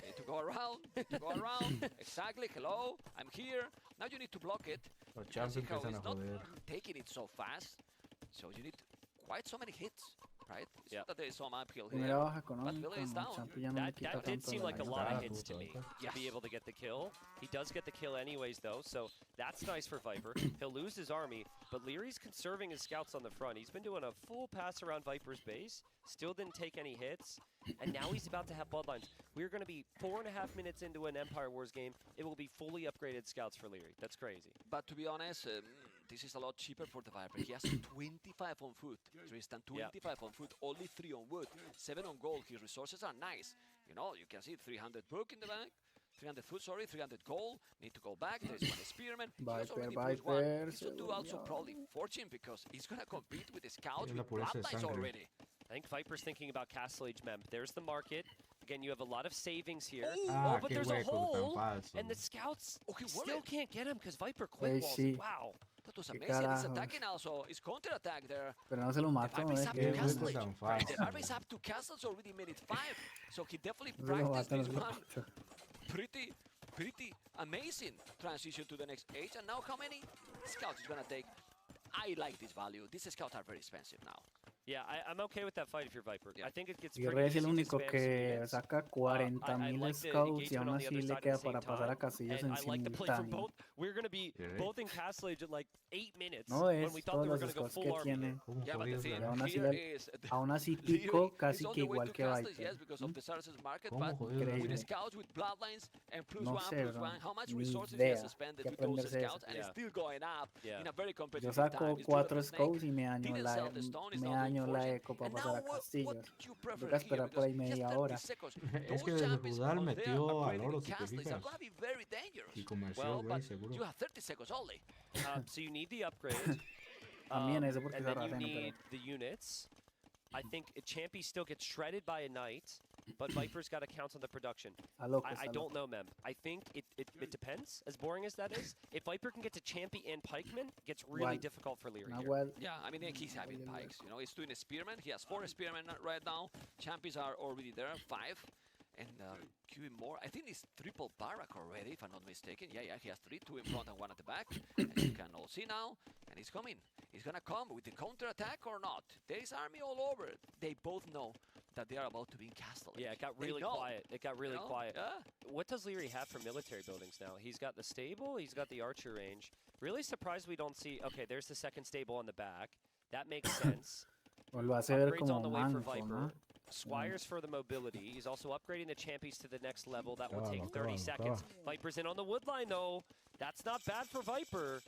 is to go around. To go around. Exactly. Hello, I'm here. Now you need to block it. Los And champs see how empiezan he's a not joder. taking it so fast. So you need quite so many hits, right? It's Yeah. not that there is some uphill Primera here. baja But económica, Villa is down. Champi ya no le quita That did tanto seem like a daño. lot of hits to me to be able to get the kill. He does get the kill anyways, though, so that's nice for Viper. He'll lose his army, but Leary's conserving his scouts on the front. He's been doing a full pass around Viper's base, still didn't take any hits, and now he's about to have bloodlines. We're going to be 4.5 minutes into an Empire Wars game. It will be fully upgraded scouts for Leary. That's crazy. But to be honest, this is a lot cheaper for the Viper. He has 25 on foot, Tristan, 25 on foot, only 3 on wood, 7 on gold. His resources are nice. You know, you can see 300 book in the bank, 300 food, sorry, 300 gold. Need to go back. There's one spearman. He has already plus 1. He should do also probably fortune because he's going to compete with the scouts with bloodlines already. I think Viper's thinking about Castle Age Mem. There's the market. Again, you have a lot of savings here. Ah, but qué there's a hueco tan hole, falso. and the scouts Okay, still can't get him because Viper quick walls. sí. Wow. That was Qué amazing. He's carajos. attacking also. He's counter-attack there. Pero no se lo mató, The Viper is up Qué to Castle hueco Age. tan Right, the falso. Viper is up to Castles already minute 5. So he definitely No se lo practiced mató, no this se lo one. mató. Pretty amazing transition to the next age. And now how many scouts is going to take? I like this value. These scouts are very expensive now. Yeah, I'm okay with that fight if you're Viper. I think it gets Guerrero pretty es el easy to único spam some que units. saca 40,000 like the scouts y engagement aún on the así other le side at queda the same para pasar a time, Castillos and en I like the play from simultáneo. both. We're going to be Yeah. both in Castle Age at like 8 minutes No when es we thought todos they were los going to go scouts que full army. tiene. Yeah, but the thing Y aún así, here is aún así Leary Pico is casi on que the way igual to que Castles, Viper. yes, because of the Saracens market, ¿Cómo but jodido with Increíble. scouts with bloodlines and plus No one, sé, plus bro. one, how much Ni resources he has idea expended que with those aprenderse scouts, eso. and it's still going up in a very Yo competitive saco time. It's 4 Blood of the Snake. scouts y me daño Didn't la, sell the stone, it's me not doing daño la fortune. eco para And pasar now a what Castillos. you prefer Toca here? esperar por ahí Because he has media 30 hora. seconds. Es Those que desde champions Judal on there metió al upgrading oro, in si te Castles are fijas. going to be very dangerous. Y comerció, Well, güey, but seguro. you have 30 seconds only. So you need the upgrade. También eso porque and se then you arrasan, need the units. I think Champy still gets shredded by a knight, but Viper's got to count on the production. Está loco, I está don't loco. know, Mem. I think it depends, as boring as that is. If Viper can get to Champy and Pikeman, it gets really Igual. difficult for Leary here. Nahual. Yeah, I mean, he's having pikes. You know, he's doing a spearman. He has 4 spearmen right now. Champions are already there, 5. And queuing more. I think it's triple barrack already, if I'm not mistaken. Yeah, he has 3, 2 in front and 1 at the back. And you can all see now. And he's coming. He's going to come with the counter-attack or not. There is army all over. They both know that they are about to be in Castle. Yeah, it got really quiet. It got really quiet. What does Leary have for military buildings now? He's got the stable. He's got the archer range. Really surprised we don't see... Okay, there's the second stable on the back. That makes sense. Pues lo hace ver Upgrades on como the way for manco, Viper. ¿no? Squires for the mobility. He's also upgrading the champions to the next level. That will take Claro, 30 claro, seconds. Viper's in on the wood line, though. That's not bad for Viper.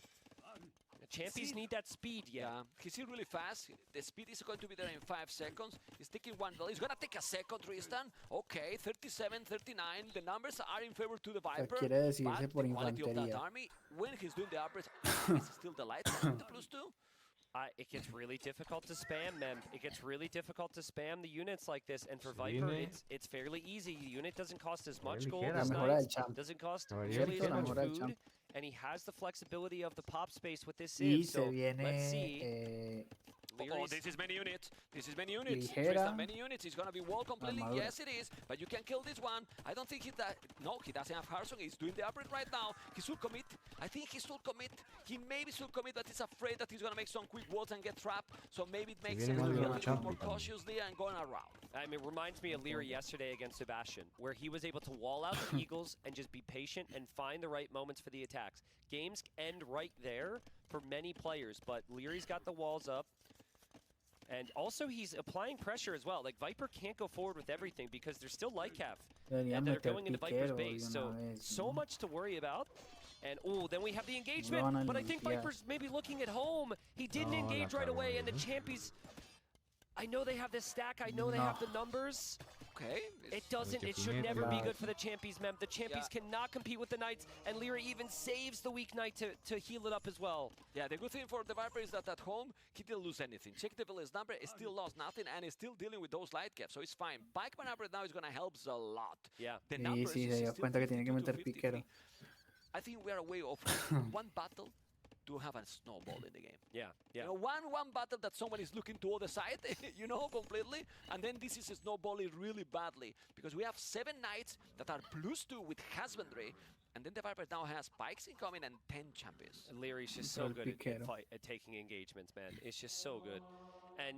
The champions need that speed, yeah. He's here really fast. The speed is going to be there in 5 seconds. He's taking 1 ball. He's going to take a second, Tristan. Okay, 37, 39. The numbers are in favor to the Viper. quiere decidirse But por the quality of that infantería. army, when he's doing the upgrades, is still the light one with the +2. It gets really difficult to spam them. It gets really difficult to spam the units like this. And for Sí, Viper, ne. it's fairly easy. The unit doesn't cost as much Muy gold ligera. as La mejora del Knights. champ. Doesn't cost La nearly as la much mejora del food. champ. And he has the flexibility of the pop space with this Y Civ. So se viene let's see. Oh, this is many units. This is many units. Ligera. Tristan, many units. He's going to be wall completely. Armadura. Yes, it is. But you can kill this one. I don't think he does. No, he doesn't have Harson. He's doing the upgrade right now. He should commit. I think he should commit. He maybe should commit, but he's afraid that he's going to make some quick walls and get trapped. So maybe it makes viene sense to mal be a de la little bit more Champions. cautiously and going around. I mean, it reminds me of Leary yesterday against Sebastian, where he was able to wall out the Eagles and just be patient and find the right moments for the attacks. Games end right there for many players, but Leary's got the walls up. And also, he's applying pressure as well. Like, Viper can't go forward with everything because there's still light cap. Deberían And they're meter going into Viper's piquero base. de So, una vez, so ¿no? much to worry about. And, oh, then we have the van engagement. a But I think limpiar. Viper's maybe looking at home. He didn't No, engage la right cagó away. ahí, And the ¿eh? Champions, I know they have this stack. I know they have the numbers. Okay. It doesn't. It should never be good for the Champions, mem. The Champions cannot compete with the Knights, and Leary even saves the weak Knight to heal it up as well. Yeah, the good thing for the Viper is that at home, he didn't lose anything. Check the village number, he still lost nothing, and he's still dealing with those light caps, so it's fine. Pikeman upgrade now is going to help a lot. Yeah. The Sí, numbers sí, is se dio still cuenta que tiene que 52 to meter 53. piquero. I think we are away of one battle to have a snowball in the game. Yeah, yeah. You know, one battle that someone is looking to other side, you know, completely, and then this is snowballing really badly because we have 7 knights that are +2 with husbandry, and then the Viper now has pikes incoming and 10 champions. And Leary's just so good at taking engagements, man. It's just so good. And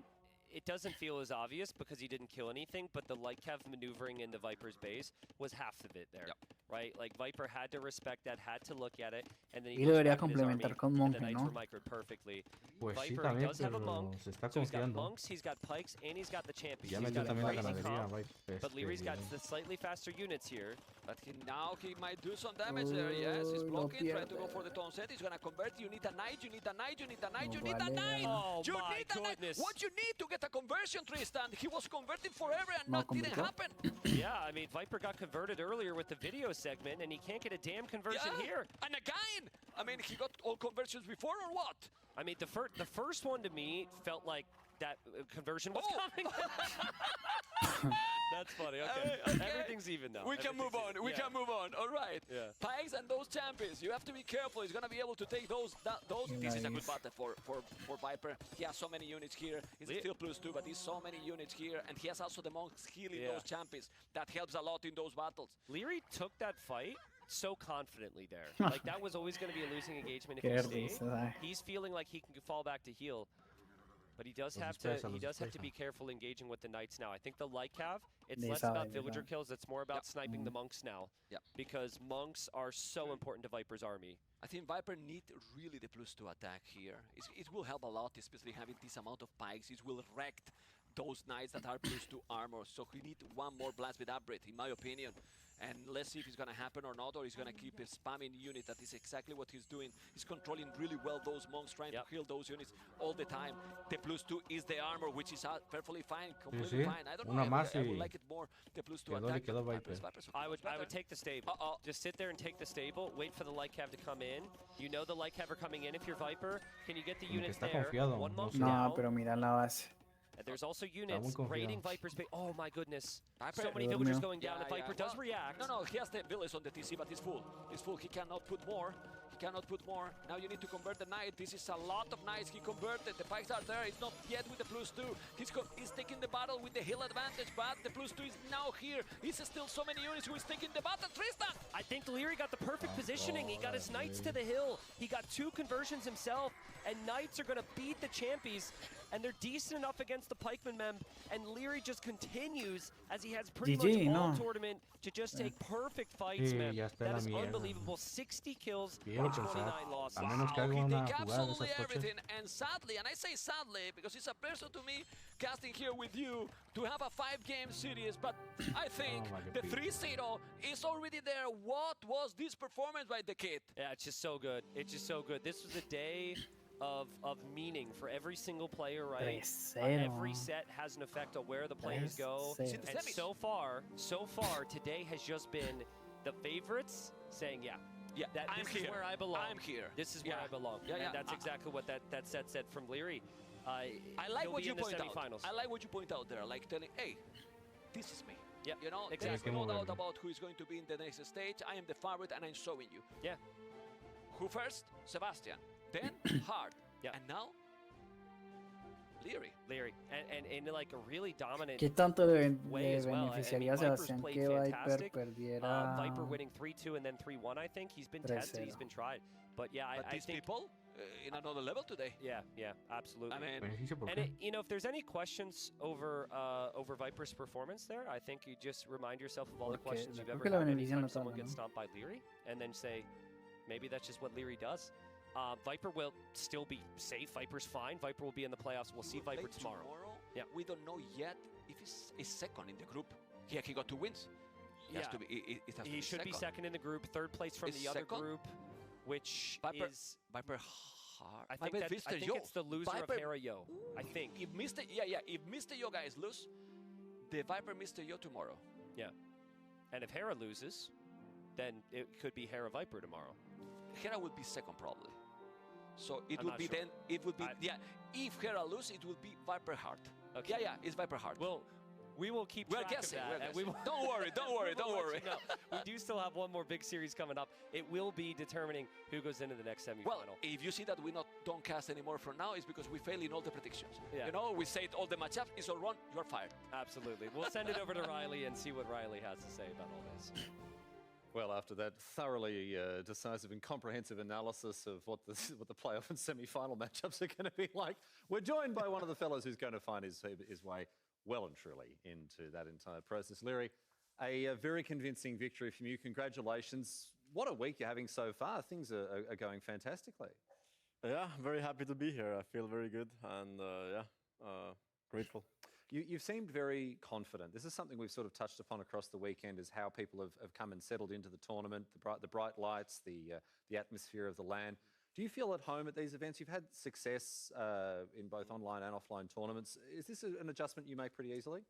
it doesn't feel as obvious because he didn't kill anything, but the light cav maneuvering into Viper's base was half of it there, right? Like Viper had to respect that, had to look at it, and then he Y goes debería back in his army, complementar con and monje, the Knights ¿no? were microed perfectly. Pues sí, Viper también, does have a monk, pero se está so he's got confiando. monks, he's got pikes, and he's got the champions. Ya He's metió got a también la crazy ganadería, comp, but Leary's got the slightly faster units here. But now he might do some damage there, yes. He's Lo blocking, trying to go pierde. for the tone set. He's gonna convert. You need a knight, you need a knight, you need a knight, you need a vale. knight! Oh you my need a knight! goodness. What you need to get a conversion, Tristan? He was converting forever and No that didn't convirtió. happen. Yeah, I mean, Viper got converted earlier with the video segment, and he can't get a damn conversion here. And again! I mean, he got all conversions before or what? I mean, the first one to me felt like that conversion was coming. That's funny. Okay. Everything's even now. We can move on. We can move on. All right. Yeah. Pikes and those champions. You have to be careful. He's gonna be able to take those. This is a good battle for Viper. He has so many units here. He's still +2, but he's so many units here, and he has also the monks healing those champions. That helps a lot in those battles. Leary took that fight so confidently there. Like that was always going to be a losing engagement if he Qué stayed. risa, He's feeling like he can fall back to heal. But he does have to be careful engaging with the knights now. I think the light cav, it's less about villager kills, it's more about sniping the monks now. Because monks are so important to Viper's army. I think Viper need really the +2 attack here. It will help a lot, especially having this amount of pikes. It will wreck those knights that are +2 armor. So we need one more blast with upgrade, in my opinion. And let's see if it's going to happen or not, or he's going to keep spamming unit. That is exactly what he's doing. He's controlling really well those monks, trying to heal those units all the time. The +2 is the armor, which is perfectly fine, completely fine. I don't know, I would like it more, the +2 attack. I would take the stable. Just sit there and take the stable, wait for the light cav to come in. You know the light cav are coming in if you're Viper. Can you get the units there? One monk No, pero mira la base. And there's also units raiding Viper's base. Oh my goodness. So many villagers going down. If Viper does react. No, he has the village on the TC, but he's full. He's full. He cannot put more. He cannot put more. Now you need to convert the knight. This is a lot of knights he converted. The pikes are there. He's not yet with the +2. He's taking the battle with the hill advantage, but the +2 is now here. He's still so many units who is taking the battle. Tristan! I think Leary got the perfect positioning. He got his knights to the hill. He got 2 conversions himself, and knights are going to beat the champions. And they're decent enough against the pikeman mem, and Leary just continues as he has pretty much all tournament to just take perfect fights, man. That is unbelievable. 60 kills, 29 losses. He did absolutely everything, and sadly, and I say sadly because it's a pleasure to me casting here with you to have a 5-game series, but I think the 3-0 is already there. What was this performance by the kid? Yeah, it's just so good. It's just so good. This was a day of meaning for every single player, right? Every set has an effect on where the players go. And so far, today has just been the favorites saying, this is where I belong. I'm here. This is where I belong. And that's exactly what that set said from Leary. I like what you point out. I like what you point out there, like telling, hey, this is me. Yeah, you know, there's no doubt about who is going to be in the next stage. I am the favorite, and I'm showing you. Yeah. Who first? Sebastian. Then Hard. And now Leary. And in like a really dominant ¿Qué tanto le way as well. beneficiaría a Sebastián que Viper perdiera? Viper winning 3-2 and then 3-1, I think. He's been tested, he's been tried. But yeah, I these think people in another level today. Yeah, absolutely. I mean, and you know, if there's any questions over Viper's performance there, I think you just remind yourself of all the questions you've ever had anytime someone gets stomped by Leary, and then say, maybe that's just what Leary does. Viper will still be safe. Viper's fine. Viper will be in the playoffs. We'll see Viper tomorrow. Yeah. We don't know yet if he's second in the group. He got 2 wins. He should be second in the group. 3rd place from the other group, which is Viper Hard. I think it's the loser of Hera Yo. I think if Mr. Yoga is loose, the Viper Mr. Yo tomorrow. Yeah. And if Hera loses, then it could be Hera Viper tomorrow. Hera would be second probably. So it I'm would not be sure. then, it would be, if Hera loses, it would be Viper Heart. Okay. Yeah, it's Viper Heart. Well, we will keep We're track guessing. of that. We're and we guessing. will- Don't worry, don't worry, we will don't let worry. you know. We do still have one more big series coming up. It will be determining who goes into the next semifinal. Well, if you see that we don't cast anymore for now, it's because we fail in all the predictions. Yeah. You know, we say all the matchups, it's all wrong, you're fired. Absolutely. We'll send it over to Riley and see what Riley has to say about all this. Well, after that thoroughly decisive and comprehensive analysis of what the playoff and semi-final matchups are going to be like, we're joined by one of the fellows who's going to find his way well and truly into that entire process. Leary, a very convincing victory from you. Congratulations. What a week you're having so far. Things are going fantastically. Yeah, very happy to be here. I feel very good and grateful. You've seemed very confident. This is something we've sort of touched upon across the weekend, is how people have come and settled into the tournament, the bright lights, the atmosphere of the LAN. Do you feel at home at these events? You've had success in both online and offline tournaments. Is this an adjustment you make pretty easily?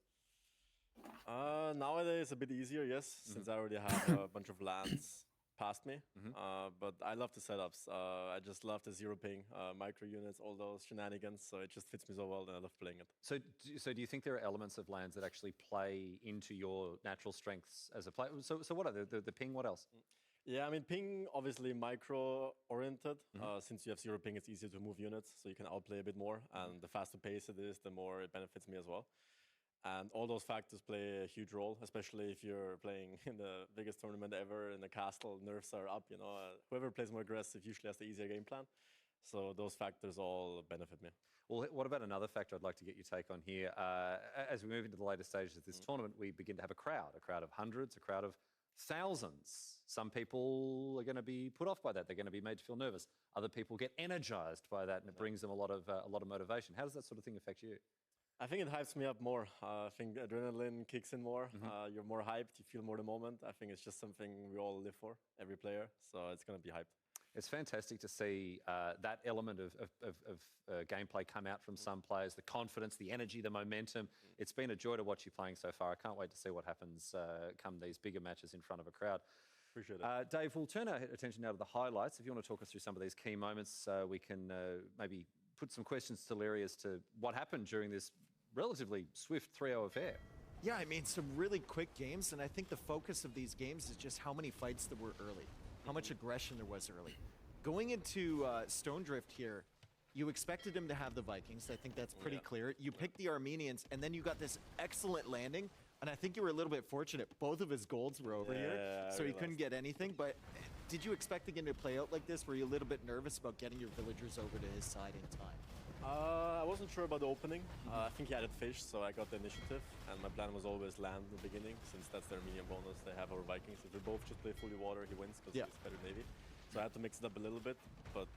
Nowadays, a bit easier, yes, since I already have a bunch of LANs past me. But I love the setups. I just love the zero ping, micro units, all those shenanigans. So it just fits me so well, and I love playing it. So do you think there are elements of LANs that actually play into your natural strengths as a player? So what are the ping? What else? Yeah, I mean, ping, obviously micro-oriented. Since you have zero ping, it's easier to move units, so you can outplay a bit more. And the faster pace it is, the more it benefits me as well. And all those factors play a huge role, especially if you're playing in the biggest tournament ever in the castle, nerfs are up, you know. Whoever plays more aggressive usually has the easier game plan. So those factors all benefit me. Well, what about another factor I'd like to get your take on here? As we move into the later stages of this tournament, we begin to have a crowd of hundreds, a crowd of thousands. Some people are going to be put off by that. They're going to be made to feel nervous. Other people get energized by that, and it brings them a lot of motivation. How does that sort of thing affect you? I think it hypes me up more. I think adrenaline kicks in more. You're more hyped. You feel more the moment. I think it's just something we all live for, every player. So it's going to be hyped. It's fantastic to see that element of gameplay come out from some players, the confidence, the energy, the momentum. It's been a joy to watch you playing so far. I can't wait to see what happens come these bigger matches in front of a crowd. Appreciate it. Dave, we'll turn our attention now to the highlights. If you want to talk us through some of these key moments, we can maybe put some questions to Leary as to what happened during this relatively swift 3-0 affair. Yeah, I mean, some really quick games, and I think the focus of these games is just how many fights there were early, how much aggression there was early. Going into Stone Drift here, you expected him to have the Vikings. I think that's pretty clear. You picked the Armenians, and then you got this excellent landing, and I think you were a little bit fortunate. Both of his golds were over here, so he couldn't get anything, but did you expect the game to play out like this? Were you a little bit nervous about getting your villagers over to his side in time? I wasn't sure about the opening. I think he added fish, so I got the initiative. And my plan was always land in the beginning, since that's their medium bonus they have over Vikings. If we both just play fully water, he wins, because he's better Navy. So I had to mix it up a little bit. But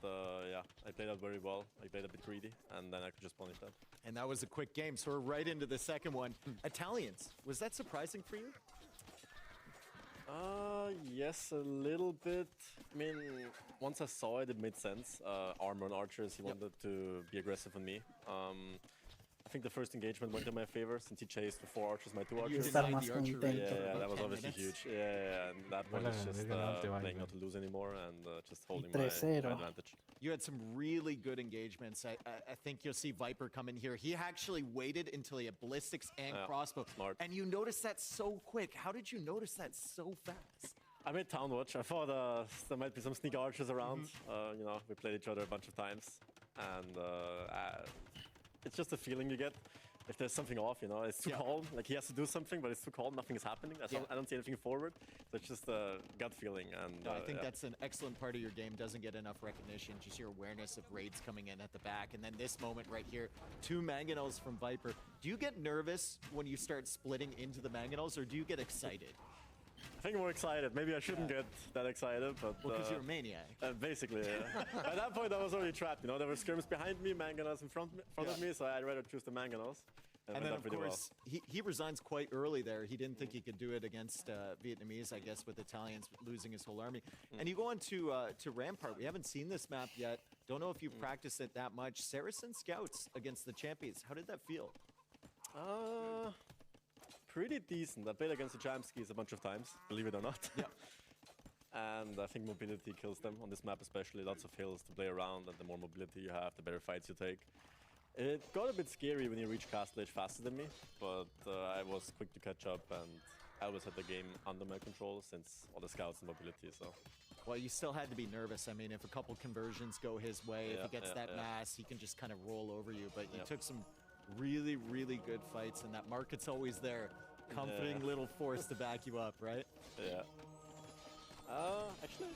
yeah, I played out very well. I played a bit greedy, and then I could just punish that. And that was a quick game, so we're right into the second one. Italians, was that surprising for you? Yes, a little bit. I mean, once I saw it, it made sense. Armor and archers, he wanted to be aggressive on me. I think the first engagement went in my favor, since he chased the 4 archers, my 2 archers. Yeah, that was obviously huge. Yeah, and that one is just playing not to lose anymore and just holding my advantage. You had some really good engagements. I think you'll see Viper come in here. He actually waited until he had ballistics and crossbow. Smart. And you noticed that so quick. How did you notice that so fast? I made Town Watch. I thought there might be some sneak archers around. You know, we played each other a bunch of times. And it's just a feeling you get. If there's something off, you know, it's too calm. Like, he has to do something, but it's too calm. Nothing is happening. I don't see anything forward. So it's just a gut feeling. And I think that's an excellent part of your game. Doesn't get enough recognition. Just your awareness of raids coming in at the back. And then this moment right here, 2 mangonels from Viper. Do you get nervous when you start splitting into the mangonels, or do you get excited? I think I'm more excited. Maybe I shouldn't get that excited, but... Well, because you're a maniac. Basically, yeah. At that point, I was already trapped, you know? There were skirms behind me, mangonels in front of me, so I'd rather choose the mangonels. And then, of course, he resigns quite early there. He didn't think he could do it against Vietnamese, I guess, with Italians losing his whole army. And you go on to Rampart. We haven't seen this map yet. Don't know if you've practiced it that much. Saracen Scouts against the Champions. How did that feel? pretty decent. I played against the Jamskis a bunch of times, believe it or not. Yeah. And I think mobility kills them on this map, especially. Lots of hills to play around, and the more mobility you have, the better fights you take. It got a bit scary when you reach castle age faster than me, but I was quick to catch up, and I always had the game under my control since all the scouts and mobility, so... Well, you still had to be nervous. I mean, if a couple conversions go his way, if he gets that mass, he can just kind of roll over you. But you took some really, really good fights, and that market's always there. Comforting little force to back you up, right? Yeah. Actually,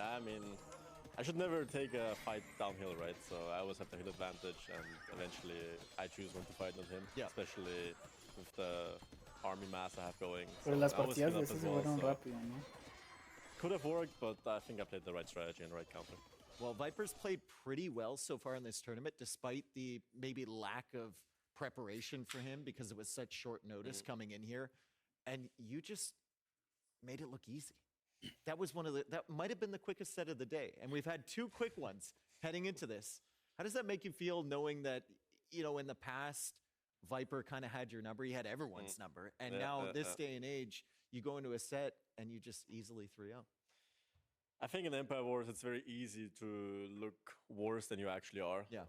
I mean, I should never take a fight downhill, right? So I always have the hill advantage, and eventually I choose when to fight, not him. Yeah. Especially with the army mass I have going. Pero las partidas de esas se fueron rápido, ¿no? Could have worked, but I think I played the right strategy and the right counter. Well, Viper's played pretty well so far in this tournament, despite the maybe lack of preparation for him because it was such short notice coming in here. And you just made it look easy. That was that might have been the quickest set of the day. And we've had 2 quick ones heading into this. How does that make you feel knowing that, you know, in the past, Viper kind of had your number, he had everyone's number. And now this day and age, you go into a set and you just easily 3-0. I think in Empire Wars, it's very easy to look worse than you actually are. Yeah.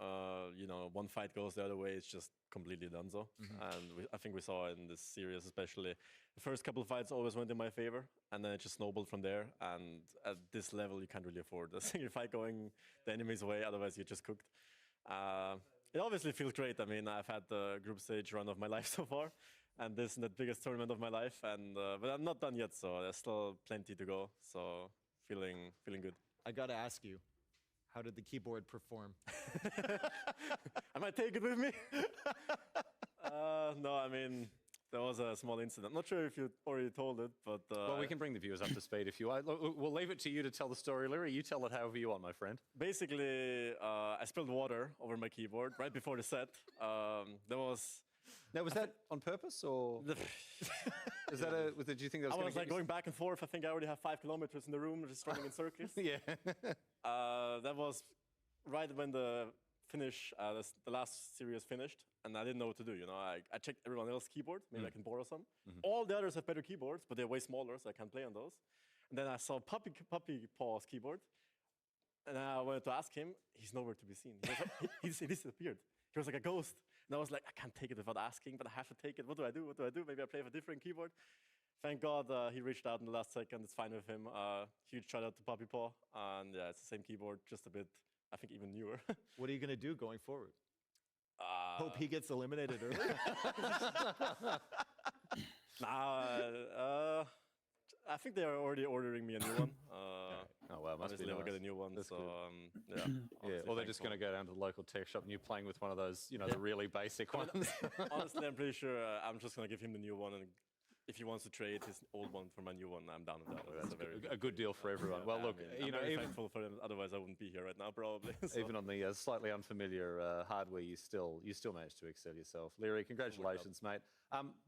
You know, one fight goes the other way, it's just completely donezo. And I think we saw in this series, especially, the first couple of fights always went in my favor, and then it just snowballed from there. And at this level, you can't really afford a single fight going the enemy's way, otherwise you're just cooked. It obviously feels great. I mean, I've had the group stage run of my life so far, and this is the biggest tournament of my life. And but I'm not done yet, so there's still plenty to go. So feeling good. I gotta ask you, how did the keyboard perform? I might take it with me. No, I mean, there was a small incident. Not sure if you already told it, but... well, we can bring the viewers up to speed if you want. We'll leave it to you to tell the story, Leary. You tell it however you want, my friend. Basically, I spilled water over my keyboard right before the set. There was... Now, was that on purpose, or is that did you think that was? I was like going back and forth. I think I already have 5 kilometers in the room, just running in circles. Yeah. That was right when the last series finished, and I didn't know what to do. You know, I checked everyone else's keyboard. Maybe I can borrow some. All the others have better keyboards, but they're way smaller, so I can't play on those. And then I saw Puppy Paw's keyboard, and I wanted to ask him. He's nowhere to be seen. He disappeared. He was like a ghost. And I was like, I can't take it without asking, but I have to take it. What do I do? What do I do? Maybe I play with a different keyboard. Thank God he reached out in the last second. It's fine with him. Huge shout out to Puppy Paw. And yeah, it's the same keyboard, just a bit, I think, even newer. What are you going to do going forward? Hope he gets eliminated early? I think they are already ordering me a new one. Oh, well, must be nice. I'll get a new one. That's so, yeah. Or they're just going to go down to the local tech shop and you're playing with one of those, you know, the really basic ones. Honestly, I'm pretty sure I'm just going to give him the new one. And if he wants to trade his old one for my new one, I'm down with that. That's a good deal for everyone. Well, look, you know, I'm thankful for him. Otherwise, I wouldn't be here right now, probably. So. Even on the slightly unfamiliar hardware, you still managed to excel yourself. Leary, congratulations, mate.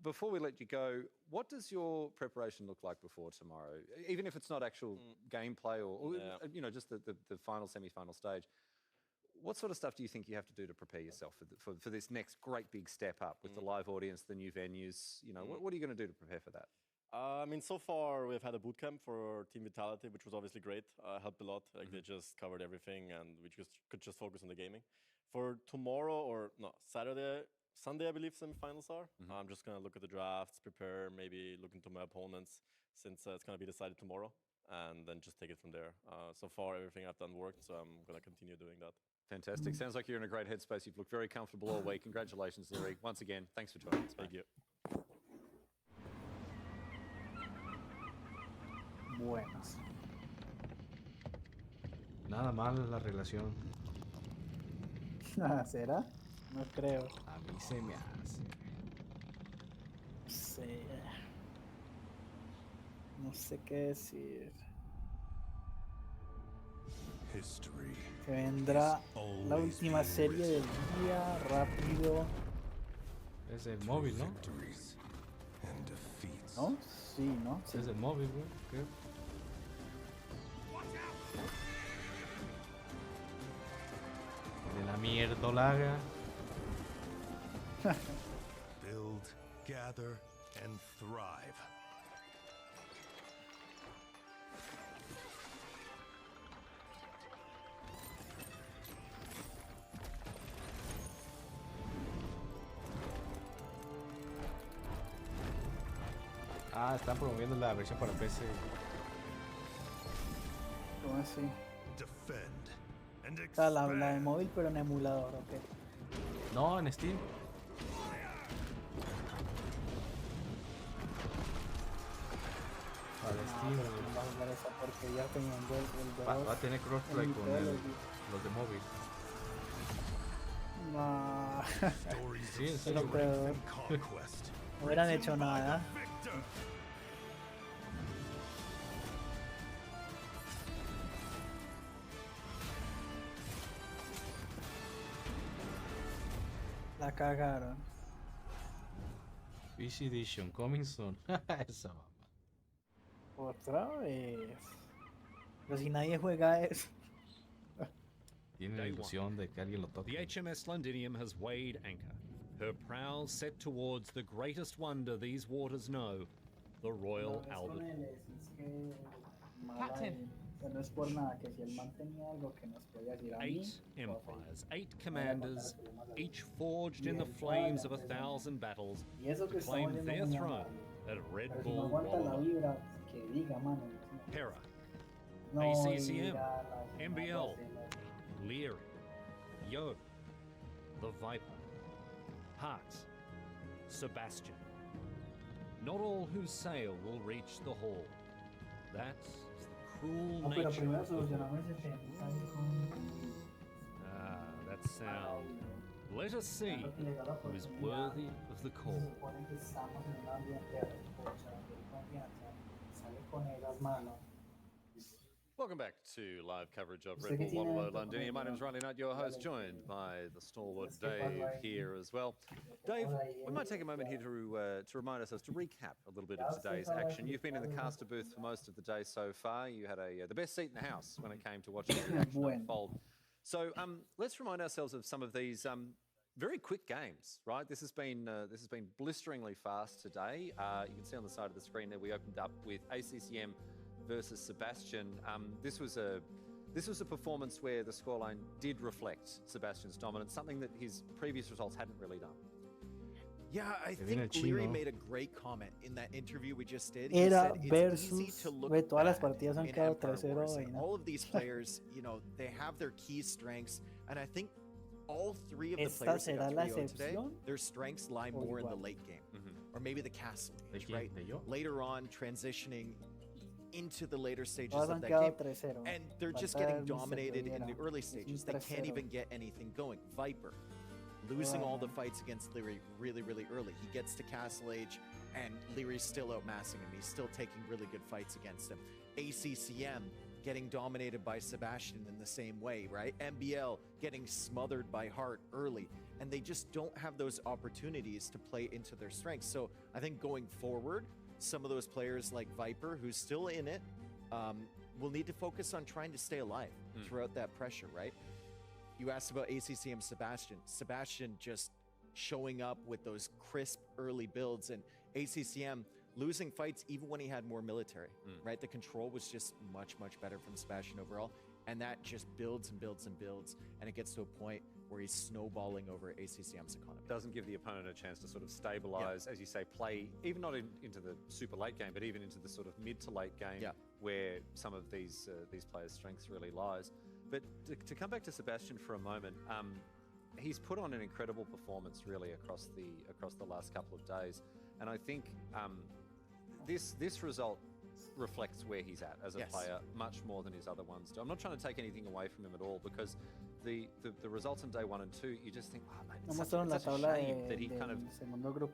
Before we let you go, what does your preparation look like before tomorrow? Even if it's not actual gameplay or you know, just the final, semi-final stage. What sort of stuff do you think you have to do to prepare yourself for this next great big step up with the live audience, the new venues? You know, what are you going to do to prepare for that? I mean, so far we've had a bootcamp for Team Vitality, which was obviously great. Helped a lot. Like they just covered everything, and we could just focus on the gaming. For tomorrow Sunday, I believe semifinals are. I'm just gonna look at the drafts, prepare, maybe look into my opponents, since it's gonna be decided tomorrow, and then just take it from there. So far, everything I've done worked, so I'm gonna continue doing that. Fantastic. Sounds like you're in a great headspace. You've looked very comfortable all week. Congratulations, Leary. Once again, thanks for joining us. Thank you. Buenas. Nada mal la relación. ¿Será? No creo. A mí se me hace. Sí. No sé qué decir. Se vendrá la última serie del día, rápido. Es el móvil, ¿no? ¿No? Sí, ¿no? Sí. Es el móvil, güey. ¿Qué? De la mierdolaga. Build, gather, and thrive. Ah, están promoviendo la versión para PC. ¿Cómo así? Defend and O sea, la de móvil, pero en emulador, ok. No, en Steam. Para Steam. Va a jugar esa porquería teniendo el Va a tener crossplay con los de móvil. No. Sí, en Es serio. lo peor. No hubieran hecho nada. La cagaron. PC Edition, coming soon. Esa mamá. Otra vez. Pero si nadie juega eso. Tiene la ilusión de que alguien lo toque. The HMS Londinium has weighed anchor, her prow set towards the greatest wonder these waters know, the Royal Albert. Captain. No es por nada que si el man tenía algo que nos podía decir a mí. 8 empires, 8 commanders, each forged in the flames of 1,000 battles to claim their throne at Red Bull Wololo. Hera, ACCM, MBL, Leary, Yo, the Viper, Heart, Sebastian. Not all who sail will reach the hall. That's the cruel nature of the that sound. Let us see who is worthy of the call. Welcome back to live coverage of Red Bull Wololo Londinium. My name is Riley Knight, your host, joined by the stalwart Dave here as well. Dave, we might take a moment here to remind ourselves to recap a little bit of today's action. You've been in the caster booth for most of the day so far. You had the best seat in the house when it came to watching the action unfold. So let's remind ourselves of some of these very quick games, right? This has been blisteringly fast today. You can see on the side of the screen there we opened up with ACCM versus Sebastian. This was a performance where the scoreline did reflect Sebastian's dominance, something that his previous results hadn't really done. Yeah, I think Leary made a great comment in that interview we just did. Era he said it's versus, easy to look todas las back partidas han in quedado Empire 3-0 Wars, y and no. all of these players, you know, they have their key strengths, and I think all three of the Esta players that será got la 3-0 today, excepción their strengths lie o more in the igual. late game, or maybe the castle age, right? Later on, transitioning into the later stages Todas of han that quedado game, 3-0. and they're just Falta getting el dominated Mr. in the Riera. early Es un stages. They can't 3-0. even get anything going. Viper, losing all the fights against Leary really, really early. He gets to Castle Age, and Leary's still outmassing him. He's still taking really good fights against him. ACCM getting dominated by Sebastian in the same way, right? MBL getting smothered by Hart early, and they just don't have those opportunities to play into their strengths. So I think going forward, some of those players like Viper, who's still in it, will need to focus on trying to stay alive throughout that pressure, right? You asked about ACCM Sebastian. Sebastian just showing up with those crisp early builds, and ACCM losing fights even when he had more military, right? The control was just much, much better from Sebastian overall, and that just builds and builds and builds, and it gets to a point where he's snowballing over ACCM's economy. Doesn't give the opponent a chance to sort of stabilize, as you say, play, even not into the super late game, but even into the sort of mid to late game where some of these players' strengths really lies. But to come back to Sebastian for a moment, he's put on an incredible performance really across the last couple of days, and I think this result reflects where he's at as a player much more than his other ones do. I'm not trying to take anything away from him at all, because the results on day 1 and 2, you just think, oh man, it's such a shame that he kind of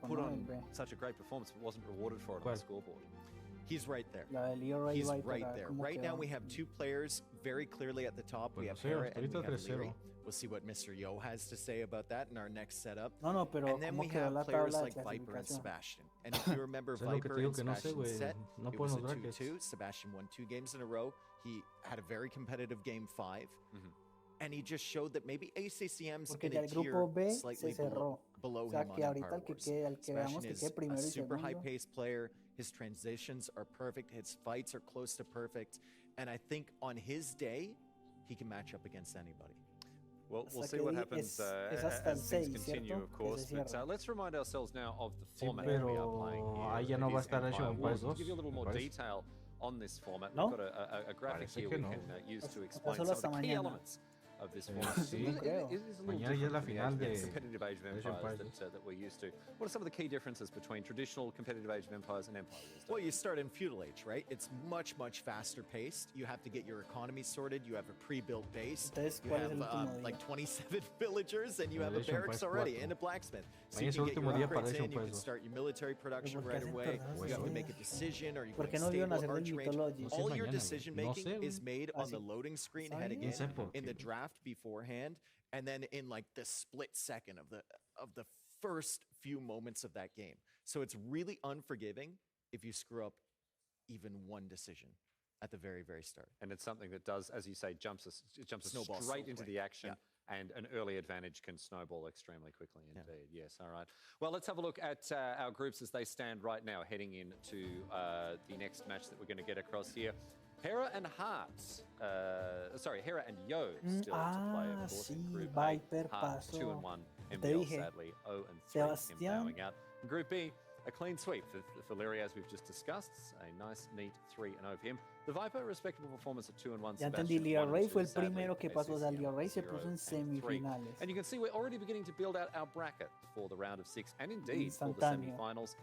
put on such a great performance but wasn't rewarded for it on the scoreboard. He's right there. Leroy He's Viper, right there. Right now we have two players very clearly at the top. We have Hera and we have Leary. We'll see what Mr. Yo has to say about that in our next setup. No, pero and then we ¿cómo quedó have la players tabla de like Viper and clasificación? Sebastian. And if you remember Viper and Sebastian's set, it was a 2-2. Sebastian won 2 games in a row. He had a very competitive game 5. And he just showed that maybe ACCM's Porque in ya a el tier grupo B slightly se cerró. below O sea, him on que ahorita Empire el que Wars. quede, al que veamos Sebastian que is quede primero a y super segundo. high-paced player. His transitions are perfect. His fights are close to perfect. And I think on his day, he can match up against anybody. Well, we'll Hasta see what que happens es hasta el as things 6, continue, ¿cierto? of Que course. se But cierra. let's remind ourselves now of the Sí, format that we are pero playing here. ahí ya no It va a is estar Empire AgeofEmpires Wars. 2, To give you a little more parece. detail on this format, ¿No? we've got a graphic Parece here que we no. can use to Hasta explain solo some of hasta the key mañana. elements of this format. Sí. No creo. It is a little Mañana ya es la different from the final de competitive Age of Empires AgeofEmpires. that we're used to. What are some of the key differences between traditional competitive Age of Empires and Empire Wars? Well, you start in Feudal Age, right? It's much, much faster paced. You have to get your economy sorted. You have a pre-built base. Entonces, You ¿cuál es have el último día? like 27 villagers, and you have a Age of barracks Empires already 4. and a blacksmith. So Mañana you es can el get your último día para upgrades Age of in. You can Empires 2. start your military production ¿por qué right hacen away. torneos You have to así? make a decision. Are you ¿Por going qué no to vieron stable hacer el arch range? Mythology? No sé All your mañana, güey. decision No making sé, güey. is made on the loading screen heading ¿Quién sabe por in the qué? draft beforehand, and then in like the split second of the first few moments of that game. So it's really unforgiving if you screw up even one decision at the very, very start. And it's something that does, as you say, jumps us Snowballs so straight into quick. the action. Yeah. And an early advantage can snowball extremely quickly indeed. Yes, all right. Well, let's have a look at our groups as they stand right now, heading into the next match that we're going to get across here. Hera and Hearts, Hera and Yo still to play, of course, in sí, Group A. Viper Hearts pasó. 2-1, Te MBL dije, sadly 0-3, him Sebastián. bowing out. In Group B, a clean sweep for Lyria, as we've just discussed. A nice, neat 3-0 for him. The Viper, a respectable performance at 2-1. Ya entendí, Leo Rey fue el primero que pasó. O sea, Leo Rey se puso en 3. semifinales. And you can see we're already beginning to build out our bracket for the round of 6 and indeed for the Instantáneo. semi-finals.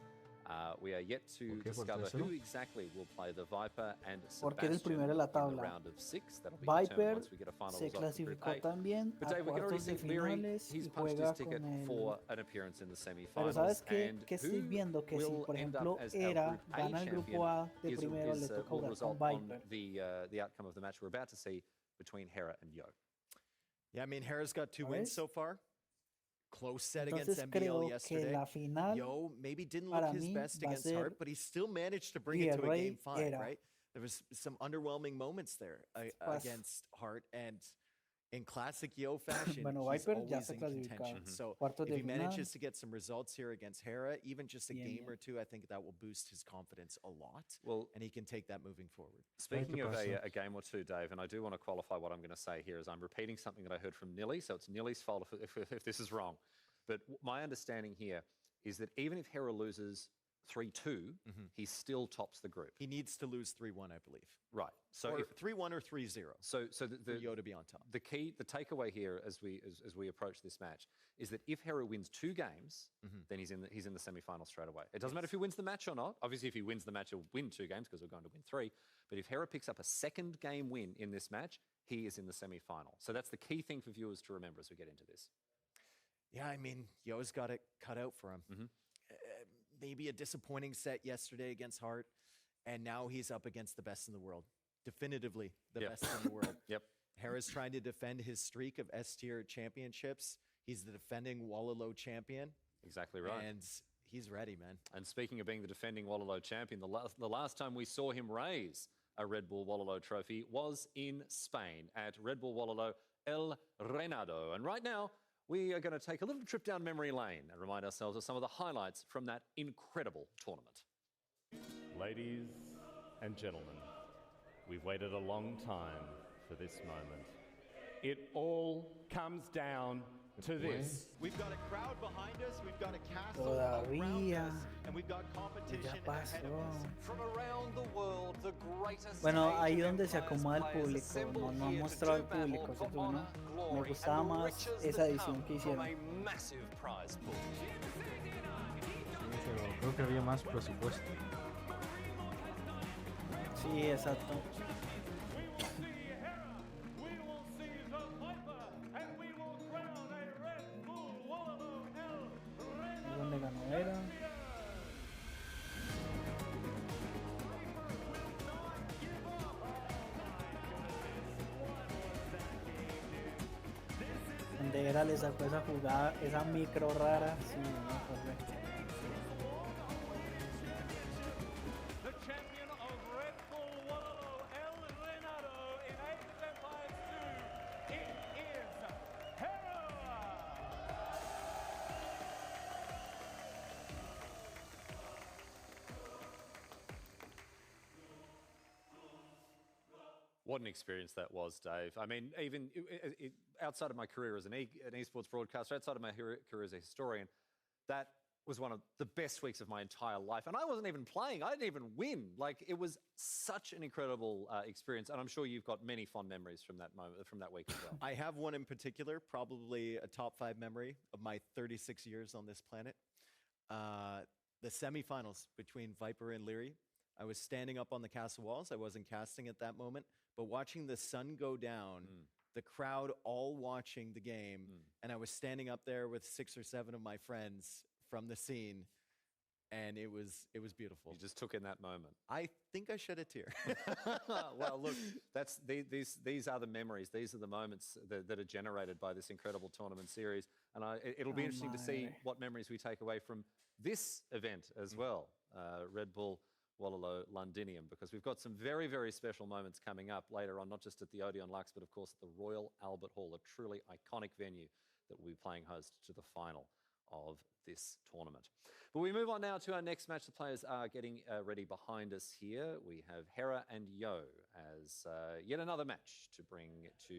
We are yet to ¿Por qué? ¿Por discover tercero? who exactly will play the Viper and Porque era el Sebastian primero de la in the tabla. round of 6. That'll be determined Viper once we get a final se result for Group clasificó A. también But a Dave, we can already cuartos de see Leary, finales he's y punched his juega ticket con el... for an appearance in the Pero semi-finals. ¿sabes qué? And Que estoy who viendo que si, will por end ejemplo, up as our Era Group A gana el grupo A de champion primero, le toca will jugar con result on Viper. the outcome of the match we're about to see between Hera and Yo. Yeah, I mean, Hera's got 2 wins ¿Sabes? so far. Close set against Entonces MBL creo que yesterday. la final Yo maybe didn't para look his mí best va a against ser Hart, but he still managed to bring it to a Rey game 5, Era. right? There was some underwhelming moments there Pas- against Hart, and in classic Yo fashion, Bueno, he's Viper ya always se in clasificado. contention. So Cuartos if de he final. manages to get some results here against Hera, even just a Bien, game bien. or two, I think that will boost his confidence a lot, Well, and he can take that moving forward. speaking of a game or two, Dave, and I do want to qualify what I'm going to say here, as I'm repeating something that I heard from Nilly, so it's Nilly's fault if this is wrong. But my understanding here is that even if Hera loses 3-2, he still tops the group. He needs to lose 3-1, I believe. Right. So Or if 3-1 or 3-0. So for Yo to be on top. The key, the takeaway here as we approach this match is that if Hera wins 2 games, then he's in the semi-final straight away. It doesn't matter if he wins the match or not. Obviously, if he wins the match, he'll win 2 games because we're going to win 3. But if Hera picks up a second game win in this match, he is in the semi-final. So that's the key thing for viewers to remember as we get into this. Yeah, I mean, Yo's got it cut out for him. Maybe a disappointing set yesterday against Hart, and now he's up against the best in the world. Definitively the best in the world. Yep. Hera's trying to defend his streak of S-tier championships. He's the defending Wololo champion. Exactly right. And he's ready, man. And speaking of being the defending Wololo champion, the last time we saw him raise a Red Bull Wololo trophy was in Spain at Red Bull Wololo El Renado. And right now, we are going to take a little trip down memory lane and remind ourselves of some of the highlights from that incredible tournament. Ladies and gentlemen, we've waited a long time for this moment. It all comes down to this. We've got a crowd behind us, we've got a castle around Todavía. us, and we've got competition Ya ahead of us. pasó. From around the world, the greatest Bueno, ahí Age of donde se Empires acomoda el players público, assemble no han here to mostrado do el battle público, for ¿cierto? ¿No? honor, Me glory, gustaba and the más riches esa that edición come que from hicieron. a massive prize pool. Pero creo que había más presupuesto. Sí, exacto. ¿Dónde ganó Era? Donde Era le sacó esa jugada, esa micro rara. Sí, no, correcto. The champion of Red Bull Wololo El Renado in Age of Empires 2, it is Hera! What an experience that was, Dave. I mean, even outside of my career as an esports broadcaster, outside of my career as a historian, that was one of the best weeks of my entire life. And I wasn't even playing. I didn't even win. Like, it was such an incredible experience. And I'm sure you've got many fond memories from that moment, from that week as well. I have one in particular, probably a top 5 memory of my 36 years on this planet. The semifinals between Viper and Leary. I was standing up on the castle walls. I wasn't casting at that moment, but watching the sun go down, the crowd all watching the game, and I was standing up there with 6 or 7 of my friends from the scene, and it was beautiful. You just took in that moment. I think I shed a tear. Well, look, these are the memories. These are the moments that are generated by this incredible tournament series, and it'll be interesting to see what memories we take away from this event as well, Red Bull Wololo Londinium, because we've got some very, very special moments coming up later on, not just at the Odeon Lux, but of course at the Royal Albert Hall, a truly iconic venue that will be playing host to the final of this tournament. But we move on now to our next match. The players are getting ready behind us here. We have Hera and Yo as yet another match to bring to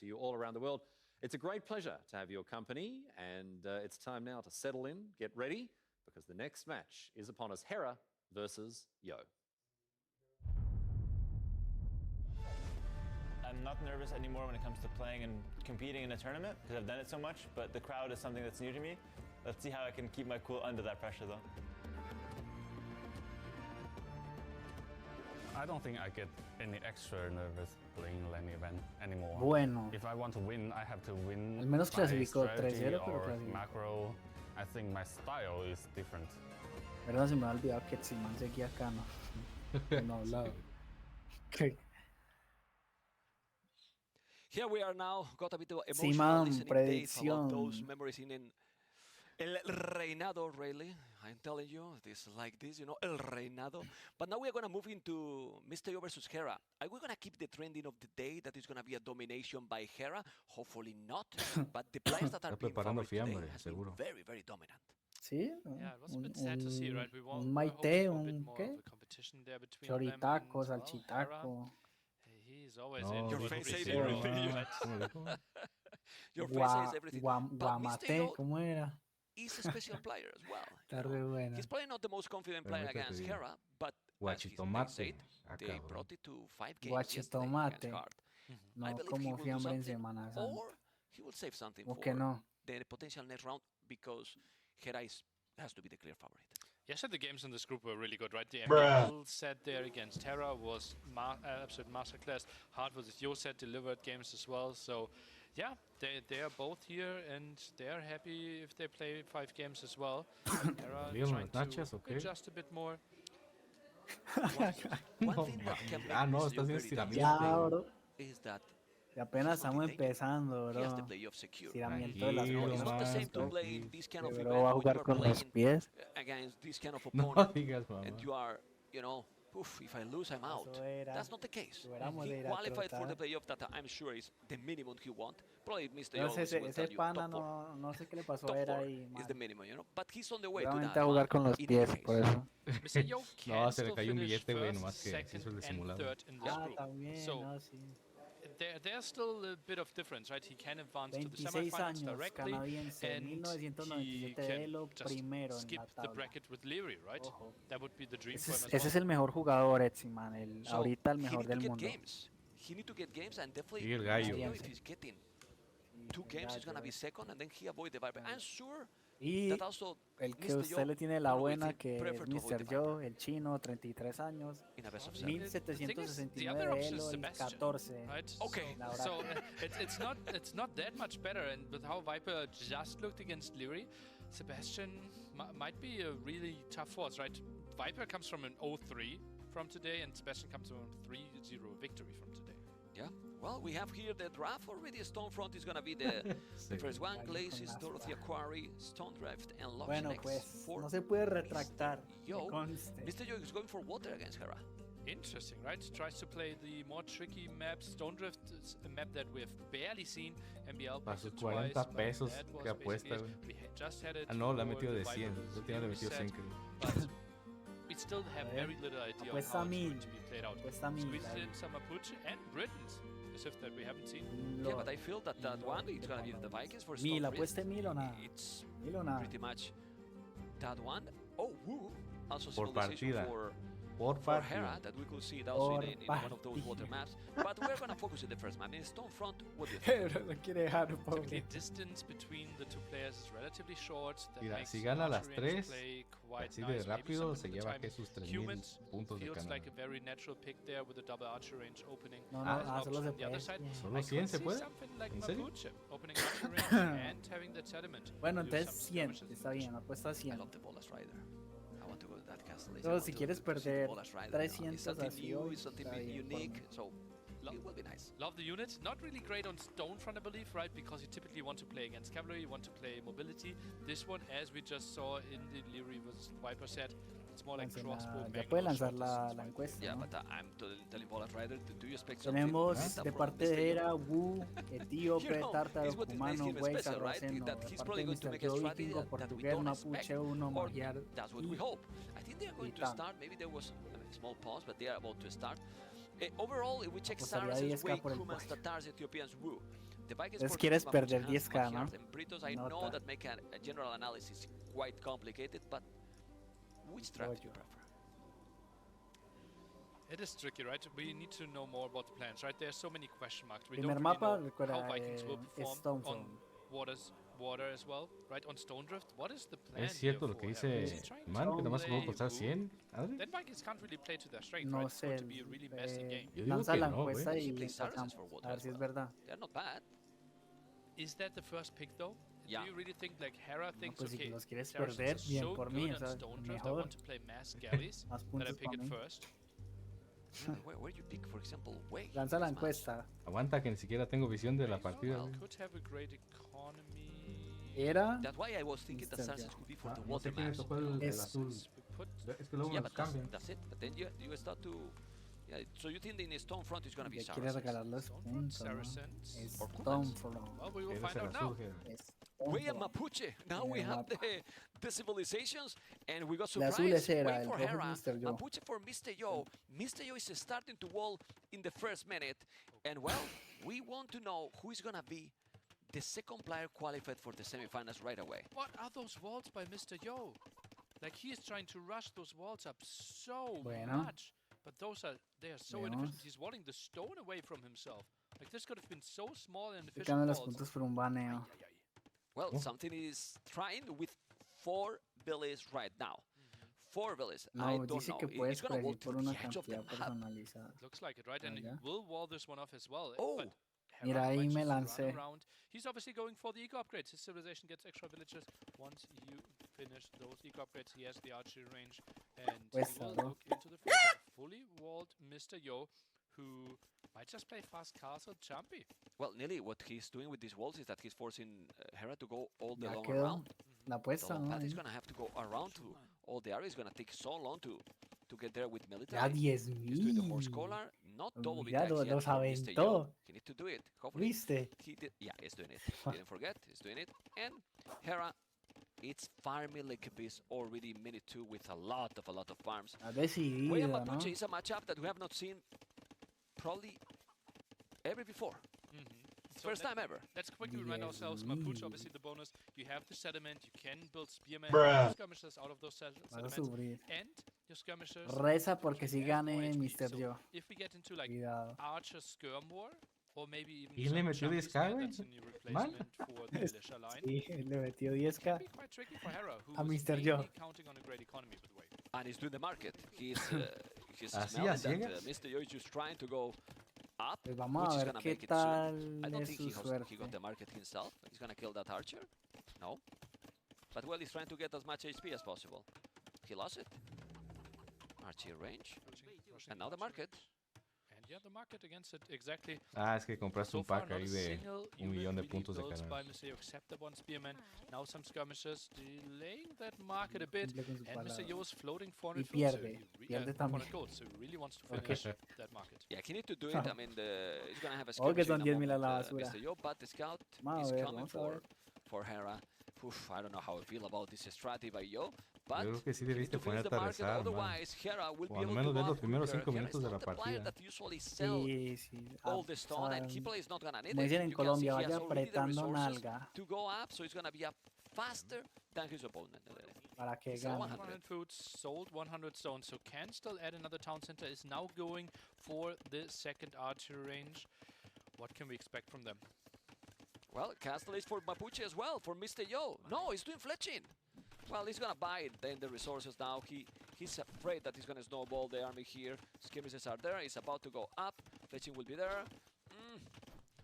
you all around the world. It's a great pleasure to have your company, and it's time now to settle in, get ready, because the next match is upon us. Hera versus Yo. I'm not nervous anymore when it comes to playing and competing in a tournament because I've done it so much, but the crowd is something that's new to me. Let's see how I can keep my cool under that pressure though. I don't think I get any extra nervous playing any event anymore. Bueno. If I want to win, I have to win. Al menos by clasificó 3-0, strategy pero or clasificó. macro. I think my style is different. Verdad, se me ha olvidado que Simán seguía acá, ¿no? No hablaba. Here we are now, got a bit of emotional Simán, listening days about predicción. those memories in El Reinado, really. I'm telling you, this like this, you know, El Reinado. But now we are going to move into Mr. Yo versus Hera. Are we going to keep the trending of the day that is going to be a domination by Hera? Hopefully not. But the players that are being favored today has been very, very dominant. Sí, Yeah, it was a bit sad to see, right? We un were Maite, hoping for a un bit more ¿qué? of a competition there between them and, Choritaco, well, salchitaco. He's always No, in. your face everything, says you know, everything. but- Your face says everything. But Mr. Guamate, Yo ¿cómo era? is a special player as well. Está re buena. He's probably not the most confident player Permítete against digo. Hera, but as his name Guachitomate. said, Ah, they cabrón. brought it to 5 games yesterday Guachitomate. against Hard. I No believe he como will do fiambre en something, Semana Santa. or he will save something ¿O for que no? the potential next round because Hera has to be the clear favorite. Yesterday the games in this group were really good, right? The Bruh. MBL set there against Terra was absolute masterclass. Hard versus Yo set delivered games as well. So, yeah, they are both here and they are happy if they play 5 games as well. Terra Leon, trying ¿nachas to o qué? adjust a bit more. No, no, estás bien estiramiento. Ya, bro. Is that Y apenas estamos empezando, he has the bro. play of secure. Estiramiento de las Tranquilo, It's not the same to man, play this kind of Bro, event va a when jugar you are con los playing pies. against this kind of No opponent digas, mamá. and you are, you know, oof, if I lose, I'm out. Eso era. That's not the case. Hubiéramos He de ir a qualified for the trotar. playoff that I'm sure is the minimum he want. Probably Mr. No Yo sé, will ese tell you pana top 4. no sé qué le pasó Top a Hera 4 ahí, is the man. minimum, you know. But he's on the way to Seguramente that. a jugar man, con los in pies, any por case. eso. Mr. Yo can No, se le still cayó un finish billete, güey, first, nomás que se hizo second, el and disimulado. third in this Ah, group. también, So no, sí. there's still a bit of difference, right? He can advance to the 26 semifinals años, directly, canadiense, and he 1997 can Elo, just primero en skip la the tabla. bracket with Leary, right? Ojo. That would be the dream Ese for es, him as ese es el mejor jugador, Etsiman, el, So, ahorita el he mejor need to del get mundo. games. He need to get games and definitely Y el gallo. Mr. Yo, if Canadiense. he's getting 2 games, he's going to be second and then he avoid the Viper. I'm sure Y that also el que Mr. usted Yo le tiene la will buena, think que prefer es to avoid the Mr. Yo, el chino, 33 años, in a best of 7. The thing is, the 1769 other option is Elo y Sebastian, 14. right? Okay. La verdad So que- it's not that much better, and with how Viper just looked against Leary, Sebastian might be a really tough force, right? Viper comes from an 0-3 from today, and Sebastian comes from a 3-0 victory from today. Yeah. Well, we have here the draft already. Stonefront is going to be the first one. Glacis, Dorothea Quarry, Stonedrift, and Lux Bueno, next. pues, For no se puede retractar. que Yo, conste. Mr. Yo is going for water against Hera. Interesting, right? Tries to play the more tricky maps. Stonedrift is a map that we have barely seen. MBL Para plays sus it twice, 40 but pesos that was que apuesta, basically güey. it. We just had it Ah, no, la ha for metido the de Viper 100. versus Yo tenía le Leary metido set, 100, creo. but we still have very little idea of how it's going to be played out. Squeezes in some Mapuche and Britons, as if that we haven't seen. Yeah, but I feel that one, it's going to be the Vikings for Mil, Storm Priest. apueste 1000 o nada. It's 1000 o nada. pretty much that one. Oh, woo. Also Por civilization partida. for Por Hera partida. that we could see also in one of those water maps. But we're going to focus on the first map. In Stonefront, what do you think? Lo quiere dejar, pobre. Typically, distance between the two players is relatively short. That Mira, makes si gana las archer range 3, play quite así de nice. Maybe rápido some se of the lleva time que sus 3000 humans puntos de feels Canadá. like a very natural pick there with a double archer range opening. No, as an solo option se on the other puede. side. ¿Solo I 100 could se see puede? something like ¿En serio? Mapuche opening archer range and having that sediment. Bueno, Do entonces some 100, skirmishes está bien, apuesta a 100. I love the Bolas Rider. I want to go to that castle. I Pero want si to quieres see perder Bolas Rider. 300 It's something así new, hoy, it's something está bien, por unique, mí. so it will be nice. Love the unit. Not really great on Stonefront, I believe, right? Because you typically want to play against cavalry, you want to play mobility. This one, as we just saw in the Leary was Viper set, it's more like crossbow. Ya puede lanzar la encuesta, Yeah, ¿no? but I'm telling Bolas Rider, do you expect Tenemos something de from parte Mr. de Yo? Era, Wu, Etíope, You know, Tártaro, it's what makes Cumano, him Güey, special, right? Sarraceno. That De he's parte probably de going to Mr. make a Yo, strategy Vikingo, that we Portugués, don't Mapuche, expect. Uno, Or Magyar that's what we hope. I think they're going to Titán. start. Maybe there was a small pause, but they are about to start. Overall, if we check Apostaría Saracens, 10K Way, por el Kumans, pollo. Tatars, Ethiopians, Woo. The Vikings Entonces for quieres Mapuche perder has 10K, ¿no? Magyars and Britos. I know Nota. that make a general analysis quite complicated, but which strategy do you prefer? It is tricky, right? We need to know more about the plans, right? There are so many question marks. We Primer don't mapa, really know recuerda, how Vikings will perform Stonefront. on water as well, right? On Stone-Drift, what is the plan? Es cierto lo que dice Man, que nada más puedo costar 100. Adri. Then Vikings can't really play to their strength, No right? It's going sé, to be a really messy game. Yo digo lanza que la no, encuesta güey. y sacamos. A ver si es verdad. They're not bad. Is that the first pick, though? Yeah. Do you really think like Hera thinks, pues si okay, los quieres Saracens perder, are bien so por good mí, on o sea, Stone-Drift, I mejor. want to play mass galleys, Más that I puntos pick para it mí. first. Yeah, where you pick, for example, Way? Lanza la encuesta. Aguanta que ni siquiera tengo visión de la partida. güey. Could have a great economy. Era. That's why I was thinking that Mr. Saracens Yo. could be for Ah, the no water sé quién maps. tocó el Es- azul. Put Es que luego me Yeah, los but cambian. that's it. But then you start to... Yeah, so you think in Stonefront is going to be Ya quiere Saracens? regalar los puntos, ¿no? Saracens. Es Or Kumans. Stonefront. Well, we will Eres find el out now. azul, Gerard. Es Way and Stonefront. Mapuche. Now we el have mapa. the civilizations, and we got El azul surprise. es Era, Way el for rojo es Hera, Mr. Yo. Mapuche for Mr. Yo. Mr. Yo is starting to wall in the first minute, and well, we want to know who is gonna be the second player qualified for the semifinals right away. What are those walls by Mr. Yo? Like he is trying to rush those walls up so Bueno. much, but they are so Veamos. inefficient. He's walling the stone away from himself. Like this could have been so small and Se efficient ganan los walls. puntos por un baneo. Well, something is trying with 4 villas right now. 4 villas. I No, don't dice know. que It's puedes gonna wall predecir to por the una edge of the cantidad map. personalizada. Looks like it, right? Ah, And he ya. will wall this one off as well. Oh. But Mira, Hera ahí manages me to run lancé. around. He's obviously going for the eco upgrades. His civilization gets extra villages. Once you finish those eco upgrades, he has the archery range, and Pues, he will ¿no? look into the future of fully walled Mr. Yo, who might just play fast castle Champy. Well, Nelly, what he's doing with these walls is that he's forcing Hera to go all the Ya long quedó. around. La The apuesta, long ¿no? path is Ahí. gonna have to go around to all the area. It's gonna take so long to get there with military. Ya He's doing the horse 10,000. collar, not double Olvidado, attacks yet los for Mr. Yo. aventó. He needs to do it. Hopefully, ¿Viste? he did. Yeah, he's doing it. Didn't forget, he's doing it. And Hera, it's farming like a beast already in minute 2 with a lot of farms. Ha Way decidido, and ¿no? Mapuche is a matchup that we have not seen probably ever before. So First time ever. Let's quickly remind ourselves, Mapuche, obviously the bonus, you have the sediment, you can build spearmen, Bruh. skirmishers out of those Vas a sediments, sufrir. and your skirmishers. Reza porque si gane Mr. So Yo. if we get into like Cuidado. Archer Skirm War, or maybe even ¿Y le some metió Champions 10K, line, güey? that's a new Mal. replacement for the militia line. Sí, le metió 10K. Be quite tricky for Hera, who A was Mr. Yo. mainly counting on a great economy, by the way. And he's doing the market. He's Así, smelling a that ciegas. Mr. Yo is just trying to go up, Pues vamos which a is ver gonna qué make it soon. tal I don't es think su he suerte. got the market himself. He's gonna kill that archer. No. But well, he's trying to get as much HP as possible. He lost it. Archer range. Rushing And now the market. And yeah, the market against it, exactly. Ah, es que compraste So un far, pack not ahí a de single 1 millón de unit puntos de really built Canadá. by Mr. Yo, except the one spearman. Now some skirmishers delaying that market a bit, Cumple con su and Mr. palabra. Yo is floating 400 Y food, so pierde, he pierde 400 también. gold, so he really wants to ¿Por finish qué? that market. Yeah, he need to do it. I mean, he's gonna have a Oh, que skirmish in son a 10,000 a moment, la basura. Mr. Yo, but the scout Vamos is a ver, coming vamos a ver. for Hera. Oof, I don't know how I feel about this strategy by Yo, Yo but creo que sí you need debiste to finish the ponerte a market, rezar, man. otherwise Hera will O be al able menos to ver go los up primeros quicker. 5 Hera minutos is de la not the player partida. that usually sell Sí, sí. all the stone, and sea, Kipple is not gonna need como it. dicen en You can see Colombia, he has vaya already the apretando resources nalga to go up, so he's gonna be up faster than his opponent. para que So gane. 100 food, sold 100 stones, so can still add another town center, is now going for the second archer range. What can we expect from them? Well, castle is for Mapuche as well, for Mr. Yo. No, he's doing fletching. Well, he's gonna buy then the resources now. He's afraid that he's gonna snowball the army here. Skirmishes are there. He's about to go up. Fletching will be there.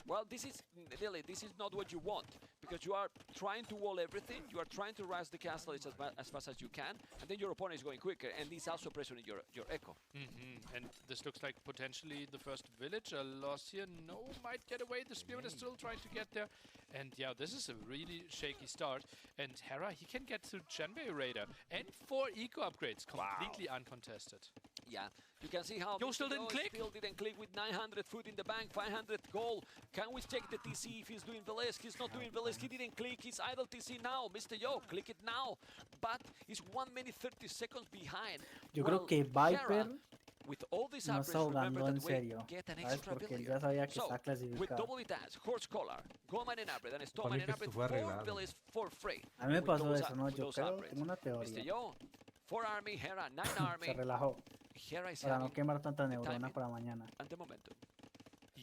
Well, this is really, this is not what you want, because you are trying to wall everything. You are trying to rush the castle as fast as you can, and then your opponent is going quicker, and he's also pressuring your echo. And this looks like potentially the first village. A loss here. No, might get away. The Spearman is still trying to get there. And yeah, this is a really shaky start. And Hera, he can get to Chenbei Raider. And 4 eco upgrades, completely uncontested. Yeah, you can see how Yo still didn't click. Still didn't click with 900 food in the bank, 500 gold. Can we check the TC if he's doing Velez? He's not doing Velez. He didn't click. He's idle TC now. Mr. Yo, click it now. But he's 1 minute 30 seconds behind. Yo creo que Viper with all these no está jugando en serio, get an ¿sabes? extra Porque él villager. ya sabía que So, está with clasificado. double dash, horse collar, Goman and Abred, and Stoman Para mí and que esto Abred, fue 4 arreglado. villages for free. A mí me with pasó those eso, ¿no? with Yo those creo, upgrades. tengo una Mr. teoría. Yo, 4 army, Hera, 9 army. Se relajó Hera is para no having quemar tanta the neurona timing para mañana. and the momentum.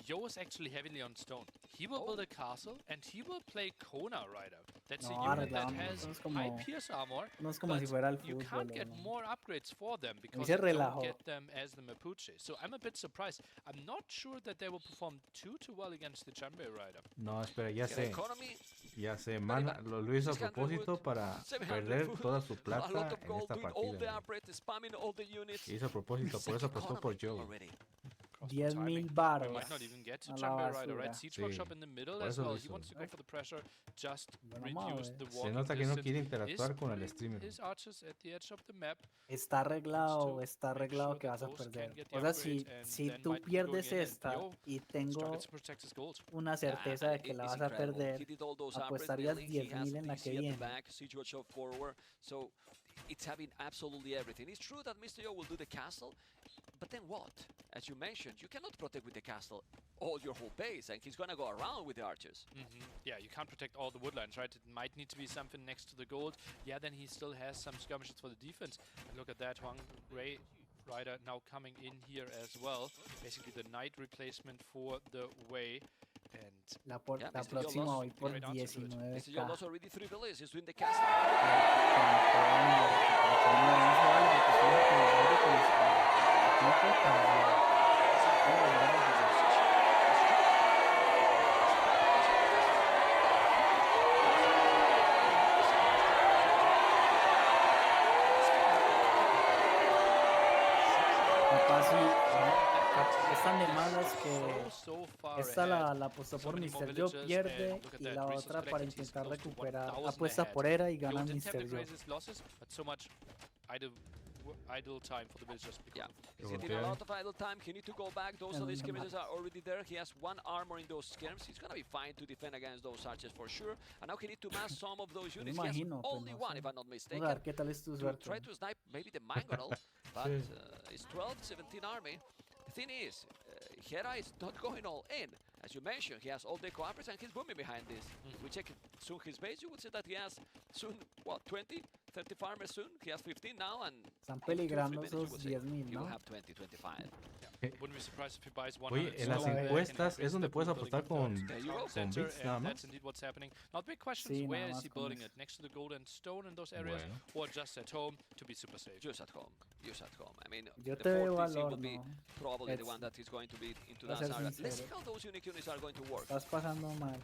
Yo is actually heavily on stone. He will build a castle and he will play Kona Rider. That's No, a unit that arreglamos, has no es como- high pierce armor, no es como si but fuera el you fútbol, can't get ¿no? more upgrades for them because se you don't relajó. get them as the Mapuche. So I'm a bit surprised. I'm not sure that they will perform too well against the Chenbei Rider. No, espera, ya The sé. economy, Ya sé, lo hizo a 600 propósito wood, para 700 perder wood, toda su a lot plata of en gold, esta doing all the partida. upgrades, spamming all the units. Hizo a propósito, por eso apostó por Joe. Already. 10,000 We baros might not even get to a la Chenbei Rider, right? basura. Siege Sí, Workshop in the middle por as eso lo well. He hizo. wants to go for the pressure, just Bueno, reduce vamos the a ver. Se walking nota que no distance. quiere Is interactuar con el putting streamer. his archers at the edge of the map. Está arreglado, to está make arreglado sure que that vas a those perder. can get the O sea, si, upgrade and si then tú might be going pierdes in and esta Yo y tengo struggles to protect his gold. una certeza de que la It's vas a incredible. perder, He did all those upgrades, apostarías really. He has 10,000 en la DC que at the viene. back, Siege Workshop forward. So it's having absolutely everything. It's true that Mr. Yo will do the castle, but then what? As you mentioned, you cannot protect with the castle all your whole base, and he's gonna go around with the archers. Yeah, you can't protect all the woodlines, right? It might need to be something next to the gold. Yeah, then he still has some skirmishes for the defense. And look at that, Huang Ray Rider now coming in here as well. Basically the knight replacement for the way. And La Yeah, la Mr. Yo próxima lost voy por right answer to it. Mr. Yo 19k. lost already 3 villages. He's doing the castle. Capaz sí, ¿no? Están de malas que so far esta ahead. la apostó So por many more Mr. Yo, villages, pierde, and look at y that, la resource otra para collected, he's intentar close to recuperar. 1,000 Apuesta ahead. por Era y Yo gana didn't have the Mr. Yo. greatest losses, but so much idle time for the villagers. Yeah, he's getting a lot of idle time. He needs to go back. Those of these skirmishes are already there. He has 1 armor in those skirms. He's gonna be fine to defend against those archers for sure. And now he needs to mass some of those units. He has imagino, pues, only no 1, sé. if I'm not Vamos a mistaken. ver qué tal es tu To suerte. try to snipe maybe the Mangonel, but Sí. it's 12, 17 army. The thing is, Hera is not going all in. As you mentioned, he has all the co-operators and he's booming behind this. If we check soon his base, you would see that he has soon, what, 20, 30 farmers soon? He has 15 now, and Están in 2 or 3 peligrando minutes you esos will see 10,000, he will ¿no? have 20, 25. Wouldn't be surprised if he buys 100 Oye, en las stone encuestas and es donde puedes building apostar a con third town con center, bits nada and más. that's indeed what's happening. Now the big question Sí, is, where nada is más he con building eso. it? Next to the gold and stone in those areas, Bueno. or just at home to be super safe? Just at home. Just at home. I mean, Yo the te veo 4 TC valor, will be ¿no? probably the Let's- one that is going to be into voy a that ser area. Let's see sincero. how those unique units are going to work. Estás pasando mal.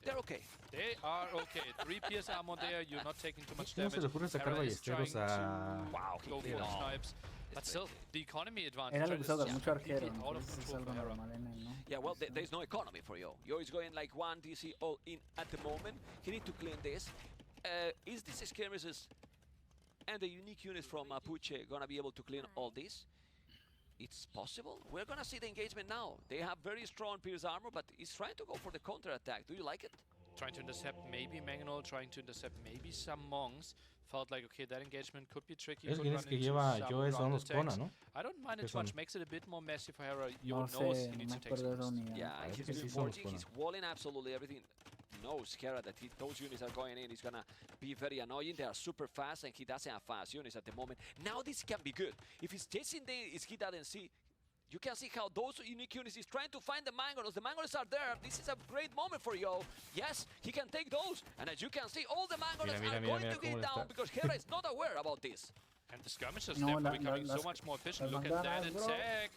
They're okay. They are okay. 3 PS armor there. You're not taking too much ¿Cómo damage. se le ocurre sacar Hera is ballesteros trying a...? to Wow, go for he the did. snipes. But still, the economy advantage Era le right, gusta is jugar mucho arquero, completely out of entonces es control algo for Hera. normal en él, ¿no? Yeah, well, there's no economy for Yo. Yo is going like 1 DC all in at the moment. He need to clean this. Is this skirmishes and the unique units from Mapuche gonna be able to clean all this? It's possible. We're gonna see the engagement now. They have very strong pierce armor, but he's trying to go for the counter attack. Do you like it? trying to intercept maybe Mangonel, trying to intercept maybe some monks. Felt like, okay, that engagement could be tricky. Es Could que run es que into lleva some Joe son round los attacks. Kona, ¿no? I don't mind it ¿Qué too much. son? Makes it a bit more messy for Hera. Yo No knows sé, he no needs me to take acuerdo de some esa risks. unidad. Yeah, Parece he's que doing sí son los forging, Kona. he's walling absolutely everything. Knows Hera that those units are going in. It's gonna be very annoying. They are super fast, and he doesn't have fast units at the moment. Now this can be good. If he's chasing the, he doesn't see. You can see how those unique units is trying to find the Mangolos. The Mangolos are there. This is a great moment for Yo. Yes, he can take those. And as you can see, all the Mangolos are going to get down because Hera is not aware about this. And the skirmishers they're becoming so much more efficient. Look at that bro. attack.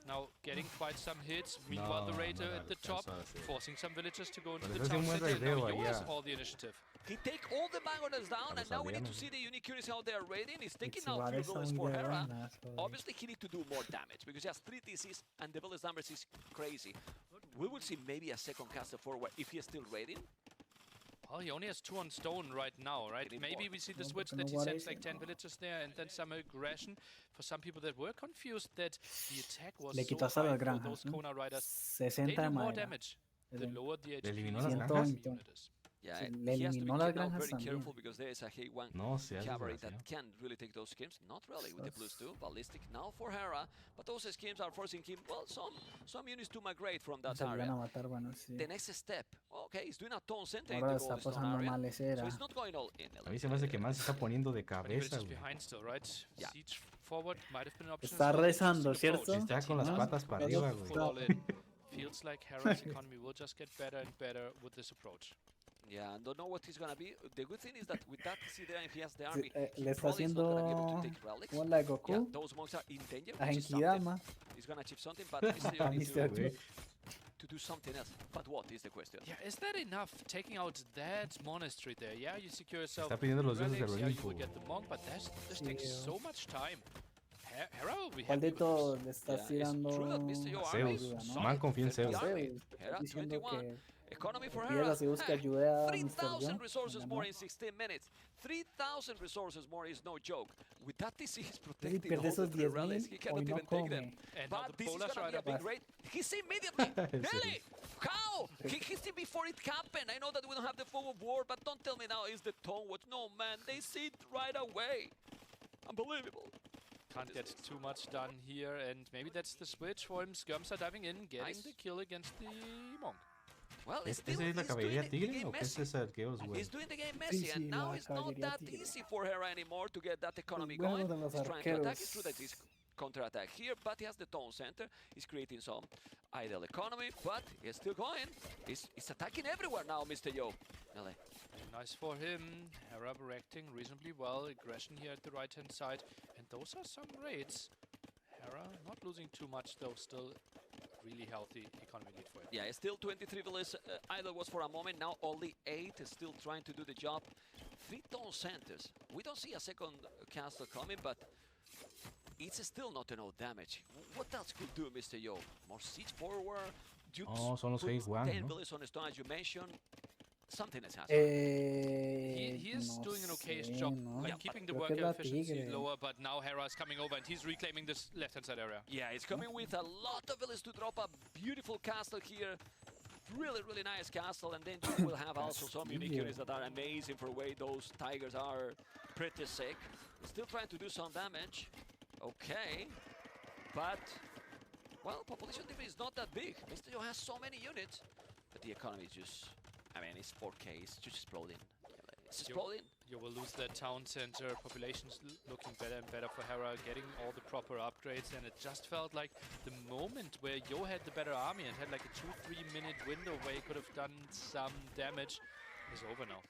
Now getting quite some hits. Meanwhile, the Raider at the top, forcing some villagers to go into the town center. And now Yo has all the initiative. He take all the Mangonels down, and now we need to see the unique units how they are raiding. He's taking out few bullets for Hera. Obviously, he needs to do more damage because he has 3 DCs and the village numbers is crazy. We will see maybe a second caster forward if he is still raiding. Well, he only has 2 on stone right now, right? Maybe we see the switch that he sends like 10 villagers there and then some aggression. For some people that were confused that the attack was Le so quitó hasta high las for granjas, those ¿no? Kona riders. 60 They do de more madera. damage the lower the HP eliminó is las and the granjas? heavy unit is. Yeah, Sí, and le he has to be eliminó las now granjas very también. careful because there is a H1 No, sí, es cavalry that desgraciado. can really take those schemes. Not really with the blues too. Ballistic now for Hera, but those schemes are forcing him, well, some units to migrate from that Se area. iban a matar, bueno, sí. The next step, okay, he's doing a tone center in Ahora the está gold stone pasando area, mal ese so era. he's not going all in. A mí se me hace que más se está poniendo de But he was cabeza, just güey. behind still, right? Yeah. Siege forward might have been an option. Está as well. rezando, Interesting ¿cierto? approach. Está con las ¿No? patas para Pero arriba, güey. Full all in. Feels like Hera's economy will just get better and better with this approach. Yeah, don't know what he's gonna be. The good thing is that with that DC there and he has the army, Le he está probably is not gonna be able haciendo to take relics. como la de Goku. Yeah, those monks are in danger, A which is something. Genkidama. He's gonna achieve something, but Mr. Yo needs Mr. Yo. to do something else. But what is the question? Yeah, is that enough? Taking out that monastery there, yeah, you secure yourself Está pidiendo los dioses relics, del yeah, you Olimpo. will get the monk, but this takes Yeah. so much time. Hera will be ¿Cuál happy de with todos this. le estás Yeah, tirando? it's true that Mr. Yo army Zeus. is ¿no? Man confía en solid. Zeus. The army, Zeus. Hera Diciendo 21. que Economy for pide a Hera. Zeus que ayude a Mr. 3,000 Yo. resources more ¿no? in 16 minutes. 3,000 resources more is no joke. With that DC, he's Si protecting pierde all esos the 3 10,000, relics. He cannot hoy no even take them. come. And now But the this is Polish gonna be a rider. big raid. He's immediately. Really? How? He see before it happened. I know that we don't have the fog of war, but don't tell me now is the tone watch. No, man, they see it right away. Unbelievable. Can't get too much done here, and maybe that's the switch for him. Skirms are diving in, getting Nice. the kill against the monk. Well, ¿Esa still, es la he's doing caballería the tigre game o qué es messy. esa Chaos, güey? He's doing the game messy, Sí, and now la it's not caballería that tigre. easy for Hera anymore to get that economy bueno going. de los He's trying to attack. arqueros. It's true that he's counter-attack here, but he has the tone center. He's creating some idle economy, but he's still going. He's attacking everywhere now, Mr. Yo. Really. Nice for him. Hera reacting reasonably well. Aggression here at the right-hand side, and those are some raids. Hera not losing too much though. Still really healthy economy lead for him. Yeah, still 23 villages. Idle was for a moment. Now only 8 is still trying to do the job. 3 tone centers. We don't see a second castle coming, but it's still not enough damage. What else could do, Mr. Yo? More siege forward. Dukes Oh, son los put 6-1, 10 ¿no? villages on the stone, as you mentioned. Something has happened. He is no doing an okayish sé, job, ¿no? like keeping the Creo que es worker la efficiency tigre. lower, but now Hera is coming over and he's reclaiming this left-hand side area. Yeah, it's coming with a lot of villages to drop a beautiful castle here. Really, really nice castle, and then you will have also some unique units that are amazing for the way those tigers are pretty sick. Still trying to do some damage. Okay, but well, population difference is not that big. Mr. Yo has so many units, but the economy is just, I mean, it's 4K, it's just exploding. It's exploding. You will lose that town center. Population's looking better and better for Hera, getting all the proper upgrades, and it just felt like the moment where Yo had the better army and had like a 2-3 minute window where he could have done some damage is over now.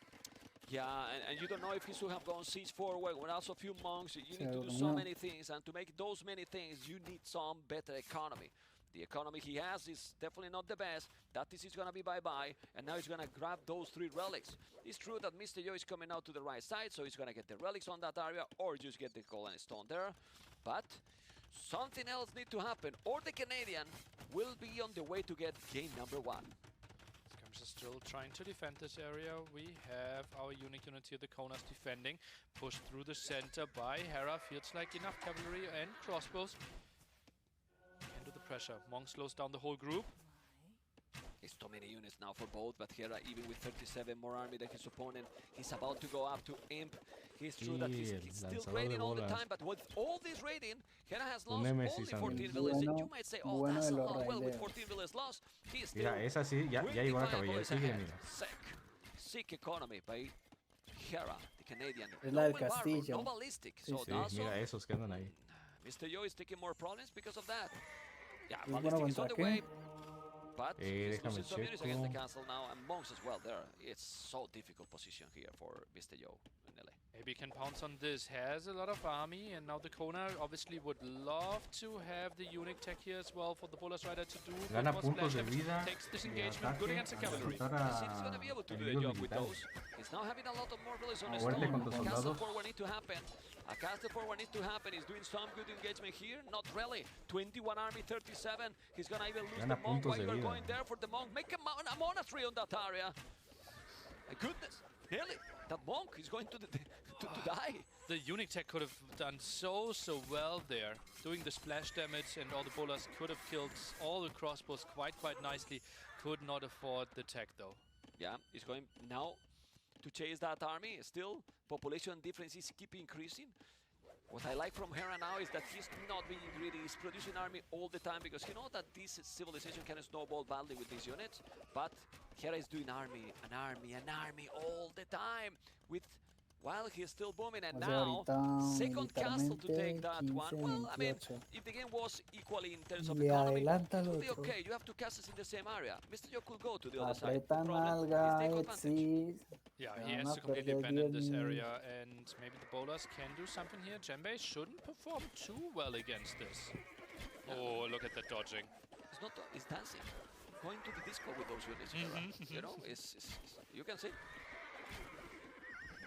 Yeah, and you don't know if he should have gone siege forward with also a few monks. You need to do Sí, so no. many things, and to make those many things, you need some better economy. The economy he has is definitely not the best. That is going to be bye-bye, and now he's going to grab those 3 relics. It's true that Mr. Yo is coming out to the right side, so he's going to get the relics on that area, or just get the golden stone there. But something else needs to happen, or the Canadian will be on the way to get game number 1. Skirms are still trying to defend this area. We have our unique unit here, the Konas, defending. Pushed through the center by Hera. Feels like enough cavalry and crossbows. Into the pressure. Monk slows down the whole group. It's too many units now for both, but Hera, even with 37 more army than his opponent, he's about to go up to Imp. He's true that he's still raiding all the time, but with all this raiding, Hera has lost only 14 villages. You might say, oh, that's a lot. Well, with 14 villages lost, he's still Mira, esa sí, ya llegó la caballería tigre, mira. Sick economy by Hera, the Canadian. Es la del castillo. No ballistic. Sí, So sí, mira esos que andan ahí. Mr. Yo is taking more problems because of that. Yeah, ¿Es bueno ballistic is on contra the way. qué? But he's Déjame losing some units checo. against the castle now, and monks as well there. It's so difficult position here for Mr. Yo and Nelly. Maybe can pounce on this. Has a lot of army, and now the Kona obviously would love to have the unique tech here as well for the Bolas Rider to do. Gana More puntos splash de damage, vida takes this de engagement, good ataque against the al cavalry. derrotar I think he's going to be able to do the job with militares. those. He's now having a lot of more villages on his Muerte own. contra Castle soldados. forward need to happen. A castle forward need to happen. He's doing some good engagement here. Not really. 21 army, 37. He's going to even lose Gana the monk puntos while de you're vida. going there for the monk. Make a monastery on that area. My goodness. Really? That monk is going to die. The unique tech could have done so well there, doing the splash damage, and all the bolas could have killed all the crossbows quite nicely. Could not afford the tech though. Yeah, he's going now to chase that army. Still, population difference is keep increasing. What I like from Hera now is that he's not being greedy. He's producing army all the time because he knows that this civilization can snowball badly with these units. But Hera is doing army all the time with while he's still booming. And now, second castle to take that one. Well, I mean, if the game was equally in terms of economy, it would be okay. You have two castles in the same area. Mr. Yo could go to the other side. No Apretan problem. alga, He's taking advantage. Yeah, Se he van has a to completely perder abandon this 10 area, and maybe the bolas can do something here. Jembe shouldn't perform too well against this. Oh, look at the dodging. It's not. It's dancing. Going to the disco with those units. You know, it's you can see.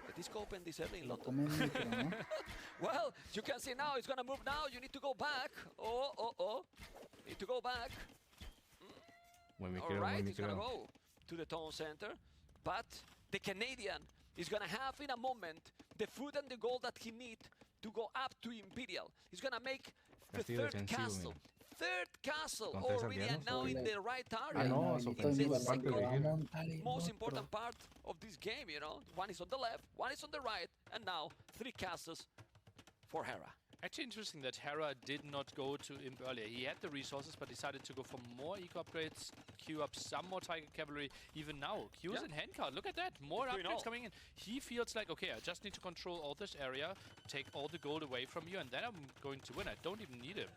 The disco opened this early in London. Well, you can see now. It's gonna move now. You need to go back. Oh. Need to go back. All right, he's gonna go to the town center, but the Canadian is gonna have in a moment the food and the gold that he needs to go up to Imperial. He's gonna make the third castle. Third castle already, and now in the right area. In the second most important part of this game, you know. One is on the left, one is on the right, and now 3 castles for Hera. Actually interesting that Hera did not go to Imp earlier. He had the resources, but decided to go for more eco upgrades, queue up some more Tiger Cavalry. Even now, queues in handcart. Look at that, more upgrades coming in. He feels like, okay, I just need to control all this area, take all the gold away from you, and then I'm going to win. I don't even need him.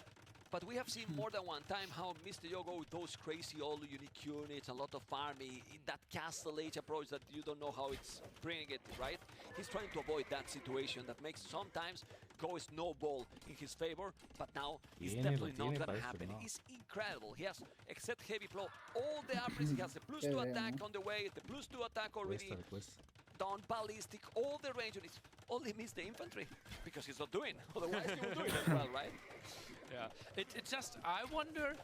But we have seen more than one time how Mr. Yo go with those crazy all unique units, a lot of army, in that castle age approach that you don't know how it's bringing it, right? He's trying to avoid that situation that makes sometimes go snowball in his favor, but now it's definitely not gonna happen. It's incredible. He has, except heavy blow, all the upgrades. He has the +2 attack on the way, the +2 attack already done, ballistic, all the range units. Only missed the infantry because he's not doing. Otherwise, he would do it as well, right? Yeah, it just, I wonder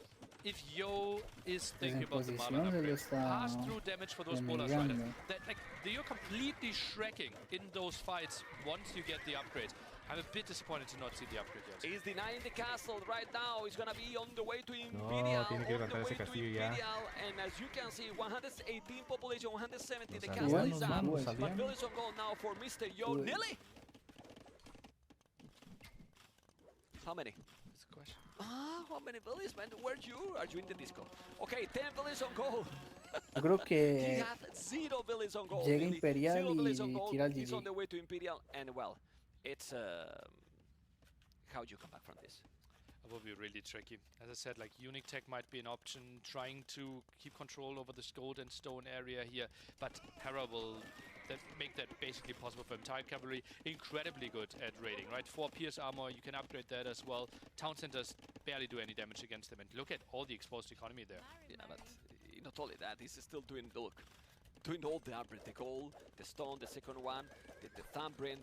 if Yo is thinking about the Marlon upgrade. Pass-through damage for those bolas riders. That, like, you're completely shrekking in those fights once you get the upgrade. I'm a bit disappointed to not see the upgrade yet. He's denying the castle right now. He's gonna be on the way to Imperial. And as you can see, 118 population, 170. The castle is up. But village on goal now for Mr. Yo. Nelly? How many? How many villages, man? Where are you in the disco? Okay, 10 villages on goal. Yo creo que zero villages on goal. llega Imperial y tira al He's on GG. the way to Imperial, and well, it's how do you come back from this? It will be really tricky. As I said, like, unique tech might be an option, trying to keep control over this gold and stone area here, but Hera will make that basically possible for him. Tiger Cavalry, incredibly good at raiding, right? 4 pierce armor, you can upgrade that as well. Town centers barely do any damage against them, and look at all the exposed economy there. Yeah, but not only that, he's still doing all the upgrade, the gold, the stone, the second one, the thumbprint,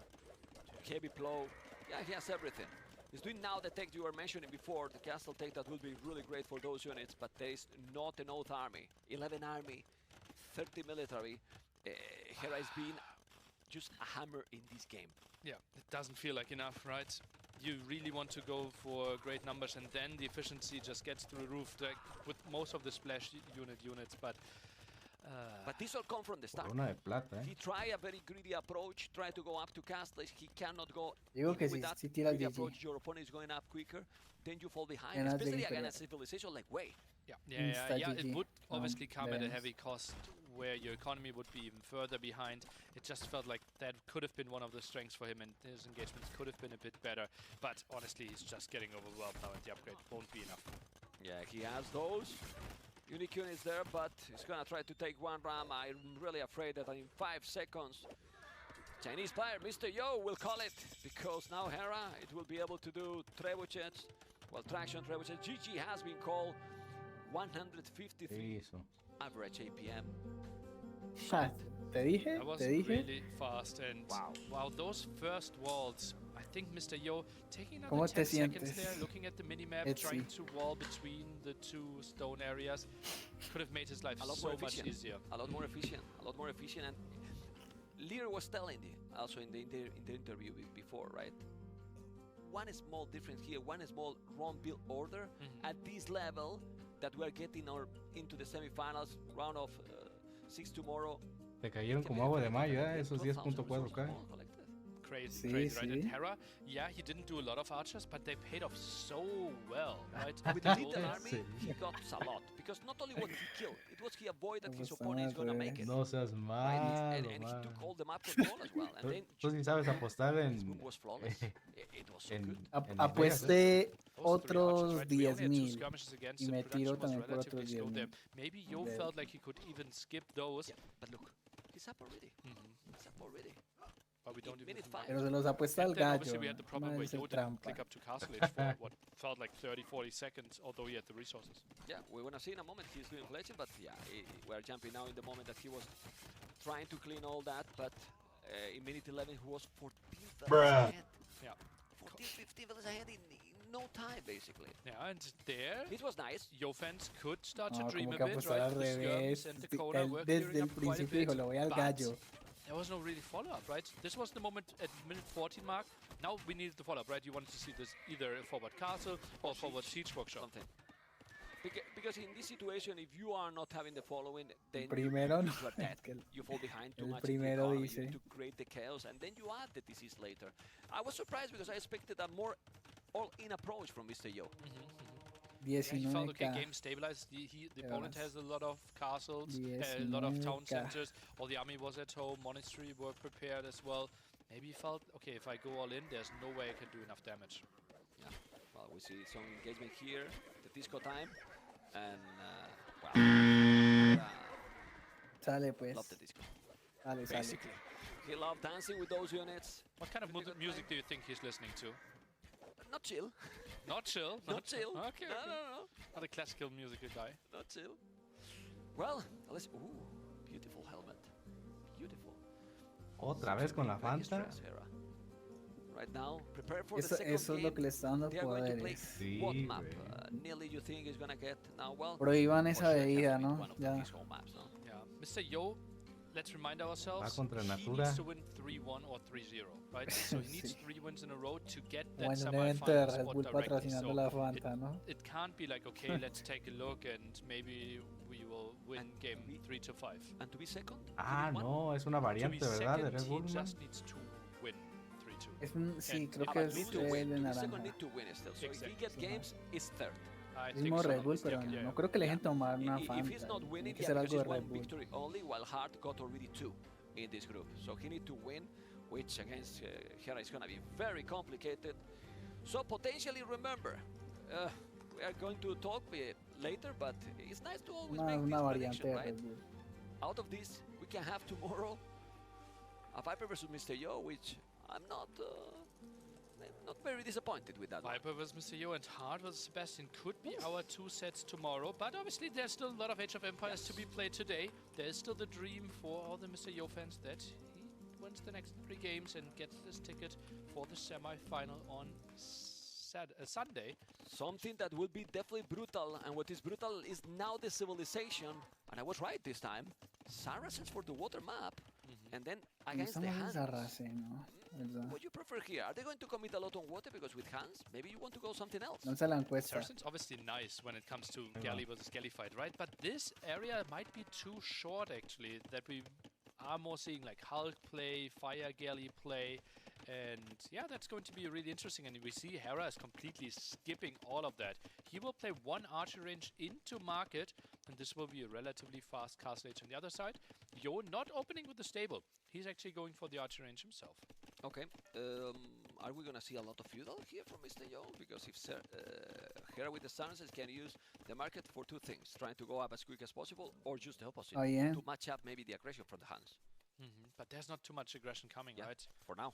heavy plow. Yeah, he has everything. He's doing now the tech you were mentioning before, the castle tech that will be really great for those units, but there is not enough army. 11 army, 30 military. Hera is being just a hammer in this game. Yeah, it doesn't feel like enough, right? you really want to go for great numbers, and then the efficiency just gets through the roof, like with most of the splash units. But this all come from the start. Corona de plata, He tried a very greedy approach, tried to go up to castles. He cannot go. Digo que with si, that si tira el greedy GG. approach, your opponent is going up quicker. Then you fall behind, And especially that's against a civilization like Wei. Yeah, it would obviously come at a heavy cost where your economy would be even further behind. It just felt like that could have been one of the strengths for him, and his engagements could have been a bit better. But honestly, he's just getting overwhelmed now, and the upgrade won't be enough. Yeah, he has those unique units there, but he's gonna try to take one ram. I'm really afraid that in 5 seconds, Chinese player Mr. Yo will call it, because now Hera, it will be able to do trebuchets. Well, traction trebuchet. GG has been called. 153 average APM. Te dije, That was te dije. really fast, and wow, those first walls, I think Mr. Yo taking another ¿Cómo 10 te seconds sientes? there, looking at the minimap, Etsy. trying to wall between the 2 stone areas, could have made his life A lot so more much efficient. easier. A lot more efficient. A lot more efficient. And Lear was telling also in the interview before, right? One small difference here, one small wrong build order at this level that we are getting into the semifinals, round of 6 tomorrow. Te cayeron como agua de mayo, esos 10.4K. Crazy, Sí, crazy, right? sí. And Hera, yeah, he didn't do a lot of archers, but they paid off so well, right? With the All little that- army, he got a lot. Because not only what he killed, it was he avoided his opponent is gonna make it. No seas Right? malo, And he man. took all the map control as well. And then Tú sí sabes apostar his move was flawless. It was so good. Apuesté Those 3 archers, otros right? We only had 2 10,000 skirmishes against y it. me tiro Production was también por otros relatively slow there. 10,000. Maybe Yo de- felt like he could even skip those. But look, he's up already. He's up already. But we don't even minute have to- Pero se los apuesta al And then obviously gallo. we had the problem No where es Yo el didn't trampa. click up to Castle Age for what felt like 30-40 seconds, although he had the resources. Yeah, we're gonna see in a moment he's doing flexing, but yeah, we're jumping now in the moment that he was trying to clean all that, but in minute 11 he was 14 Bruh. ahead. Yeah. 14, 15 fellas ahead in no time, basically. Yeah, and there, it was nice. Yo fans could start to No, dream como a que bit, apostar right? al The revés. skirms and the Kona were Desde clearing el up quite a principio dijo, bit, lo voy al but gallo. there was no really follow-up, right? This was the moment at minute 14 mark. Now we needed the follow-up, right? You wanted to see this either a forward castle or forward siege workshop. Something. Because in this situation, if you are not having the following, then primero no, you are dead. es que You fall behind too el much in the primero economy dice. to create the chaos, and then you add the disease later. I was surprised because I expected a more all-in approach from Mr. Yo. Yeah, he felt okay, 19K. game stabilized. The Yeah, opponent that's- has a lot of castles, a lot of town 19K. centers. All the army was at home. Monastery were prepared as well. Maybe he felt, okay, if I go all in, there's no way I can do enough damage. Yeah. Well, we see some engagement here, the disco time, and wow. Sale pues. Love the disco. Sale, sale. Basically, he loved dancing with those units. What kind of music do you think he's listening to? Not chill. Not chill. Not chill. Okay. No, okay. no. Not a classical musical guy. Not chill. Well, let's. Ooh, beautiful helmet. Beautiful. Otra vez con la Very Fanta. stressed, Hera. Right now, prepare for Eso, the second eso es lo game. que le está dando They are going to play poderes. what Sí, map? güey. Nearly you think is gonna get now? Well, Prohíban for esa sure it has to bebida, be ¿no? one of Ya. his home maps, no? Yeah. Mr. Yo, let's remind ourselves, Va contra he Natura. needs to win 3-1 or 3-0, right? So he needs Sí. 3 wins in a row to get O that en un evento de semifinals Red spot Bull directly. patrocinando So la Fanta, ¿no? it can't be like, okay, let's take a look and maybe we will win game 3 to 5. And to be second? Ah, no, es una To be variante, ¿verdad? De second, Red he Bull, man. just needs to win 3-2. Es un, sí, And creo if que he es Need to el win. de To be naranja. second, need to win still. So if he gets games, it's third. I Mismo think so, Red not Bull, pero mistaken. no creo que le dejen tomar una If he's Fanta. not Tiene winning, que yeah, ser because algo de it's one Red Bull. victory only, while Hart got already 2 in this group. So he need to win, which against Hera is gonna be very complicated. So potentially, remember, we are going to talk later, but it's nice to always make Una this variante prediction, de right? Red Bull. Out of this, we can have tomorrow a Viper versus Mr. Yo, which I'm not very disappointed with that one. Viper vs Mr. Yo and Hart vs Sebastian could be our 2 sets tomorrow, but obviously there's still a lot of Age of Empires to be played today. There's still the dream for all the Mr. Yo fans that he wins the next 3 games and gets this ticket for the semi-final on Sunday. Something that will be definitely brutal, and what is brutal is now the civilization, and I was right this time. Saracens for the water map, and then against the Hans. What do you prefer here? Are they going to commit a lot on water because with Hans, maybe you want to go something else? Lanza la encuesta. Saracens obviously nice when it comes to galley versus galley fight, right? But this area might be too short actually, that we are more seeing like Hulk play, Fire Galley play, and yeah, that's going to be really interesting. And we see Hera is completely skipping all of that. He will play one archer range into market, and this will be a relatively fast castle age on the other side. Yo not opening with the stable. He's actually going for the archer range himself. Okay, are we going to see a lot of feudal here from Mr. Yo? Because if Hera with the Saracens can use the market for two things, trying to go up as quick as possible, or just the opposite, to match up maybe the aggression from the Hans. But there's not too much aggression coming, right? For now.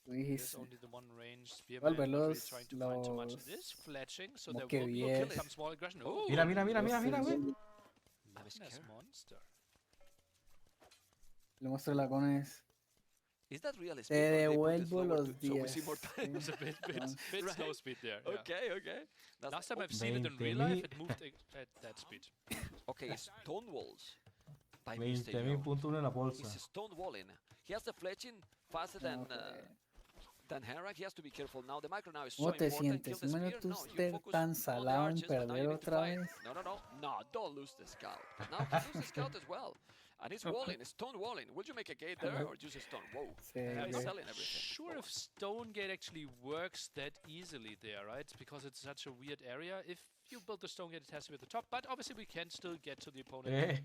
There's only the one range. Spearman really trying to find too much. This fletching, so there will be some small aggression. Oh, mira, güey. Madness monster. Le muestro lagones. Is that real speed? Te devuelvo los 10. It's a bit slow speed there. Okay. Last time I've seen it in real life, it moved at that speed. Okay, stone walls. 20.1 en la bolsa. He's stone walling. He has the fletching faster than Hera. He has to be careful now. The micro now is so important. ¿Cómo te sientes? ¿No me tú estés tan salado en perder otra vez? No, don't lose the scout. Now he loses the scout as well. And it's walling, it's stone walling. Will you make a gate there or just a stone? Whoa. I'm He's not selling everything. sure if stone gate actually works that easily there, right? Because it's such a weird area. If you build the stone gate, it has to be at the top. But obviously we can still get to the opponent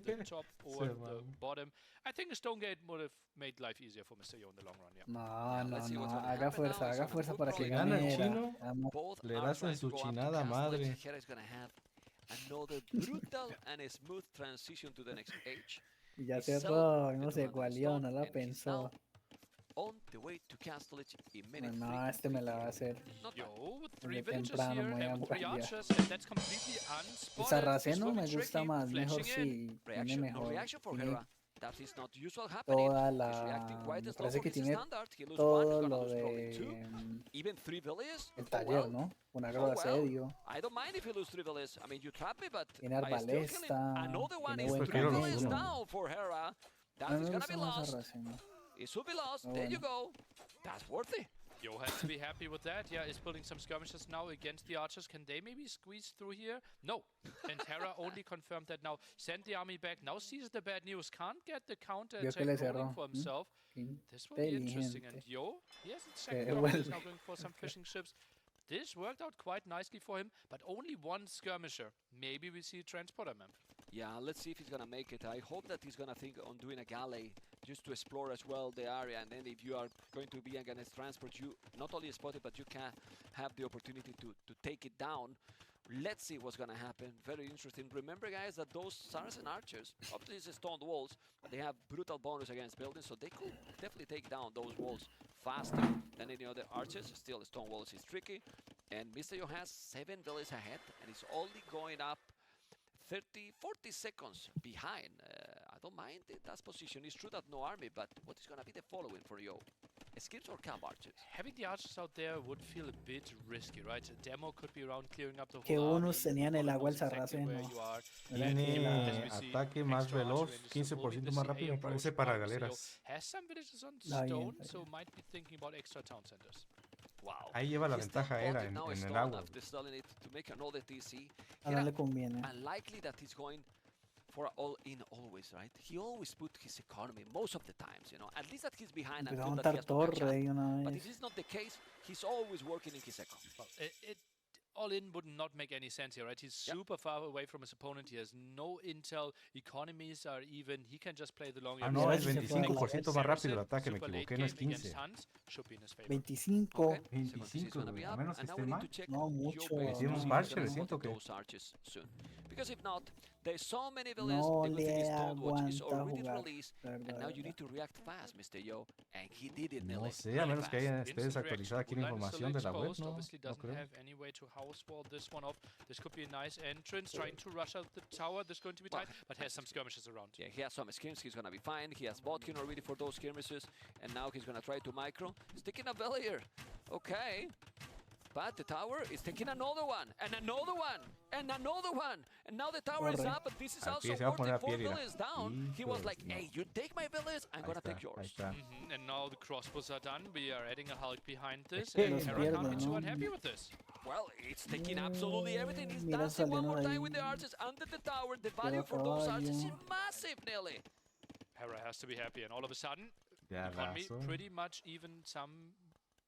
through the top or the bottom. I think a stone gate would have made life easier for Mr. Yo in the long run, No. Haga fuerza para que gane el chino. Both Le das en su chinada madre. Hera is going to have another brutal and smooth transition to the next age. Ya cerró, no se cualió, no la pensó. On the way to Castle in minute No, este me la va a hacer. Yo, 3 Desde villagers temprano here me voy a and 3 guardiar. archers, and that's completely El unspotted. sarraceno me It's gusta tricky, más, mejor flashing sí, tiene mejor. reaction for Tiene Hera. That is not usual happening. toda He's la... reacting quite Me slow parece for que his tiene standard. He lose one, todo he's gonna lo lose probably de... 2. Even 3 villages. El taller, ¿no? Un agro de asedio. I don't mind if you lose 3 villages. I mean, you trap me, but Tiene I still kill him. arbalesta. Another one Tiene is buen 3 villages camino. down for Hera. That A mí is me gonna gusta be más lost. sarraceno. It should be lost. Oh, There you bueno. go. That's worthy. Yo has to be happy with that. Yeah, is building some skirmishes now against the archers. Can they maybe squeeze through here? No. And Hera only confirmed that now. Send the army back. Now sees the bad news. Can't get the counter Vio que attack le rolling cerró. for himself. This will be interesting. And Inteligente. Yo, he has a Que second army. He's devuelve. now going for some fishing ships. This worked out quite nicely for him, but only one skirmisher. Maybe we see a transporter map. Yeah, let's see if he's gonna make it. I hope that he's gonna think on doing a galley just to explore as well the area, and then if you are going to be against transport, you not only spot it, but you can have the opportunity to take it down. Let's see what's gonna happen. Very interesting. Remember, guys, that those Saracen archers, obviously it's stone walls, they have brutal bonus against buildings, so they could definitely take down those walls faster than any other archers. Still, stone walls is tricky, and Mr. Yo has 7 villages ahead, and it's only going up 40 seconds behind. I don't mind that position. It's true that no army, but what is going to be the following for Yo? Skips or camp archers? Having the archers out there would feel a bit risky, right? A demo could be around clearing up the Que whole unos army. tenían el agua el Exactly sarraceno. where you are. Tiene ataque más veloz, 15% más rápido, me parece para galeras. Has some villages on Está bien, stone, está so might be thinking about extra town centers. Wow. Ahí lleva la He's ventaja still Hera botting now en stone el agua. after selling it to make another TC. A no le conviene. Unlikely that he's going for all in always, right? He always put his economy most of the times, you know. At least that he's behind and Empezó a feel that he montar has no match torre up. de una But vez. if this is not the case, he's always working in his eco. Well, it all in would not make any sense here, right? He's super far away from his opponent. He has no intel. Economies are even. He can just play the long Ah, game. no, es 25% más rápido el ataque, me equivoqué, no es 15. 25. 25, a menos que esté mal. No, mucho. Tiene un parche, le siento que... Because if not, there's so many villains. No the good thing is le Stonewatch is aguanta already jugar. released, and now you need to react fast, Mr. Yo. And he did it, No Nelly. sé, a menos que haya esté Instant desactualizada aquí la reaction. información de la web, Exposed, no, obviously no doesn't creo. have any way to house wall this one off. This could be a nice entrance, trying to rush out the tower. This is going to be tight, but has some skirmishes around. Yeah, he has some skirms. He's gonna be fine. He has Botkin already for those skirmishes, and now he's gonna try to micro. Sticking a belly here. Okay. But the tower is taking another one, and another one, and another one. And now the tower is up, but this is also worth 4 villages down. He was like, hey, you take my village, I'm gonna take yours. And now the crossbows are done. We are adding a Hulk behind this, and Hera can't be too unhappy with this. Well, it's taking absolutely everything. He's dancing one more time with the archers under the tower. The value for those archers is massive, Nelly. Hera has to be happy, and all of a sudden, economy pretty much even some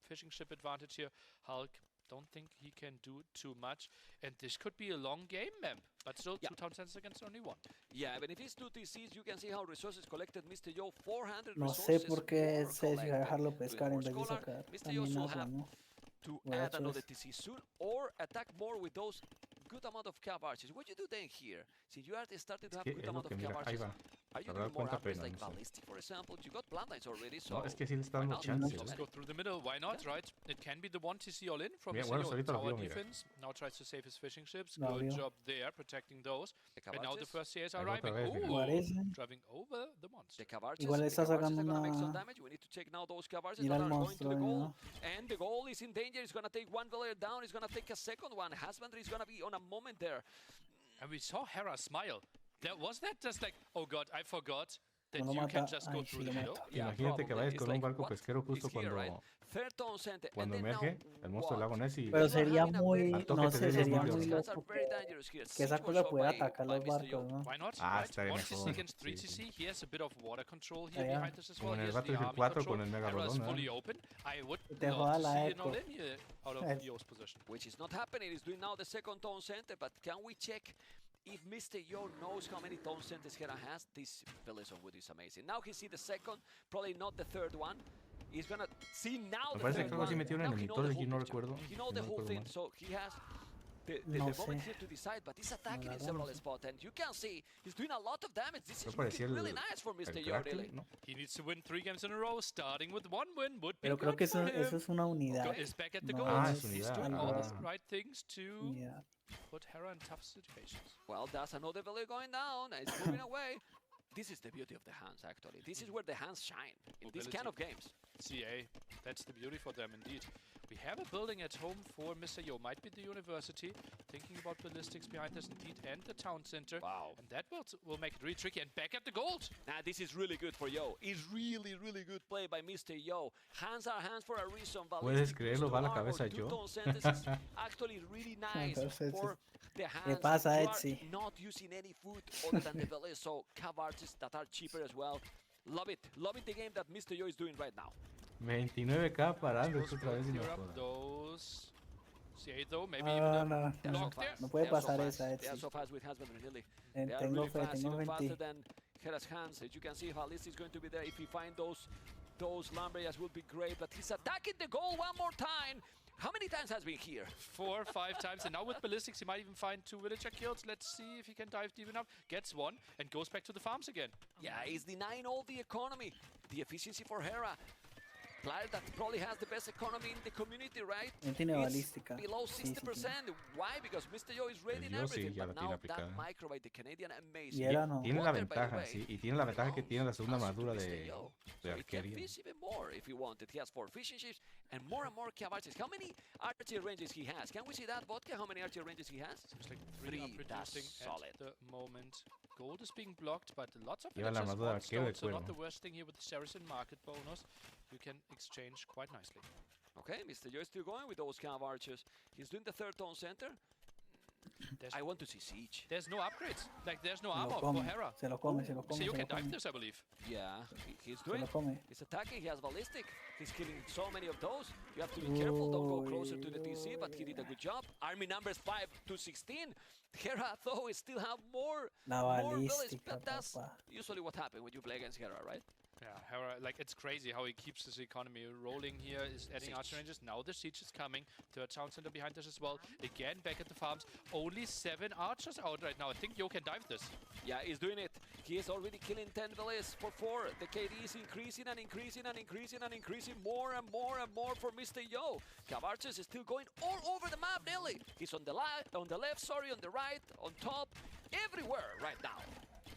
fishing ship advantage here. Hulk, don't think he can do too much, and this could be a long game, ma'am. But still, 2 town centers against only 1. Yeah, but if it's 2 TCs, you can see how resources collected. Mr. Yo, 400 No sé por qué se decidió dejarlo pescar en vez de sacar. Mr. Yo will have to add another TC soon, or attack more with those good amount of cav archers. What you do then here? Since you are starting to have good amount of cav archers, are you doing more upgrades like ballistic, for example? You got bloodlines already, so... No, es que sí le está dando chances. Just go through the middle, why not, right? It can be the 1 TC all in from tower defense. Now tries to save his fishing ships. Good job there, protecting those. And now the first CAs are arriving. Driving over the monster. The cav archers are gonna make some damage. We need to check now those cav archers that are going to the goal. And the goal is in danger. It's gonna take 1 villager down. It's gonna take a second one. Husbandry is gonna be on a moment there. And we saw Hera smile. Was that just like, oh god, I forgot that you can just go through the middle? Imagínate que vayas con un barco pesquero justo cuando emerge el monstruo del lago Ness y pero sería muy, no sé, sería muy loco que esa cosa pueda atacar los barcos, ¿no? Why not? Estaría mejor. Against 3 TC, he has a bit of water control here behind us as well. Como en el Battlefield 4 con el Megalodon, fully open. I would Te love joda to la see an eco. all-in here out of Yo's position. Which is not happening. He's doing now the second town center, but can we check if Mr. Yo knows how many town centers Hera has? This village on wood is amazing. Now he see the second, probably not the third one. He's gonna see now the third one. Now he knows the whole picture. He knows the whole thing, so he has the moment here to decide, but he's attacking in several spots, and you can see he's doing a lot of damage. This is really nice for Mr. Yo, really. He needs to win 3 games in a row, starting with 1 win would be Pero creo que good for him. eso es una unidad. Is back at the No, goal. es He's doing all the right things to put Hera in tough situations. Well, that's another village going down. It's moving away. This is the beauty of the hands, actually. This is where the hands shine in these kind of games. CA, that's the beauty for them indeed. We have a building at home for Mr. Yo. Might be the university. Thinking about ballistics behind us indeed, and the town center. Wow. And that will make it really tricky. And back at the gold. Nah, this is really good for Yo. It's really, really good play by Mr. Yo. Hands are hands for a reason. Puedes creerlo, va a la cabeza Yo. Actually really nice for the hands. ¿Qué pasa, You are Etsy? not using any food other than the village, so cav artists that are cheaper as well. Love it. Love it the game that Mr. Yo is doing right now. 29k parando otra vez y no joda. Those CA though, maybe even no puede pasar esa, They are Etsy. so fast with husbandry, really. They are Tengo really fe, fast, tengo even fe en faster ti. than Hera's hands. As you can see, Valis is going to be there. If he find those lumberjacks will be great, but he's attacking the goal one more time. How many times has been here? 4 or 5 times, and now with ballistics he might even find 2 villager kills. Let's see if he can dive deep enough. Gets 1 and goes back to the farms again. Yeah, he's denying all the economy. The efficiency for Hera. Player that probably has the best economy in the community, right? Él tiene It's balística. below Sí, 60%. Why? Because Mr. Yo is ready in Yo sí, everything. ya But la tiene now aplicada. that micro by the Canadian, amazing. Y Hera no. Tiene la Water, by the ventaja, way. sí, y tiene la ventaja que tiene la segunda armadura Mr. de Yo. So he can arquería. fish even more if he wanted. He has 4 fishing ships and more cav archers. How many archer ranges he has? Can we see that, Vodka? How many archer ranges he has? Seems like 3 are That's producing solid. at the moment. Gold is being blocked, but lots of Lleva la villagers armadura de want arquero de stone, so not cuero. the worst thing here with the Saracen market bonus. You can exchange quite nicely. Okay, Mr. Yo is still going with those cav archers. He's doing the third town center. I want to see Siege. There's no upgrades. Like, there's no Se lo armor for come, Hera. se lo come, se lo come, So you se can lo dive come. this, I believe. Yeah, he's Se doing lo it. come. He's attacking, he has ballistic. He's killing so many of those. You have to be careful, don't go closer to the TC, but he did a good job. Army numbers 5 to 16. Hera, though, still have more La village, balística, but that's papá. usually what happens when you play against Hera, right? Yeah, Hera, like, it's crazy how he keeps his economy rolling here. Is adding archer ranges. Now the siege is coming. Third town center behind us as well. Again, back at the farms. Only 7 archers out right now. I think Yo can dive this. Yeah, he's doing it. He is already killing 10 villages for 4. The KD is increasing and increasing and increasing and increasing more and more and more for Mr. Yo. Cav archers is still going all over the map, Nelly. He's on the left, on the right, on top, everywhere right now.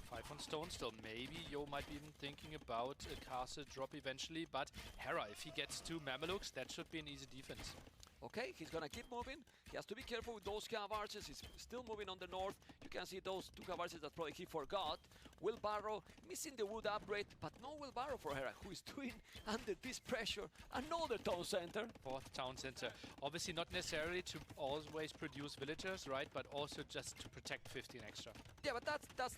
5 on stone still. Maybe Yo might be even thinking about a castle drop eventually, but Hera, if he gets 2 Mamelukes, that should be an easy defense. Okay, he's gonna keep moving. He has to be careful with those cav archers. He's still moving on the north. You can see those 2 cav archers that probably he forgot. Wheelbarrow missing the wood upgrade, but no wheelbarrow for Hera, who is doing under this pressure another town center. 4th town center. Obviously not necessarily to always produce villagers, right? But also just to protect 15 extra. Yeah, but that's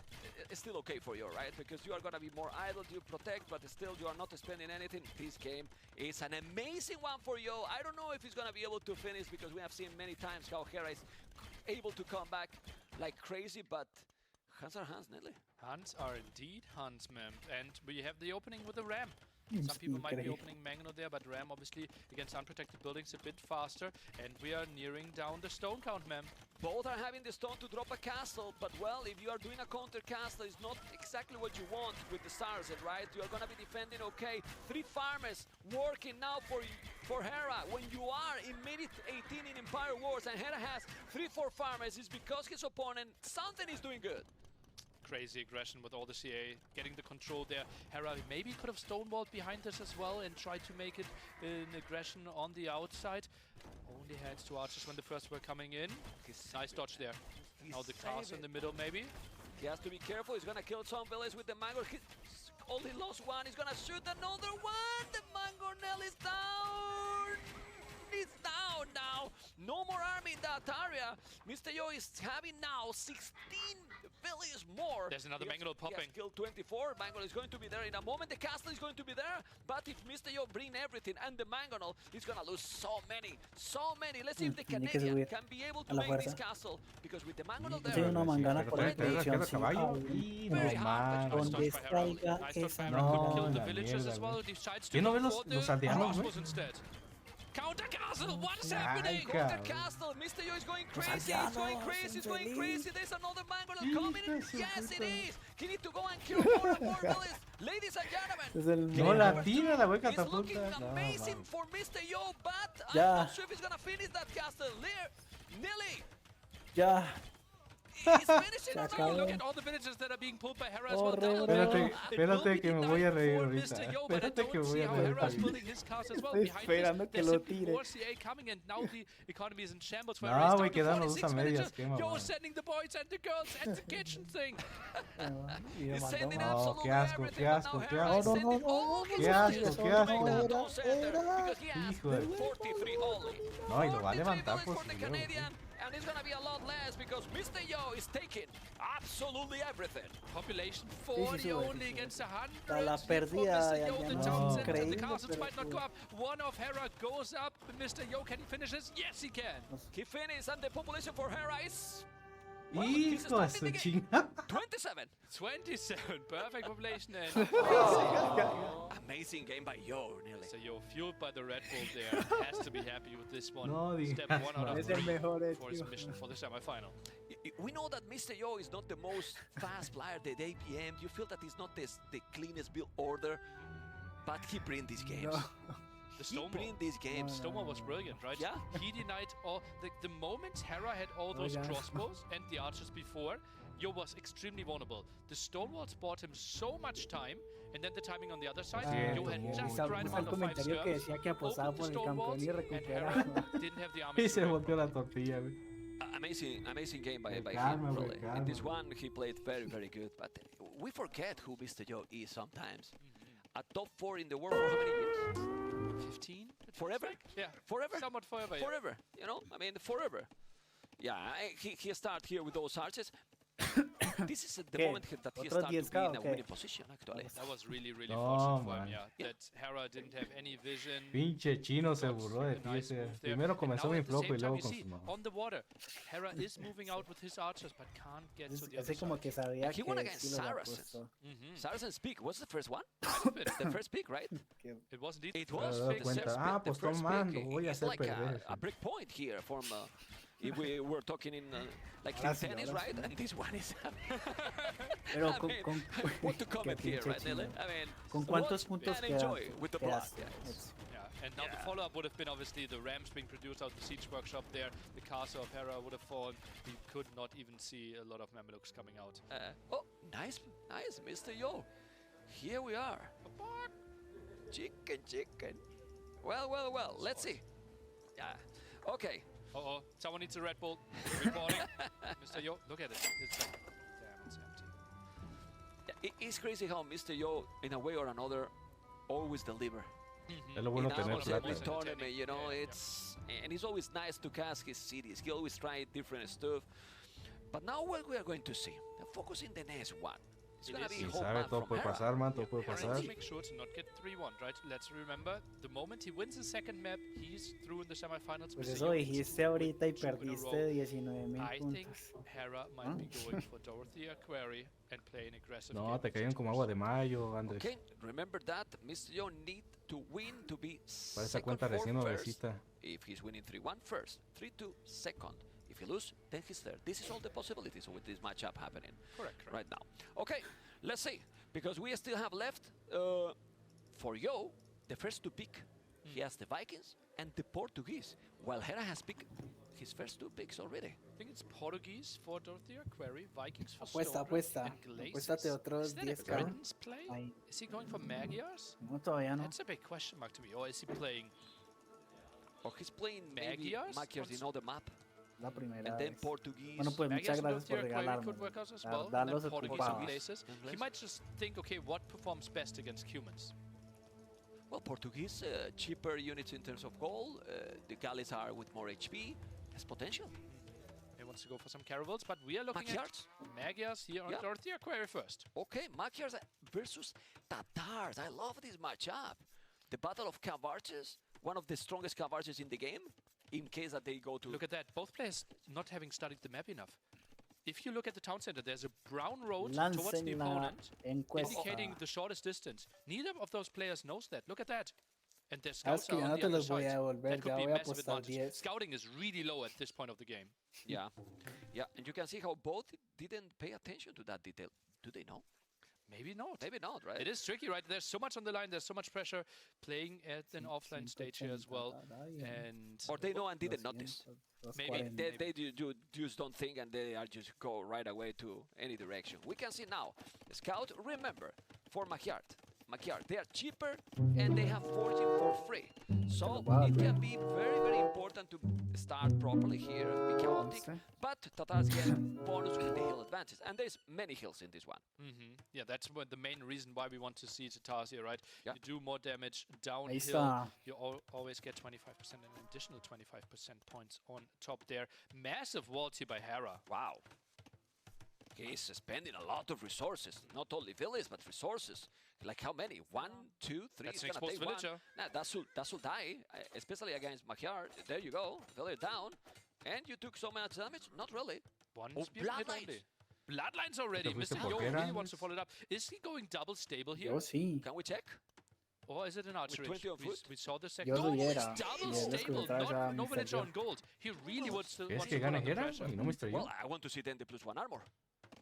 still okay for you, right? Because you are gonna be more idle, you protect, but still you are not spending anything. This game is an amazing one for you. I don't know if he's gonna be able to finish, because we have seen many times how Hera is able to come back like crazy, but hands are hands, Nelly. Hands are indeed hands, man. And we have the opening with the Ram. Some people might be opening Mangano there, but Ram obviously against unprotected buildings a bit faster. And we are nearing down the stone count, man. Both are having the stone to drop a castle, but well, if you are doing a counter castle, it's not exactly what you want with the stars, right? You are gonna be defending okay. 3 farmers working now for Hera. When you are in minute 18 in Empire Wars and Hera has 3-4 farmers, it's because his opponent, something is doing good. Crazy aggression with all the CA, getting the control there. Hera maybe could have stonewalled behind this as well and tried to make it an aggression on the outside. Only had 2 archers when the first were coming in. Nice dodge there. Now the castle in the middle maybe. He has to be careful, he's gonna kill some villages with the Mango. He only lost 1, he's gonna shoot another one! The Mangonel is down! He's down now! No more army in that area. Mr. Yo is having now 16 villages more. There's another Mangonel popping. He has killed 24. Mangonel is going to be there in a moment. The castle is going to be there. But if Mr. Yo bring everything and the Mangonel, he's gonna lose so many. So many. Let's see if the Canadian can be able to make this castle. Because with the Mangonel there... Tiene una mangana por expedición. Very hard. Donde caiga esa ¿Quién no ve los aldeanos, güey? Counter castle, what's happening? Counter castle, Mr. Yo is going crazy, it's going crazy, it's going crazy. There's another Mangonel coming. Yes, it is. He needs to go and kill more and more villains. Ladies and gentlemen, No la tira, la güey it's looking catapulta. amazing for Mr. Yo, but I'm not sure if he's gonna finish that castle. Nelly, Ya. he's finishing Take a look at all the villages that are being pulled by Hera as well. Espérate que me voy a reír ahorita. Espérate que me voy a reír. Estoy esperando que lo tire. Coming and now the economy is in shambles for No, güey, quedan los dos a medias. Qué Yo mamá. sending the boys and the girls at the kitchen thing. he's sending No, absolutely qué asco, everything. qué asco, But qué now Hera is asco. sending all his Qué asco, villages qué to asco. make that town center, because he has Hijo de- 43 only. No, y lo va a 43 levantar villages por for su the huevo. Canadian, and it's gonna be a lot less because Mr. Yo is taking absolutely everything. Population 40 only against 100. A la perdida de Mr. Yo, the allá, town no, center, the increíble, castles might pero not go up. One of Hera goes up. Mr. Yo, can he finish this? Yes, he can. He finished, and the population for Hera is... Hijo de su chinga. 27. 27. Perfect population and amazing game by Yo, nearly. So Yo, fueled by the Red Bull there, has to be happy with this one. No Step digas 1 out of Es el 3 mejor, for his tío. mission for the semifinal. We know that Mr. Yo is not the most fast player, the APM. You feel that he's not the cleanest build order, but he brings these games. The He Stonewall. brings these games. Stonewall was brilliant, right? Yeah. He denied all the moment Hera had all those yeah. crossbows and the archers before. Yo was extremely vulnerable. The Stonewalls bought him so much time, and then the timing on the other side, Yo had just the right Está el amount of five comentario que skirts, decía que apostaba opened the por el campeón y Stonewalls, and recuperaba. Hera didn't have the army Y to se recover. volteó la tortilla, güey. Amazing game by Calma, him, güey, really. calma. In this one, he played very good, but we forget who Mr. Yo is sometimes. A top 4 in the world for how many years? 15? Forever? Yeah. Forever? Somewhat forever, yeah. Forever, you know? I mean, forever. Yeah, he started here with those arches. This is the ¿Qué? moment that he ¿Otro started to be 10K in a o winning qué? position, actually. That was really No, fortunate for him, man. yeah. That Hera didn't have any vision. Pinche chino se burló de ti. Nice ese. move there. Primero And comenzó now bien at the flojo same y time, luego you con see, su mamá. on the water, Hera is moving out with his archers, but can't get to the other Hace como side. que sabía He que won against sí lo había Saracens. puesto. Saracens pick, what's the first one? Might have been. The first pick, right? It was indeed. It was dado the cuenta, first ah, pick. pues The first tomando, pick voy a is hacer like perder. a break point here from... if we were talking in like in Ahora sí, tennis, ahora right? sí. And this one is... Pero I con, mean, con, what to qué comment here, pinche right, Nelly? chino. I mean, ¿Con cuántos watch puntos and enjoy quedas? with the blood, Quedaste? guys. Yeah, and now the follow-up would have been obviously the Rams being produced out the siege workshop there. The castle of Hera would have fallen. We could not even see a lot of Mamelukes coming out. Oh, nice, Mr. Yo. Here we are. Chicken. Well, let's see. Yeah. Okay. Uh-oh, someone needs a Red Bull. Reporting. Mr. Yo, look at it. It's like, damn, it's empty. It's crazy how Mr. Yo, in a way or another, always deliver. Es lo bueno In tener almost every plata. tournament, you know, and it's always nice to cast his cities. He always tries different stuff. But now what we are going to see, focus in the next one. It's going to be Quién Hope sabe, Man todo from puede Hera. pasar, man, todo puede Hera pasar. needs to make sure to not get 3-1, right? Let's remember, the moment he wins the second map, he's through in the semifinals. Pues Mr. eso Yo wins dijiste ahorita y 2 in a perdiste row. 19,000 I think puntos. Hera might be going for Dorothea Query and play an aggressive No, game. te caían como agua de mayo, Andrés. Okay, remember that Mr. Yo need to win to be Para esa second cuenta for recién first. nuevecita. If he's winning 3-1 first, 3-2 second. If he loses, then he's third. This is all the possibilities with this matchup happening right now. Okay, let's see, because we still have left for Yo the first to pick. He has the Vikings and the Portuguese, while Hera has picked his first 2 picks already. I think it's Portuguese for Dorothea Query, Vikings for Apuesta, Stoner, apuesta. and Glazes. Apuéstate otros Is that 10K. a Britain's play? Ahí. Is he going for Magyars? No, todavía no. That's a big question mark to me. Or is he playing Or he's playing maybe Magyars? Magyars in all the map. La primera And then vez. Portuguese. Bueno, pues muchas Magyars and gracias por Dorothea Query regalarme. could work out as La well. verdad And then los Portuguese ocupaba. and Glazes. He might just think, okay, what performs best against humans? Well, Portuguese, cheaper units in terms of gold. The Galleys are with more HP. Has potential. He wants to go for some caravels, but we are looking Magyars? at Magyars here on Yeah. Dorothea Query first. Okay, Magyars versus Tatars. I love this matchup. The Battle of Kavarches, one of the strongest Kavarches in the game, in case that they go to... Look at that, both players not having studied the map enough. If you look at the town center, there's a brown road towards the Lancen la opponent, encuesta. indicating the shortest distance. Neither of those players knows that. Look at that. And their Sabes scouts que are ya on no the te other los voy side. a devolver, That could ya be a voy a massive apostar advantage. 10. Scouting is really low at this point of the game. Yeah, yeah, and you can see how both didn't pay attention to that detail. Do they know? Maybe not. Maybe not, right? It is tricky, right? There's so much on the line. There's so much pressure playing at an offline stage here as well. And Or they know and didn't notice. Maybe. They just don't think and they are just go right away to any direction. We can see now, Scout, remember, for Magyar, they are cheaper and they have forging for free. So it can be very, very important to start properly here, be chaotic, but Tatars get bonus with the hill advances. And there's many hills in this one. Yeah, that's the main reason why we want to see Tatars here, right? Yeah. You do more damage downhill. está. You always get 25% and an additional 25% points on top there. Massive ulti by Hera. Wow. He's spending a lot of resources, not only villages, but resources. Like how many? 1, 2, 3. That's It's an gonna exposed take one. villager. Nah, that should die, especially against Magyar. There you go, villager down. And you took so much damage? Not really. One Oh, spear hit bloodlines. only. Bloodlines already. ¿Te fuiste Mr. por Yo Hera? really wants to follow it up. Is he going double stable here? Yo sí. Can we check? Or is it an archery? 20 on foot? We saw the second. Yo No, lo it's hubiera. double Y es lo que stable. me trae a No Mr. villager Yo. on gold. He really wants to, ¿Quieres wants que to put gane under Hera pressure. y no Mr. Yo? Well, I want to see then the +1 armor.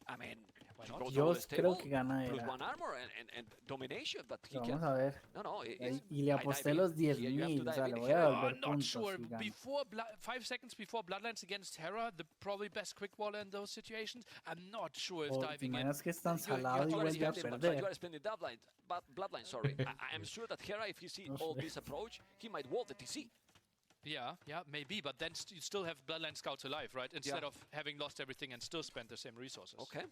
I mean, Why to not? go Yo double stable, creo que gana Hera. +1 armor and domination, but he Pero can. vamos a ver. No, Y le aposté los 10,000. O sea, le voy a devolver Not puntos. sure. si gana. Before 5 seconds before Bloodlines against Hera, the probably best quick wall in those situations. I'm not sure if O te diving in. imaginas que es tan salado y already vuelve a spending, perder. you are spending bloodline, sorry. I am sure that Hera, if he sees all this approach, he might wall the TC. Yeah, maybe, but then you still have Bloodline Scouts alive, right? Instead Yeah. of having lost everything and still spent the same resources. Okay.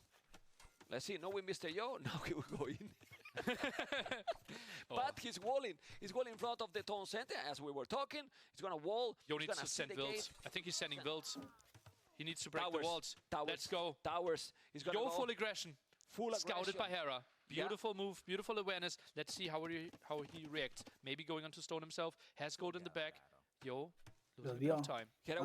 Let's see. No, we Mr. Yo. Now he will go in. But he's walling. He's walling in front of the town center as we were talking. He's gonna wall. Yo he's needs gonna to see send the builds. gate. I think he's sending builds. He needs to break Towers, the walls. towers, Let's go. Towers. He's gonna Yo go. full aggression. Full Scouted by aggression. Hera. Yeah. Beautiful move, beautiful awareness. Let's see how he reacts. Maybe going on to stone himself. Has gold in the back. Yo, losing a bit of time. Hera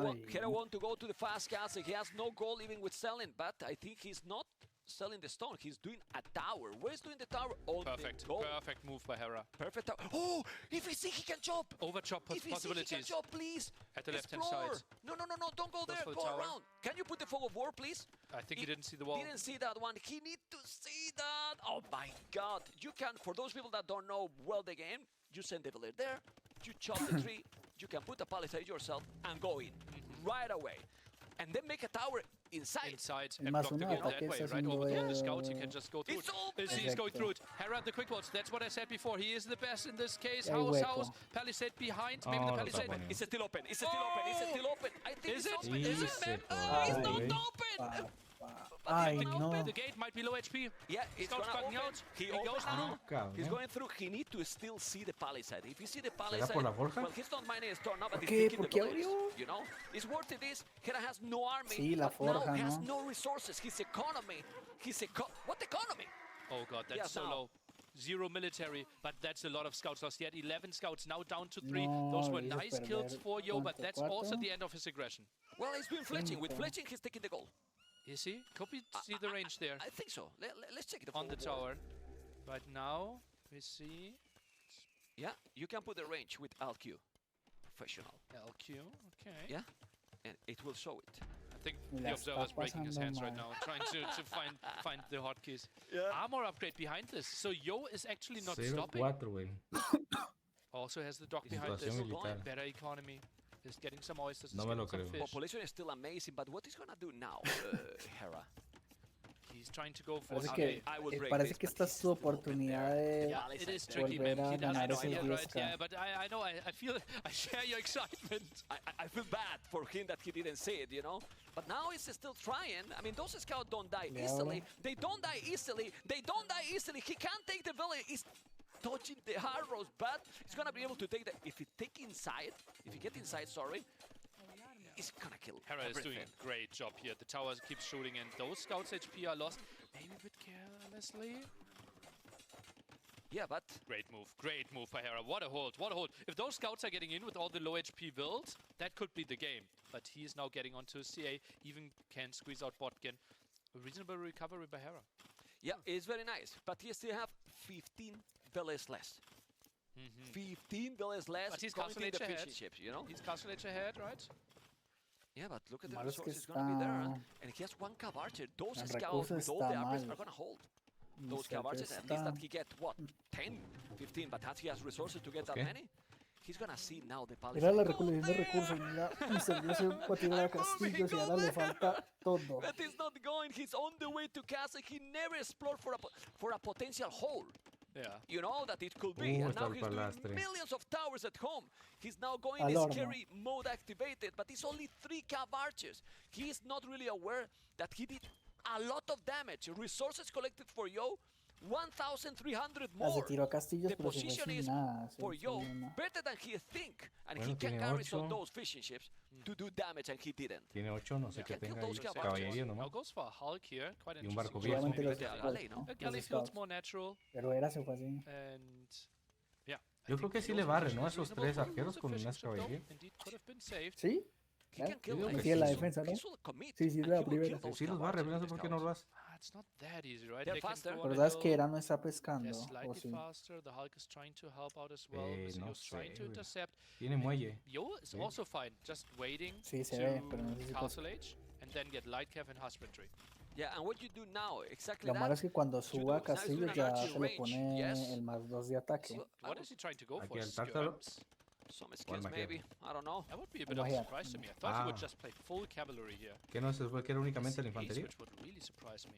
want to go to the fast castle. He has no goal even with selling, but I think he's not selling the stone. He's doing a tower. Where's doing the tower? On Perfect. the goal. Perfect move by Hera. Perfect tower. Oh, if he see he can chop. Over chop If he see he possibilities. can chop, please. At the left-hand Explore. side. No, don't go there. for the Go tower. around. Can you put the fog of war, please? I think he didn't see the wall. Didn't see that one. He need to see that. Oh my God! You can. For those people that don't know well the game, you send the villager there. You chop the tree. You can put a palisade yourself and go in right away, and then make a tower inside. And block the game that way, right? Over the scouts, he can just go through it. He's going through it. Hera, the quick ones. That's what I said before. He is the best in this case. House, Palisade behind. Maybe the Palisade. Is it still open? Is it still open? Is it still open? I think is it's it? open. Is it? It's not open. The gate might be low HP. Yeah, it's Scouts gonna backing open. out. He goes through. He's going through. He needs to still see the Palisade. If you see the Palisade, por la forja? well, he's not mining his turn now, but he's ¿Qué? taking ¿Por the qué blades. abrió? You know, it's worth it. Is Hera has no army. Sí, la but now forja, he has ¿no? no resources. His economy. What economy? Oh god, that's so low. 0 military, but that's a lot of scouts lost. He had 11 scouts, now down to 3. Those were nice kills for Yo, but that's also the end of his aggression. Well, he's doing fletching. With fletching, he's taking the goal. Is he? Could we see the range there? I think so. Let's check it on the tower. Right now, we see. Yeah, you can put the range with LQ. Professional. LQ, okay. Yeah, and it will show it. I think the observer's breaking his hands right now, trying to find the hotkeys. Armor upgrade behind this. So Yo is actually not stopping. 0-4, güey. Also has the dock behind this. Better economy. Is getting some oysters. No me lo creo. Population is still amazing, but what is gonna do now, Hera? He's trying to go for parece que esta es su oportunidad de volver a ganar ese 10K. Yeah, but I know, I feel, I share your excitement. I feel bad for him that he didn't see it, you know? But now he's still trying. I mean, those scouts don't die easily. They don't die easily. They don't die easily. He can't take the village. He's dodging the arrows, but he's gonna be able to take the... If he get inside, sorry, he's gonna kill Hera everything. is doing a great job here. The tower keeps shooting, and those scouts' HP are lost. Maybe a bit carelessly. Yeah, but... Great move by Hera. What a hold, what a hold. If those scouts are getting in with all the low HP builds, that could be the game. But he is now getting onto CA, even can squeeze out Botkin. A reasonable recovery by Hera. Yeah, it's very nice, but he still have 15 villas less. 15 villas less. But he's going castle to the edge ahead. fishing ships, you know? He's castle edge ahead, right? Yeah, but look at the resources gonna be there, and he has 1 cav archer. Those scouts with all the upgrades are gonna hold. Those cav archers, at least that he get what, 10, 15, but he has resources to get that many. He's gonna see now the Palisade. Mira la recolección de recursos, mira, misterioso para tirar a castillos y ahora le falta todo. But he's not going. He's on the way to castle. He never explored for a potential hole. Yeah. You know that it could be. And now he's doing millions of towers at home. He's now going the scary mode activated, but it's only 3 cav archers. He is not really aware that he did a lot of damage. Resources collected for Yo, 1,300 more. The position is for Yo better than he think, and he can carry some those fishing ships to do damage, and he didn't. Tiene 8, no sé qué tenga ahí. Caballería nomás. Now goes for a Hulk here, quite Y un barco interesting. viejo. A galley feels more natural. Pero Hera se fue así. And yeah. Yo creo que sí le barre, ¿no? Esos 3 arqueros con una caballería. ¿Sí? Tiene la defensa, ¿no? Sí, sí, la primera. Sí los barre, no sé por qué no lo hace. It's not that easy, right? They're faster. Pero sabes que Hera no está pescando. Slightly faster. The Hulk is trying to help out as well. No Yo's trying to intercept. Tiene muelle. Yo is also fine, just waiting to Castle Age and then get light cav and husbandry. Yeah, and what you do now, exactly Lo that. malo es que cuando suba a Castillo ya se le pone el +2 de ataque. What is he trying to go for? Some skills maybe, I don't know. That would be a bit of a surprise to me. I thought he would just play full cavalry here. ¿Qué no se fue? ¿Que era únicamente la infantería? Which would really surprise me.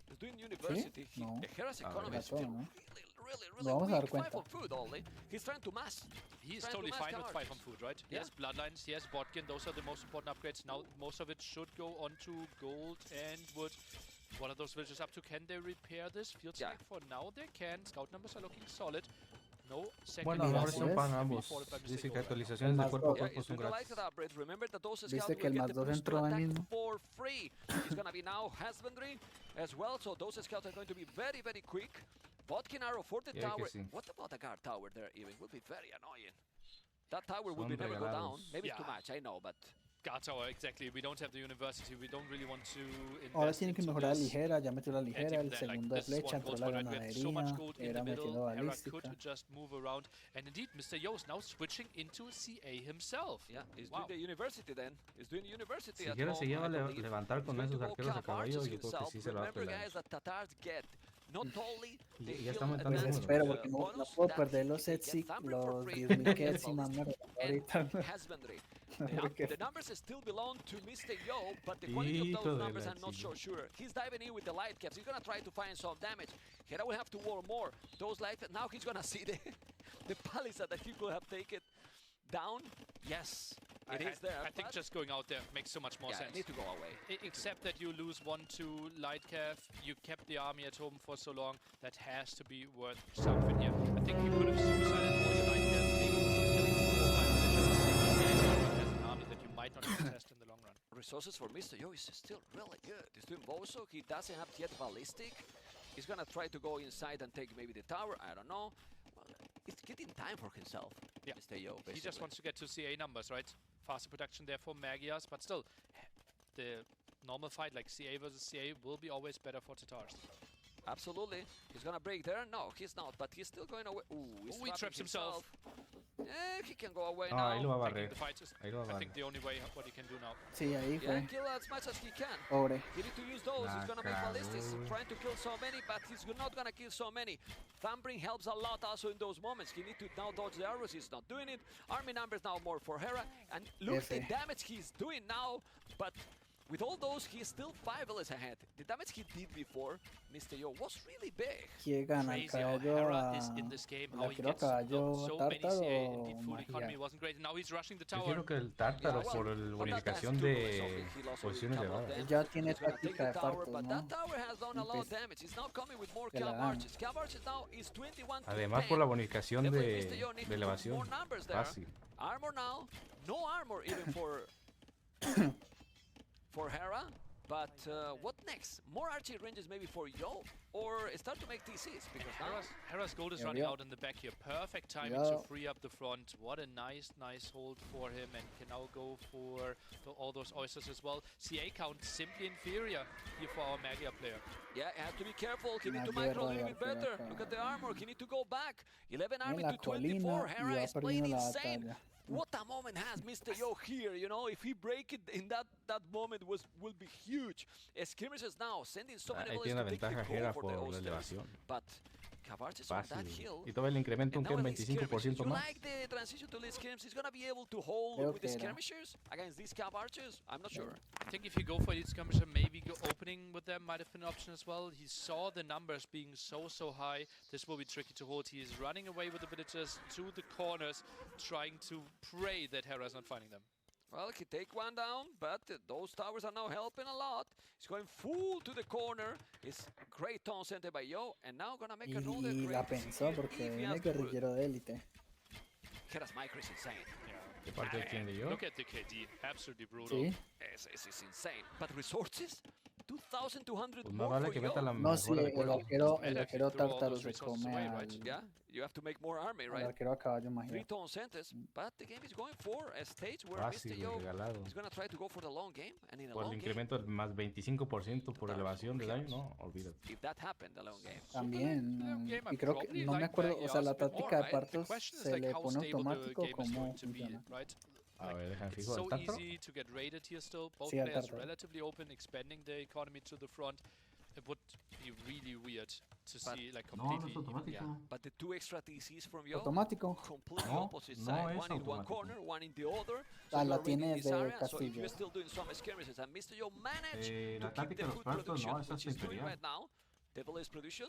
He's doing university. No. Hera's economy is really vamos a dar weak. cuenta. 5 on food only. He's trying to mass. He is totally fine with 5 on food, right? He has bloodlines, he has Botkin. Those are the most important upgrades. Now most of it should go onto gold and wood. One of those villages up to, can they repair this? Field stack for now they can. Scout numbers are looking solid. No second. Bueno, mejor son para ambos. Dice que actualizaciones de cuerpo a cuerpo son gratis. Dice que el +2 entró ahí mismo. For free. It's gonna be now husbandry as well, so those scouts are going to be very, very quick. Botkin arrow for the tower. What about the guard tower there even? Will be very annoying. That tower will be never go down. Maybe it's too much, I know, but... Guard tower, exactly. We don't have the university. We don't really want to invest. Ahora tienen que mejorar la ligera. Ya metió la ligera, el segundo de flecha, entró la ganadería. Hera metiendo balística. Could just move around. And indeed, Mr. Yo is now switching into CA himself. Yeah, he's doing the university then. He's doing the university si Hera se lleva a levantar con esos arqueros a caballo, yo creo que sí se lo va a pelar. Remember, guys, that Tatars get not only the Ya está hill aumentando Pues el advantage número. espero, with porque no bonus puedo that perder he los can sets, get Thumbprint for los free, 10.000 get kets y ballistic mamá and ahorita. husbandry. Porque The numbers still belong to Mr. Yo, but the quality of Hijo those de numbers la I'm not so chingada. sure. He's diving in with the light caps. He's gonna try to find some damage. Hera will have to war more. Those light now he's gonna see the palisade that he could have taken down. Yes, it is there. I think just going out there makes so much more yeah, sense. need to go away. Except that you lose 1-2 light calf, you kept the army at home for so long, that has to be worth something here. I think you could have suicided all your light calf, maybe killing 4 or 5 villages as an army that you might not contest in the long run. Resources for Mr. Yo is still really good. He's doing Bozo, he doesn't have yet ballistic. He's gonna try to go inside and take maybe the tower, I don't know. Well, it's getting time for himself, Mr. Yo, basically. He just wants to get to CA numbers, right? Faster production there for Magias, but still, the normal fight like CA versus CA will be always better for Tatars. Absolutely. He's gonna break there. No, he's not, but he's still going away. Ooh, he's he traps himself. He can go away No, now. ahí lo va a barrer. The fight is, Ahí lo va a I think barrer. the only way what he can do now. Sí, ahí Yeah, fue. kill as much as he can. Pobre. He need to use those. He's gonna make cagó. ballistics, trying to kill so many, but he's not gonna kill so many. Thumbring helps a lot also in those moments. He need to now dodge the arrows. He's not doing it. Army numbers now more for Hera, and look the damage he's doing now. But with all those, he's still 5 less ahead. The damage he did before, Mr. Yo, was really big. ¿Quién gana, el Crazy how caballo Hera a is in this game. el How he arquero gets caballo so many tártaro CA. o Indeed, food economy magia? wasn't great. And now he's rushing the Yo tower. quiero que el tártaro por el bonificación de posiciones elevadas. Él ya tiene He's gonna take táctica the de tower, partos, but ¿no? that tower has done a lot of Empe- damage. He's now coming with more que la Cav dan. Archers. Cav Archers now is 21 to Además 10. por la bonificación Definitely Mr. de Yo needs to put elevación. more numbers there. Fácil. Armor now. No armor even for Hera. But what next? More archery ranges maybe for Yo? Or start to make TCs? Because now Hera's gold is Yeah, running yeah. out in the back here. Perfect timing Yeah. to free up the front. What a nice hold for him, and can now go for all those oysters as well. CA count simply inferior here for our Magia player. yeah, you have to be careful. He need to Una micro a guerra little de bit better. arquero Look at the acá. armor. He need to go back. 11 En army la to 24. colina y Hera va is playing perdiendo la insane. batalla. What a moment has Mr. Yo here, you know, if he break it in that moment will be huge. Skirmishes now, sending so many Ahí bullets tiene to la take the ventaja goal Hera for por the la Oysters. elevación. But Cav Archers on that Fácil. hill. Y todavía le incrementa un And now que elite skirmishes. 25% You más. like the transition to elite skirmishes? He's gonna be able to hold Creo with the que era. skirmishers against these Cav Archers? I'm not sure. I think if you go for elite skirmisher, maybe opening with them might have been an option as well. He saw the numbers being so high. This will be tricky to hold. He is running away with the villagers to the corners, trying to pray that Hera is not finding them. Well, he take one down, but those towers are now helping a lot. He's going full to the corner. It's great taunt sent by Yo, and now gonna make another Y la great pensó porque viene guerrillero de élite. Hera's micro is insane. ¿Qué parte tiene yo? Look at the KD, absolutely brutal. Sí. It's insane. But resources? 2,200 Pues más more vale for que Yo. meta la No, sí, mejora de el cuerpo. arquero tártaro se come al, Yeah, you have to make more army, al right? arquero a caballo 3 magia. tone centers, but the game is going for a stage where Fácil, Mr. Yo regalado. is gonna try to go for the long game, and in a Por el long game, incremento del más 25% por elevación de daño, no, olvídate. if that happened, the long game. También, y creo que, no me acuerdo, o sea, la táctica de partos se le pone automático como funciona. A ver, dejan It's fijo so al tártaro. easy to get raided here still. Both Sí, al players tártaro. relatively open, expanding the economy to the front. It would be really weird to see like completely. But the 2 extra TCs from Yo, Automático. completely No, opposite no side. es One in one automático. corner, one in the other. Ah, la you're tiene raiding this desde area, so Castillo. you're still doing some skirmishes, and Mr. Yo managed La to keep táctica the de los food partos production, no, esa which es he's doing imperial. right now. Devil is production.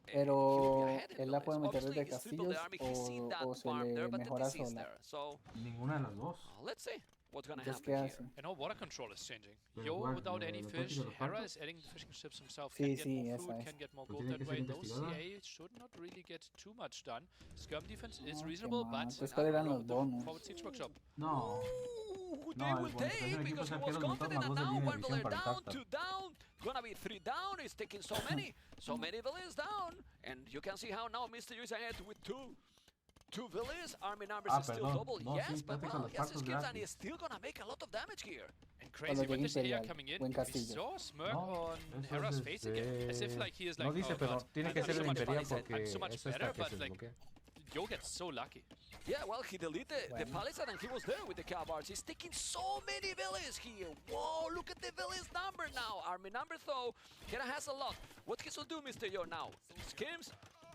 Pero ahead in él la the puede list. meter desde Obviously, he's tripled castillos the army. He's seen that o se farm le there, but the mejora TC is sola. there. So Ninguna de las dos. let's see what's gonna Entonces, happen ¿qué here. hace? You know, water control is changing. Pero Yo igual, without la- any la fish, táctica de los Hera partos. is adding the fishing ships himself. Sí, Can get sí, more esa food, es. can get more Pues gold tiene that que ser way. Though investigada. CA should not really get too much done. Skirm defense is No, qué reasonable, mal. but Entonces, ¿cuáles eran los the bonus? forward siege workshop. No. Ooh, No, they el will bonificación take de equipos because he was arqueros montaron confident, las and dos de now línea de one visión village para el down, tártaro. 2 down. Gonna be 3 down. He's taking so many villages down, and you can see how now Mr. Yu is ahead with two villages. Army numbers is still perdón. double. No, yes, sí, but táctica de well, los he has partos skills and gratis. he's still gonna make a lot of damage here. And crazy llegue with this air Imperial, coming in, buen we castillo. saw a smirk No, on eso Hera's es face again, as if like he is like, no dice, oh pero God, tiene I'm que ser so el much imperial better, porque I'm so much eso better, está que but se like desbloquea. Yo gets so lucky. Yeah, well, he deleted the palisade and he was there with the cavalry. He's taking so many villas here. Whoa, look at the villas number now. Army number though, Hera has a lot. What he will do, Mr. Yo, now? Skims,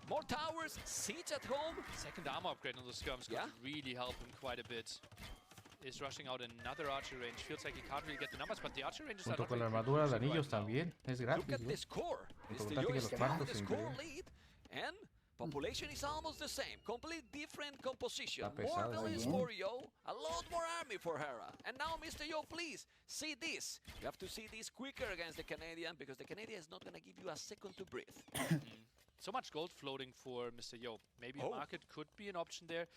more towers, siege at home. Second armor upgrade on the skirms could really help him quite a bit. Is rushing out another archery range. Feels like he can't really get the numbers, but the archery ranges are Junto not con la really armadura de producing anillos right now. también. Es gratis. Look at the score. Mr. Yo is taking the score lead. And population is almost the same. Complete different composition. More villains for Yo. A lot more army for Hera. And now, Mr. Yo, please, see this. You have to see this quicker against the Canadian because the Canadian is not going to give you a second to breathe. So much gold floating for Mr. Yo. Maybe market could be an option there.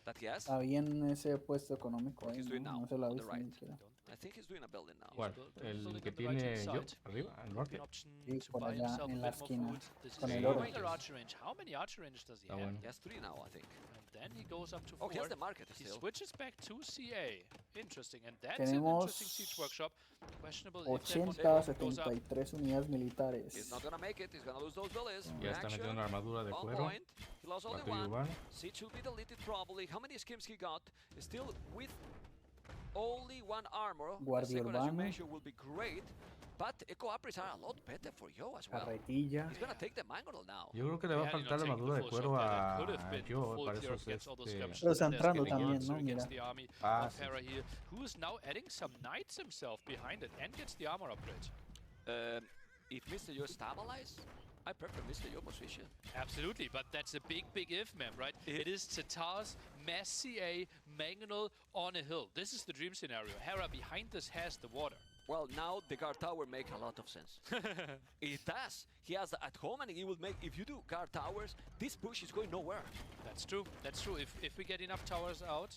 That he has. Está bien ese puesto económico ahí, ¿no? No se lo ha on the visto right. ni siquiera. I think he's doing a building now. ¿Cuál? El que tiene yo arriba, al norte. Sí, por allá en la esquina. Con el He oro. archer range. How many archer ranges does he have? bueno. He has 3 now, I think. And then he goes up to 4. Oh, he has the market He still. switches back to CA. Interesting. And that's Tenemos an interesting siege workshop. Questionable if 80, that goes up. 73 unidades militares. He's not gonna make it. He's gonna lose those villas. Ya está metiendo una armadura de On cuero. point. He lost only Batalla one. urbana. Siege will be deleted probably. How many schemes he got? Still with only 1 armor. Guardia The second, as you urbano. mentioned, will be great. But Eco Apris are a lot better for Yo as well. Carretilla. He's gonna take the Mangonel now. Yo creo que le va a faltar la armadura de cuero a yo para esos Pero está entrando también, ¿no? Mira. Ah, Of Hera here, who is now adding some knights himself behind it and gets the armor upgrade. If Mr. Yo stabilize, I prefer Mr. Yo position. Absolutely, but that's a big if, man, right? It is Tatar's mass CA Mangonel on a hill. This is the dream scenario. Hera behind this has the water. Well, now the guard tower make a lot of sense. It does. He has at home, and he will make. If you do guard towers, this push is going nowhere. That's true. That's true. If we get enough towers out,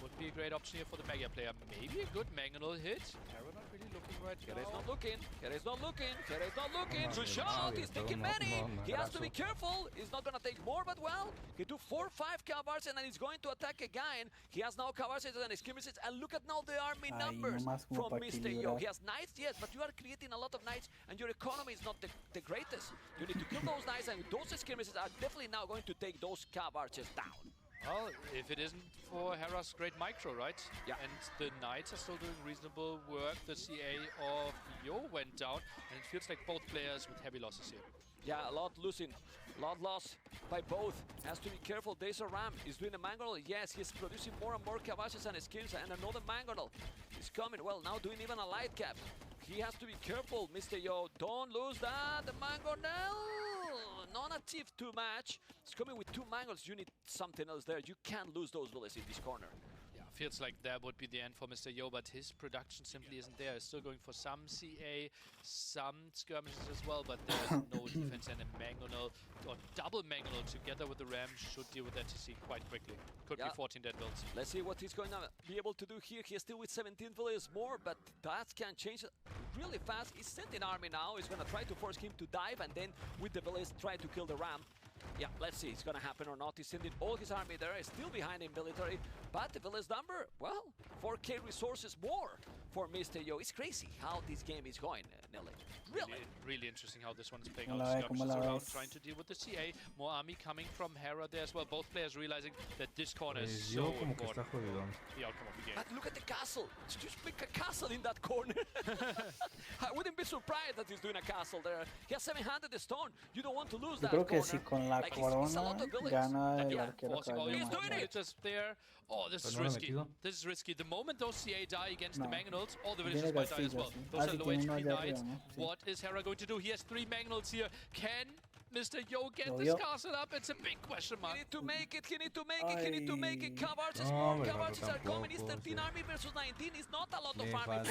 would be a great option here for the mega player. Maybe a good Mangonel hit. Hera not really looking right now. Hera is not looking. Hera is not looking. Hera is not looking. To shot. He's taking many. He has to be careful. He's not gonna take more, but well, he took 4 or 5 cavalry and he's going to attack again. He has now cavalry and skirmishes, and look at now the army numbers from Mr. Yo. He has knights, yes, but you are creating a lot of knights, and your economy is not the greatest. You need to kill those knights, and those skirmishes are definitely now going to take those cavalry down. Well, if it isn't for Hera's great micro, right? Yeah. And the Knights are still doing reasonable work. The CA of Yo went down, and it feels like both players with heavy losses here. Yeah, a lot losing. A lot lost by both. Has to be careful. There's a ram. He's doing a Mangonel. Yes, he's producing more and more Cavashes and skills, and another Mangonel is coming. Well, now doing even a light cap. He has to be careful, Mr. Yo. Don't lose that. The Mangonel. Non-active too much. It's coming with 2 Mangols. You need something else there. You can't lose those bullets in this corner. Yeah, feels like that would be the end for Mr. Yo, but his production simply isn't there. He's still going for some CA, some skirmishes as well, but there's no defense, and a Mangonel or double Mangonel together with the Ram should deal with that TC quite quickly. Could be 14 dead builds. Let's see what he's going to be able to do here. He's still with 17 villages more, but that can change really fast. He's sending army now. He's going to try to force him to dive, and then with the village try to kill the Ram. Yeah, let's see it's gonna happen or not. He's sending all his army there, he's still behind in military, but the village number, well, 4K resources more for Mr. Yo. It's crazy how this game is going, Nelly. Really interesting how this one is playing out. Skirmishes around, trying to deal with the CA. More army coming from Hera there as well. Both players realizing that this corner is so important for the outcome of the game. But look at the castle. Just make a castle in that corner. I wouldn't be surprised that he's doing a castle there. He has 700 stone. You don't want to lose that Yo creo que corner. si con la corona gana el arquero He's doing it. Just there. Oh, this is risky. This is risky. The moment those CA die against the Mangonels, all the villagers might die as well. Those are low HP knights. What is Hera going to do? He has 3 Mangonels here. Can Mr. Yo get this castle up? It's a big question mark. He need to make it. He need to make it. He need to make it. Cavarches are coming. It's 13 army versus 19. It's not a lot of army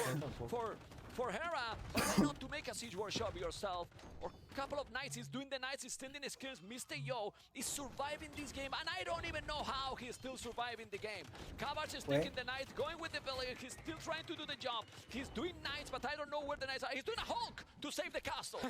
for Hera. But why not to make a siege workshop yourself? Or a couple of knights. He's doing the knights. He's sending his skills. Mr. Yo is surviving this game, and I don't even know how he's still surviving the game. Cavarch is taking the knights, going with the village. He's still trying to do the job. He's doing knights, but I don't know where the knights are. He's doing a Hulk to save the castle.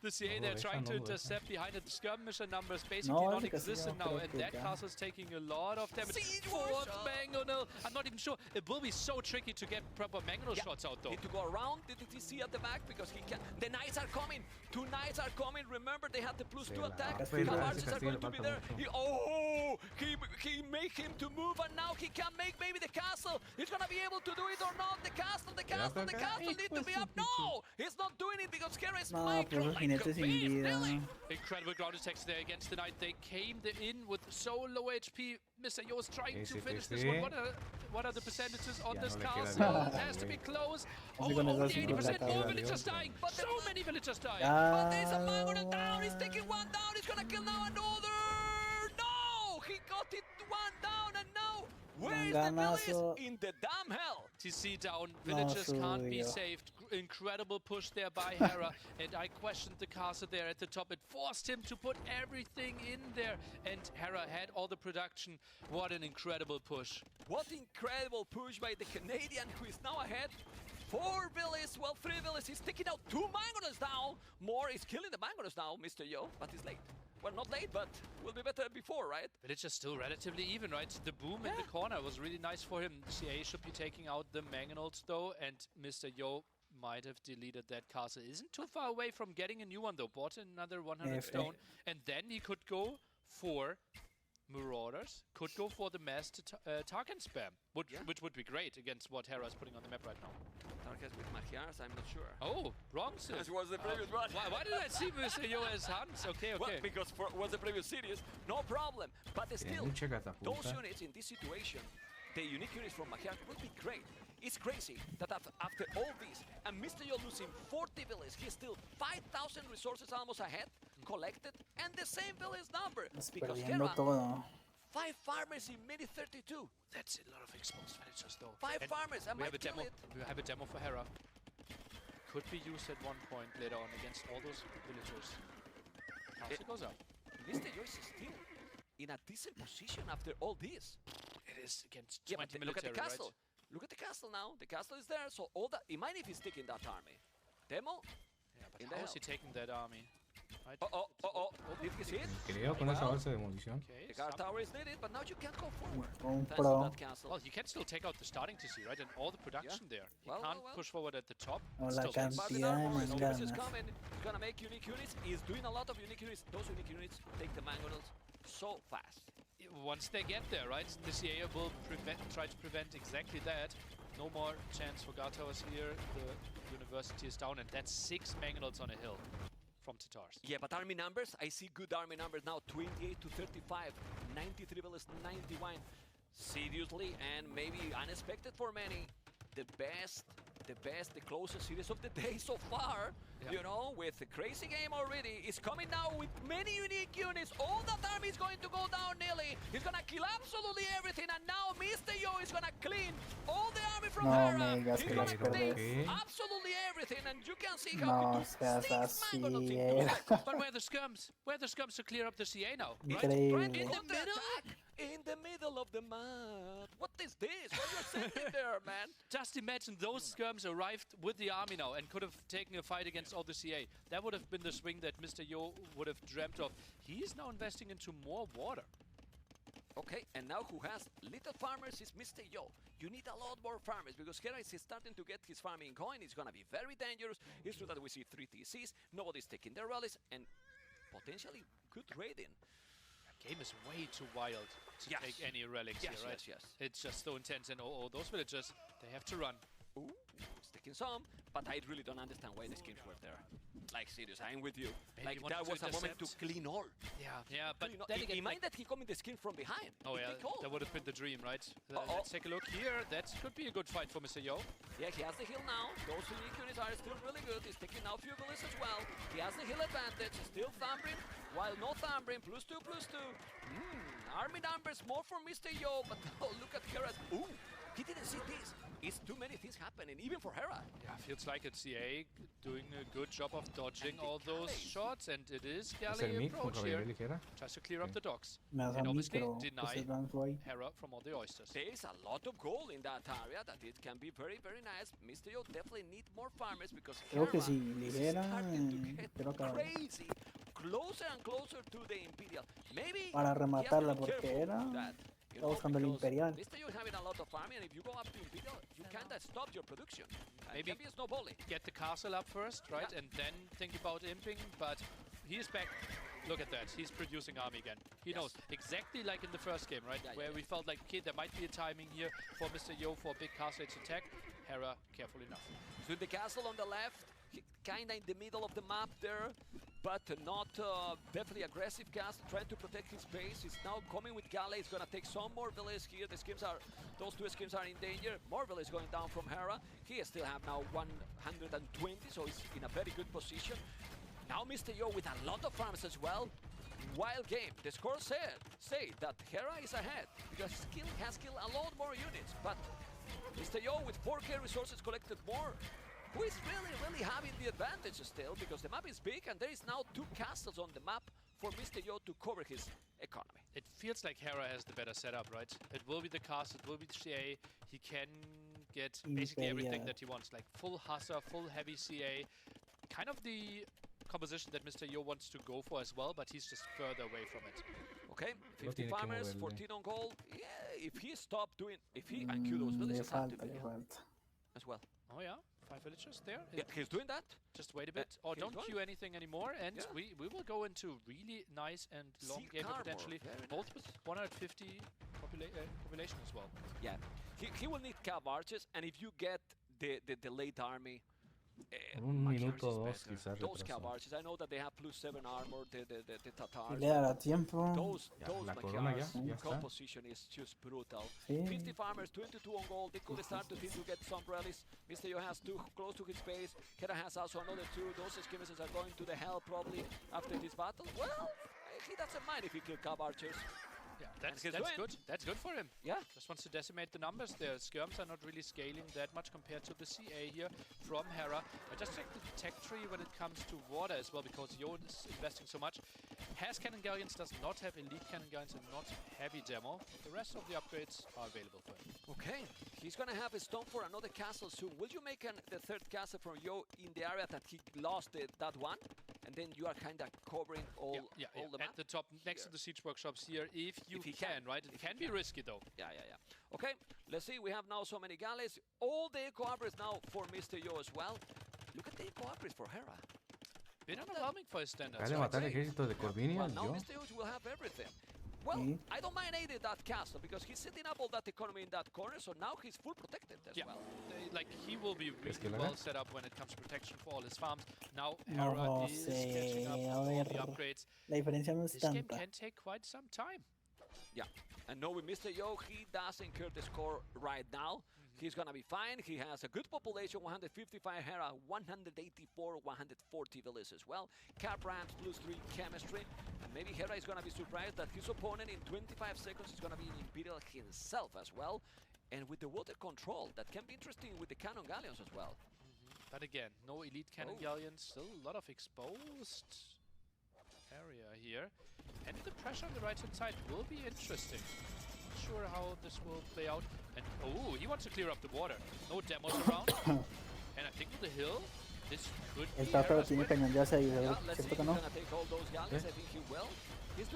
The CA, they're trying to intercept behind it. The skirmisher numbers basically non-existent now, and that castle's taking a lot of damage. 4th Mangonel. I'm not even sure. It will be so tricky to get proper Mangonel shots shots out though. Need to go around the TTC at the back because he can. The knights are coming. 2 knights are coming. Remember, they have the +2 attack. Cabarches are going to be there. He made him to move, and now he can make maybe the castle. He's gonna be able to do it or not. The castle need to be up. No, he's not doing it because Hera is micro like a beast. Really? Incredible ground attacks there against the knight. They came in with so low HP. Mr. Yo is trying to finish this one. What are the percentages on this castle? It has to be close. Only 80%. More villagers dying. So many villagers dying. But there's a Mangoner down. He's taking one down. He's gonna kill now another. No, he got it one down, and now where is the village? In the damn hell. TC down. Villagers can't be saved. Incredible push there by Hera, and I questioned the castle there at the top. It forced him to put everything in there, and Hera had all the production. What an incredible push. What incredible push by the Canadian, who is now ahead. 4 villas, well, 3 villas. He's taking out 2 Mangoners down. More is killing the Mangoners now, Mr. Yo, but he's late. Well, not late, but will be better before, right? But it's just still relatively even, right? The boom in the corner was really nice for him. CA should be taking out the Mangonels, though, and Mr. Yo might have deleted that castle. Isn't too far away from getting a new one, though. Bought another 100 stone, and then he could go for Marauders, could go for the mass Tarkan spam, which would be great against what Hera is putting on the map right now. Tarkans with Magyars, I'm not sure. Oh, wrong sim. This was the previous one. Why did I see Mr. Yo as Hans? Okay. Well, because was the previous series, no problem. But still, those units in this situation, the unique units from Magyar will be great. It's crazy that after all this, and Mr. Yo losing 40 villas, he's still 5,000 resources almost ahead, collected, and the same village number. Because Hera, 5 farmers in minute 32. That's a lot of exposed villagers, though. 5 farmers, and we have a demo. We have a demo for Hera. Could be used at one point later on against all those villagers. Castle goes up. Mr. Yo is still in a decent position after all this. It is against 20 but look at the castle. Right? Look at the castle now. The castle is there, so all that. It might if he's taking that army. Demo. Yeah, but how is he taking that army? Right. Did he see it? Creo con esa balsa de demolición. The guard tower is needed, but now you can't go forward. Pro. Well, you can still take out the starting TC, right? And all the production there. You can't push forward at the top. La cantidad de manganas. He's gonna make unique units. He's doing a lot of unique units. Those unique units take the Mangonels so fast. Once they get there, right, the CA will try to prevent exactly that. No more chance for guard towers here. The university is down, and that's 6 Mangonels on a hill from Tatars. Yeah, but army numbers, I see good army numbers now. 28 to 35, 93 villas, 91. Seriously, and maybe unexpected for many, the closest series of the day so far. You know, with a crazy game already. It's coming now with many unique units. All that army is going to go down nearly. He's gonna kill absolutely everything, and now Mr. Yo is gonna clean all the army from Hera. He's gonna take absolutely everything, and you can see how he does 6 Mangonels. But where are the scums? Where are the scums to clear up the CA now? Right? Increíble. In the middle? In the middle of the map. What is this? What are you sending there, man? Just imagine those skirms arrived with the army now and could have taken a fight against all the CA. That would have been the swing that Mr. Yo would have dreamt of. He is now investing into more water. Okay, and now who has little farmers is Mr. Yo. You need a lot more farmers because Hera is starting to get his farming going. It's gonna be very dangerous. It's true that we see 3 TCs, nobody's taking their rallies, and potentially good raiding. Game is way too wild to take any relics here, right? Yes. It's just so intense, and those villagers, they have to run. Ooh, it's taking some, but I really don't understand why the skins were there. Like, serious, I'm with you. Maybe like, that was a moment to clean all. Yeah, but then again, mind that he coming the skin from behind. Oh yeah, that would have been the dream, right? Let's take a look here. That could be a good fight for Mr. Yo. Yeah, he has the heal now. Those unique units are still really good. He's taking out few villas as well. He has the heal advantage. Still Thambrin, while no Thambrin. +2, +2. Army numbers more for Mr. Yo, but look at Hera's. Ooh, he didn't see this. It's too many things happening, even for Hera. Yeah, feels like it's CA doing a good job of dodging all those shots, and it is Galley approach here. Tries to clear up the docks. And obviously deny Hera from all the oysters. There is a lot of gold in that area that it can be very, very nice. Mr. Yo definitely need more farmers because Hera is starting to get crazy. Closer and closer to the Imperial. Maybe para rematarla porque era You Está buscando el because Imperial. Mr. Yo having a lot of army, and if you go up to Imperial, you kinda stop your production. Maybe it can be a snowballing. Get the castle up first, right? And then think about imping, but he is back. Look at that, he's producing army again. He knows, exactly like in the first game, right? Where we felt like, okay, there might be a timing here for Mr. Yo for a big castle age attack. Hera, careful enough. So the castle on the left, kinda in the middle of the map there, but not definitely aggressive castle, trying to protect his base. He's now coming with Galley. He's gonna take some more villages here. Those two schemes are in danger. More villages going down from Hera. He still have now 120, so he's in a very good position. Now Mr. Yo with a lot of farms as well. Wild game. The score say that Hera is ahead because he has killed a lot more units, but Mr. Yo with 4k resources collected more, who is really having the advantage still because the map is big and there is now 2 castles on the map for Mr. Yo to cover his economy. It feels like Hera has the better setup, right? It will be the castle, it will be the CA. He can get basically everything that he wants, like full Hussar, full heavy CA. Kind of the composition that Mr. Yo wants to go for as well, but he's just further away from it. Okay, 50 farmers, 14 on gold. Yeah, if he stopped doing, if he IQ those villages as well. Oh yeah, 5 villagers there. Yeah, he's doing that. Just wait a bit. Or don't queue anything anymore, and we will go into really nice and long game potentially, both with 150 population as well. Yeah, he will need cav archers, and if you get the late army, Un minuto o dos quizás those cav retrasado. archers, I know that they have +7 armor, the Tatars. Le dará tiempo. Those la corona ya está. composition is just brutal. Sí. 50 farmers, 22 on gold. They could start to get some rallies. Mr. Yo has 2 close to his base. Hera has also another 2. Those skirmishes are going to the hell probably after this battle. Well, he doesn't mind if he kills cav archers. Yeah, that's good. That's good for him. Yeah. Just wants to decimate the numbers. The skirms are not really scaling that much compared to the CA here from Hera. I just checked the tech tree when it comes to water as well, because Yo is investing so much. Has Cannon Galleons, does not have elite Cannon Galleons and not heavy demo. The rest of the upgrades are available for him. Okay, he's gonna have a stone for another castle soon. Will you make the 3rd castle from Yo in the area that he lost that one? And then you are kind of covering all the map? At the top, next to the siege workshops here, if he can, right? It can be risky though. Yeah. Okay, let's see. We have now so many galleys. All the eco upgrades now for Mr. Yo as well. Look at the eco upgrades for Hera. Bit underwhelming for his standards. Acaba de matar el ejército de Corvinia. Well, now Mr. Yo will have everything. Well, I don't mind aiding that castle because he's setting up all that economy in that corner, so now he's full protected as well. Like he will be really well set up when it comes to protection for all his farms. Now Hera is catching up on all the upgrades. La diferencia no es This game tanta. can take quite some time. Yeah, and knowing Mr. Yo, he doesn't care the score right now. He's gonna be fine. He has a good population, 155 Hera, 184, 140 villages as well. Cap ramps +3 chemistry. And maybe Hera is gonna be surprised that his opponent in 25 seconds is gonna be an Imperial himself as well. And with the water control, that can be interesting with the Cannon Galleons as well. But again, no elite Cannon Galleons, still a lot of exposed area here. And the pressure on the right-hand side will be interesting. Not sure how this will play out. And he wants to clear up the water. No demos around. And I think with the hill, this could be El Tártaro Hera's tiene win. cañón de gas ahí, ¿cierto que no?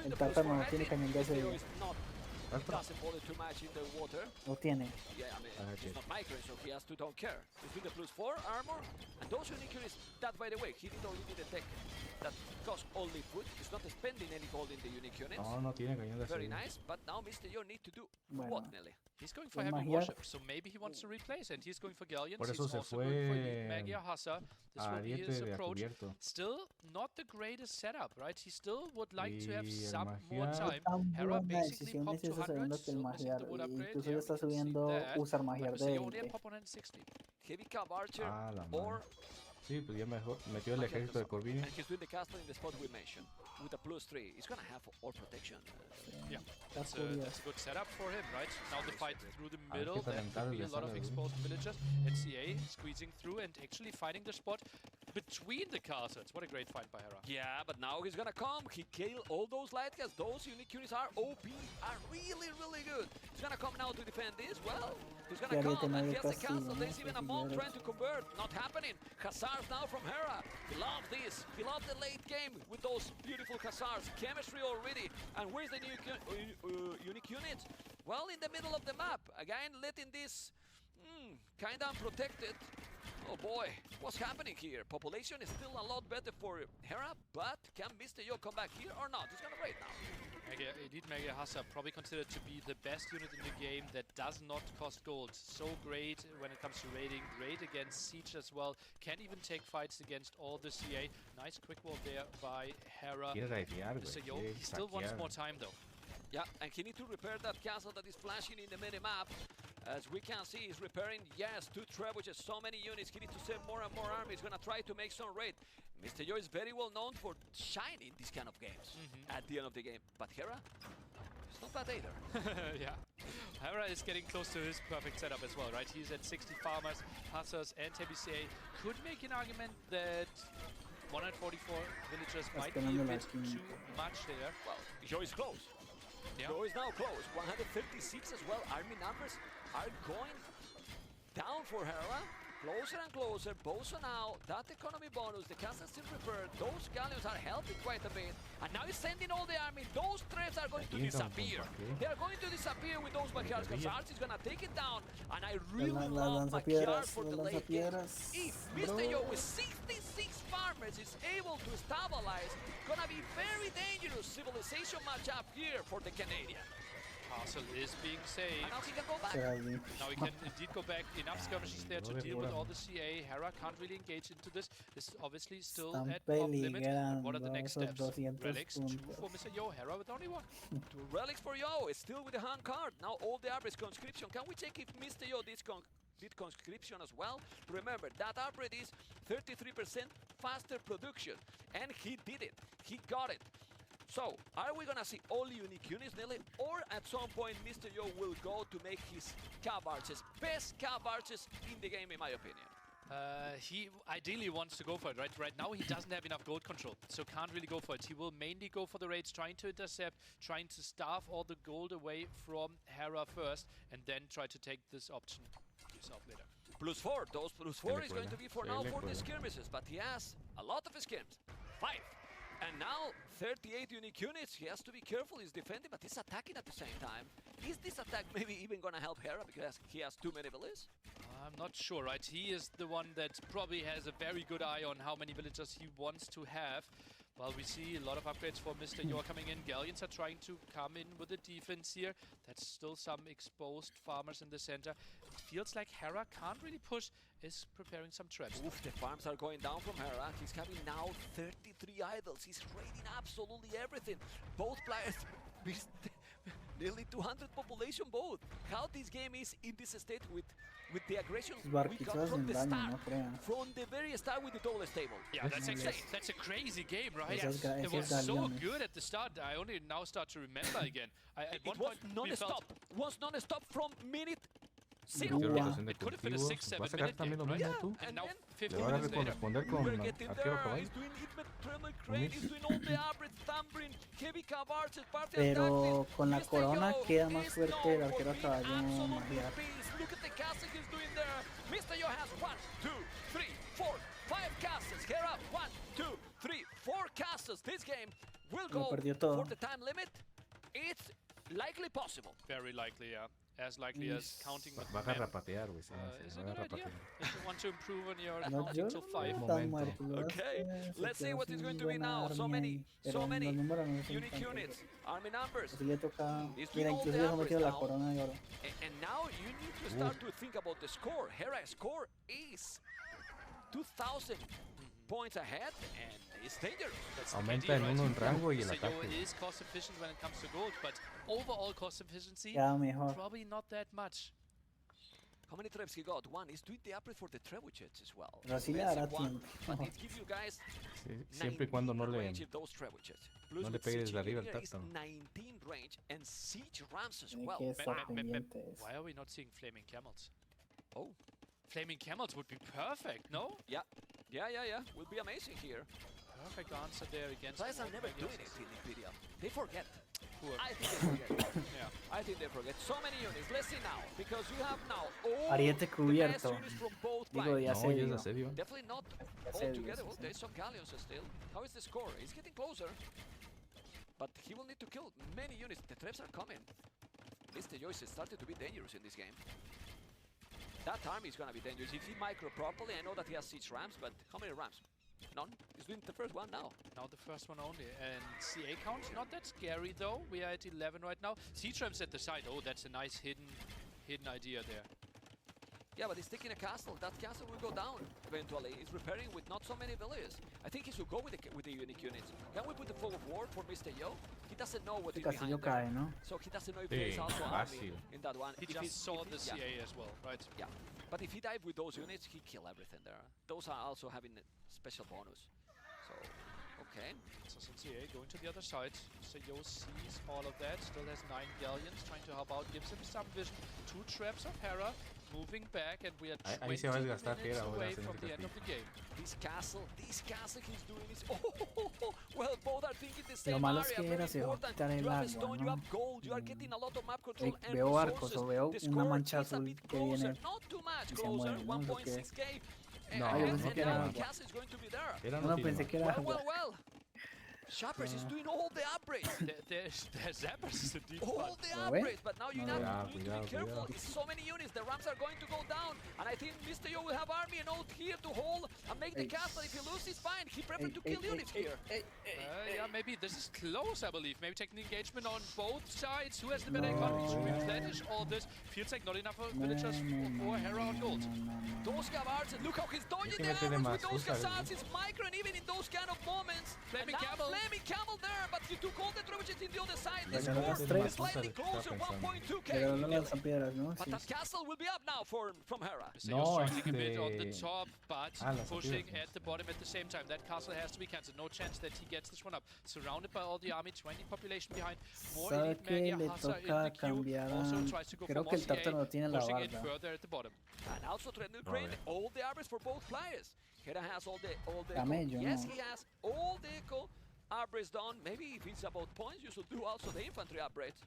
El Tártaro no tiene cañón de gas ahí. Doesn't bother too much in the water. No tiene. Yeah, I mean, he's not microing, so he has to don't care. He's with the +4 armor, and those unique units, that by the way, he did only need a tech that costs only food. He's not spending any gold in the unique units. No tiene cañón de Very acero. nice, but now Mr. Yo need to do what, Nelly? He's going for heavy warship, so maybe he wants to replace, and he's going for Galleons. Por He's eso se also going for fue Magia Hussar. This will be Ariete his de approach. Acubierto. Still not the greatest setup, right? He still would like to have Y el some more Magiar. time. Hera Buena basically decisión popped es esa 200, sabiendo que el still missing Magiar, the wood upgrade. incluso Yeah, ya we está can see subiendo that. usar Magiar But de Mr. Yo only 20. pop 160. Heavy Cav Archer La or Sí, pues ya mejor. Metió el ejército de Corvinia. and he's doing the castle in the spot we mentioned with a +3. He's gonna have all protection. Yeah, that's a good setup for him, right? Now the fight through the middle, there could be a lot of exposed villagers, and CA squeezing through and actually finding the spot. between the castles. What a great fight by Hera. Yeah, but now he's gonna come. He killed all those light gas. Those unique units are OP, are really, really good. He's gonna come now to defend this. Well, he's gonna come and he has the castle. There's even a monk trying to convert. Not happening. Hussars now from Hera. He loved this. He loved the late game with those beautiful Hussars. Chemistry already. And where's the new unique units? Well, in the middle of the map. Again, letting this kind of unprotected. Oh boy, what's happening here? Population is still a lot better for Hera, but can Mr. Yo come back here or not? He's gonna raid now. Elite Mega Hussar probably considered to be the best unit in the game that does not cost gold. So great when it comes to raiding. Great against Siege as well. Can even take fights against all the CA. Nice quick wall there by Hera. Mr. Yo, he still wants more time though. Yeah, and he needs to repair that castle that is flashing in the mini-map. As we can see, he's repairing, yes, 2 trebuchets, so many units. He needs to send more and more armies. He's gonna try to make some raid. Mr. Yo is very well known for shining these kind of games at the end of the game. But Hera, it's not bad either. Yeah. Hera is getting close to his perfect setup as well, right? He's at 60 farmers, Hussars, and TBCA. Could make an argument that 144 villagers might be a bit too much there. Well, Yo is close. Yeah. Yo is now close. 156 as well. Army numbers are going down for Hera. Closer and closer. Bozo now. That economy bonus. The castle still repaired. Those galleons are helping quite a bit. And now he's sending all the army. Those threats are going to disappear. They are going to disappear with those backyards. Because Arch is going to take it down. And I really love backyards for the late game. If Mr. Yo with 66 farmers is able to stabilize, gonna be very dangerous civilization matchup here for the Canadian. Castle is being saved. And now he can go back. Now he can indeed go back. Enough skirmishes there to deal with all the CA. Hera can't really engage into this. This is obviously still at top limit. But what are the next steps? Relics, 2 for Mr. Yo. Hera with only 1. 2 relics for Yo. It's still with the hand card. Now all the average conscription. Can we check if Mr. Yo did conscription as well? Remember, that upgrade is 33% faster production. And he did it. He got it. So, are we gonna see all unique units, Nelly? Or at some point, Mr. Yo will go to make his cav archers, best cav archers in the game, in my opinion? He ideally wants to go for it, right? Right now, he doesn't have enough gold control, so can't really go for it. He will mainly go for the raids, trying to intercept, trying to starve all the gold away from Hera first, and then try to take this option yourself later. +4. Those +4 is going to be for now for the skirmishes, but he has a lot of skirms. 5. And now, 38 unique units. He has to be careful. He's defending, but he's attacking at the same time. Is this attack maybe even going to help Hera because he has too many villages? I'm not sure, right? He is the one that probably has a very good eye on how many villagers he wants to have. Well, we see a lot of upgrades for Mr. Yo coming in. Galleons are trying to come in with the defense here. That's still some exposed farmers in the center. It feels like Hera can't really push, is preparing some traps. Oof, the farms are going down from Hera. He's having now 33 idols. He's raiding absolutely everything. Both players nearly 200 population both. How this game is in this state with the aggression we got from the start. From the very start with the double stable. Yeah, that's a crazy game, right? Yes. It was so good at the start. I only now start to remember again. It was non-stop. Was non-stop from minute 0. It could have been a 6-7 minute game, right? And now 15 minutes later. We're getting there. He's doing Hitman, Thermal Crane, he's doing all the average, Thumbrin, heavy cavarches, party Pero con la corona queda más fuerte el arquero caballo magiar. Look at the castle he's doing there. Mr. Yo has 1, 2, 3, 4, 5 castles. Hera, 1, 2, 3, 4 castles. This game will go for the time limit. It's likely possible. Very likely, yeah. As likely as counting with Va a rapatear, güey. Is a good idea if you want to improve on your counting till 5. Okay, let's see what is going to be now. So many unique units, army numbers. He's doing all the average now. And now you need to start to think about the score. Hera's score is 2,000 points ahead, and it's dangerous. Aumenta en uno en rango y el ataque. Is cost efficient when it comes to gold, but overall cost efficiency, probably not that much. How many trebs he got? 1. He's doing the upgrade for the trebuchets as well. Pero así le dará tiempo. But it gives you guys siempre y cuando no le pegue desde arriba el is tacto. 19 range and siege rams as well. Why are we not seeing flaming camels? Oh, Flaming camels would be perfect, no? Yeah. Will be amazing here. Perfect answer there against. Players are never doing it in Imperial. They forget. Poor. I think they forget. Yeah. I think they forget. So many units. Let's see now, because you have now all Ariete the best cubierto. units from both Digo, de flanks. asedio. Definitely not all together. Well, there's some galleons still. How is the score? He's getting closer. But he will need to kill many units. The traps are coming. Mr. Joyce is starting to be dangerous in this game. That army is going to be dangerous. If he micro properly, I know that he has siege rams, but how many rams? None. He's doing the first one now. Now the first one only. And CA count, not that scary though. We are at 11 right now. Siege rams at the side. Oh, that's a nice hidden idea there. Yeah, but he's taking a castle. That castle will go down eventually. He's repairing with not so many villages. I think he should go with the unique units. Can we put the fog of war for Mr. Yo? He doesn't know what is behind there. ¿no? So he doesn't know if there is also army in that one. He just saw the CA as well, right? Yeah. But if he died with those units, he kill everything there. Those are also having a special bonus. So, okay. So some CA going to the other side. So Yo sees all of that. Still has 9 galleons trying to help out. Gives him some vision. 2 traps of Hera. Moving back, and we are 20 minutes away from the end of the game. This castle he's doing is well, both are thinking the same Lo malo es area. que Very Hera se va a important. quitar el You have agua, stone, you ¿no? have gold, you are getting a lot of map control and Veo barcos resources. o veo The una score mancha is a azul bit que viene closer, not too much y se closer, mueve, ¿no? Lo que 1.6k. No, yo pensé que era now agua. the castle is going to be there. No, pensé que era agua. Well. Shoppers is doing all the upgrades. There's Zappers is a deep all the upgrades, but now you need to be careful. It's so many units. The rams are going to go down, and I think Mr. Yo will have army and out here to hold and make the castle. If he loses, fine. He preferred to kill units here. Yeah, maybe this is close, I believe. Maybe taking engagement on both sides. Who has the better economy to replenish all this? Feels like not enough villagers for Hera on gold. Those guards, look how he's dodging the arrows with those Khazars. It's micro, and even in those kind of moments. Flaming camel. Flaming camel there, but he took all the tributes in the other side. The Regaló las score is tres. slightly closer, 1.2k. Regaló las piedras, ¿no? But that castle will be up now from Hera. So you're struggling a bit on the top, but pushing at the bottom at the same time. That castle has to be cancelled. No chance that he gets this one up. Surrounded by all the army, 20 population behind. More elite Magia Hassa in the queue. Also tries to go for more CA, pushing in further at the bottom. And also Treadmill Crane, all the armies for both players. Hera has all the Camello, yes, no. he has all the eco upgrades done. Maybe if it's about points, you should do also the infantry upgrades.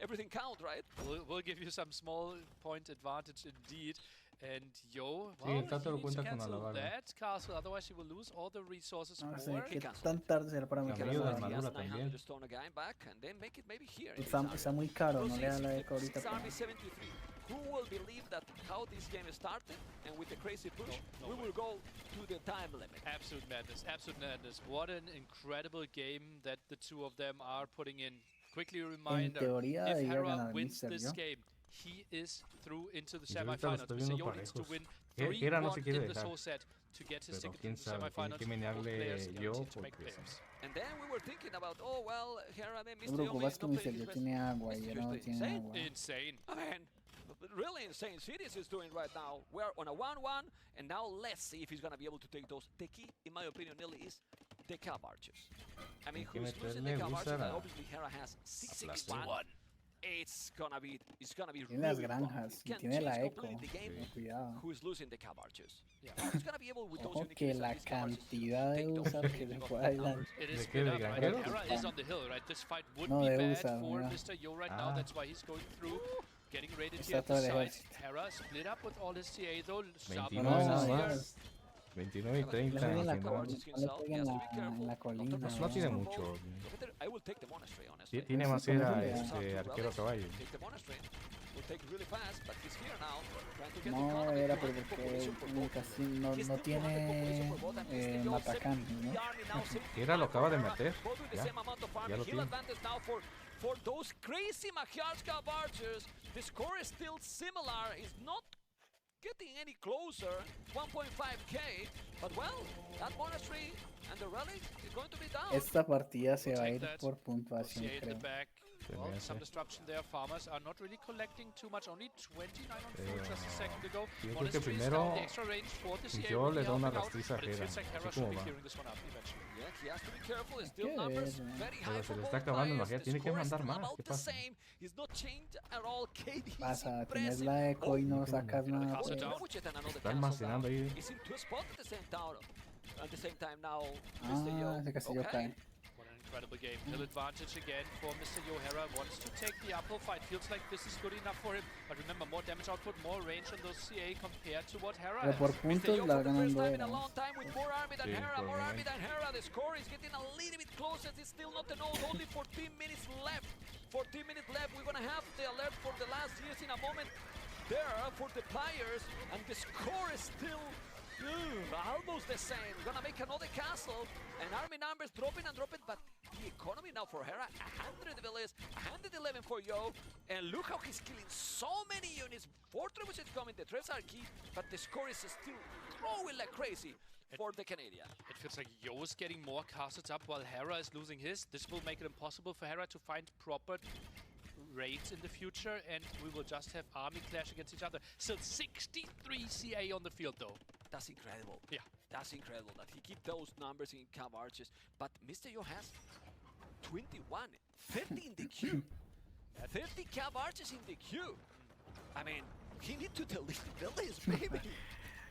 Everything count, right? We'll give you some small point advantage indeed. And Yo, Sí, el Tato lo he needs cuenta to con cancel alabarda. that castle, otherwise he will lose all the resources. No sé, Or que tan tarde será para mí que Camello de la armadura He has también. 900 stone again back, and then make it maybe here. Está muy caro, no le da la eco ahorita. Army 73. Who will believe that how this game started, and with the crazy push, we will go to the time limit. Absolute madness, absolute madness. What an incredible game that the two of them are putting in. Quickly a reminder, teoría if debería Hera ganar wins Mr. this Yo. game, he is through into the Yo ahorita lo semifinals. estoy Mr. viendo Yo needs to parejos. win Hera no se 3-1 quiere in this dejar. whole set to get his Pero ticket quién to the sabe, tiene semifinals. que Both menearle players yo guaranteed to make porque playoffs. And then we were thinking about, oh well, Hera, then No Mr. Yo preocupas is que not Mr. playing Yo his best. tiene agua y Mr. yo Yo no is tiene agua. Insane. I mean, really insane cities is doing right now. We're on a 1-1, and now let's see if he's gonna be able to take those. The key, in my opinion, Nearly is the cab archers. I mean, Hay que who's losing the meterle cab archers? úlcera. Obviously, Hera has 661. It's gonna be Tiene las really granjas fun. y Can tiene la change eco. completely the game. Cuidado. Who is losing the cab archers? Yeah, he's gonna be able with those Ojo unique que units la and these cab archers cantidad de take those usar que se puede adelantar. It is ¿De qué? split ¿De up, right? granjero? Hera is on the hill, right? This fight would No, be de bad Usa, for mira. Mr. Yo right now. That's why he's going through, getting raided Está here at todo the el side. ejército. Hera split up with all his CA though. 29 No, nada no, más. 29 y 30. Le peguen la si no- no le peguen en la colina. Pues no tiene mucho. I will take the monastery, honestly. Tiene más era arquero a caballo. Take the monastery. Will take really fast, but he's here now. Trying to get the No, economy. era Trying to porque population for both. casi no He's still tiene matacán, ¿no? Era lo acaba de meter. Both with the Ya, same amount of ya army. lo He'll tiene. advantage now for those crazy Magyarska archers. The score is still similar. It's not getting any closer. 1.5k. But well, that monastery and the relic is going to be down. Esta partida se va a ir por puntuación, CA at the creo. back, Well, some disruption there. Farmers are not really collecting too much. Only 29 on food just a second ago. Yo creo que Monastery is primero down. The extra range for the CA yo will le be doy una helping out, rastriza a but it Hera. feels like Hera Así should como be va. clearing this one up eventually. Yeah, he has to be careful. Still numbers very high Pero for se le both está acabando, players. imagínate, The tiene que score is mandar still más. about ¿Qué the pasa? same. He's not changed at all. KD is Pasa, tienes impressive. la eco y no sacas nada. castle pues. down. Está almacenando ahí. He's in two spots at the same time. At the same time now, Ah, Mr. Yo. ese castillo cae. What an incredible game. Hill advantage again for Mr. Yo. Hera wants to take the uphill fight. Feels like this is good enough for him. But remember, more damage output, more range on those CA compared to what Hera Pero has. por puntos la ganando In Hera. a long time with more army than Sí, Hera, por more el army than Hera. The score is getting a little bit closer. It's still not an old. Only 14 minutes left. 14 minutes left. We're gonna have the alert for the last years in a moment there for the players, and the score is still almost the same. Gonna make another castle, and army numbers dropping and dropping, but the economy now for Hera, 100 villas, 111 for Yo, and look how he's killing so many units. 4 trebuchets coming, the traps are key, but the score is still growing like crazy for the Canadian. It feels like Yo is getting more castles up while Hera is losing his. This will make it impossible for Hera to find proper raids in the future, and we will just have army clash against each other. Still 63 CA on the field though. That's incredible. Yeah. That's incredible that he keep those numbers in Cav Arches. But Mr. Yo has 21, 30 in the queue. 30 Cav Arches in the queue. I mean, he need to delete villages, baby.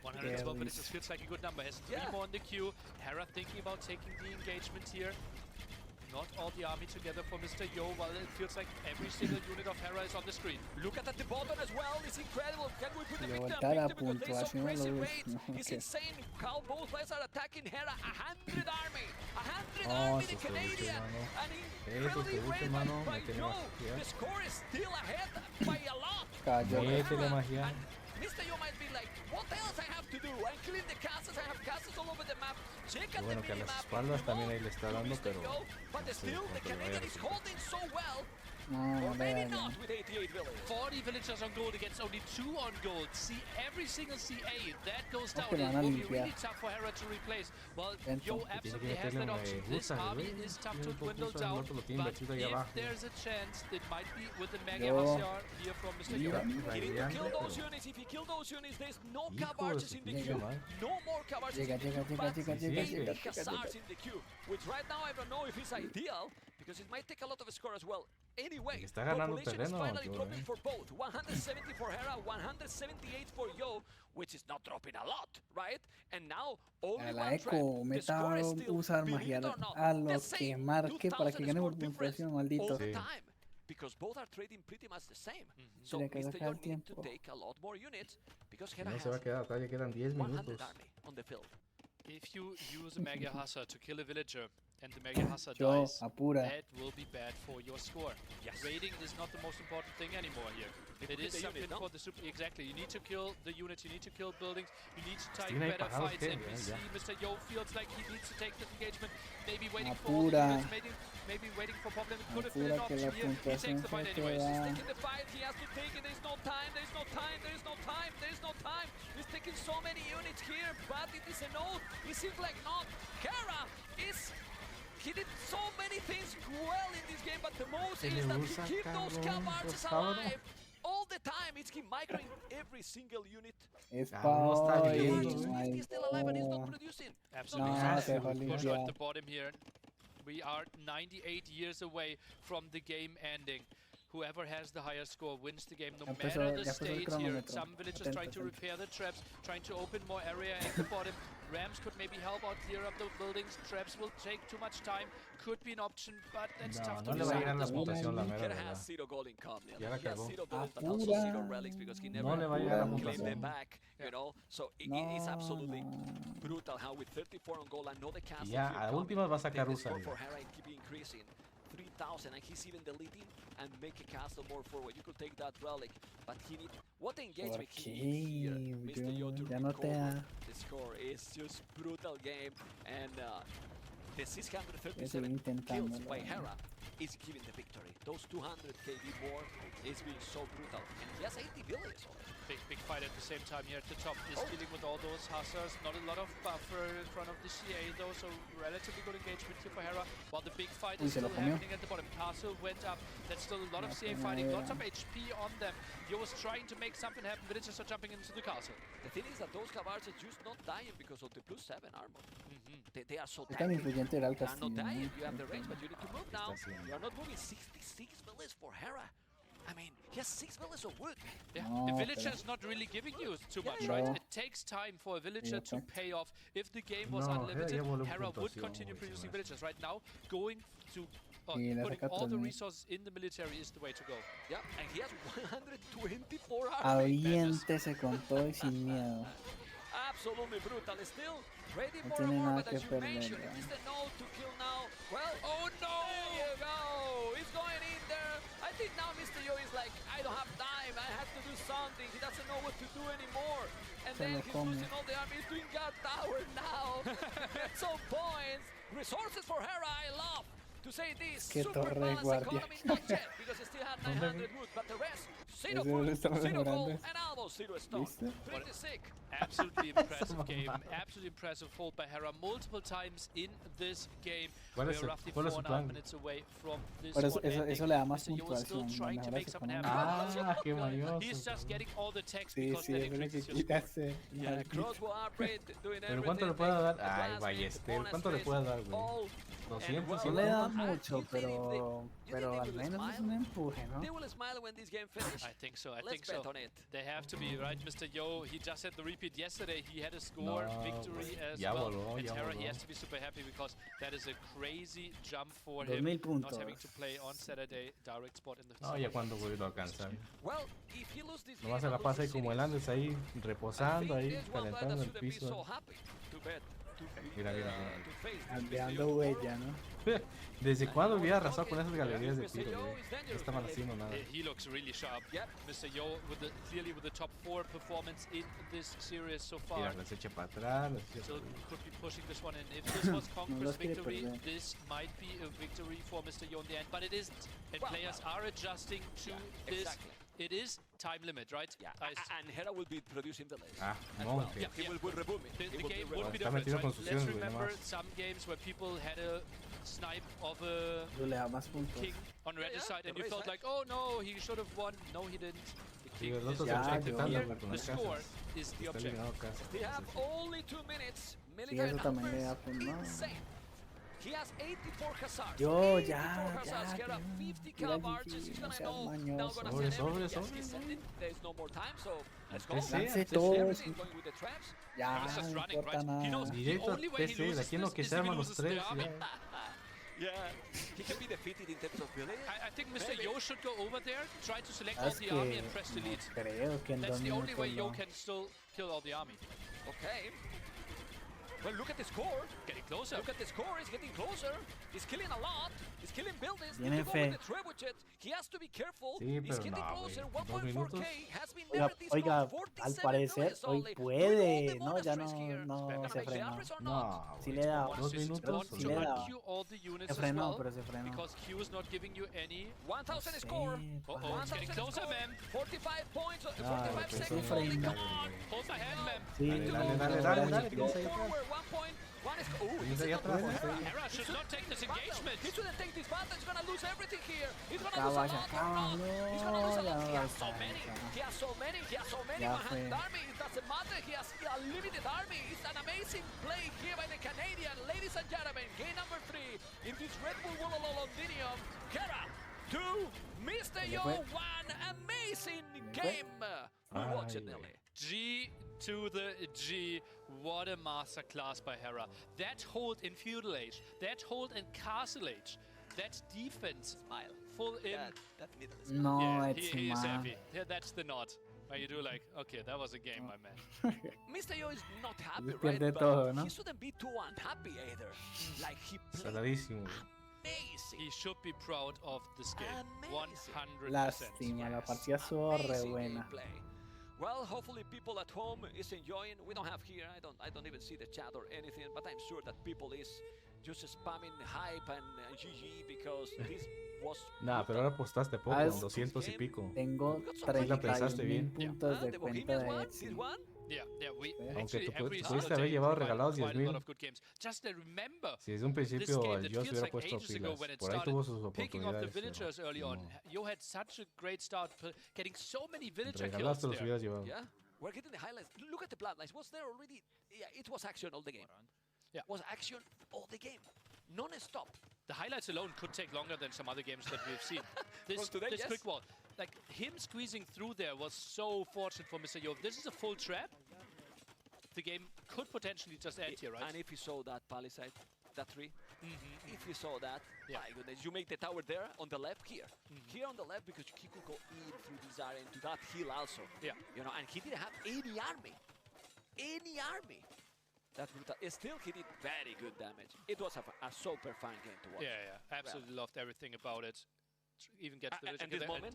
112, but it just feels like a good number. Has 3 Yeah. more in the queue. Hera thinking about taking the engagement here. Not all the army together for Mr. Yo, while it feels like every single unit of Hera is on the screen. Look at the bottom as well. It's incredible. Can we put the Le victim? voltea la Victim because they so puntuación a crazy los- raids. no, It's okay. insane how both players are attacking Hera. 100 army. 100 Oh, army, the esos trebuchos, Canadian. mano. An Esos incredibly trebuchos, raid mano, by métele Yo. magia. The score is still ahead by a lot. Cayó. for Métele Hera. magia. And Mr. Yo might be like, what else I have to do? I'm killing the castles. I have castles all over the map. Check Y out bueno, the que a las minimap. espaldas también ahí le está dando, Mr. pero Yo, but no sé still, the cuánto le vaya a Canadian is resultar. holding so well. No, Or maybe vaya. not with 88 villages. 40 villagers on gold against only 2 on gold. See every single CA that goes down. que lo It van a will be limpiar. really tough for Hera to replace. Well, Dentro. Yo Tiene que absolutely has meterle that una option. de This gusas, army güey. is tough Tiene to dos dwindle gusas, el down, otro lo tiene but invertido ahí if abajo. there's a chance, it might be with the Mega Yo. Hussar here from Mr. Yo. Mira, He need to Radiante, kill those pero- units. If he kill those units, there's no Hijo Cav de Arches su in the pinche queue. madre. No more Cav Arches Llega, in the llega, queue. llega, But llega, sí, llega, sí. 80 llega, llega, Hussars llega. in the queue. Which right now I don't know if it's ideal, because it might take a lot of score as well. Anyway, Está ganando population is terreno, finally Yo, dropping for both. 170 for Hera, 178 for Yo, which is not dropping a lot, right? And now only A la one trap. eco, The meta score is still, usar believe magia it or not, a the lo que same. marque para que 2000 gane por score difference puntuación, all maldito. the Sí. time. Because both are trading pretty much the same. So Tiene que Mr. sacar Yo el need to tiempo. take a lot more units because Y Hera no se va a has quedar atrás, ya quedan 10 100 minutos. army on the field. If you use a Mega Hussar to kill a villager and the Mega Hussar Yo, dies, apura. that will be bad for your score. Yes. Raiding is not the most important thing anymore here. It hit is the something unit, no? for the super. Exactly. You need to kill the units. You need to kill buildings. You need to take Tiene ahí better parados, fights. ¿qué? And we Ya, see ya. Mr. Yo feels like he needs to take this engagement. Maybe waiting for all the Apura. units. Maybe waiting for problem. It could have been an Apura que la option here. He takes puntuación the fight se anyways. queda. Taking the fight, he has to take it. There's no time. There's no time. There's no time. There's no time. He's taking so many units here, but it is a no. It seems like not. Hera is. He did so many things well in this game, but the most Se is le that usa, he keeps those cabrón, Cav Arches cabrón. alive all the time. It's him microing every single unit. Es Ah, pa' no está hoy, viendo, my He's still alive and he's not God. producing. Absolutely. No, Yes. se dejó For sure, at limpiar. the bottom here, we are 98 years away from the game ending. Whoever has the higher score wins the game, no Ya matter empezó- the ya empezó el state here. cronómetro. Some villagers Atento, trying to atento. repair the traps, trying to open more area at the bottom. Rams could maybe help out, clear up the buildings. Traps will take too much time. Could be an option, but that's No, tough no to le va a decide llegar at la this moment. puntuación, la mera Hera verdad. has 0 gold in Comnium. Ya la He has cagó. 0 bullets, but also 0 relics because he never No le va a llegar la claimed them puntuación. back, you know. So it is absolutely brutal how with 34 on goal, another castle Y ya here a coming, últimas va a sacar the Rusa. score for Hera keep increasing. 3,000 and he's even deleting and make a castle more forward. You could take that relic, but he need what engagement he needs here, Mr. Yo, to Ya no te recover da. the score. It's just brutal game, and the Voy a seguir 637 kills intentándolo. by Hera is giving the victory. Those 200 KD more is being so brutal. And he has 80 villages already. Big fight at the same time here at the top. Is dealing with all those hussars. Not a lot of buffer in front of the CA though, so relatively good engagement here for Hera. While the big fight is still happening at the bottom. Castle went up. That's still a lot of CA fighting. Lots of HP on them. Yo was trying to make something happen. Villagers are jumping into the castle. The thing is that those cabards are just not dying because of the +7 armor. They are so tan influyente era el They are not castillo. dying. You have the range, but you need to move now. You are not moving. 66 villas for Hera. I mean, he has 6 villas of wood. Yeah, No, the villager is not really giving you too much, No. right? It takes time for a villager to pay off. If the game was unlimited, Hera would continue producing villagers. Right now, going to putting all the resources in the military is the way to go. Yeah, and he has 124 army. Aviéntese con todo y sin miedo. Absolutely brutal. Still ready No for a tiene war, nada but que as you perder, mentioned, ya. it is the no to kill now. Well, oh no! There you go! He's going in there. I think now Mr. Yo is like, I don't have time. I have to do something. He doesn't know what to do anymore. And Se then lo he's come. losing all the army. He's doing God Tower now. Get some points. Resources for Hera, I love to say this. Que Super torre balanced guardia. economy, not yet, because he still had 900 wood, but the rest, zero Ese food, lo estamos zero gold, mejorando. and almost zero stone. ¿Viste? Pretty sick. Absolutely impressive game. Absolutely impressive hold by Hera multiple times in this game. ¿Cuál We're es el- roughly cuál es su 4.5 plan? minutes away from this Por eso, one eso, ending. eso le da más Mr. Yo is still puntuación. trying to mejora make su something economía. Ah, qué mañoso. He's just getting all the text Sí, because sí, that eso es lo que increases your quiere score. hacer. Yeah, maldito. crossbow upgrade, doing ¿Pero cuánto le everything, puedo dar? making Ay, advancements, Ballester, bonus ¿cuánto le phase, puedo dar, güey? all. 200, No le da I mucho, think they pero al will menos es smile. un empuje, ¿no? They will smile when this game finishes. I think so. I Let's think so. bet on it. They have to be, right? Mr. Yo, he just had the repeat yesterday. He had a score No, victory as ya well. voló, And ya Hera, he voló. has to be super happy because that is a crazy jump for 2000 him. puntos. Not having to play on Saturday, direct spot in the No, ya cuando voy a alcanzar. Well, if he loses this Nomás game se la and pasa ahí loses como el series, Andes ahí reposando, ahí there's one guy that calentando el shouldn't be so piso. happy to bet. Mira, mira, To face this Aldeando Mr. Yo. huella, ¿no? ¿Desde cuándo hubiera arrasado con esas galerías de tiro, güey? No estaban haciendo nada. He looks really sharp. Yep. Mr. Yo clearly with the top 4 performance in this series so far. Mira, las echa para atrás, las echa Still para atrás. could be pushing this one in. If this was Conqueror's los quiere victory, perder. this might be a victory for Mr. Yo in the end, but it isn't. And players are adjusting to this. exactly. It is time limit, right? Yeah, I and Hera will be producing villages. Ah, as no, well. okay. He will be rebooming. The, He the will be game would be Está different, metido con right? sus Let's opciones, güey, remember nomás. some games where people had a snipe of a Pero le da más puntos. king on regicide and you felt like, oh no, he should have won. No, he didn't. The Sí, king el is otro se the está objective. intentando Here, hablar con the las score casas. is the Está objective. eliminado casas. They have only 2 minutes. Sí, Military eso también le da numbers puntos. ¿no? insane. He has 84 hussars. Yo, 84 ya, hussars. ya, Hera, que 50 mira, cabards. He's no gonna seas know. Now mañoso. gonna Sobre, send sobre, everything. Yes, sobre. he's sending. There's no more time, so let's go. TC, Lance TC. todo. Everything going with the traps. Ya, He's just no running, importa right? He knows nada. the Directo only way he TC, de loses aquí en lo this que is se if he arman los loses the tres. army. ya. Yeah, he can be defeated in terms of village. I think Mr. Maybe. Yo should go over there, try to select all Es the army que and press no delete. creo que en That's 2 the only minutos way Yo no. can still kill all the army. Okay. Well, look at the score. Getting closer. Look at the score. He's getting closer. He's killing a lot. He's killing buildings. Tiene Need to go fe. with the trebuchet. He has to be careful. Sí, He's pero getting no, closer. güey. 2 1.4k minutos. has been Oiga, never this oiga, close. al 47 parecer villages hoy only. puede, Doing all ¿no? the Ya bonus phase here. no Gonna se make the frenó. average or No, not? Sí le da, Bonus 2 is minutos. want sí to le da. queue all the units Se as frenó, well, pero se frenó. because Q is not giving you any. 1,000 Sí, score. Uh-oh, it's getting 1,000 closer, score. man. 45 points. Ah, 45 que seconds sí. only. Come Dale, on. Hold my hand, man. Sí, Dale, dale, no, dale, no, dale, no, dale, no, tienes ahí atrás. Forward, 1 point. One is. Oh, Tienes he's ahí in the atrás, battle. ahí. Hera should not take this engagement. He shouldn't take this battle. He's gonna lose everything here. He's gonna Acaba, lose a ya lot. acaba, or not. He's gonna lose a no, lot. He ya has so está, many. ya. He has so many. He has so many. Ya Behind fue. army. It doesn't matter. He has a limited army. It's an amazing play here by the Canadian. Ladies and gentlemen, game number 3 in this Red Bull Wololo Londinium. Hera 2, Mr. Yo 1. Amazing game. We watch it, Nelly. G to the G. What a masterclass by Hera. That hold in Feudal Age, that hold in Castle Age, that defense, Smile. full in. That middle is No, yeah, it's he is mal. happy. Yeah, that's the nod. Where you do like, okay, that was a game, my man. Mr. Yo is not happy, Se right? pierde But todo, ¿no? he shouldn't be too unhappy either. Like he played Saladísimo. amazing. He should be proud of this game. 100%. Lástima, la partida estuvo re Amazing buena. gameplay. Well, hopefully people at home is enjoying. We don't have here. I don't even see the chat or anything, but I'm sure that people is just spamming hype and GG because this was. Nah, pero ahora apostaste poco, Ah, 200 y pico. Tengo Sí la pensaste 31.000 bien. puntos de cuenta de Etsy. Yeah, we Aunque actually tú every pudiste single haber day llevado provide regalados quite a lot 10,000. of good games. Just remember, Si desde un this principio game el that Yo se feels hubiera like puesto ages ago pilas. when it Por ahí started tuvo sus picking off the oportunidades. villagers Pero early on. no. You had such a great start, getting so many villager kills Regalaste los there. hubieras llevado. Yeah, we're getting the highlights. Look at the bloodlines. Was there already? Yeah, it was action all the game. Yeah, was action all the game, non-stop. The highlights alone could take longer than some other games that we've seen. This, Well, today, this yes. quick wall, like him squeezing through there was so fortunate for Mr. Yo. If this is a full trap, the game could potentially just end here, right? And if you saw that palisade, that tree, if you saw that, my goodness, you make the tower there on the left here. Here on the left because he could go in through this area into that hill also. Yeah. You know, and he didn't have any army. Any army. That's brutal. Still, he did very good damage. It was a super fun game to watch. Yeah, absolutely loved everything about it. Even gets the And this moment?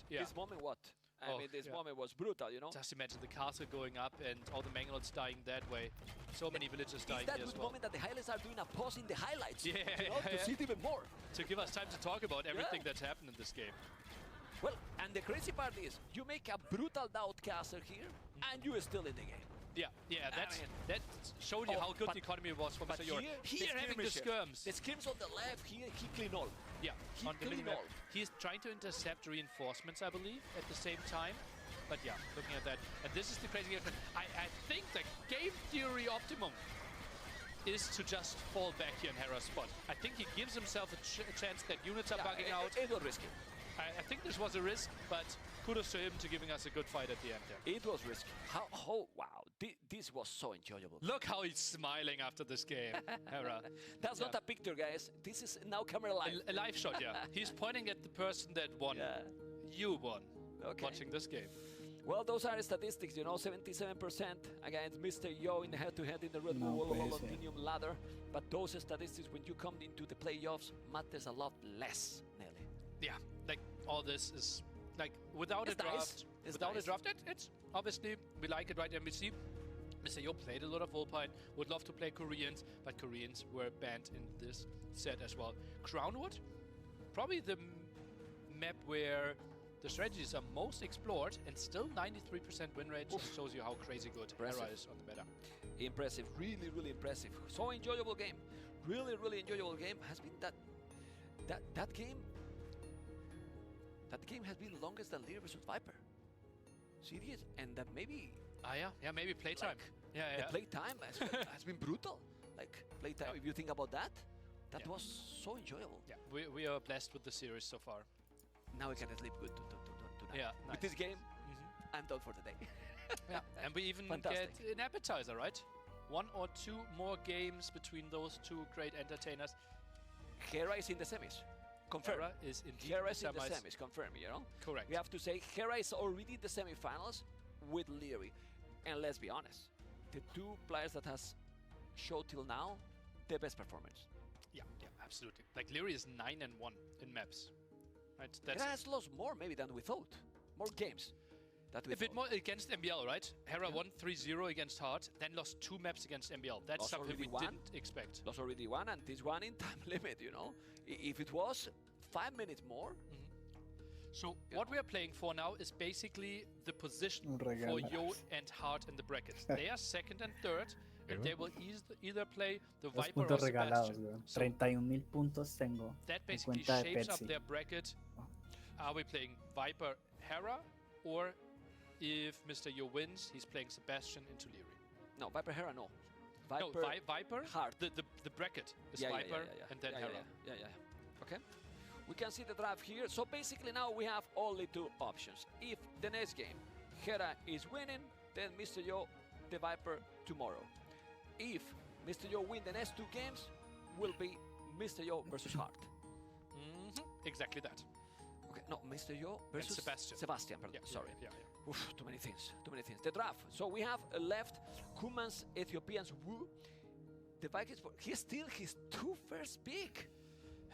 This moment, what? I mean, this moment was brutal, you know? Just imagine the castle going up and all the Mangalots dying that way. So many villagers dying It's that here as good well. moment that the highlights are doing a pause in the highlights. Yeah, you know, to see it even more. To give us time to talk about everything that's happened in this game. Well, and the crazy part is, you make a brutal doubt castle here, and you're still in the game. Yeah, that showed you how good the economy was for Mr. York. Here having the skirms. The skirms on the left, here he clean all. Yeah, he on the clean minimap. all. He's trying to intercept reinforcements, I believe, at the same time. But yeah, looking at that. And this is the crazy game. I think the game theory optimum is to just fall back here in Hera's spot. I think he gives himself a chance that units are bugging out. It was risky. I think this was a risk, but kudos to him to giving us a good fight at the end there. It was risky. Wow, this was so enjoyable. Look how he's smiling after this game, Hera. That's not a picture, guys. This is now camera live. A live shot, yeah. He's pointing at the person that won. You won. Watching this game. Well, those are statistics, you know, 77% against Mr. Yo in the head-to-head in the Red Bull Wololo Londinium ladder. But those statistics, when you come into the playoffs, matters a lot less, Nelly. Yeah, like all this is like without a draft. Without a draft, it's obviously we like it, right? And we see Mr. Yo played a lot of Volpine, would love to play Koreans, but Koreans were banned in this set as well. Crownwood, probably the map where the strategies are most explored, and still 93% win rate. Just shows you how crazy good Hera is on the meta. Impressive, really, really impressive. So enjoyable game, really, really enjoyable game. Has been that game. That game has been longest than Lear vs Viper. Serious, and that maybe. Yeah, maybe playtime. Like, the playtime has been brutal. Like playtime, if you think about that, that was so enjoyable. Yeah, we are blessed with the series so far. Now we can sleep good tonight. Yeah, with this game, I'm done for the day. Yeah, and we even get an appetizer, right? 1 or 2 more games between those two great entertainers. Hera is in the semis. Confirm. Hera is indeed Hera is in semis. the semis. Confirm, you know? Correct. We have to say Hera is already in the semifinals with Leary. And let's be honest, the two players that has showed till now the best performance. Yeah, absolutely. Like Leary is 9-1 in maps. Right? Hera has lost more maybe than we thought. More games. A bit more against MBL, right? Hera won 3-0 against Hard, then lost 2 maps against MBL. That's Lost something we already didn't expect. Lost already one, and this one in time limit, you know? If it was 5 minutes more... So what we are playing for now is basically the position for Yo and Hard in the brackets. They are second and third, and they will either play the Los Viper or puntos regalados, Sebastian. weón. 31.000 puntos tengo That en basically cuenta de shapes up Pepsi. their bracket. Are we playing Viper Hera, or if Mr. Yo wins, he's playing Sebastian into Leary? No, Viper Hera, no. No, Viper, Hard. The bracket is Viper and then Hera. Yeah. Okay. We can see the draft here. So basically now we have only 2 options. If the next game Hera is winning, then Mr. Yo the Viper tomorrow. If Mr. Yo win the next 2 games, will be Mr. Yo versus Hart. Exactly that. Okay, no, Mr. Yo versus Sebastian. Sebastian, pardon. Yeah, Sorry. Yeah. Oof, too many things. The draft. So we have left Kuman's Ethiopians Wu. The Vikings, he still his 2 first pick.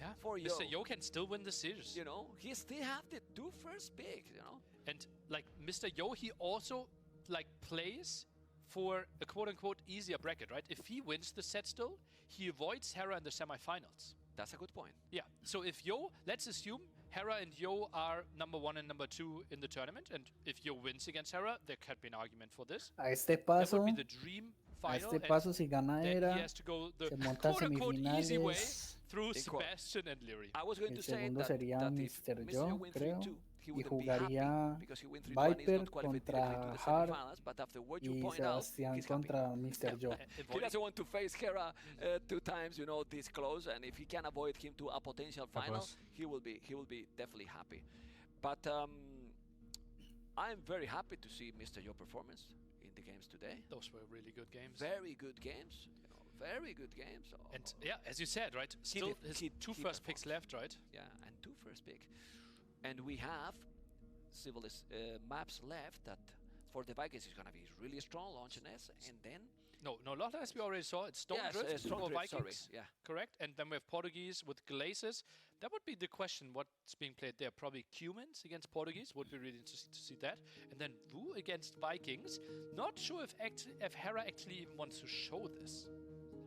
Yeah, for Yo. Mr. Yo can still win the series. You know, he still have the 2 first pick, you know. And like Mr. Yo, he also like plays for a quote-unquote easier bracket, right? If he wins the set still, he avoids Hera in the semifinals. That's a good point. Yeah, so if Yo, let's assume Hera and Yo are #1 and #2 in the tournament, and if Yo wins against Hera, there could be an argument for this. A este That paso, would be the dream a final, este paso si gana then Hera, he has to go the se monta quote-unquote easy way semifinales. through Think what? Sebastian and Leary. I was going El to say segundo that, sería that if Mr. Mr. Yo, win creo. 3-2, he Y wouldn't be happy jugaría because he win 3-1 is Viper not qualified contra directly to the Hart semifinals, but after what you y point out, Sebastián he's contra happy. Mr. Yo. He doesn't want to face Hera 2 times, you know, this close, and if he can avoid him to a potential final, he will be definitely happy. But I'm very happy to see Mr. Yo performance in the games today. Those were really good games. Very good games. You know, very good games. And yeah, as you said, right? Still his two first picks left, right? Yeah, and 2 first pick. And we have maps left that for the Vikings is going to be really strong, Longinus, and then... No, Lotta, we already saw. It's Stone Drift for Vikings. Yeah. Correct. And then we have Portuguese with Glazes. That would be the question, what's being played there. Probably Cumans against Portuguese. Would be really interesting to see that. And then Wu against Vikings. Not sure if Hera actually even wants to show this.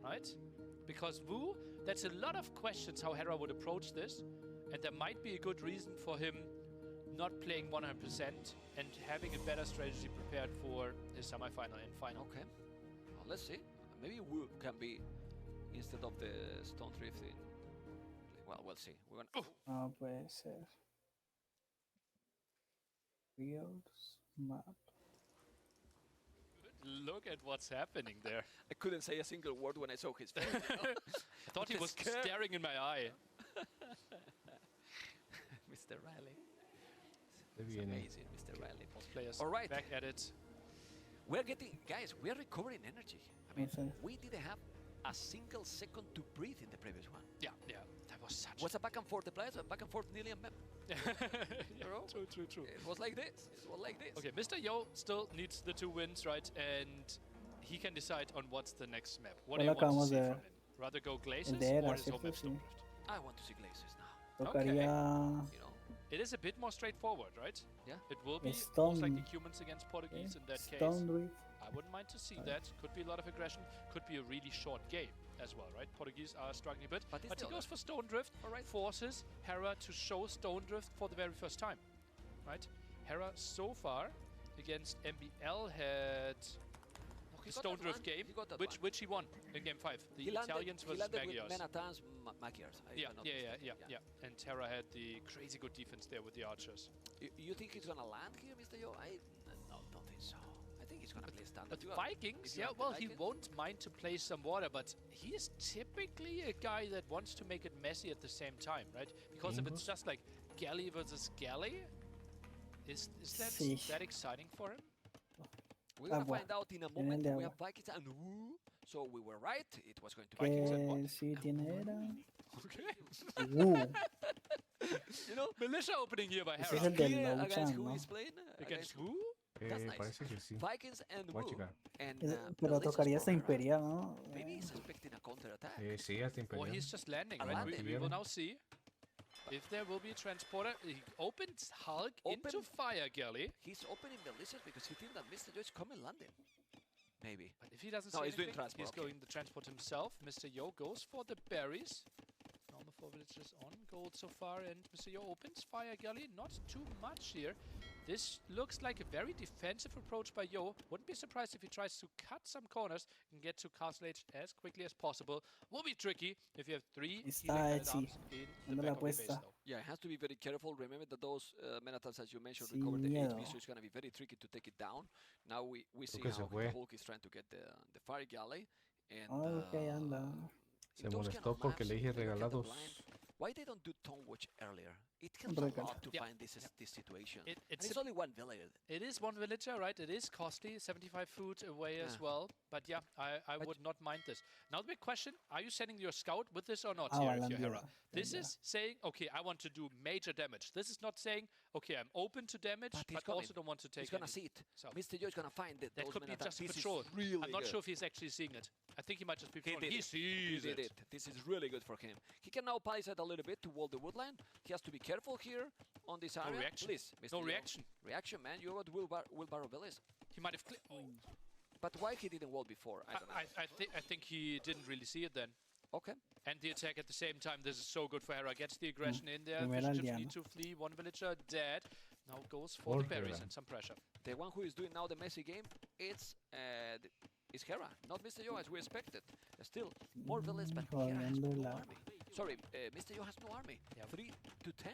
Right? Because Wu, that's a lot of questions how Hera would approach this. And there might be a good reason for him not playing 100% and having a better strategy prepared for his semifinal and final. Okay. Well, let's see. Maybe Wu can be instead of the Stone Drift in... Well, we'll see. We're gonna... No puede ser. Fields, map. Look at what's happening there. I couldn't say a single word when I saw his face. You know? I thought he was staring in my eye. Mr. Riley. It's amazing, Mr. Riley. Players all right. back at it. We're recovering energy. I mean, Okay. we didn't have a single second to breathe in the previous one. Yeah, that was such. Was a back and forth, the players, a back and forth nearly a map. Yeah, true. It was like this. It was like this. Okay, Mr. Yo still needs the 2 wins, right? And he can decide on what's the next map. What do you want to see from him? Rather go Glazes or his home map Stone Drift? I want to see Glazes now. Tocaría You know, it is a bit more straightforward, right? Yeah. It will be Stone- most likely humans against Portuguese in that Stone case. Drift. I wouldn't mind to see that. Could be a lot of aggression. Could be a really short game as well, right? Portuguese are struggling a bit. But he goes for Stone Drift, forces Hera to show Stone Drift for the very first time, right? Hera so far against MBL had the Stone Drift game, which he won in game 5. The Italians versus Magiars. Menatans, Magiars. Yeah. And Hera had the crazy good defense there with the archers. You think he's gonna land here, Mr. Yo? No, don't think so. I think he's gonna play standard. But Vikings, yeah, well, he won't mind to play some water, but he's typically a guy that wants to make it messy at the same time, right? Because if it's just like Galley versus Galley, is that exciting for him? We're gonna find out in a moment. We have Vikings and Wu, so we were right. It was going to be Vikings and what? Sí, tiene Hera. Okay. You know, militia opening here by Ese Hera. es el del Here against Lauchan, who ¿no? is playing? Against who? That's nice. Parece que sí. Vikings and Voy a Wu. checar. And, Pero Blazes tocaría for esta Hera. Imperial, ¿no? Maybe he's expecting a counter-attack. Sí, hasta Or Imperial. he's just landing, A right? landing. We will now see if there will be a transporter. He opens Hulk into Fire Galley. He's opening Blazes because he thinks that Mr. Joe is coming landing. Maybe. But if he doesn't No, see he's doing anything, transport, he's okay. going the transport himself. Mr. Yo goes for the berries. Normal 4 villagers on gold so far, and Mr. Yo opens Fire Galley. Not too much here. This looks like a very defensive approach by Yo. Wouldn't be surprised if he tries to cut some corners and get to Castle Age as quickly as possible. Will be tricky if you have 3 Está healing Etsy, in the dando back la of your base, apuesta. though. Yeah, it has to be very careful. Remember that those Menatans, as you mentioned, Sin recover the miedo. HP, so it's going to be very tricky to take it down. Now we see que se how fue. Hulk is trying to get the Fire Galley. And, Ok, anda. Se molestó porque le dije regalados. Why they don't do Tone Watch earlier? It helps Hombre, a lot to find this situation. It's It's only one villager. It is one villager, right? It is costly, 75 food away as well. But yeah, I would not mind this. Now the big question, are you sending your scout with this or not here if you're Hera? This is saying, okay, I want to do major damage. This is not saying, okay, I'm open to damage, but also don't want to take He's going to any. see it. So Mr. Joe is going to find it. that could be just a patrol. I'm not sure if he's actually seeing it. I think he might just be patrolling. He sees did it. This is really good for him. He can now palisade a little bit to wall the woodline. He has to be careful here on this area. No reaction. Please, Mr. No Yo. reaction. Reaction, man. You got wheelbarrow Billis. He might have But why he didn't wall before? I don't know. I think he didn't really see it then. Okay. And the attack at the same time. This is so good for Hera. Gets the aggression in there. Primera Fish chips aldeana. need to flee. One villager dead. Now goes for the berries and some pressure. The one who is doing now the messy game, it's Hera, not Mr. Yo as we expected. Still, more villains, but Hera has no army. Sorry, Mr. Yo has no army. 3 to 10.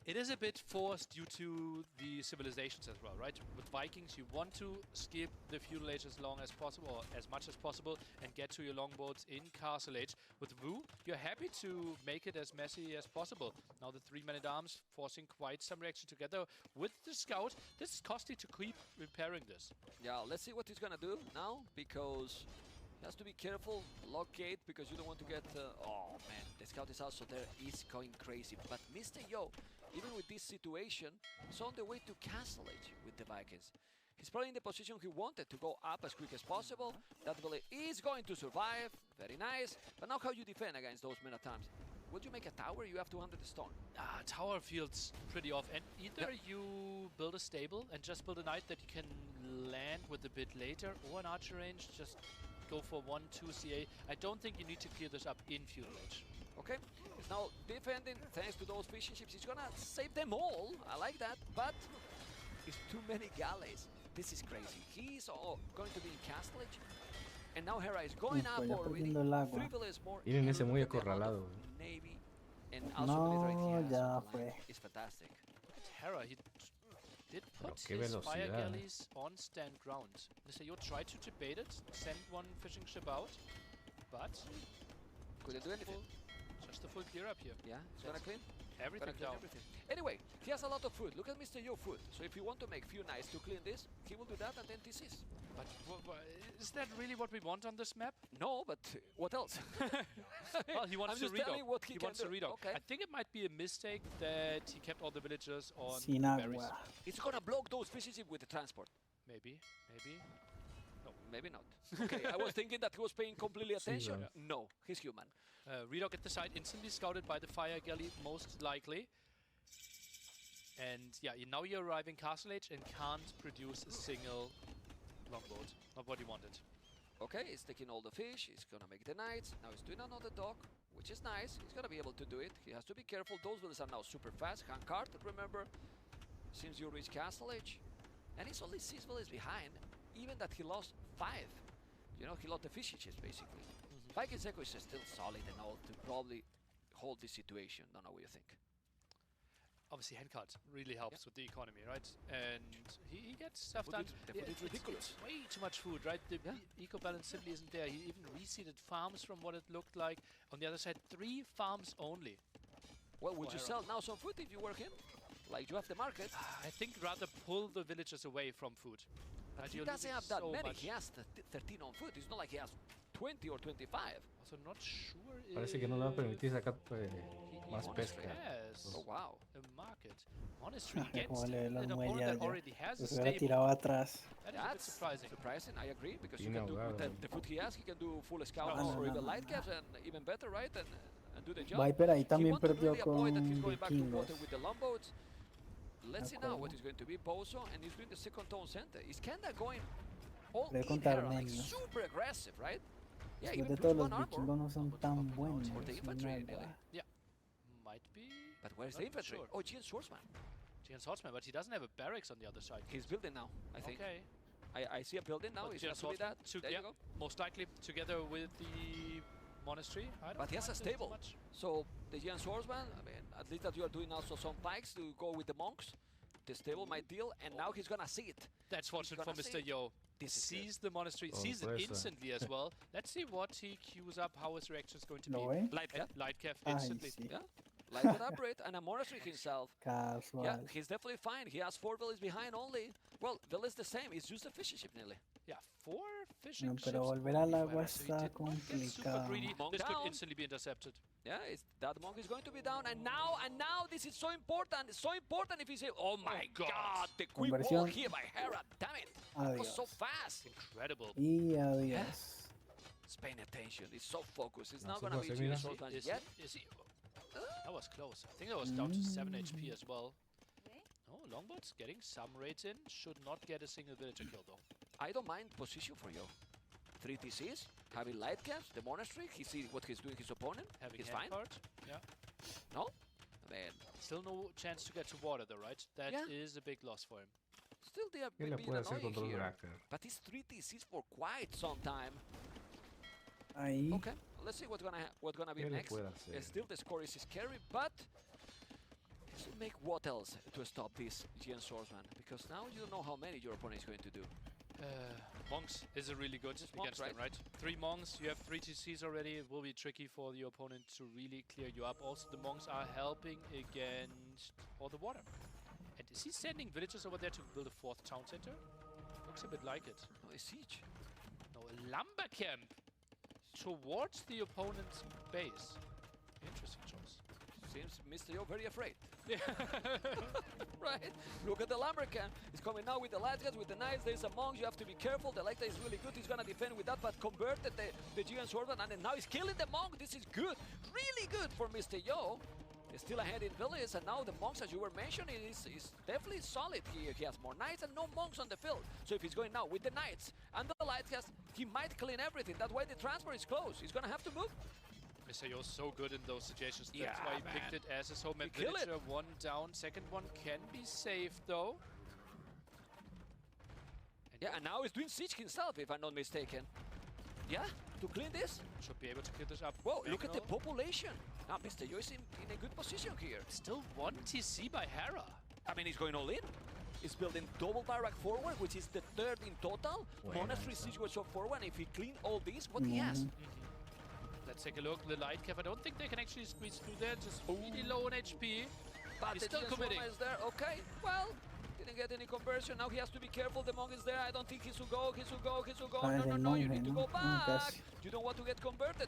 It is a bit forced due to the civilizations as well, right? With Vikings, you want to skip the feudal age as long as possible, or as much as possible, and get to your longboats in Castle Age. With Wu, you're happy to make it as messy as possible. Now the 3 men-at-arms forcing quite some reaction together with the scout. This is costly to keep repairing this. Yeah, let's see what he's gonna do now, because he has to be careful. Lock gate, because you don't want to get... oh man, the scout is also there. He's going crazy. But Mr. Yo, even with this situation, is on the way to Castle Age with the Vikings. He's probably in the position he wanted to go up as quick as possible. That village is going to survive. Very nice. But now how you defend against those men-at-arms? Would you make a tower? You have 200 stone. Tower feels pretty off. And either you build a stable and just build a knight that you can land with a bit later, or an archer range, just go for 1-2 CA. I don't think you need to clear this up in feudal age. Okay, he's now defending thanks to those fishing ships. He's gonna save them all. I like that, but it's too many galleys. This is crazy. He's going to be in Castle Age, and now Hera is going up already. 3 villages more. Miren ese muy acorralado. Navy and also No, ya fue. It's fantastic. Hera, he did put his fire galleys on stand ground. Mr. Yo tried to debate it, send one fishing ship out, but couldn't do anything. Just a full clear up here. Yeah, it's gonna clean everything down. Anyway, he has a lot of food. Look at Mr. Yo food. So if you want to make few nights to clean this, he will do that, and then this is. But is that really what we want on this map? No, but what else? Well, he wants to redo. He wants to redo. Okay. I think it might be a mistake that he kept all the villagers on Sin berries. agua. It's gonna block those fishing ships with the transport. Maybe. No, maybe not. Okay, I was thinking that he was paying completely attention. No, he's human. Redock at the side, instantly scouted by the fire galley, most likely. And yeah, now you're arriving Castle Age and can't produce a single longboat. Not what you wanted. Okay, he's taking all the fish. He's gonna make the knights. Now he's doing another dock, which is nice. He's gonna be able to do it. He has to be careful. Those villas are now super fast. Handcart, remember, since you reach Castle Age. And he's only 6 villas behind, even that he lost 5. You know, he lost the fishing ships, basically. Vikings Echo is still solid enough to probably hold this situation. Don't know what you think. Obviously, handcart really helps with the economy, right? And he gets stuff done. It's ridiculous. It's way too much food, right? The eco balance simply isn't there. He even reseeded farms from what it looked like. On the other side, 3 farms only. Well, would you sell now some food if you were him? Like you have the market. I think rather pull the villagers away from food. But he doesn't have that many. He has 13 on food. It's not like he has 20 or 25. Also not sure. Parece que no le va a permitir sacar más pesca. Yes. Oh wow. A market. Monastery against Como le an los opponent muelles that ya. already has a Se hubiera stable. tirado atrás. That is a bit surprising. Surprising, I agree, because you can do with the food he has, he can do full scout or even light caps, and even better, right? And do the job. Viper ahí también he perdió really con avoid that he's going back to vikingos. water with the longboats. Let's see now what is going to be Bozo, and he's doing the second tone center. He's kinda going all in here, like super aggressive, right? Yeah, Después even de todos puts los one vikingos armor. no son tan buenos. Or the infantry, nearly. Yeah. Might be. But where's the Not infantry? sure. Oh, Gian Swordsman. Gian Swordsman, but he doesn't have a barracks on the other side. He's building now, I think. Okay. I see a building now. But He's Gian going to be that. Swordsman, There you go. most likely together with the monastery. But he has a stable. So the Gian Swordsman, I mean, at least that you are doing also some pikes to go with the monks. The stable might deal, and now he's gonna see it. That's fortunate for Mr. Yo. Sees the monastery, sees it instantly as well. Let's see what he queues up, how his reaction is going to be. Light Cav instantly. Yeah. Light it up, right? And a monastery himself. Casual. Yeah, he's definitely fine. He has 4 villas behind only. Well, villas the same. It's just a fishing ship nearly. Yeah, 4 fishing No, ships. pero volver al agua So he está did not get super complicado. greedy. Monk This could down. instantly be intercepted. Yeah, that monk is going to be down, and now this is so important. It's so important if he say, "Oh my God, the quick wall Conversión. here by Hera, damn it, that was Adiós. so fast." Incredible. Y adiós. It's paying attention. It's so focused. It's No, not gonna be Super Gian Semina. Swordsman Is yet. he? That was close. I think that was down to 7 HP as well. Oh, Longboat's getting some raids in. Should not get a single villager kill though. I don't mind position for you. 3 TCs, having light caps, the monastery, he see what he's doing his opponent, Having he's hand fine. card, yeah. No? Man. Still no chance to get to water though, right? That is a big loss for him. Still they are ¿Qué le being puede hacer annoying contra un here. Drakkar? But it's 3 TCs for quite some time. Ahí. Okay, let's see what's gonna be ¿Qué le next. puede hacer? Still the score is scary, but he should make what else to stop this Gian Swordsman? Because now you don't know how many your opponent is going to do. Monks is a really good Just against monks, them, right? 3 monks, you have 3 TCs already. It will be tricky for the opponent to really clear you up. Also, the monks are helping against all the water. And is he sending villagers over there to build a 4th town center? Looks a bit like it. No, a siege. No, a lumber camp towards the opponent's base. Interesting choice. Seems Mr. Yo very afraid. Right? Look at the lumber camp. He's coming now with the light guns, with the knights. There's a monk. You have to be careful. The light is really good. He's gonna defend with that, but converted the Gian Swordsman, and then now he's killing the monk. This is good. Really good for Mr. Yo. He's still ahead in village, and now the monks, as you were mentioning, is definitely solid here. He has more knights and no monks on the field. So if he's going now with the knights and the light cast, he might clean everything. That's why the transport is closed. He's gonna have to move. Mr. Yo's so good in those situations. That's Yeah, why he man. picked it as his home and kill it. villager. 1 down, second one can be saved though. Yeah, and now he's doing siege himself, if I'm not mistaken. Yeah, to clean this. Should be able to clear this up. Whoa, look at the Signal. population. Now Mr. Yo is in a good position here. Still 1 TC by Hera. I mean, he's going all in. He's building double barrack forward, which is the 3rd in total. Monastery siege was up forward. If he clean all these, what he has? Let's take a look. The light cap. I don't think they can actually squeeze through there. Just really low on HP. But He's the still committing. Transformer is there. Okay, well, didn't get any conversion. Now he has to be careful. The monk is there. I don't think he should go. He should go. He should go. No, no, no. You need to go back. You don't want to get converted.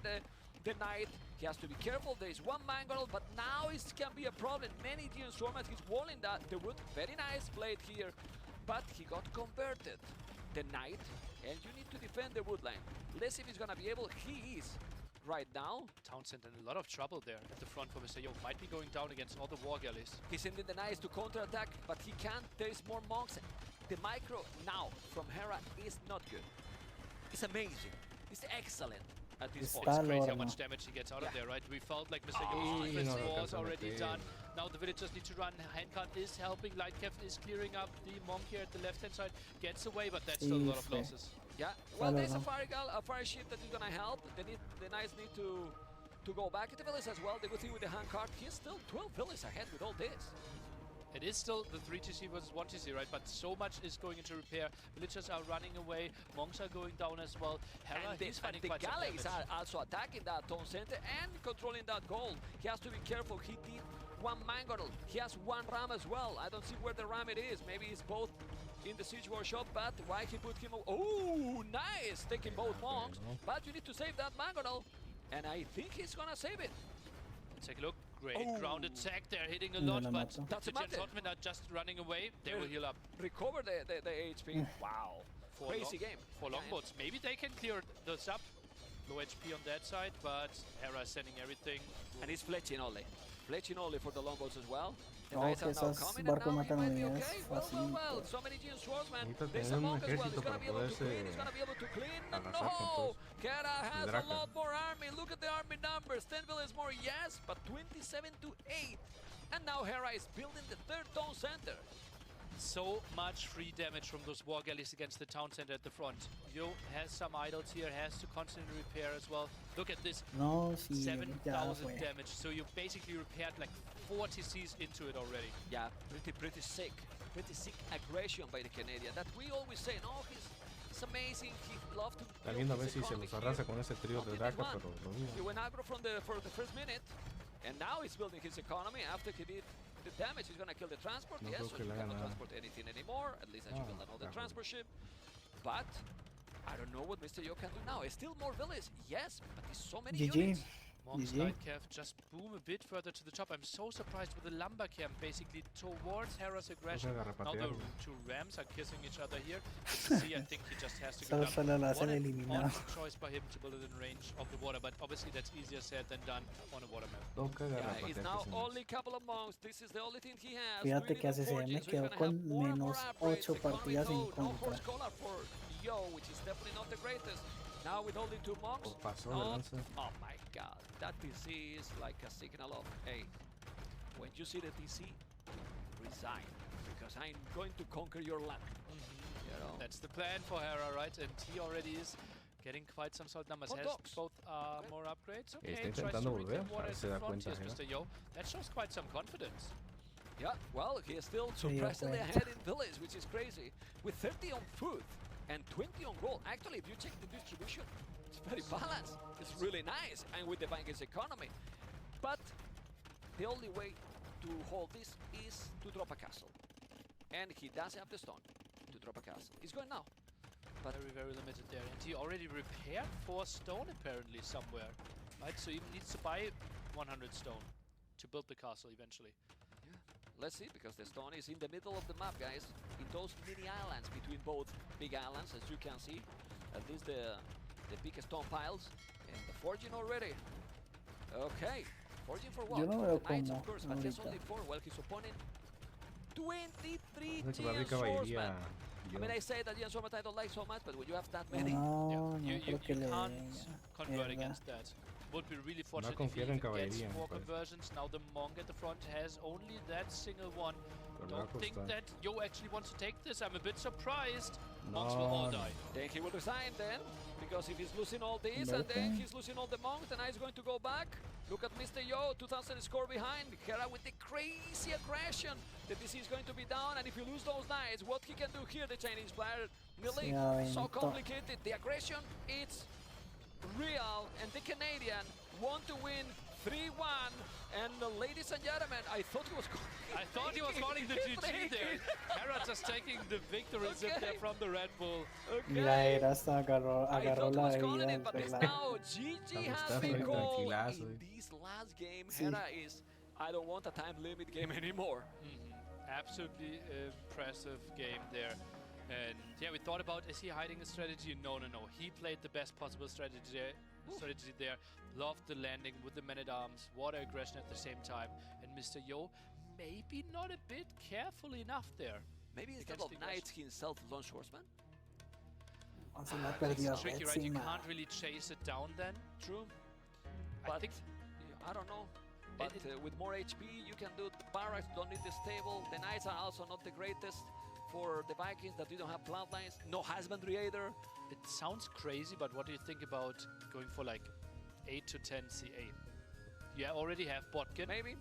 The knight, he has to be careful. There is 1 mangle, but now it can be a problem. Many Gian Swordsmen, he's walling that. The wood, very nice blade here, but he got converted. The knight, and you need to defend the wood line. Let's see if he's gonna be able. He is. Right now, Townsend in a lot of trouble there at the front for Mr. Yo. Might be going down against all the war galleys. he's sending the knights to counterattack, but he can't. There is more monks. The micro now from Hera is not good. It's amazing. It's excellent at this point. It's crazy how much damage he gets out of there, right? We felt like Mr. Yo's defense was already done. Now the villagers need to run. Handcart is helping. Lightcap is clearing up. The monk here at the left-hand side gets away, but that's still a lot of losses. Yeah, well, there's a fire ship that is gonna help. The knights need to go back at the village as well. The good thing with the handcart, he's still 12 villages ahead with all this. It is still the 3 TC versus 1 TC, right? But so much is going into repair. Villagers are running away. Monks are going down as well. Hera, he's finding the quite some galleys damage. are also attacking that town center and controlling that gold. He has to be careful. He did 1 mangle. He has 1 ram as well. I don't see where the ram it is. Maybe it's both in the siege workshop, but why he put him... Oh, nice! Taking both monks. But you need to save that mangle. And I think he's gonna save it. Let's take a look. Great ground attack there, hitting a lot, but That's the a matter. gentlemen are just running away. They will heal up. Recover the HP. Wow. For Crazy game. For longboats. Maybe they can clear this up. Low HP on that side, but Hera is sending everything. And he's fletching only. Fletching only for the longboats as well. The No, knights que are now esos coming, and barcos now he matan might be unidades okay. Well. So many Gian Swordsmen. There's a monk as well. He's gonna be able to clean. He's gonna be able to clean. No! Kera has a lot more army. Look at the army numbers. 10 villages more, yes, but 27 to 8. And now Hera is building the 3rd town center. So much free damage from those war galleys against the town center at the front. Yo has some idols here, has to constantly repair as well. Look at this. No, sí, 7,000 fue. damage. So you basically repaired like 4 TCs into it already. Yeah, pretty sick. Pretty sick aggression by the Canadian. That we always say, no, he's amazing. He loved to. Está viendo a ver si se los arrasa con ese trío de Drakkar, pero lo He dudo. went aggro for the first minute, and now he's building his economy. After he did the damage, he's gonna kill the transport. No yes, creo so que you le haga cannot nada. transport anything anymore. At least I should build another transport ship. But I don't know what Mr. Yo can do now. Still more villages, yes, but there's so many GG. units. Monks Light Cav just boom a bit further to the top. I'm so surprised with the lumber camp basically towards Hera's aggression. Now the 2 rams are kissing each other here. See, I think he just has to go Solo down. lo hacen What an eliminado. odd choice by him to build it in range of the water, but obviously that's easier said than done on a water map. Yeah, it's now only a couple of monks. This is the only thing he has. Fíjate que ACCM quedó con menos 8 partidas en contra. Yo, which is definitely not the greatest. Now with only 2 monks. Oh my god, that TC is like a signal of, hey, when you see the TC, resign, because I'm going to conquer your land. You know? That's the plan for Hera, right? And he already is getting quite some solid numbers. Has both more upgrades. Okay, tries to reclaim water at the front. Yes, Mr. Yo. That shows quite some confidence. Yeah, well, he is still surprisingly ahead in village, which is crazy. With 30 on food and 20 on gold. Actually, if you check the distribution, it's very balanced. It's really nice, and with the Vikings economy. But the only way to hold this is to drop a castle. And he does have the stone to drop a castle. He's going now. But very limited there. And he already repaired 4 stone apparently somewhere. Right, so he needs to buy 100 stone to build the castle eventually. Yeah, let's see, because the stone is in the middle of the map, guys. In those mini islands between both big islands, as you can see. At least the big stone piles. And the forging already. Okay, forging for what? Yo no veo Knights, cómo of course, but just only 4. Well, his opponent 23 Giant Swordsmen. I mean, I say that Giant Swordsmen I don't like so much, but when you have that many... You can't convert against that. Would be really fortunate if he gets 4 conversions. Now the monk at the front has only that single one. Don't think that Yo actually wants to take this. I'm a bit surprised. Monks will all die. Then he will resign then, because if he's losing all this and then he's losing all the monks, then he's going to go back. Look at Mr. Yo, 2000 score behind. Hera with the crazy aggression. The DC is going to be down, and if you lose those knights, what he can do here, the Chinese player, really so complicated. The aggression, it's real, and the Canadian want to win 3-1. And ladies and gentlemen, I thought he was calling the GG there. Hera just taking the victory zip there from the Red Bull. Mira, Hera hasta agarró la bebida. But now GG has been called in this last game. Hera is, I don't want a time limit game anymore. Absolutely impressive game there. And yeah, we thought about, is he hiding a strategy? No. He played the best possible strategy there. Loved the landing with the men-at-arms, water aggression at the same time. And Mr. Yo, maybe not a bit careful enough there. Maybe instead of knights himself, lone swordsman? It's tricky, right? You can't really chase it down then. True. But I don't know. But with more HP, you can do the barracks, don't need the stable. The knights are also not the greatest for the Vikings, that you don't have plant lines. No husbandry either. It sounds crazy, but what do you think about going for like 8 to 10 CA? You already have Botkin. Maybe.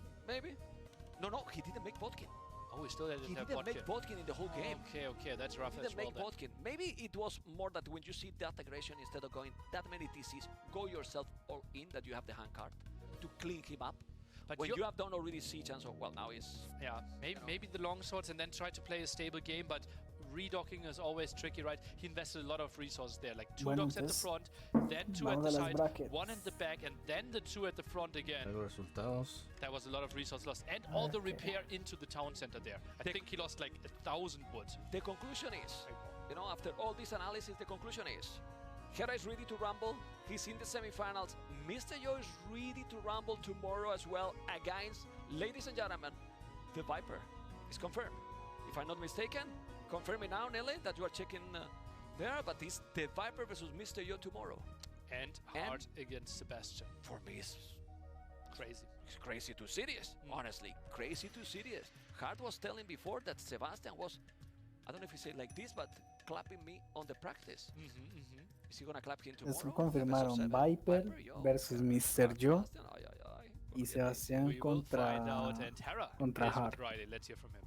No, he didn't make Botkin. Oh, he still didn't have Botkin. He didn't make Botkin in the whole game. Okay, that's rough as well. He didn't make Botkin. Maybe it was more that when you see that aggression, instead of going that many TCs, go yourself all in, that you have the handcart to clean him up. But when you have done already siege and so, well, now is... Yeah, maybe the long swords and then try to play a stable game, but redocking is always tricky, right? He invested a lot of resources there, like 2 docks at the front, then 2 at the side, 1 in the back, and then the 2 at the front again. That was a lot of resource lost. And all the repair into the town center there. I think he lost like 1,000 wood. The conclusion is, you know, after all this analysis, the conclusion is, Hera is ready to rumble. He's in the semifinals. Mr. Yo is ready to rumble tomorrow as well against, ladies and gentlemen, the Viper. It's confirmed. If I'm not mistaken, confirm me now, Nelly, that you are checking there, but it's the Viper versus Mr. Yo tomorrow. And hard against Sebastian. For me, it's crazy. It's crazy to serious, honestly. Crazy to serious. Hart was telling before that Sebastian was, I don't know if he said like this, but clapping me on the practice. Is he gonna clap him tomorrow? Eso confirmaron Viper versus Mr. Yo y Sebastián contra Hart. Let's hear from him.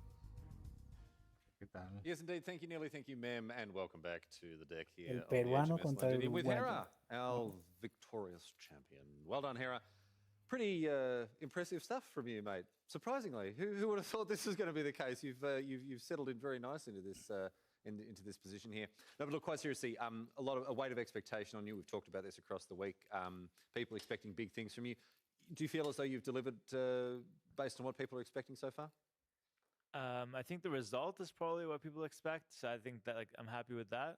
Yes, indeed. Thank you, Nelly. Thank you, Mem, and welcome back to the deck here. El peruano contra el with uruguayo. Hera, our victorious champion. Well done, Hera. Pretty impressive stuff from you, mate. Surprisingly, who would have thought this was going to be the case? You've settled in very nicely into this into this position here. No, but look, quite seriously, a weight of expectation on you. We've talked about this across the week. People expecting big things from you. Do you feel as though you've delivered based on what people are expecting so far? I think the result is probably what people expect. So I think that I'm happy with that.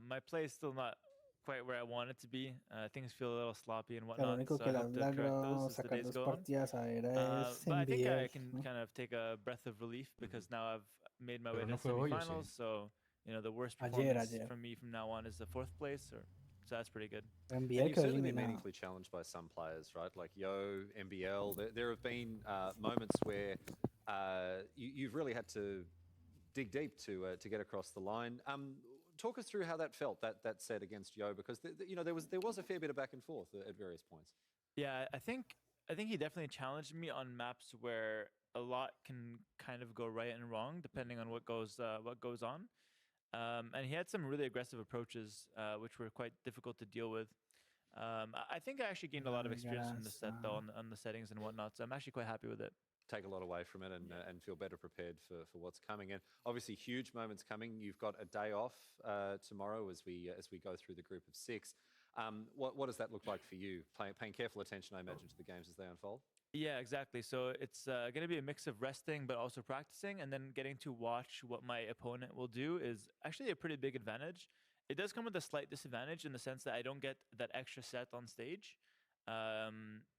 My play is still not quite where I want it to be. Things feel a little sloppy and whatnot. So I hope to correct those as the days go on. But I think I can kind of take a breath of relief because now I've made my way to the semifinals. So you know, the worst performance from me from now on is the 4th place, so that's pretty good. And you've certainly been meaningfully challenged by some players, right? Like Yo, MBL. There have been moments where you've really had to dig deep to get across the line. Talk us through how that felt, that set against Yo, because you know there was a fair bit of back and forth at various points. Yeah, I think he definitely challenged me on maps where a lot can kind of go right and wrong depending on what goes on. And he had some really aggressive approaches, which were quite difficult to deal with. I think I actually gained a lot of experience from the set, though, on the settings and whatnot. So I'm actually quite happy with it. Take a lot away from it and feel better prepared for what's coming. And obviously, huge moments coming. You've got a day off tomorrow as we go through the group of 6. What does that look like for you? Paying careful attention, I imagine, to the games as they unfold. Yeah, exactly. So it's going to be a mix of resting, but also practicing, and then getting to watch what my opponent will do is actually a pretty big advantage. It does come with a slight disadvantage in the sense that I don't get that extra set on stage.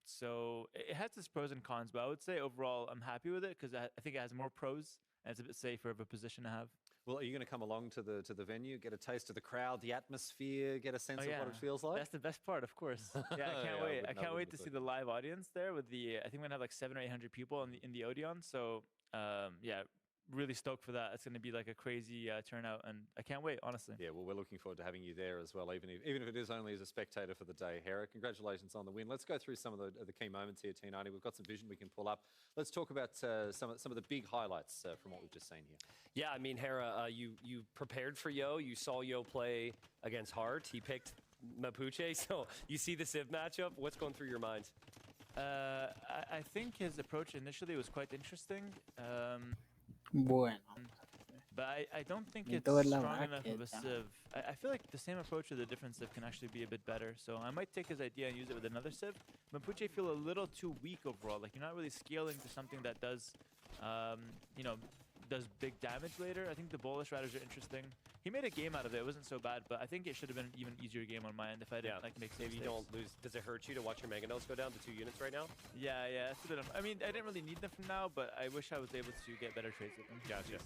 So it has its pros and cons, but I would say overall I'm happy with it because I think it has more pros and it's a bit safer of a position to have. Well, are you going to come along to the venue, get a taste of the crowd, the atmosphere, get a sense of what it feels like? That's the best part, of course. Yeah, I can't wait. I can't wait to see the live audience there with the. I think we're gonna have like 700 or 800 people in the Odeon. So yeah, really stoked for that. It's going to be like a crazy turnout, and I can't wait, honestly. Yeah, well, we're looking forward to having you there as well, even if it is only as a spectator for the day. Hera, congratulations on the win. Let's go through some of the key moments here, T90. We've got some vision we can pull up. Let's talk about some of the big highlights from what we've just seen here. Yeah, I mean, Hera, you prepared for Yo. You saw Yo play against Hart. He picked Mapuche, so you see the Civ matchup. What's going through your mind? I think his approach initially was quite interesting. Bueno. But I don't think it's strong enough of a Civ. I feel like the same approach with a different Civ can actually be a bit better. So I might take his idea and use it with another Civ. Mapuche feel a little too weak overall. Like, you're not really scaling to something that does, you know, does big damage later. I think the Bolus Riders are interesting. He made a game out of it. It wasn't so bad, but I think it should have been an even easier game on my end if I didn't like make mistakes. Maybe you don't lose. Does it hurt you to watch your Mangonels go down to 2 units right now? Yeah, it's a bit of, I mean, I didn't really need them from now, but I wish I was able to get better trades with them. Gotcha.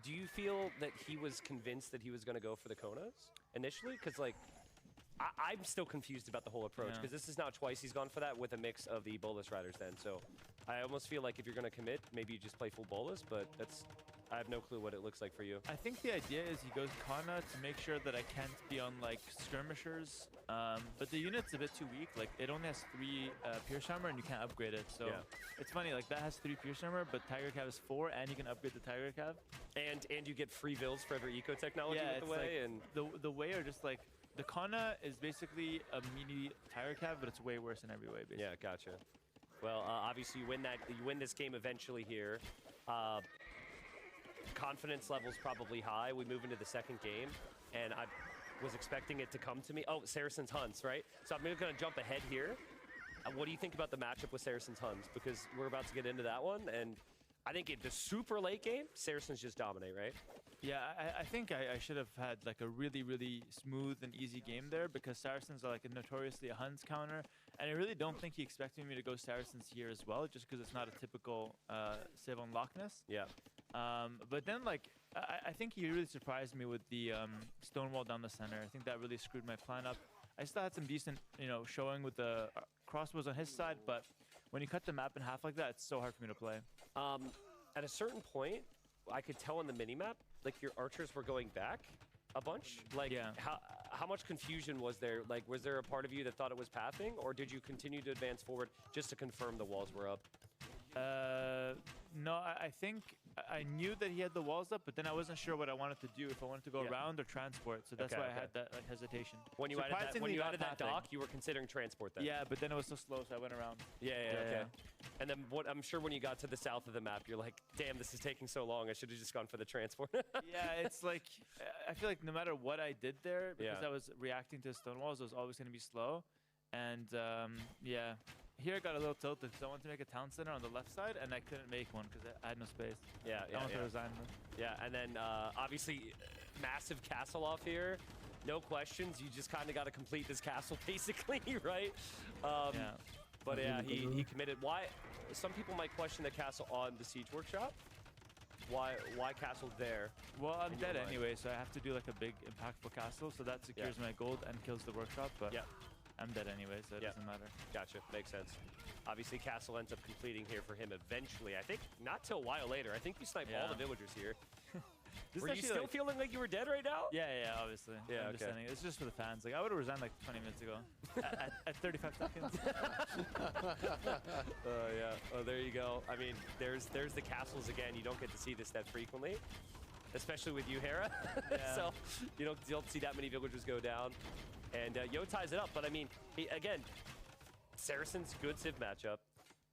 Do you feel that he was convinced that he was going to go for the Konas initially? Because, like, I'm still confused about the whole approach, because this is now twice he's gone for that with a mix of the Bolus Riders then. So I almost feel like if you're going to commit, maybe you just play full Bolus, but I have no clue what it looks like for you. I think the idea is he goes Kana to make sure that I can't be on, like, skirmishers. But the unit's a bit too weak. Like, it only has 3 Pierce Armor and you can't upgrade it. So it's funny, like, that has 3 Pierce Armor, but Tiger Cav is 4 and you can upgrade the Tiger Cav. And you get free vills for every eco technology with the way. Like, and the way are just like, the Kana is basically a mini Tiger Cav, but it's way worse in every way, basically. Yeah, gotcha. Well, obviously you win this game eventually here. Confidence level's probably high. We move into the second game, and I was expecting it to come to me. Oh, Saracen's Hunts, right? So I'm going to jump ahead here. What do you think about the matchup with Saracen's Hunts? Because we're about to get into that one, and I think in the super late game, Saracens just dominate, right? Yeah, I think I should have had like a really, really smooth and easy game there, because Saracens are like notoriously a Huns counter, and I really don't think he expected me to go Saracens here as well, just because it's not a typical Civ on Loch Ness. Yeah. But then, like, I think he really surprised me with the Stonewall down the center. I think that really screwed my plan up. I still had some decent, showing with the crossbows on his side, but when you cut the map in half like that, it's so hard for me to play. At a certain point, I could tell on the minimap, like, your archers were going back a bunch. Like, how much confusion was there? Like, was there a part of you that thought it was pathing, or did you continue to advance forward just to confirm the walls were up? No, I think I knew that he had the walls up, but then I wasn't sure what I wanted to do, if I wanted to go around or transport. So that's why I had that hesitation. When you added that dock, you were considering transport then? Yeah, but then it was so slow, so I went around. Yeah, okay. And then I'm sure when you got to the south of the map, you're like, damn, this is taking so long. I should have just gone for the transport. Yeah, it's like, I feel like no matter what I did there, because I was reacting to Stonewalls, it was always going to be slow. And here I got a little tilted because I wanted to make a town center on the left side, and I couldn't make one because I had no space. I wanted to resign them. Yeah, and then obviously massive castle off here. No questions. You just kind of got to complete this castle basically, right? But yeah, he committed. Why? Some people might question the castle on the Siege Workshop. Why castle there? Well, I'm in your dead mind? anyway, so I have to do like a big impactful castle, so that secures my gold and kills the workshop. But I'm dead anyway, so it doesn't matter. Gotcha, makes sense. Obviously, castle ends up completing here for him eventually. I think not till a while later. I think you sniped all the villagers here. Were you still feeling like you were dead right now? Yeah, obviously. Yeah, I'm just saying, it's just for the fans. Like I would have resigned like 20 minutes ago at 35 seconds. Oh, there you go. I mean, there's the castles again. You don't get to see this that frequently, especially with you, Hera. So you don't see that many villagers go down. And Yo ties it up. But I mean, again, Saracen's good Civ matchup.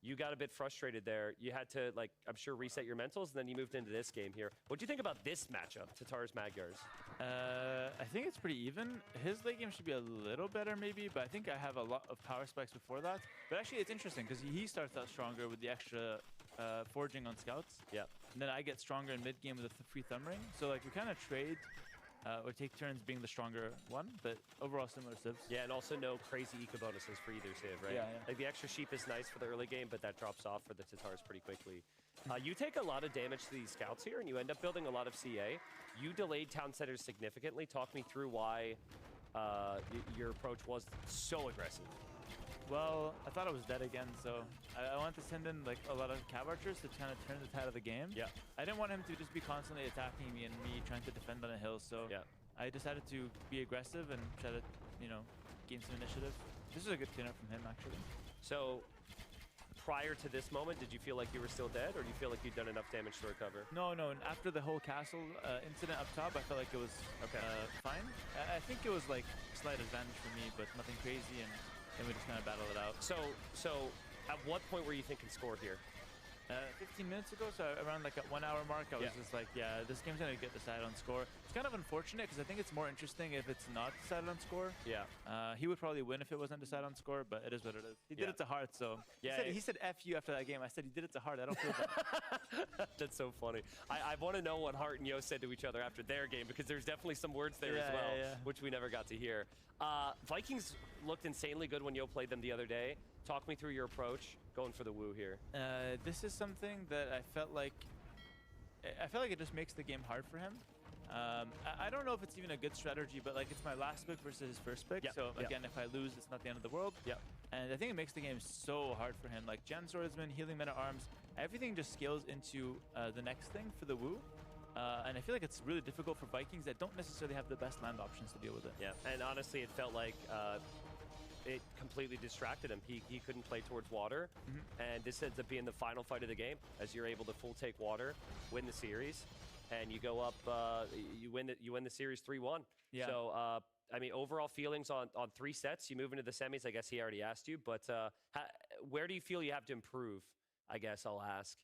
You got a bit frustrated there. You had to, like, I'm sure, reset your mentals, and then you moved into this game here. What do you think about this matchup, Tatars Magyars? I think it's pretty even. His late game should be a little better, maybe, but I think I have a lot of power spikes before that. But actually, it's interesting because he starts out stronger with the extra forging on scouts. Yeah. And then I get stronger in mid game with a free thumb ring. So like we kind of trade. Or take turns being the stronger one, but overall similar civs. Yeah, and also no crazy eco bonuses for either civ, right? Yeah. Like the extra sheep is nice for the early game, but that drops off for the Tatars pretty quickly. You take a lot of damage to these scouts here, and you end up building a lot of CA. You delayed town centers significantly. Talk me through why your approach was so aggressive. Well, I thought I was dead again, so I wanted to send in like a lot of cav archers to kind of turn the tide of the game. Yeah. I didn't want him to just be constantly attacking me and me trying to defend on a hill, so I decided to be aggressive and try to, gain some initiative. This is a good cleanup from him, actually. So, prior to this moment, did you feel like you were still dead, or do you feel like you'd done enough damage to recover? No, and after the whole castle incident up top, I felt like it was fine. I think it was like slight advantage for me, but nothing crazy, and then we just kind of battle it out. So at what point were you thinking score here? 15 minutes ago, so around like at 1 hour mark, I was just like, yeah, this game's gonna get decided on score. It's kind of unfortunate because I think it's more interesting if it's not decided on score. Yeah. He would probably win if it wasn't decided on score, but it is what it is. He did it to Heart, so he said F you after that game. I said he did it to Heart. I don't feel bad. That's so funny. I want to know what Hart and Yo said to each other after their game, because there's definitely some words there as well, which we never got to hear. Vikings looked insanely good when Yo played them the other day. Talk me through your approach going for the woo here. This is something that I felt like it just makes the game hard for him. I don't know if it's even a good strategy, but like it's my last pick versus his first pick. So again, if I lose, it's not the end of the world. And I think it makes the game so hard for him. Like Gen Swordsman, Healing Men at Arms, everything just scales into the next thing for the woo. And I feel like it's really difficult for Vikings that don't necessarily have the best land options to deal with it. Yeah, and honestly, it felt like it completely distracted him. He couldn't play towards water, and this ends up being the final fight of the game as you're able to full take water, win the series, and you go up. You win the series 3-1. Yeah. So I mean, overall feelings on 3 sets. You move into the semis. I guess he already asked you, but where do you feel you have to improve? I guess I'll ask.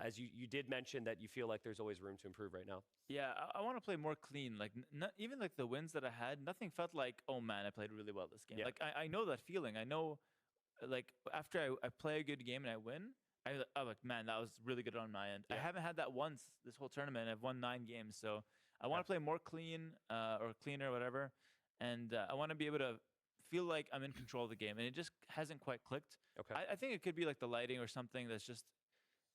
As you did mention that you feel like there's always room to improve right now. Yeah, I want to play more clean. Like even like the wins that I had, nothing felt like, oh man, I played really well this game. Yeah. Like I know that feeling. I know, like after I play a good game and I win, I'm like, man, that was really good on my end. I haven't had that once this whole tournament. I've won 9 games, so I want to play more clean or cleaner, whatever. And I want to be able to feel like I'm in control of the game, and it just hasn't quite clicked. Okay. I think it could be like the lighting or something that's just.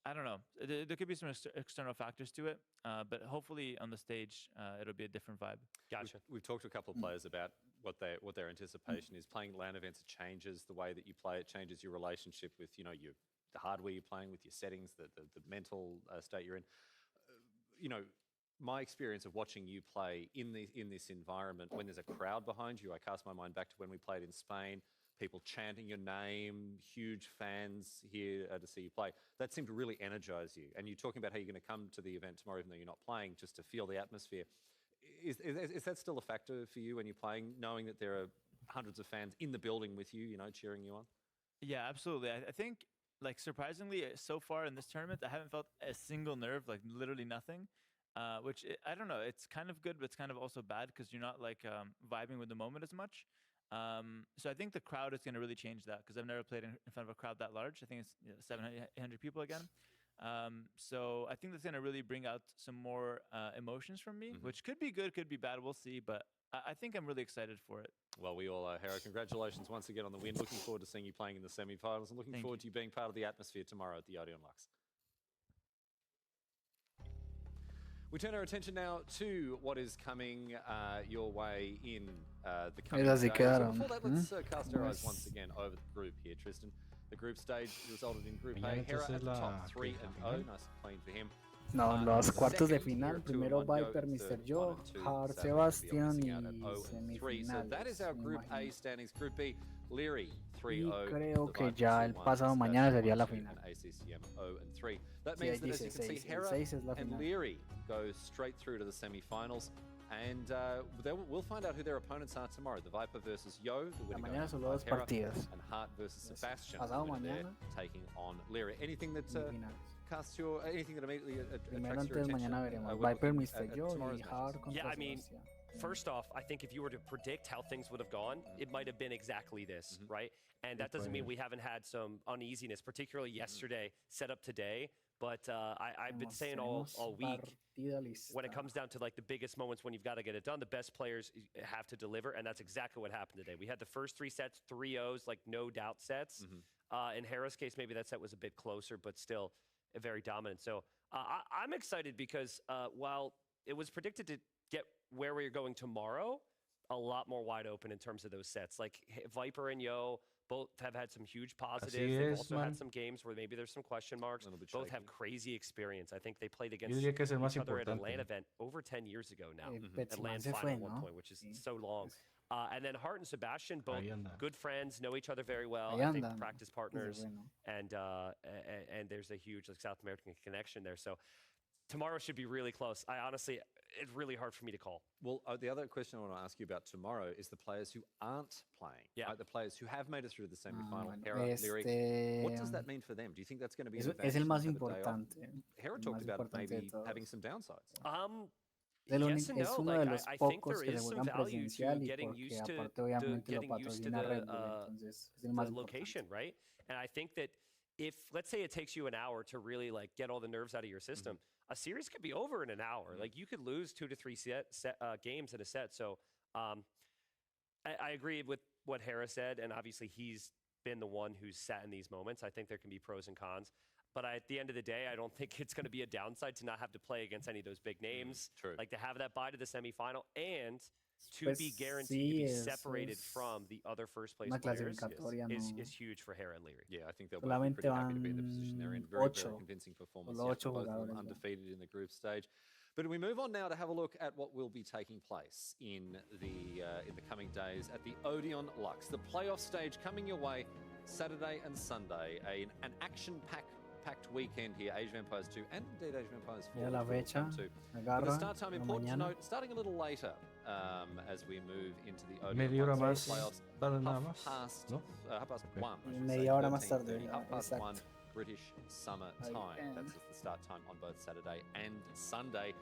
I don't know. There could be some external factors to it, but hopefully on the stage, it'll be a different vibe. Gotcha. We've talked to a couple of players about what their anticipation is. Playing LAN events, it changes the way that you play. It changes your relationship with the hardware you're playing with, your settings, the mental state you're in. My experience of watching you play in this environment, when there's a crowd behind you, I cast my mind back to when we played in Spain. People chanting your name, huge fans here to see you play. That seemed to really energize you. And you're talking about how you're going to come to the event tomorrow, even though you're not playing, just to feel the atmosphere. Is that still a factor for you when you're playing, knowing that there are hundreds of fans in the building with you, cheering you on? Yeah, absolutely. I think, like, surprisingly, so far in this tournament, I haven't felt a single nerve, like literally nothing. Which, I don't know, it's kind of good, but it's kind of also bad because you're not, like, vibing with the moment as much. So I think the crowd is going to really change that because I've never played in front of a crowd that large. I think it's 700 people again. So I think that's going to really bring out some more emotions from me, which could be good, could be bad. We'll see. But I think I'm really excited for it. Well, we all are, Hera. Congratulations once again on the win. Looking forward to seeing you playing in the semi-finals and looking forward to you being part of the atmosphere tomorrow at the Odeon Lux. We turn our attention now to what is coming your way in the coming days. So before that, let's cast our eyes once again over the group here, Tristan. The group stage resulted in Group A. Hera at the top, 3-0. Nice and clean for him. No, los cuartos de final. Primero Viper, Mr. Joe, Hard, Sebastian y So that is our Group A standings. Group B, Leary, 3-0. Creo que ya el pasado mañana sería la final. ACCM 0-3. That means that, as you can see, Hera and Leary go straight through to the semi-finals. And we'll find out who their opponents are tomorrow. The Viper versus Yo, the winner going to Hera, and Hart versus Sebastian, taking on Leary. Anything that casts your, anything that immediately attracts your attention? Viper, Mr. Yo, y Hart contra Yeah, I mean, Sebastian. first off, I think if you were to predict how things would have gone, it might have been exactly this, right? And that doesn't mean we haven't had some uneasiness, particularly yesterday, set up today. But I've been saying all week, when it comes down to like the biggest moments when you've got to get it done, the best players have to deliver, and that's exactly what happened today. We had the first 3 sets, 3-0s, like no doubt sets. In Hera's case, maybe that set was a bit closer, but still very dominant. So I'm excited because while it was predicted to get where we're going tomorrow, a lot more wide open in terms of those sets. Like Viper and Yo both have had some huge positives. They've also had some games where maybe there's some question marks. Both have crazy experience. I think they played against each other at an LAN event over 10 years ago now. At LAN final at one point, which is so long. And then Hart and Sebastian, both good friends, know each other very well. I think practice partners. And there's a huge South American connection there. So tomorrow should be really close. It's really hard for me to call. Well, the other question I want to ask you about tomorrow is the players who aren't playing. Right? The players who have made it through the semi-final. Hera, Leary. What does that mean for them? Do you think that's going to be an advantage? Es el más importante. Hera talked about maybe having some downsides. Yes and no. Like, I think there is some value to getting used to the location, right? And I think that if, let's say it takes you an hour to really like get all the nerves out of your system, a series could be over in an hour. Like you could lose 2 to 3 games in a set. So I agree with what Hera said, and obviously he's been the one who's sat in these moments. I think there can be pros and cons. But at the end of the day, I don't think it's going to be a downside to not have to play against any of those big names. True. Like to have that bye to the semifinal and to be guaranteed to be separated from the other first place players is huge for Hera and Leary. Yeah, I think they'll be pretty happy to be in the position they're in. Very, very convincing performance. Both of them undefeated in the group stage. But we move on now to have a look at what will be taking place in the coming days at the Odeon Lux. The playoff stage coming your way Saturday and Sunday. An action-packed weekend here, AgeofEmpires 2 and indeed AgeofEmpires 4. La fecha, with the start time important to note, starting a little later as we move into the Odeon Media hora más playoffs. nada más, ¿no? Half past 1. Media hora más tarde. Half past 1 British summer time. That's the start time on both Saturday and Sunday.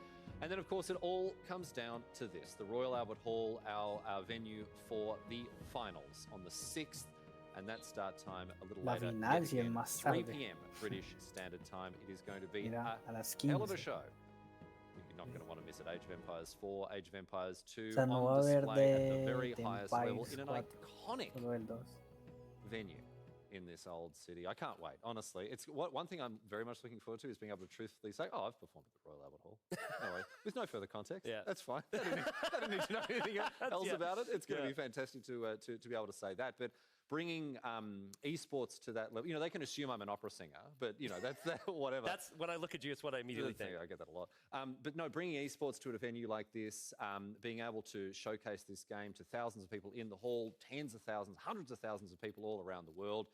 And then, of course, it all comes down to this. The Royal Albert Hall, our venue for the finals on the 6th. And that start time a little later. Final, si el más 3 tarde. p.m. British Standard Time. It is going to be a las hell of a 15. show. You're not going to want to miss it. AgeofEmpires 4, AgeofEmpires 2 sea, no va a on haber display at the de very highest level in an 4, iconic venue in this old city. I can't wait, honestly. It's one thing I'm very much looking forward to is being able to truthfully say, oh, I've performed at the Royal Albert Hall. No worries. With no further context. Yeah. That's fine. I don't need to know anything else about it. It's going to be fantastic to be able to say that. But bringing esports to that level, you know, they can assume I'm an opera singer, but you know, that's whatever. That's when I look at you, it's what I immediately think. I get that a lot. But no, bringing esports to a venue like this, being able to showcase this game to thousands of people in the hall, tens of thousands, hundreds of thousands of people all around the world.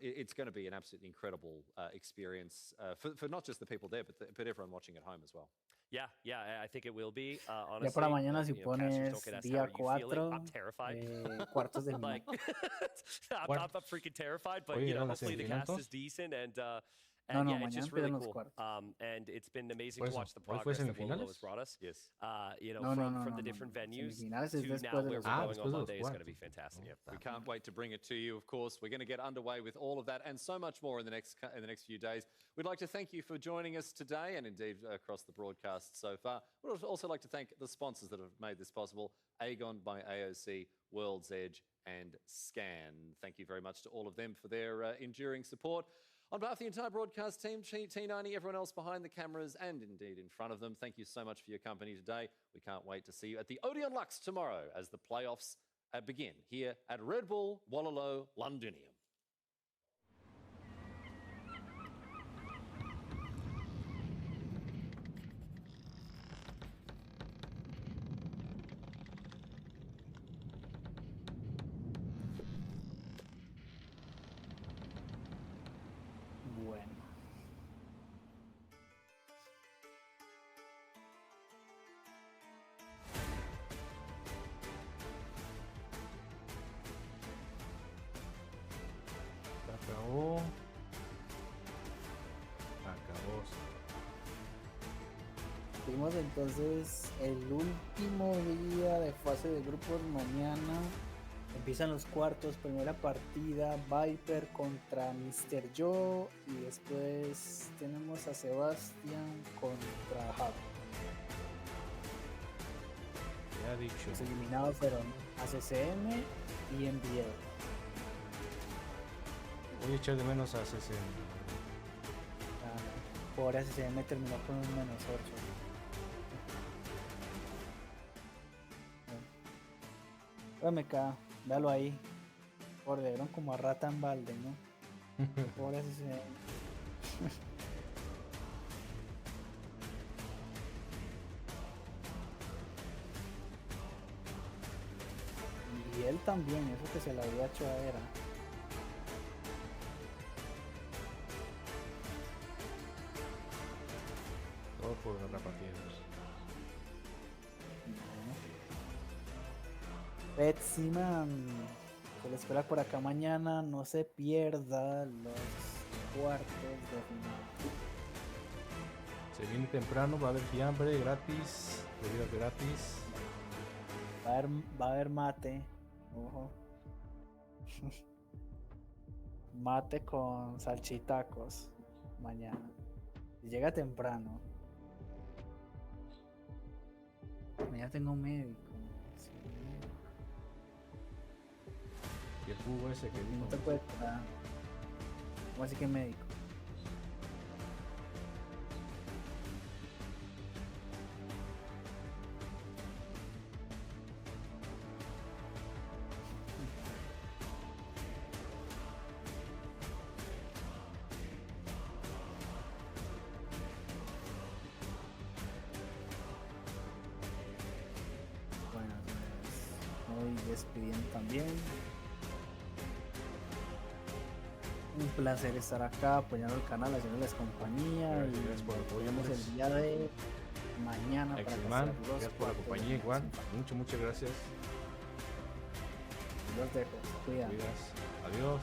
It's going to be an absolutely incredible experience for not just the people there, but everyone watching at home as well. Yeah, I think it will be. Honestly, Ya para mañana si pones día 4, I'm terrified. cuartos de final. Like, I'm freaking terrified, but you know, hopefully the cast is decent and yeah, it's just really cool. And it's been amazing to watch the progress that Wololo has brought us. Yes. You know, from the different venues to now where we're going on Monday is going to be fantastic. We can't wait to bring it to you. Of course, we're going to get underway with all of that and so much more in the next few days. We'd like to thank you for joining us today and indeed across the broadcast so far. We'd also like to thank the sponsors that have made this possible: Aegon by AOC, World's Edge, and Scan. Thank you very much to all of them for their enduring support. On behalf of the entire broadcast team, T90, everyone else behind the cameras, and indeed in front of them, thank you so much for your company today. We can't wait to see you at the Odeon Lux tomorrow as the playoffs begin here at Red Bull Wololo Londinium. Bueno. Acabó. Acabó. Tuvimos entonces el último día de fase de grupos mañana. Empiezan los cuartos, primera partida, Viper contra Mr. Joe y después tenemos a Sebastián contra Javi. Ya dicho. Los eliminados fueron ACCM y NBA. Voy a echar de menos a CCM. Por ACCM terminó con un -8. MK, véalo ahí. Corrieron como a rata en balde, ¿no? Por ACCM. Y él también, eso que se le había hecho a Era. Todo por garrapateros. Betsiman, se le espera por acá mañana, no se pierda los cuartos de final. Se viene temprano, va a haber fiambre gratis, bebidas gratis. Va a haber mate, ojo. Mate con salchitacos mañana. Y llega temprano. Mañana tengo un médico. Sí. Y el jugo ese que dijo. No te puedes quedar. ¿Cómo así que médico? Bueno, pues hoy despidiendo también. Un placer estar acá apoyando el canal, haciéndoles compañía. Gracias por apoyarnos el día de mañana para Excelman, pasar los gracias por la cuartos compañía de igual. final. Muchas gracias. Los dejo, cuidan. Adiós.